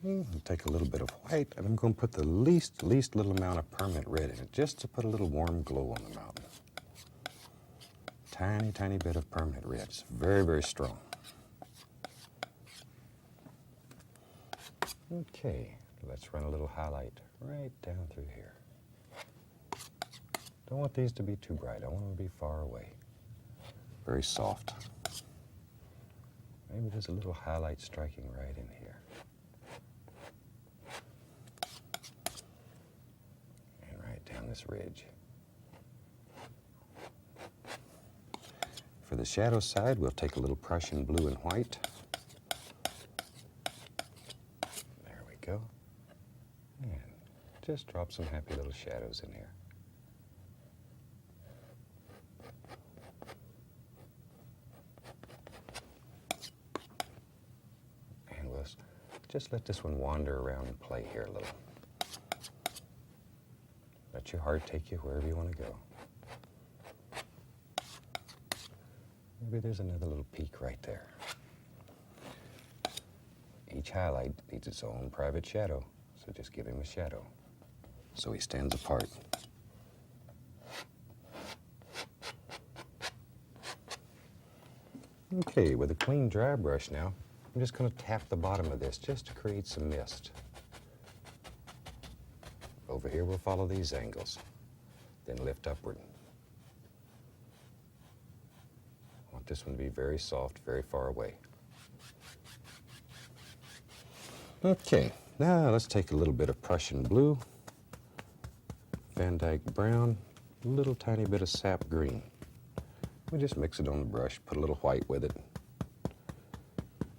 Okay, I'll take a little bit of white and I'm going to put the least little amount of permanent red in it just to put a little warm glow on the mountain. Tiny bit of permanent red. It's very, very strong. Okay, let's run a little highlight right down through here. Don't want these to be too bright. I want them to be far away. Very soft. Maybe there's a little highlight striking right in here. And right down this ridge. For the shadow side, we'll take a little Prussian blue and white. There we go. And just drop some happy little shadows in here. And we'll just let this one wander around and play here a little. Let your heart take you wherever you want to go. Maybe there's another little peak right there. Each highlight needs its own private shadow, so just give him a shadow so he stands apart. Okay, with a clean dry brush now, I'm just going to tap the bottom of this just to create some mist. Over here we'll follow these angles, then lift upward. This one to be very soft, very far away. Okay, now let's take a little bit of Prussian blue, Van Dyke brown, a little tiny bit of sap green. We just mix it on the brush, put a little white with it.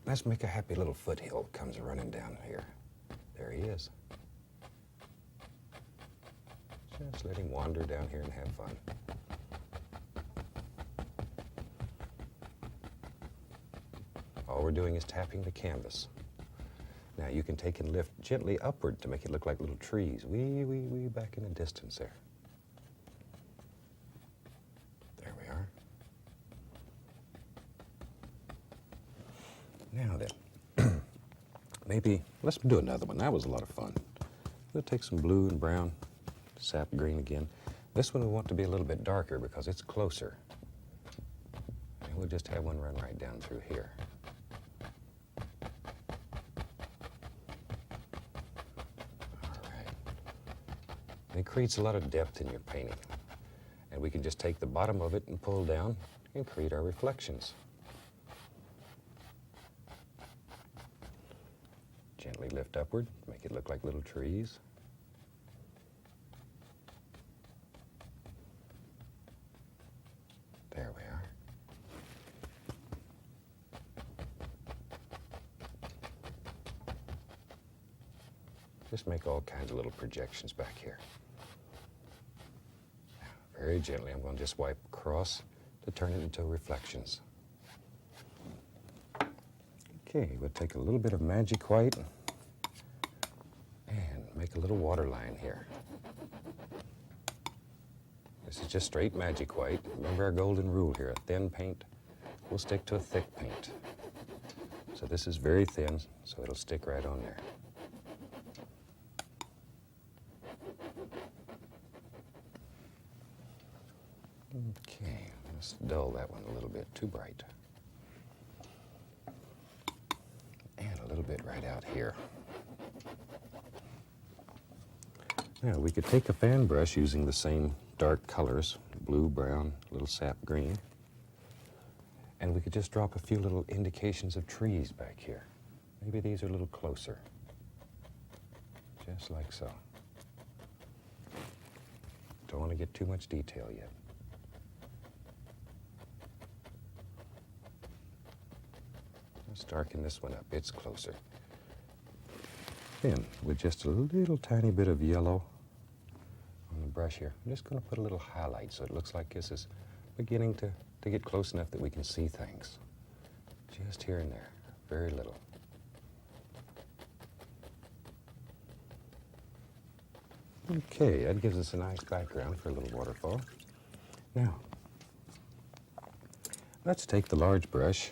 Let's make a happy little foothill that comes running down here. There he is. Just let him wander down here and have fun. All we're doing is tapping the canvas. Now you can take and lift gently upward to make it look like little trees, way back in the distance there. There we are. Now then, maybe let's do another one. That was a lot of fun. We'll take some blue and brown, sap green again. This one we want to be a little bit darker because it's closer. And we'll just have one run right down through here. It creates a lot of depth in your painting. And we can just take the bottom of it and pull down and create our reflections. Gently lift upward, make it look like little trees. There we are. Just make all kinds of little projections back here. Very gently, I'm going to just wipe across to turn it into reflections. Okay, we'll take a little bit of magic white and make a little water line here. This is just straight magic white. Remember our golden rule here, a thin paint will stick to a thick paint. So this is very thin, so it'll stick right on there. Okay, let's dull that one a little bit, too bright. And a little bit right out here. Now, we could take a fan brush using the same dark colors, blue, brown, little sap green, and we could just drop a few little indications of trees back here. Maybe these are a little closer, just like so. Don't want to get too much detail yet. Let's darken this one up, it's closer. Then, with just a little tiny bit of yellow on the brush here, I'm just going to put a little highlight so it looks like this is beginning to get close enough that we can see things. Just here and there, very little. Okay, that gives us a nice background for a little waterfall. Now, let's take the large brush,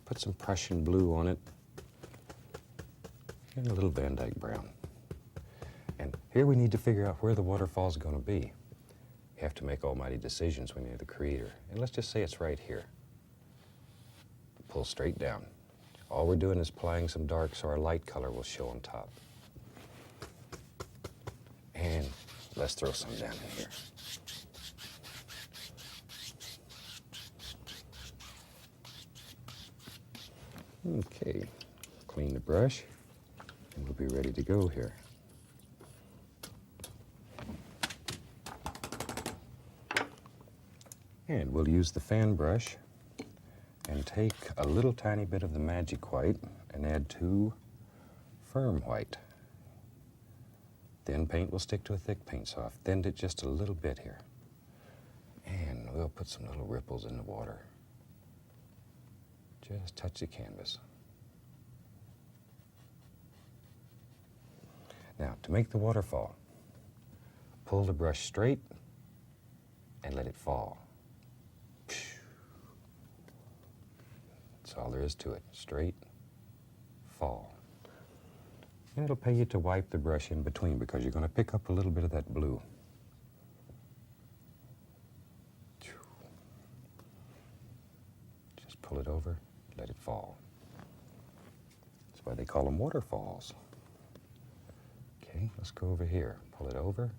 put some Prussian blue on it, and a little Van Dyke brown. And here we need to figure out where the waterfall is going to be. You have to make almighty decisions when you're the creator. And let's just say it's right here. Pull straight down. All we're doing is applying some dark so our light color will show on top. And let's throw some down in here. Okay, clean the brush, and we'll be ready to go here. And we'll use the fan brush and take a little tiny bit of the magic white and add 2 firm white. Thin paint will stick to a thick paint, so I've thinned it just a little bit here. And we'll put some little ripples in the water. Just touch the canvas. Now, to make the waterfall, pull the brush straight and let it fall. That's all there is to it. Straight, fall. And it'll pay you to wipe the brush in between because you're going to pick up a little bit of that blue. Just pull it over, let it fall. That's why they call them waterfalls. Okay, let's go over here. Pull it over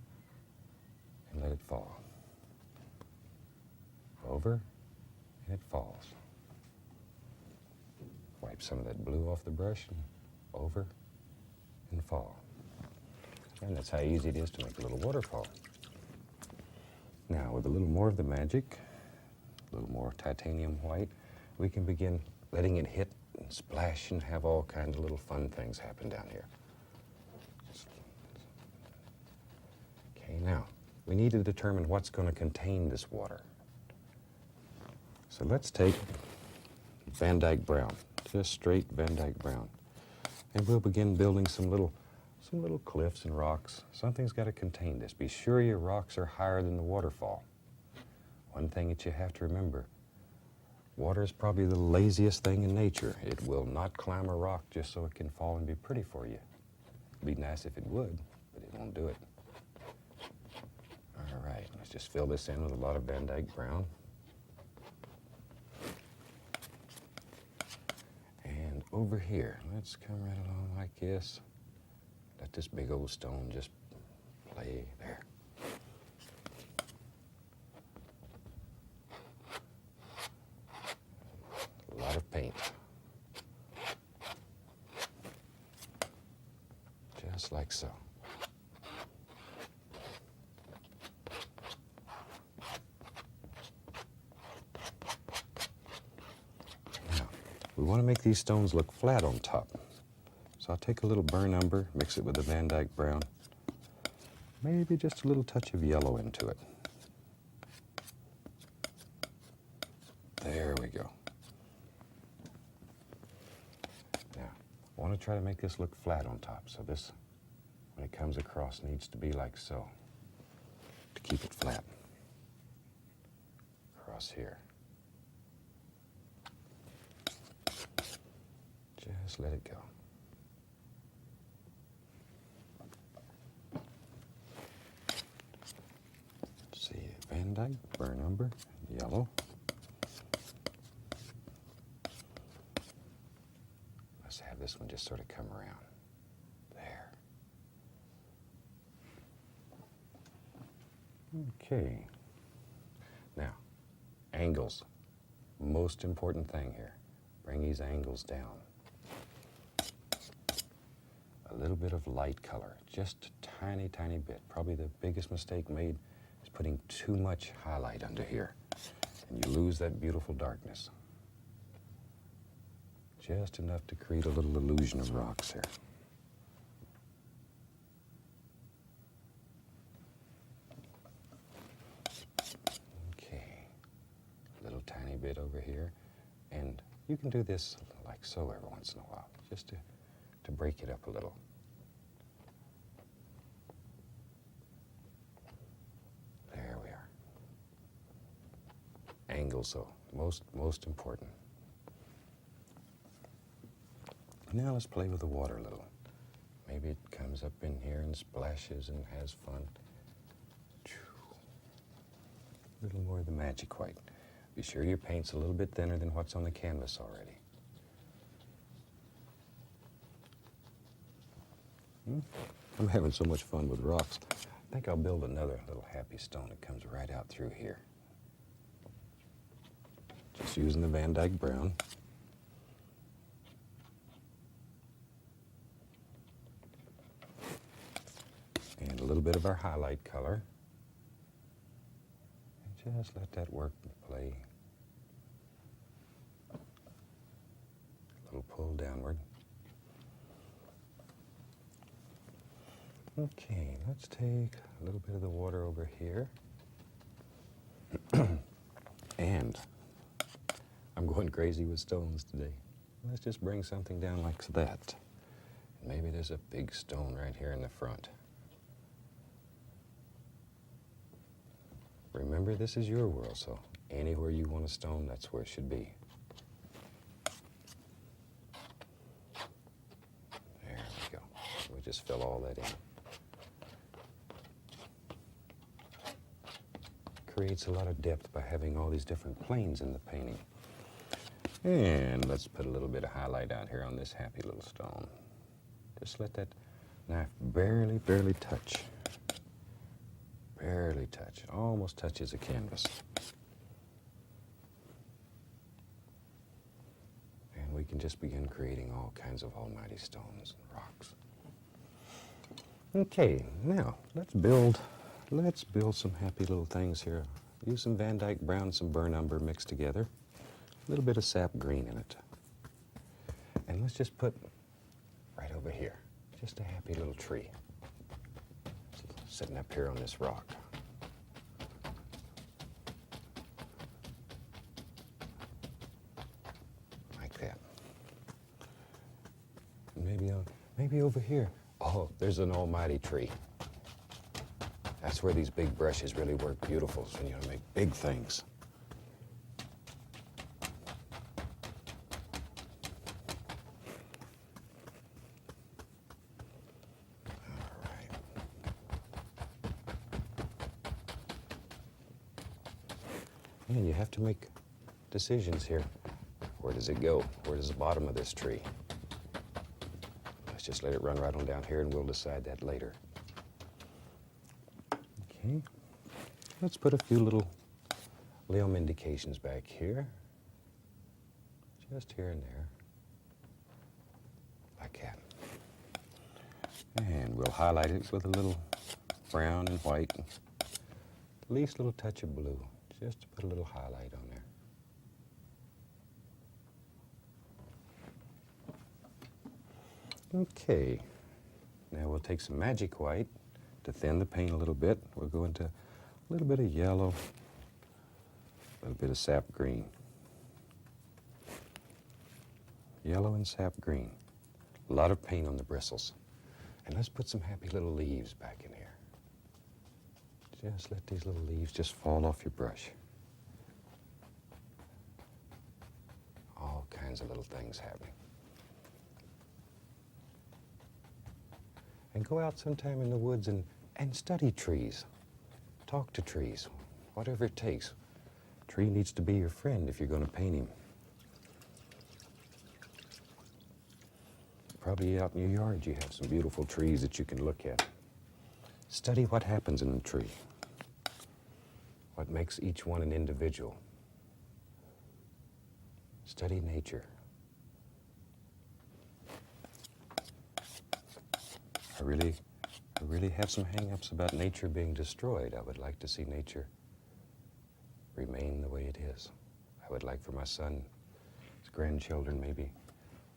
and let it fall. Over and it falls. Wipe some of that blue off the brush and over and fall. And that's how easy it is to make a little waterfall. Now, with a little more of the magic, a little more titanium white, we can begin letting it hit and splash and have all kinds of little fun things happen down here. Okay, now, we need to determine what's going to contain this water. So let's take Van Dyke brown, just straight Van Dyke brown. And we'll begin building some little cliffs and rocks. Something's got to contain this. Be sure your rocks are higher than the waterfall. One thing that you have to remember, water is probably the laziest thing in nature. It will not climb a rock just so it can fall and be pretty for you. It'd be nice if it would, but it won't do it. All right, let's just fill this in with a lot of Van Dyke brown. And over here, let's come right along like this. Let this big old stone just play there. A lot of paint. Just like so. We want to make these stones look flat on top. So I'll take a little burn umber, mix it with the Van Dyke brown, maybe just a little touch of yellow into it. There we go. Now, I want to try to make this look flat on top. So this, when it comes across, needs to be like so, to keep it flat. Across here. Just let it go. Let's see, Van Dyke, burn umber, yellow. Let's have this one just sort of come around. There. Okay. Now, angles. Most important thing here. Bring these angles down. A little bit of light color, just a tiny, tiny bit. Probably the biggest mistake made is putting too much highlight under here, and you lose that beautiful darkness. Just enough to create a little illusion of rocks here. Okay, a little tiny bit over here, and you can do this like so every once in a while, just to break it up a little. There we are. Angles, so most important. Now let's play with the water a little. Maybe it comes up in here and splashes and has fun. A little more of the magic white. Be sure your paint's a little bit thinner than what's on the canvas already. I'm having so much fun with rocks. I think I'll build another little happy stone that comes right out through here. Just using the Van Dyke brown. And a little bit of our highlight color. And just let that work and play. A little pull downward. Okay, let's take a little bit of the water over here. And I'm going crazy with stones today. Let's just bring something down like that. Maybe there's a big stone right here in the front. Remember, this is your world, so anywhere you want a stone, that's where it should be. There we go. We just fill all that in. Creates a lot of depth by having all these different planes in the painting. And let's put a little bit of highlight out here on this happy little stone. Just let that knife barely touch. Barely touch. Almost touches the canvas. And we can just begin creating all kinds of almighty stones and rocks. Okay, now let's build some happy little things here. Use some Van Dyke brown, some burnt umber mixed together. A little bit of sap green in it. And let's just put right over here, just a happy little tree sitting up here on this rock. Like that. Maybe over here. Oh, there's an almighty tree. That's where these big brushes really work beautiful, so you make big things. All right. And you have to make decisions here. Where does it go? Where does the bottom of this tree? Let's just let it run right on down here and we'll decide that later. Okay, let's put a few little limb indications back here. Just here and there. Like that. And we'll highlight it with a little brown and white. At least a little touch of blue, just to put a little highlight on there. Okay, now we'll take some magic white. To thin the paint a little bit, we'll go into a little bit of yellow, a little bit of sap green. Yellow and sap green. A lot of paint on the bristles. And let's put some happy little leaves back in here. Just let these little leaves just fall off your brush. All kinds of little things happening. And go out sometime in the woods and study trees. Talk to trees, whatever it takes. Tree needs to be your friend if you're going to paint him. Probably out in your yard you have some beautiful trees that you can look at. Study what happens in the tree. What makes each one an individual. Study nature. I really have some hang-ups about nature being destroyed. I would like to see nature remain the way it is. I would like for my son, his grandchildren maybe,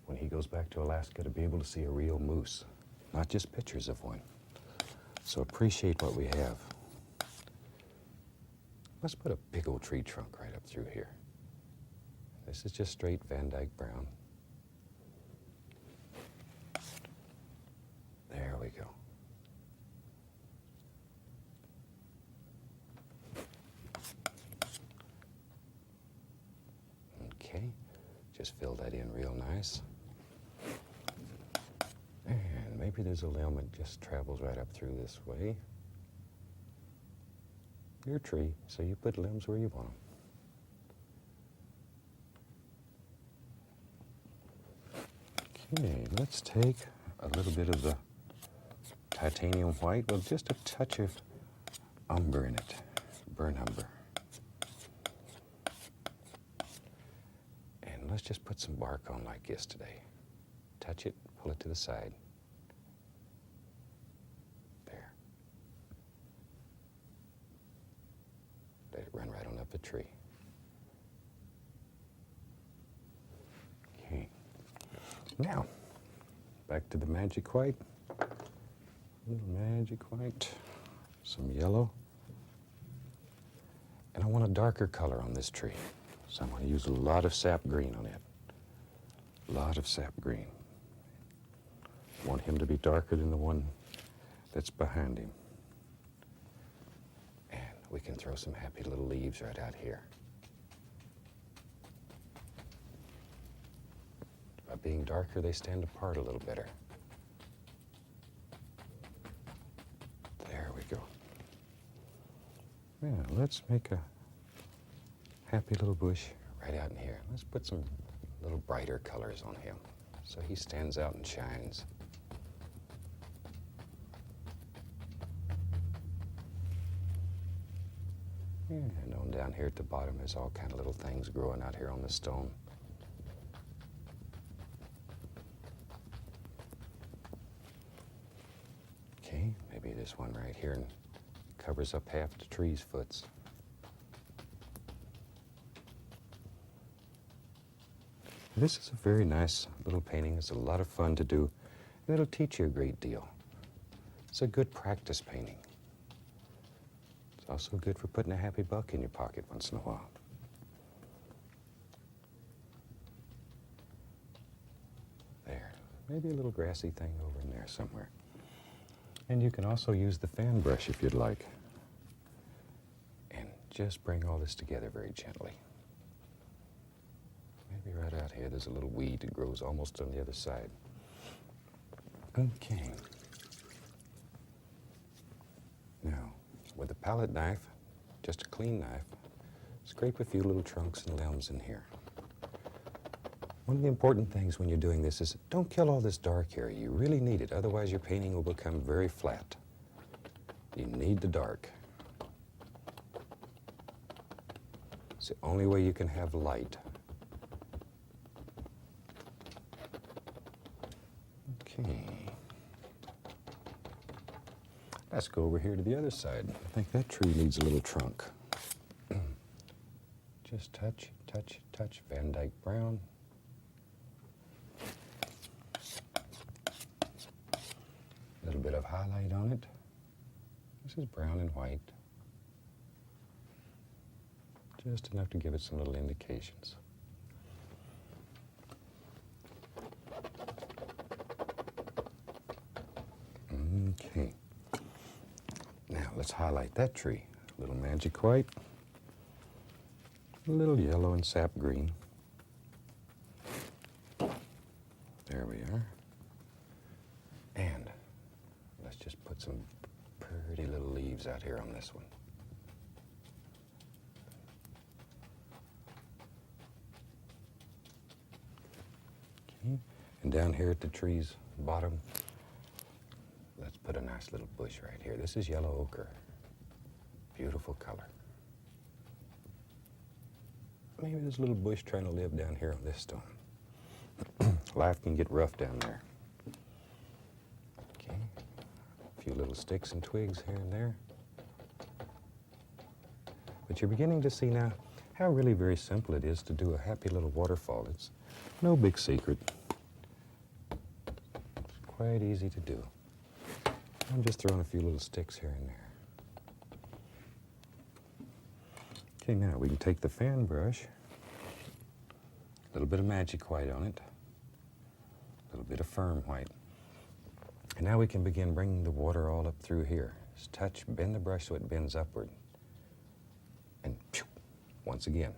when he goes back to Alaska, to be able to see a real moose, not just pictures of one. So appreciate what we have. Let's put a big old tree trunk right up through here. This is just straight Van Dyke brown. There we go. Okay, just fill that in real nice. And maybe there's a limb that just travels right up through this way. Your tree, so you put limbs where you want them. Okay, let's take a little bit of the titanium white with just a touch of umber in it, burnt umber. And let's just put some bark on like yesterday. Touch it, pull it to the side. There. Let it run right on up the tree. Okay. Now, back to the magic white. A little magic white, some yellow. And I want a darker color on this tree. So I'm going to use a lot of sap green on it. A lot of sap green. I want him to be darker than the one that's behind him. And we can throw some happy little leaves right out here. By being darker, they stand apart a little better. There we go. Yeah, let's make a happy little bush right out in here. Let's put some little brighter colors on him so he stands out and shines. And on down here at the bottom, there's all kind of little things growing out here on the stone. Okay, maybe this one right here and covers up half the tree's foots. This is a very nice little painting. It's a lot of fun to do, and it'll teach you a great deal. It's a good practice painting. It's also good for putting a happy buck in your pocket once in a while. There, maybe a little grassy thing over in there somewhere. And you can also use the fan brush if you'd like. And just bring all this together very gently. Maybe right out here, there's a little weed that grows almost on the other side. Okay. Now, with a palette knife, just a clean knife, scrape a few little trunks and limbs in here. One of the important things when you're doing this is don't kill all this dark area. You really need it, otherwise your painting will become very flat. You need the dark. It's the only way you can have light. Okay. Let's go over here to the other side. I think that tree needs a little trunk. Just touch, touch, touch Van Dyke brown. A little bit of highlight on it. This is brown and white. Just enough to give it some little indications. Okay. Now let's highlight that tree. A little magic white, a little yellow and sap green. There we are. And some pretty little leaves out here on this one. Okay. And down here at the tree's bottom, let's put a nice little bush right here. This is yellow ochre. Beautiful color. Maybe there's a little bush trying to live down here on this stone. Life can get rough down there. Okay. A few little sticks and twigs here and there. But you're beginning to see now how really very simple it is to do a happy little waterfall. It's no big secret. It's quite easy to do. I'm just throwing a few little sticks here and there. Okay, now we can take the fan brush, a little bit of magic white on it, a little bit of firm white, and now we can begin bringing the water all up through here. Just touch, bend the brush so it bends upward, and phew, once again,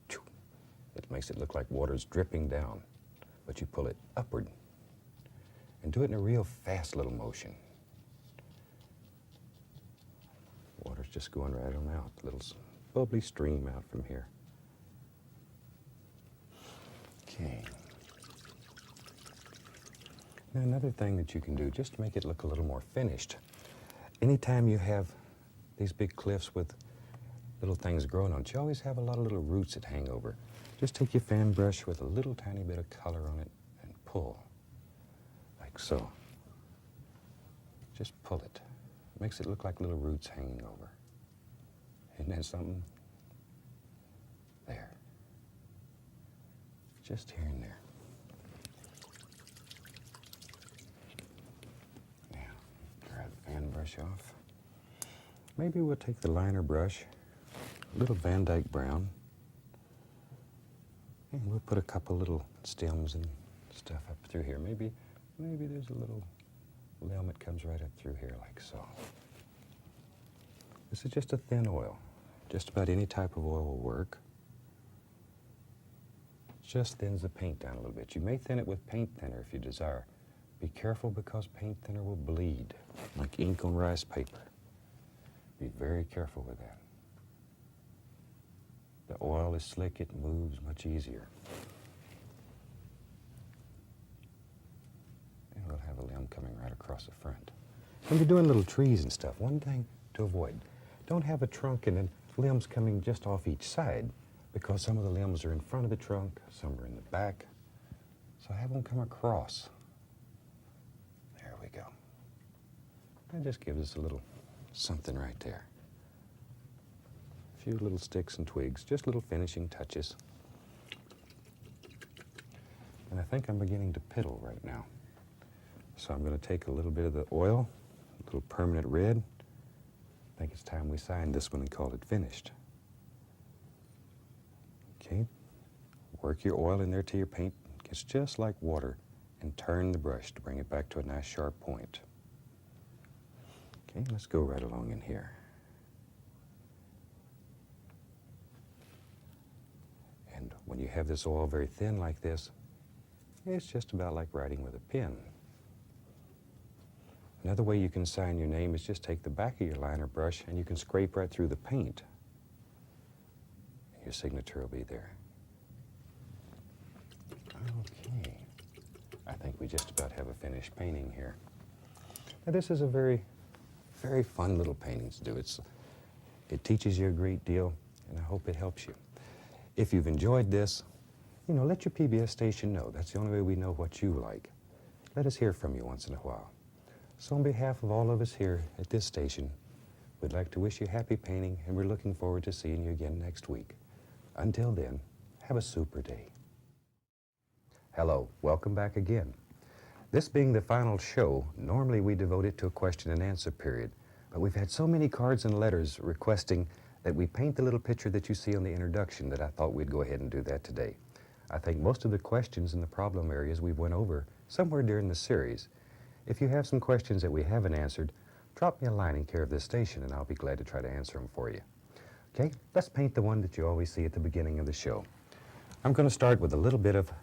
phew, it makes it look like water's dripping down, but you pull it upward, and do it in a real fast little motion. Water's just going right on out, a little bubbly stream out from here. Okay. Now another thing that you can do, just to make it look a little more finished, anytime you have these big cliffs with little things growing on it, you always have a lot of little roots that hang over. Just take your fan brush with a little tiny bit of color on it and pull, like so. Just pull it. It makes it look like little roots hanging over. Isn't that something? There. Just here and there. Now, dry the fan brush off. Maybe we'll take the liner brush, a little Van Dyke brown, and we'll put a couple little stems and stuff up through here. Maybe there's a little limb that comes right up through here like so. This is just a thin oil. Just about any type of oil will work. Just thins the paint down a little bit. You may thin it with paint thinner if you desire. Be careful because paint thinner will bleed, like ink on rice paper. Be very careful with that. The oil is slick, it moves much easier. And we'll have a limb coming right across the front. When you're doing little trees and stuff, one thing to avoid, don't have a trunk and then limbs coming just off each side, because some of the limbs are in front of the trunk, some are in the back. So have them come across. There we go. That just gives us a little something right there. A few little sticks and twigs, just little finishing touches. And I think I'm beginning to piddle right now. So I'm going to take a little bit of the oil, a little permanent red. I think it's time we signed this one and called it finished. Okay, work your oil in there till your paint gets just like water and turn the brush to bring it back to a nice sharp point. Okay, let's go right along in here. And when you have this oil very thin like this, it's just about like writing with a pen. Another way you can sign your name is just take the back of your liner brush and you can scrape right through the paint. And your signature will be there. Okay. I think we just about have a finished painting here. Now this is a very, very fun little painting to do. It teaches you a great deal, and I hope it helps you. If you've enjoyed this, let your PBS station know. That's the only way we know what you like. Let us hear from you once in a while. So on behalf of all of us here at this station, we'd like to wish you happy painting, and we're looking forward to seeing you again next week. Until then, have a super day. Hello, welcome back again. This being the final show, normally we devote it to a question and answer period, but we've had so many cards and letters requesting that we paint the little picture that you see on the introduction that I thought we'd go ahead and do that today. I think most of the questions in the problem areas we went over somewhere during the series. If you have some questions that we haven't answered, drop me a line in care of this station and I'll be glad to try to answer them for you. Okay, let's paint the one that you always see at the beginning of the show. I'm going to start with a little bit of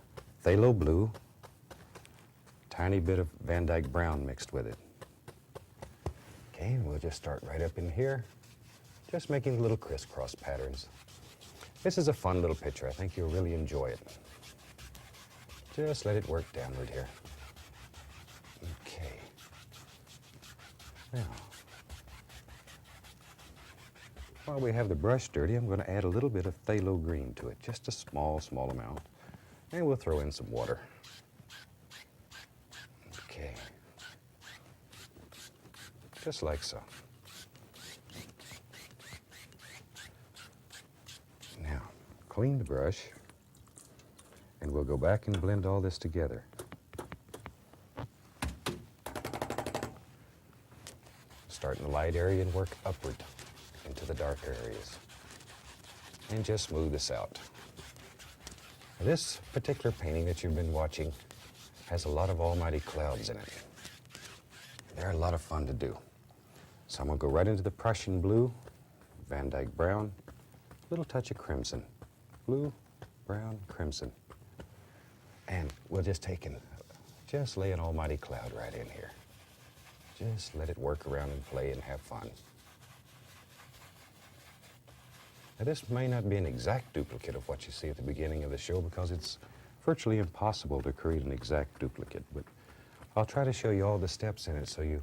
phthalo blue, tiny bit of Van Dyke brown mixed with it. Okay, and we'll just start right up in here, just making little crisscross patterns. This is a fun little picture. I think you'll really enjoy it. Just let it work downward here. Okay. Now, while we have the brush dirty, I'm going to add a little bit of phthalo green to it, just a small amount. And we'll throw in some water. Okay. Just like so. Now, clean the brush, and we'll go back and blend all this together. Start in the light area and work upward into the darker areas. And just smooth this out. Now, this particular painting that you've been watching has a lot of almighty clouds in it. They're a lot of fun to do. So I'm going to go right into the Prussian blue, Van Dyke brown, little touch of crimson. Blue, brown, crimson. And we'll just just lay an almighty cloud right in here. Just let it work around and play and have fun. Now this may not be an exact duplicate of what you see at the beginning of the show because it's virtually impossible to create an exact duplicate, but I'll try to show you all the steps in it so you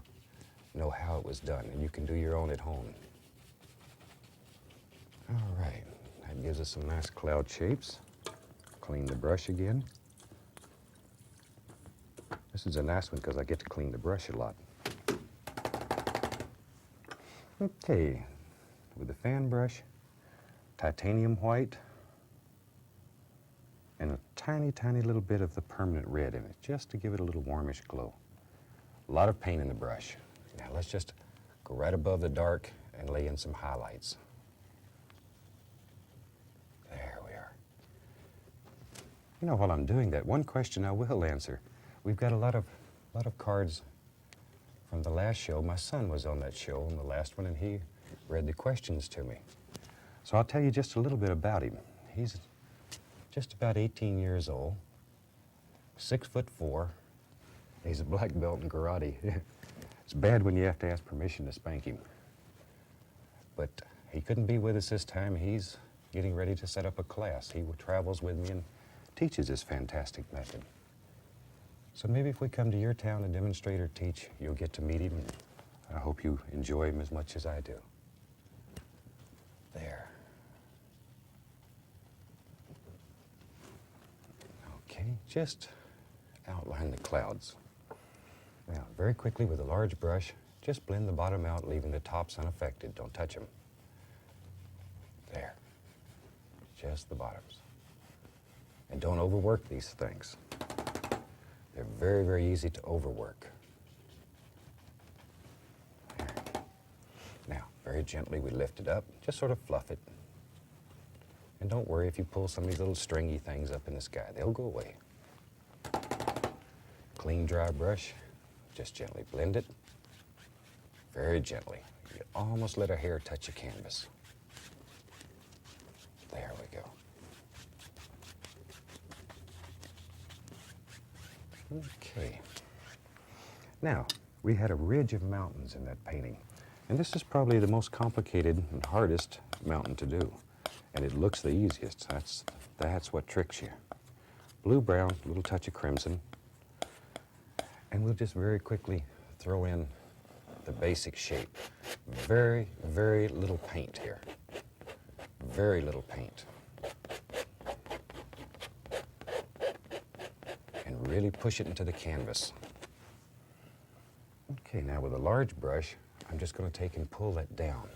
know how it was done and you can do your own at home. All right, that gives us some nice cloud shapes. Clean the brush again. This is a nice one because I get to clean the brush a lot. Okay, with the fan brush, titanium white, and a tiny little bit of the permanent red in it, just to give it a little warmish glow. A lot of paint in the brush. Now let's just go right above the dark and lay in some highlights. There we are. You know, while I'm doing that, one question I will answer. We've got a lot of cards from the last show. My son was on that show, on the last one, and he read the questions to me. So I'll tell you just a little bit about him. He's just about 18 years old, 6'4". He's a black belt in karate. It's bad when you have to ask permission to spank him. But he couldn't be with us this time. He's getting ready to set up a class. He travels with me and teaches this fantastic method. So maybe if we come to your town and demonstrate or teach, you'll get to meet him. And I hope you enjoy him as much as I do. There. Okay, just outline the clouds. Now, very quickly with a large brush, just blend the bottom out, leaving the tops unaffected. Don't touch them. There. Just the bottoms. And don't overwork these things. They're very easy to overwork. There. Now, very gently we lift it up, just sort of fluff it. And don't worry if you pull some of these little stringy things up in the sky. They'll go away. Clean, dry brush. Just gently blend it. Very gently. You almost let a hair touch the canvas. There we go. Okay. Now, we had a ridge of mountains in that painting. And this is probably the most complicated and hardest mountain to do. And it looks the easiest. That's what tricks you. Blue, brown, a little touch of crimson. And we'll just very quickly throw in the basic shape. Very little paint here. Very little paint. And really push it into the canvas. Okay, now with a large brush, I'm just going to take and pull that down.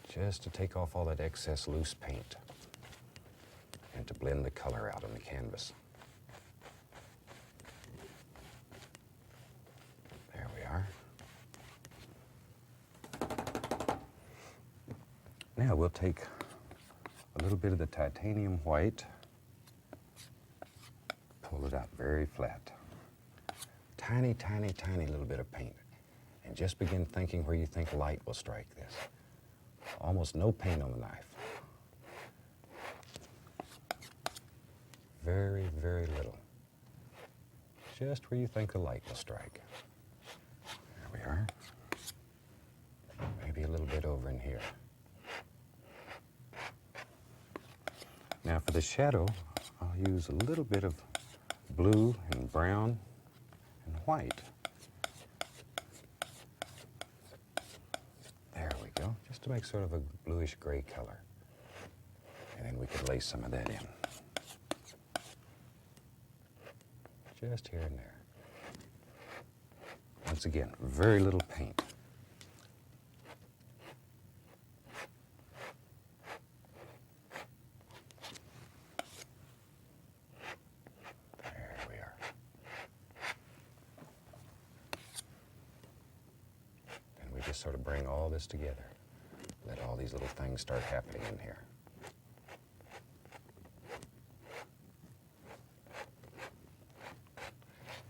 Just to take off all that excess loose paint. And to blend the color out on the canvas. There we are. Now we'll take a little bit of the titanium white, pull it out very flat. Tiny little bit of paint. And just begin thinking where you think light will strike this. Almost no paint on the knife. Very little. Just where you think the light will strike. There we are. maybe a little bit over in here. Now for the shadow, I'll use a little bit of blue and brown and white. There we go, just to make sort of a bluish gray color. And then we could lay some of that in. Just here and there. Once again, very little paint. There we are. And we just sort of bring all this together. Let all these little things start happening in here.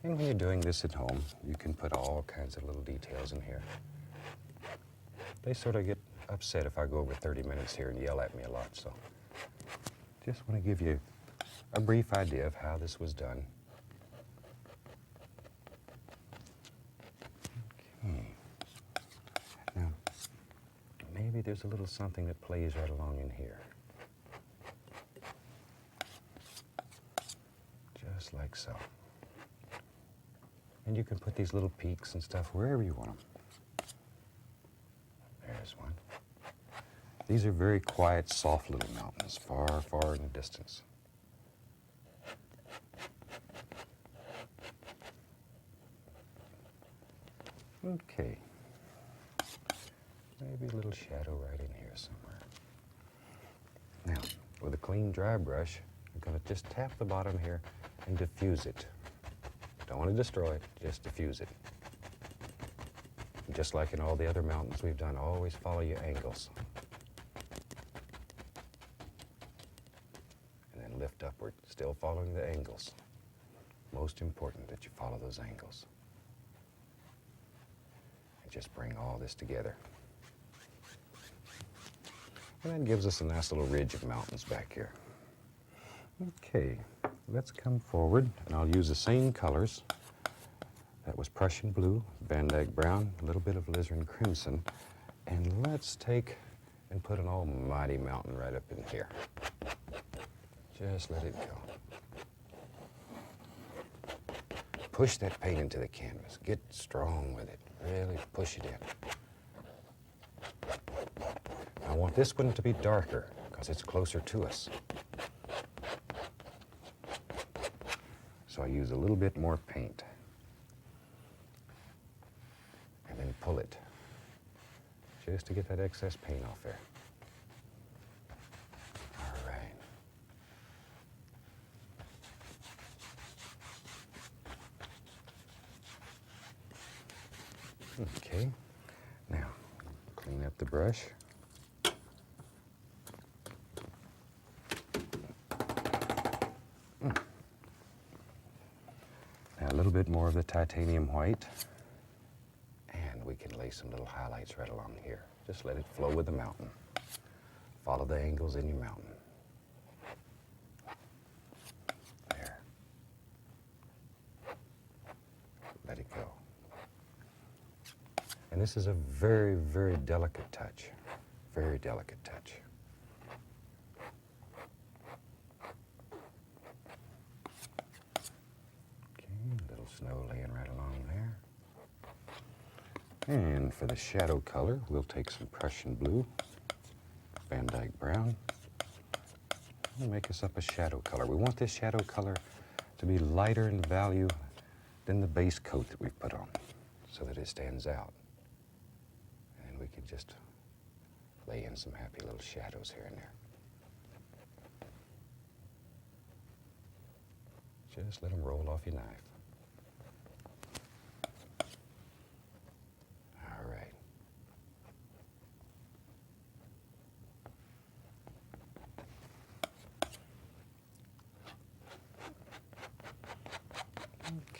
And when you're doing this at home, you can put all kinds of little details in here. They sort of get upset if I go over 30 minutes here and yell at me a lot, so just want to give you a brief idea of how this was done. Okay. Now, maybe there's a little something that plays right along in here. Just like so. And you can put these little peaks and stuff wherever you want them. There's one. These are very quiet, soft little mountains, far, far in the distance. Okay. Maybe a little shadow right in here somewhere. Now, with a clean, dry brush, I'm going to just tap the bottom here and diffuse it. Don't want to destroy it, just diffuse it. Just like in all the other mountains we've done, always follow your angles. And then lift upward, still following the angles. Most important that you follow those angles. And just bring all this together. And that gives us a nice little ridge of mountains back here. Okay, let's come forward, and I'll use the same colors. That was Prussian blue, Van Dyke brown, a little bit of alizarin crimson, and let's take and put an almighty mountain right up in here. Just let it go. Push that paint into the canvas. Get strong with it. Really push it in. I want this one to be darker because it's closer to us. So I use a little bit more paint. And then pull it, just to get that excess paint off there. All right. Okay, now clean up the brush. Now a little bit more of the titanium white. We can lay some little highlights right along here. Just let it flow with the mountain. Follow the angles in your mountain. There. Let it go. And this is a very, very delicate touch. Very delicate touch. Okay, a little snow laying right along there. And for the shadow color, we'll take some Prussian blue, Van Dyke brown, and make us up a shadow color. We want this shadow color to be lighter in value than the base coat that we've put on, so that it stands out. And we can just lay in some happy little shadows here and there. Just let them roll off your knife.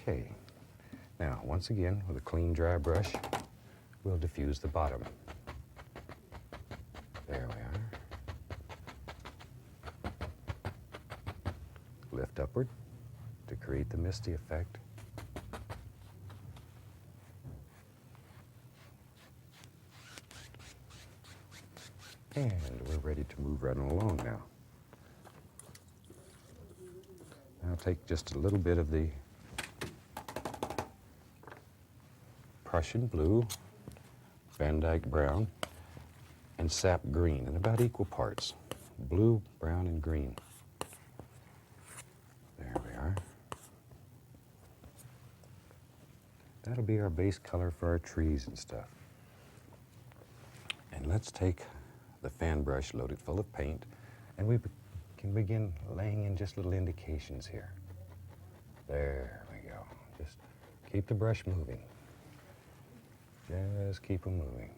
Okay, now once again with a clean dry brush, we'll diffuse the bottom. There we are. Lift upward to create the misty effect. And we're ready to move right on along now. I'll take just a little bit of the Prussian blue, Van Dyke brown, and sap green in about equal parts. Blue, brown, and green. There we are. That'll be our base color for our trees and stuff. And let's take the fan brush loaded full of paint, and we can begin laying in just little indications here. There we go. Just keep the brush moving. Just keep them moving.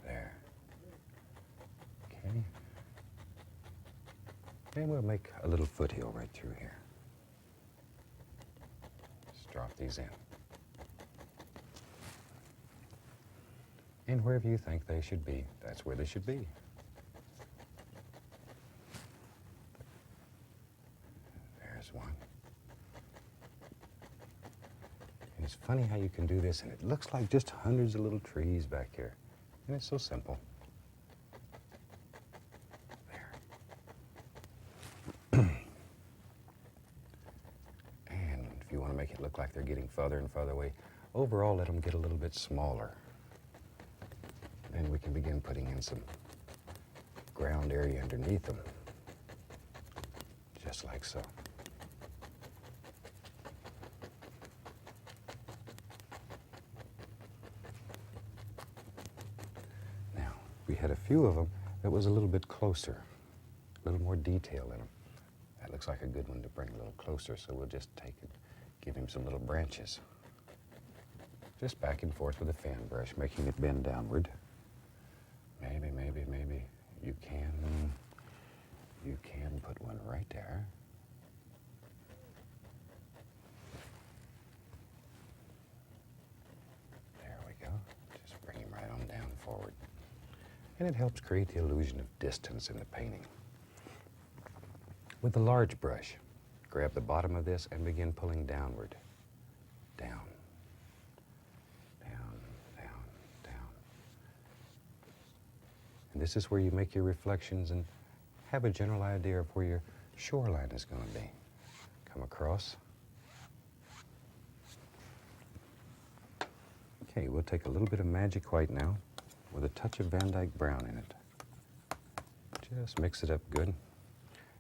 There. Okay. And we'll make a little foothill right through here. Just drop these in. And wherever you think they should be, that's where they should be. There's one. And it's funny how you can do this, and it looks like just hundreds of little trees back here. And it's so simple. There. And if you want to make it look like they're getting further and further away, overall let them get a little bit smaller. And we can begin putting in some ground area underneath them, just like so. Now, we had a few of them that was a little bit closer, a little more detail in them. That looks like a good one to bring a little closer, so we'll just take it, give him some little branches. Just back and forth with a fan brush, making it bend downward. Maybe you can put one right there. There we go. Just bring him right on down forward. And it helps create the illusion of distance in the painting. With the large brush, grab the bottom of this and begin pulling downward. Down. And this is where you make your reflections and have a general idea of where your shoreline is going to be. Come across. Okay, we'll take a little bit of magic white now with a touch of Van Dyke brown in it. Just mix it up good,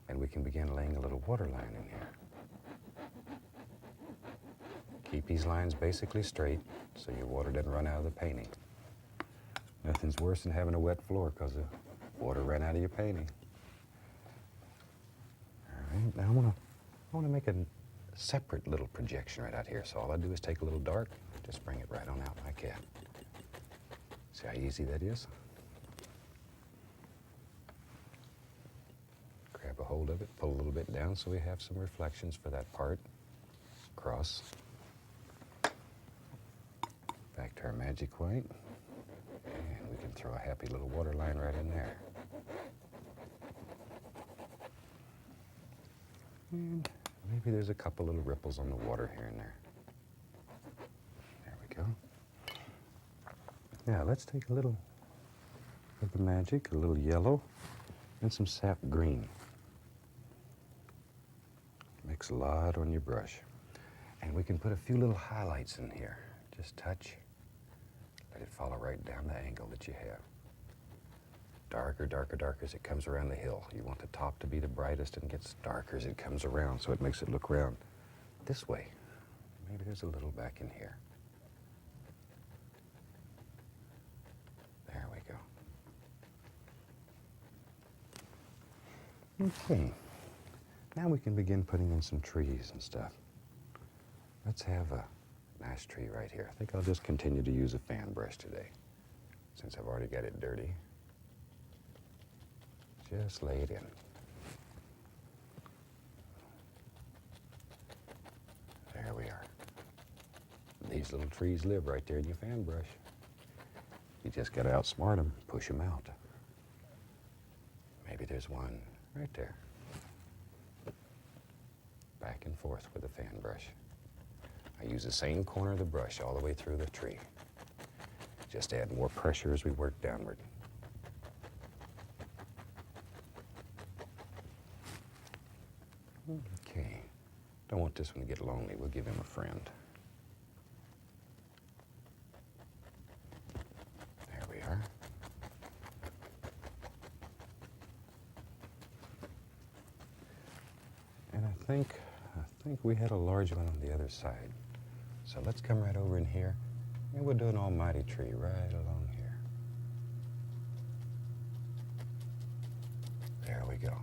and we can begin laying a little waterline in here. Keep these lines basically straight so your water doesn't run out of the painting. Nothing's worse than having a wet floor because the water ran out of your painting. All right, now I want to make a separate little projection right out here. So all I do is take a little dark, just bring it right on out like that. See how easy that is? Grab a hold of it, pull a little bit down so we have some reflections for that part. Cross. Back to our magic white. And we can throw a happy little water line right in there. And maybe there's a couple little ripples on the water here and there. There we go. Now let's take a little of the magic, a little yellow, and some sap green. Mix a lot on your brush. And we can put a few little highlights in here. Just touch. Let it follow right down the angle that you have. Darker, darker, darker as it comes around the hill. You want the top to be the brightest and gets darker as it comes around, so it makes it look round. This way. Maybe there's a little back in here. There we go. Okay. Now we can begin putting in some trees and stuff. Let's have a nice tree right here. I think I'll just continue to use a fan brush today, since I've already got it dirty. Just lay it in. There we are. These little trees live right there in your fan brush. You just got to outsmart them, push them out. Maybe there's one right there. Back and forth with a fan brush. I use the same corner of the brush all the way through the tree. Just add more pressure as we work downward. Okay, don't want this one to get lonely. We'll give him a friend. There we are. And I think we had a large one on the other side. So let's come right over in here, and we'll do an almighty tree right along here. There we go.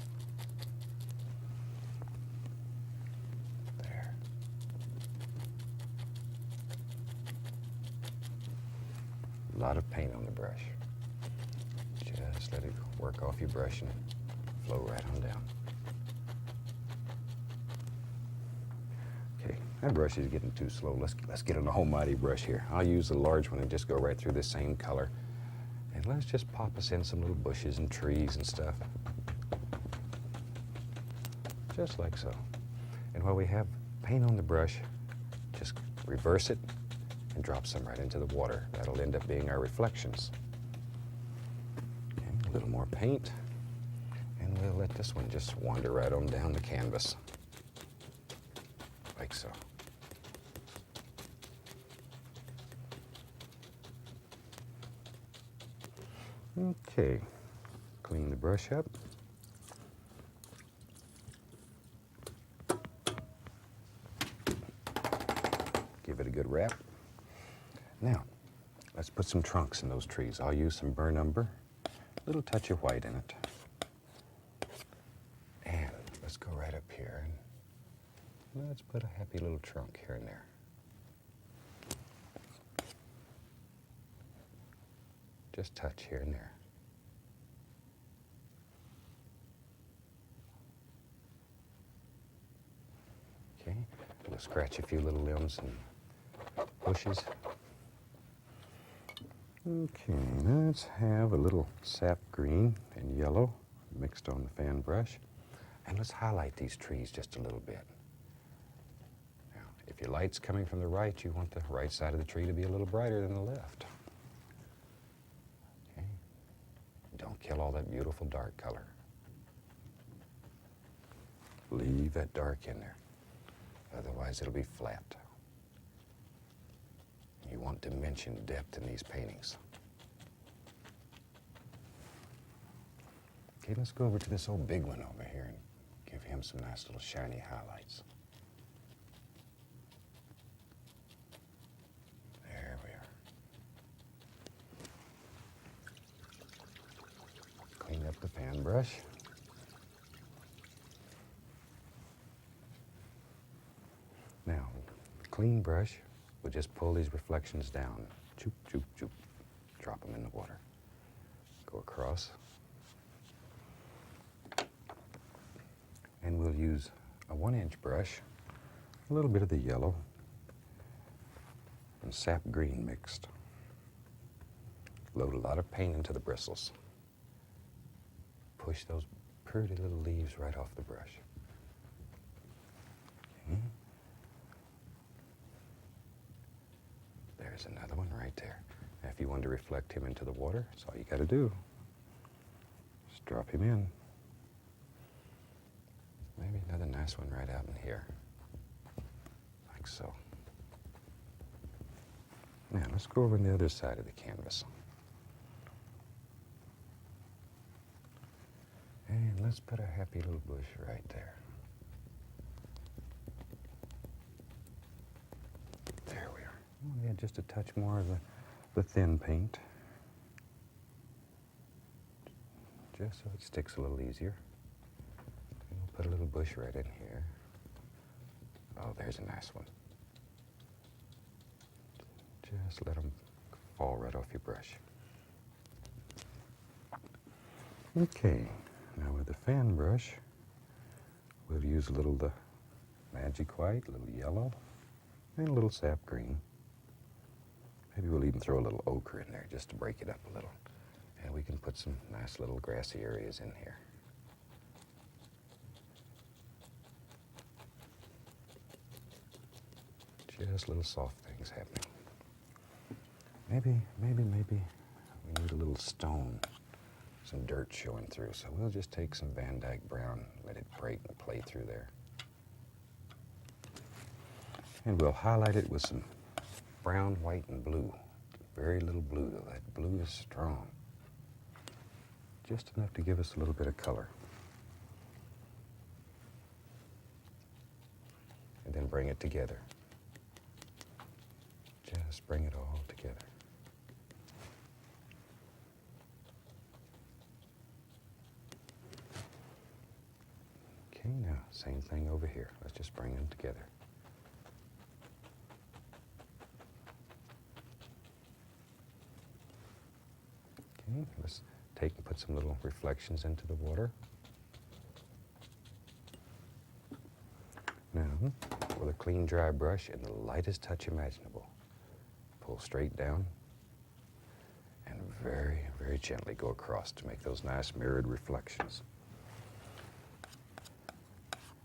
There. A lot of paint on the brush. Just let it work off your brush and flow right on down. Okay, that brush is getting too slow. Let's get an almighty brush here. I'll use the large one and just go right through the same color. And let's just pop us in some little bushes and trees and stuff. Just like so. And while we have paint on the brush, just reverse it and drop some right into the water. That'll end up being our reflections. Okay, a little more paint, and we'll let this one just wander right on down the canvas. Like so. Okay, clean the brush up. Give it a good wrap. Now, let's put some trunks in those trees. I'll use some burnt umber, a little touch of white in it. And let's go right up here and let's put a happy little trunk here and there. Just touch here and there. Okay, we'll scratch a few little limbs and bushes. Okay, let's have a little sap green and yellow mixed on the fan brush. And let's highlight these trees just a little bit. Now, if your light's coming from the right, you want the right side of the tree to be a little brighter than the left. Okay. Don't kill all that beautiful dark color. Leave that dark in there. Otherwise, it'll be flat. You want dimension, depth in these paintings. Okay, let's go over to this old big one over here and give him some nice little shiny highlights. There we are. Clean up the fan brush. Now, clean brush, we'll just pull these reflections down. Choop, choop, choop. Drop them in the water. Go across. And we'll use a 1-inch brush, a little bit of the yellow, and sap green mixed. Load a lot of paint into the bristles. Push those pretty little leaves right off the brush. Okay. There's another one right there. Now, if you want to reflect him into the water, that's all you got to do. Just drop him in. Maybe another nice one right out in here. Like so. Now, let's go over on the other side of the canvas. And let's put a happy little bush right there. There we are. We'll add just a touch more of the thin paint. Just so it sticks a little easier. And we'll put a little bush right in here. Oh, there's a nice one. Just let them fall right off your brush. Okay, now with the fan brush, we'll use a little of the magic white, a little yellow, and a little sap green. Maybe we'll even throw a little ochre in there just to break it up a little. And we can put some nice little grassy areas in here. Just little soft things happening. Maybe we need a little stone, some dirt showing through. So we'll just take some Van Dyke brown, let it break and play through there. And we'll highlight it with some brown, white, and blue. Very little blue, though. That blue is strong. Just enough to give us a little bit of color. And then bring it together. Just bring it all together. Okay, now, same thing over here. Let's just bring them together. Okay, let's take and put some little reflections into the water. Now, with a clean, dry brush and the lightest touch imaginable, pull straight down and very, very gently go across to make those nice mirrored reflections.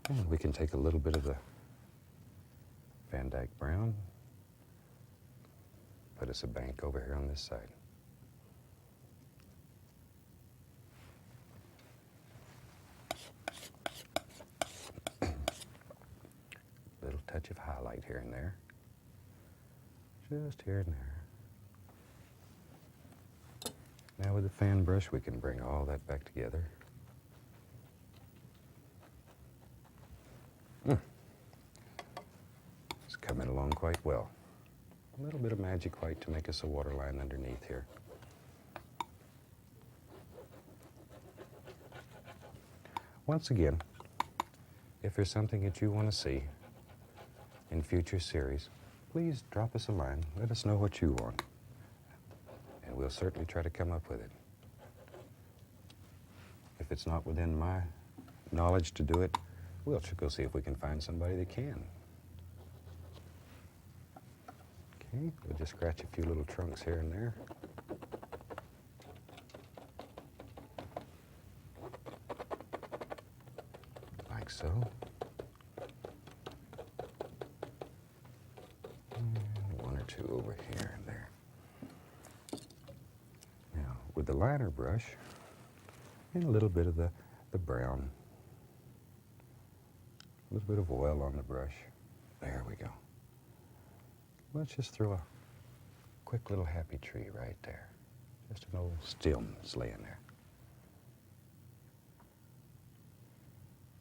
And we can take a little bit of the Van Dyke brown, put us a bank over here on this side. Little touch of highlight here and there. Just here and there. Now with the fan brush, we can bring all that back together. It's coming along quite well. A little bit of magic white to make us a waterline underneath here. Once again, if there's something that you want to see in future series, please drop us a line. Let us know what you want. And we'll certainly try to come up with it. If it's not within my knowledge to do it, we'll go see if we can find somebody that can. Okay, we'll just scratch a few little trunks here and there. Like so. And one or two over here and there. Now, with the liner brush, and a little bit of the brown, a little bit of oil on the brush. There we go. Let's just throw a quick little happy tree right there. Just an old stem's laying there.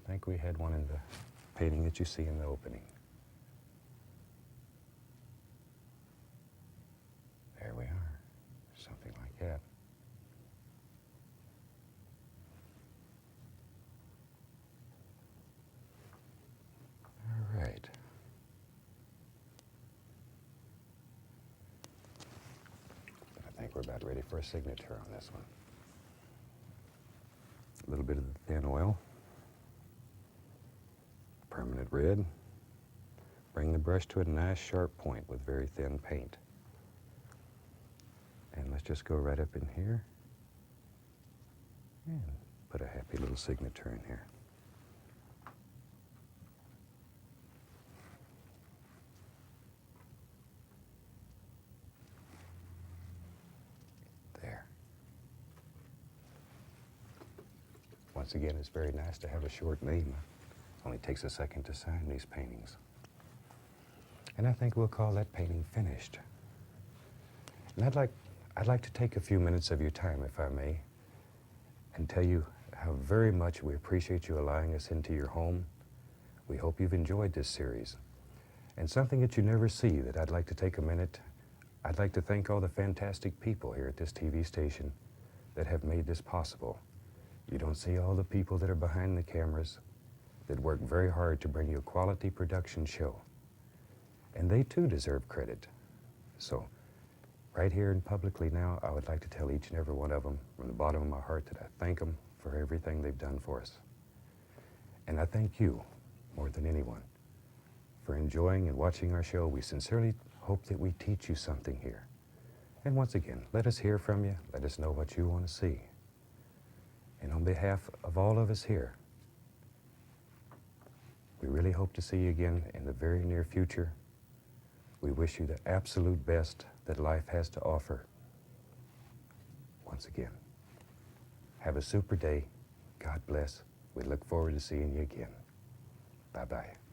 I think we had one in the painting that you see in the opening. There we are. Something like that. All right. I think we're about ready for a signature on this one. A little bit of the thin oil. Permanent red. Bring the brush to a nice sharp point with very thin paint. And let's just go right up in here and put a happy little signature in here. There. Once again, it's very nice to have a short name. It only takes a second to sign these paintings. And I think we'll call that painting finished. And I'd like to take a few minutes of your time, if I may, and tell you how very much we appreciate you allowing us into your home. We hope you've enjoyed this series. And something that you never see that I'd like to take a minute, I'd like to thank all the fantastic people here at this TV station that have made this possible. You don't see all the people that are behind the cameras that work very hard to bring you a quality production show. And they too deserve credit. So, right here and publicly now, I would like to tell each and every one of them from the bottom of my heart that I thank them for everything they've done for us. And I thank you, more than anyone, for enjoying and watching our show. We sincerely hope that we teach you something here. And once again, let us hear from you. Let us know what you want to see. And on behalf of all of us here, we really hope to see you again in the very near future. We wish you the absolute best that life has to offer. Once again, have a super day. God bless. We look forward to seeing you again. Bye-bye.